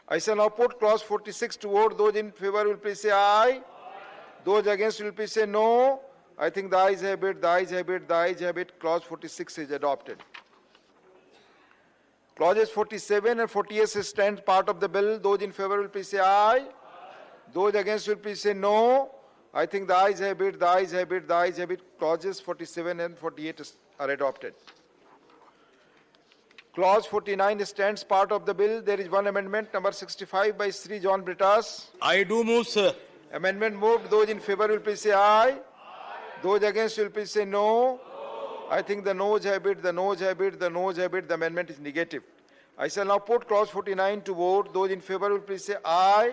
I shall now put clause 46 to vote. Those in favor will please say aye. Those against will please say no. I think the ayes have it, the ayes have it, the ayes have it. Clause 46 is adopted. Clauses 47 and 48 stand part of the bill. Those in favor will please say aye. Those against will please say no. I think the ayes have it, the ayes have it, the ayes have it. Clauses 47 and 48 are adopted. Clause 49 stands part of the bill. There is one amendment, number 65 by Sri John Britas. I do move, sir. Amendment moved. Those in favor will please say aye. Those against will please say no. I think the noes have it, the noes have it, the noes have it. The amendment is negative. I shall now put clause 49 to vote. Those in favor will please say aye.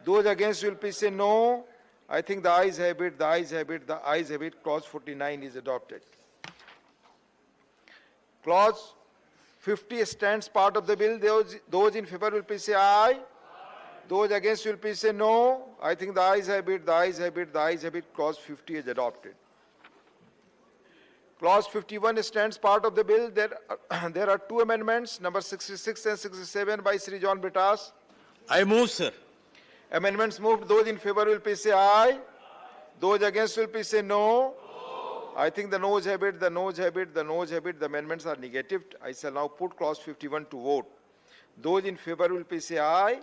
Those against will please say no. I think the ayes have it, the ayes have it, the ayes have it. Clause 49 is adopted. Clause 50 stands part of the bill. Those in favor will please say aye. Those against will please say no. I think the ayes have it, the ayes have it, the ayes have it. Clause 50 is adopted. Clause 51 stands part of the bill. There are two amendments, number 66 and 67 by Sri John Britas. I move, sir. Amendments moved. Those in favor will please say aye. Those against will please say no. I think the noes have it, the noes have it, the noes have it. The amendments are negative. I shall now put clause 51 to vote. Those in favor will please say aye.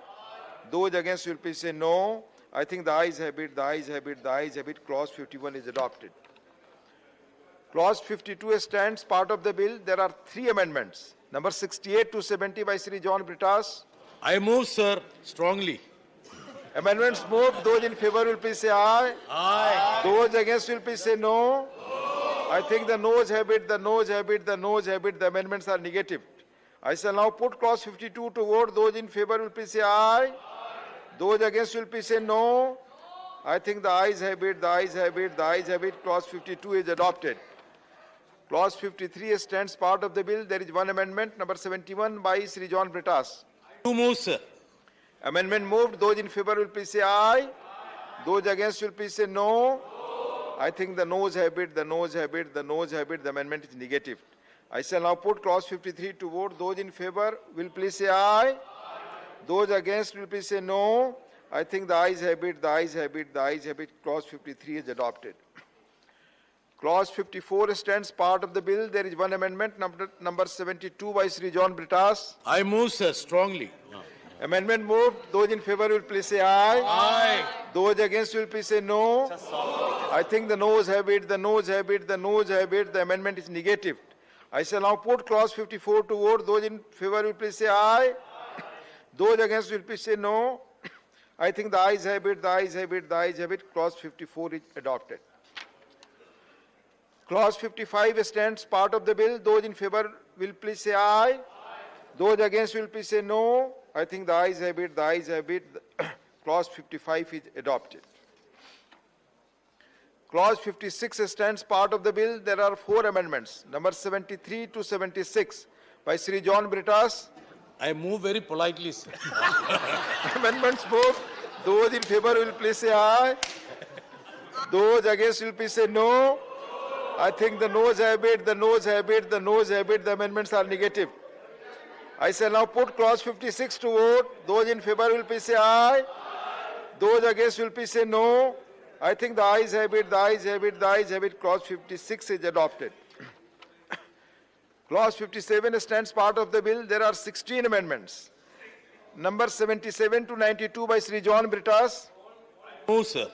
Those against will please say no. I think the ayes have it, the ayes have it, the ayes have it. Clause 51 is adopted. Clause 52 stands part of the bill. There are three amendments. Number 68 to 70 by Sri John Britas. I move, sir, strongly. Amendments moved. Those in favor will please say aye. Aye. Those against will please say no. I think the noes have it, the noes have it, the noes have it. The amendments are negative. I shall now put clause 52 to vote. Those in favor will please say aye. Those against will please say no. I think the ayes have it, the ayes have it, the ayes have it. Clause 52 is adopted. Clause 53 stands part of the bill. There is one amendment, number 71 by Sri John Britas. To move, sir. Amendment moved. Those in favor will please say aye. Those against will please say no. I think the noes have it, the noes have it, the noes have it. The amendment is negative. I shall now put clause 53 to vote. Those in favor will please say aye. Those against will please say no. I think the ayes have it, the ayes have it, the ayes have it. Clause 53 is adopted. Clause 54 stands part of the bill. There is one amendment, number 72 by Sri John Britas. I move, sir, strongly. Amendment moved. Those in favor will please say aye. Aye. Those against will please say no. I think the noes have it, the noes have it, the noes have it. The amendment is negative. I shall now put clause 54 to vote. Those in favor will please say aye. Those against will please say no. I think the ayes have it, the ayes have it, the ayes have it. Clause 54 is adopted. Clause 55 stands part of the bill. Those in favor will please say aye. Those against will please say no. I think the ayes have it, the ayes have it. Clause 55 is adopted. Clause 56 stands part of the bill. There are four amendments, number 73 to 76 by Sri John Britas. I move very politely, sir. Amendments moved. Those in favor will please say aye. Those against will please say no. I think the noes have it, the noes have it, the noes have it. The amendments are negative. I shall now put clause 56 to vote. Those in favor will please say aye. Those against will please say no. I think the ayes have it, the ayes have it, the ayes have it. Clause 56 is adopted. Clause 57 stands part of the bill. There are 16 amendments. Number 77 to 92 by Sri John Britas. Move, sir.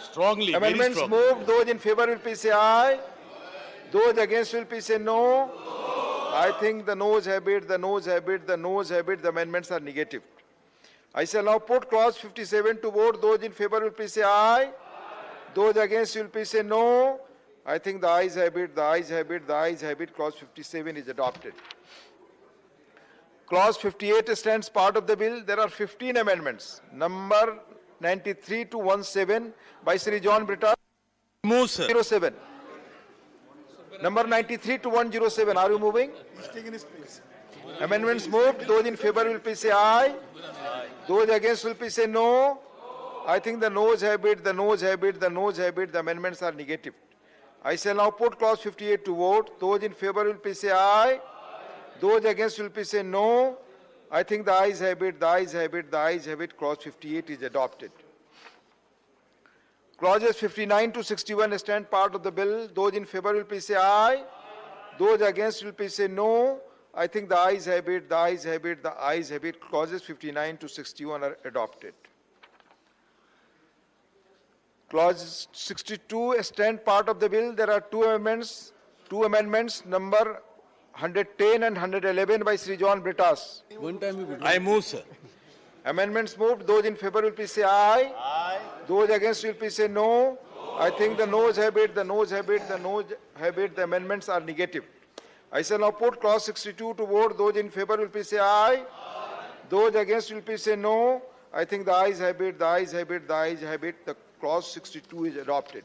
Strongly. Amendments very moved. Those in favor will please say aye. Those against will please say no. I think the noes have it, the noes have it, the noes have it, the amendments are negative. I shall now put clause 57 to vote. Those in favor will please say aye. Those against will please say no. I think the ayes have it, the ayes have it, the ayes have it. Clause 57 is adopted. Clause 58 stands part of the bill. There are 15 amendments. Number 93 to 17 by Sri John Britta. Move, sir. 07. Number 93 to 107. Are you moving? Amendments moved. Those in favor will please say aye. Those against will please say no. I think the noes have it, the noes have it, the noes have it. The amendments are negative. I shall now put clause 58 to vote. Those in favor will please say aye. Those against will please say no. I think the ayes have it, the ayes have it, the ayes have it. Clause 58 is adopted. Clauses 59 to 61 stand part of the bill. Those in favor will please say aye. Those against will please say no. I think the ayes have it, the ayes have it, the ayes have it. Clauses 59 to 61 are adopted. Clause 62 stand part of the bill. There are two amendments, number 110 and 111 by Sri John Brittas. I move, sir. Amendments moved. Those in favor will please say aye. Aye. Those against will please say no. I think the noes have it, the noes have it, the noes have it. The amendments are negative. I shall now put clause 62 to vote. Those in favor will please say aye. Those against will please say no. I think the ayes have it, the ayes have it, the ayes have it. The clause 62 is adopted.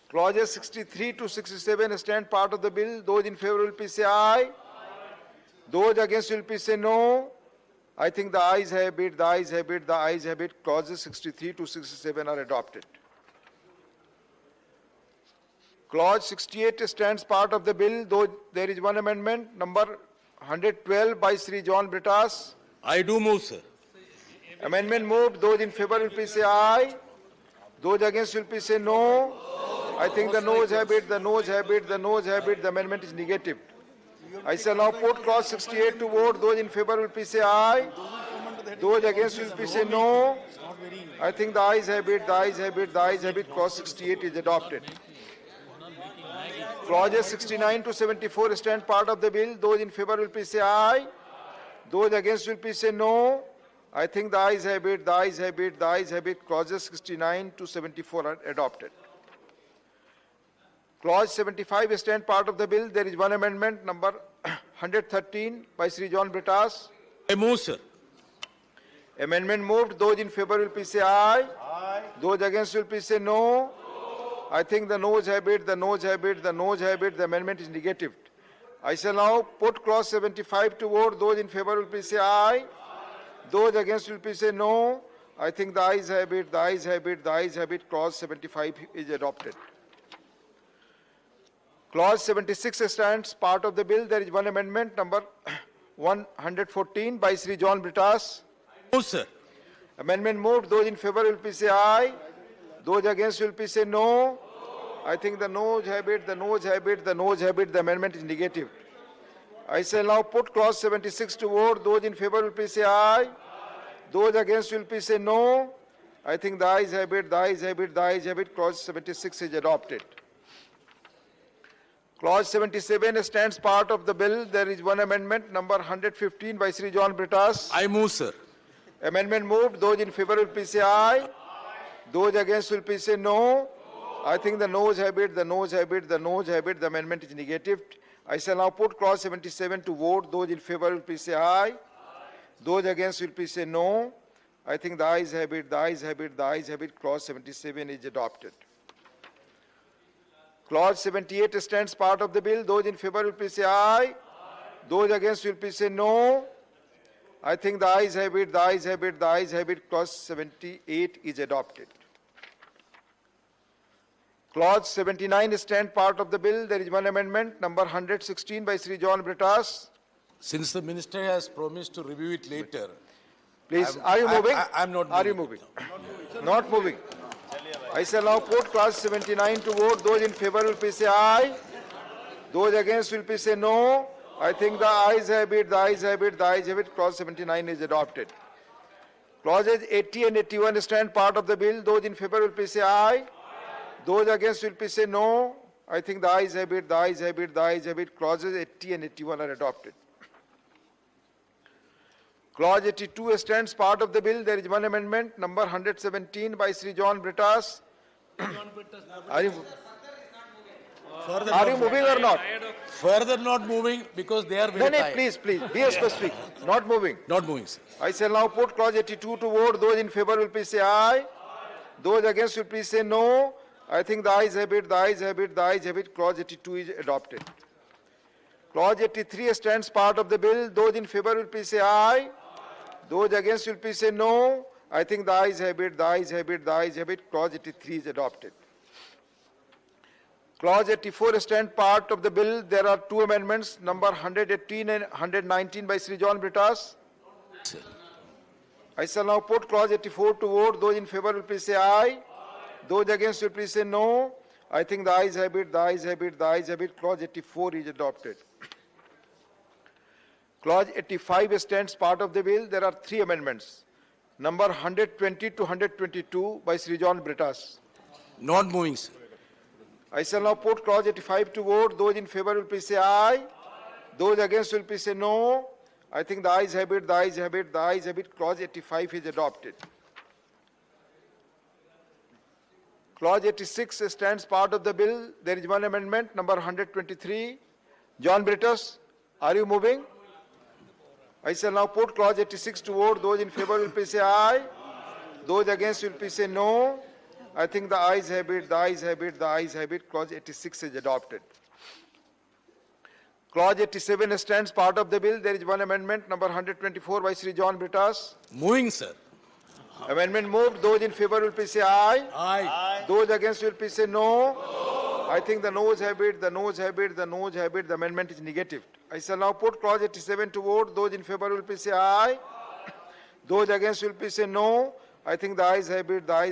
Clauses 63 to 67 stand part of the bill. Those in favor will please say aye. Those against will please say no. I think the ayes have it, the ayes have it, the ayes have it. Clauses 63 to 67 are adopted. Clause 68 stands part of the bill, though there is one amendment, number 112 by Sri John Brittas. I do move, sir. Amendment moved. Those in favor will please say aye. Those against will please say no. I think the noes have it, the noes have it, the noes have it. The amendment is negative. I shall now put clause 68 to vote. Those in favor will please say aye. Those against will please say no. I think the ayes have it, the ayes have it, the ayes have it. Clause 68 is adopted. Clauses 69 to 74 stand part of the bill. Those in favor will please say aye. Those against will please say no. I think the ayes have it, the ayes have it, the ayes have it. Clauses 69 to 74 are adopted. Clause 75 stand part of the bill. There is one amendment, number 113 by Sri John Brittas. I move, sir. Amendment moved. Those in favor will please say aye. Aye. Those against will please say no. I think the noes have it, the noes have it, the noes have it. The amendment is negative. I shall now put clause 75 to vote. Those in favor will please say aye. Those against will please say no. I think the ayes have it, the ayes have it, the ayes have it. Clause 75 is adopted. Clause 76 stands part of the bill. There is one amendment, number 114 by Sri John Brittas. Move, sir. Amendment moved. Those in favor will please say aye. Those against will please say no. I think the noes have it, the noes have it, the noes have it. The amendment is negative. I shall now put clause 76 to vote. Those in favor will please say aye. Those against will please say no. I think the ayes have it, the ayes have it, the ayes have it. Clause 76 is adopted. Clause 77 stands part of the bill. There is one amendment, number 115 by Sri John Brittas. I move, sir. Amendment moved. Those in favor will please say aye. Those against will please say no. I think the noes have it, the noes have it, the noes have it. The amendment is negative. I shall now put clause 77 to vote. Those in favor will please say aye. Those against will please say no. I think the ayes have it, the ayes have it, the ayes have it. Clause 77 is adopted. Clause 78 stands part of the bill. Those in favor will please say aye. Those against will please say no. I think the ayes have it, the ayes have it, the ayes have it. Clause 78 is adopted. Clause 79 stands part of the bill. There is one amendment, number 116 by Sri John Brittas. Since the minister has promised to review it later. Please, are you moving? I'm not moving. Are you moving? Not moving. I shall now put clause 79 to vote. Those in favor will please say aye. Those against will please say no. I think the ayes have it, the ayes have it, the ayes have it. Clause 79 is adopted. Clauses 80 and 81 stand part of the bill. Those in favor will please say aye. Those against will please say no. I think the ayes have it, the ayes have it, the ayes have it. Clauses 80 and 81 are adopted. Clause 82 stands part of the bill. There is one amendment, number 117 by Sri John Brittas. Are you moving or not? Further not moving because they are very tired. Please, be specific. Not moving. Not moving, sir. I shall now put clause 82 to vote. Those in favor will please say aye. Those against will please say no. I think the ayes have it, the ayes have it, the ayes have it. Clause 82 is adopted. Clause 83 stands part of the bill. Those in favor will please say aye. Those against will please say no. I think the ayes have it, the ayes have it, the ayes have it. Clause 83 is adopted. Clause 84 stands part of the bill. There are two amendments, number 118 and 119 by Sri John Brittas. I shall now put clause 84 to vote. Those in favor will please say aye. Those against will please say no. I think the ayes have it, the ayes have it, the ayes have it. Clause 84 is adopted. Clause 85 stands part of the bill. There are three amendments, number 120 to 122 by Sri John Brittas. Not moving, sir. I shall now put clause 85 to vote. Those in favor will please say aye. Those against will please say no. I think the ayes have it, the ayes have it, the ayes have it. Clause 85 is adopted. Clause 86 stands part of the bill. There is one amendment, number 123. John Brittas, are you moving? I shall now put clause 86 to vote. Those in favor will please say aye. Those against will please say no. I think the ayes have it, the ayes have it, the ayes have it. Clause 86 is adopted. Clause 87 stands part of the bill. There is one amendment, number 124 by Sri John Brittas. Moving, sir. Amendment moved. Those in favor will please say aye. Aye. Those against will please say no. I think the noes have it, the noes have it, the noes have it. The amendment is negative. I shall now put clause 87 to vote. Those in favor will please say aye. Those against will please say no. I think the ayes have it, the ayes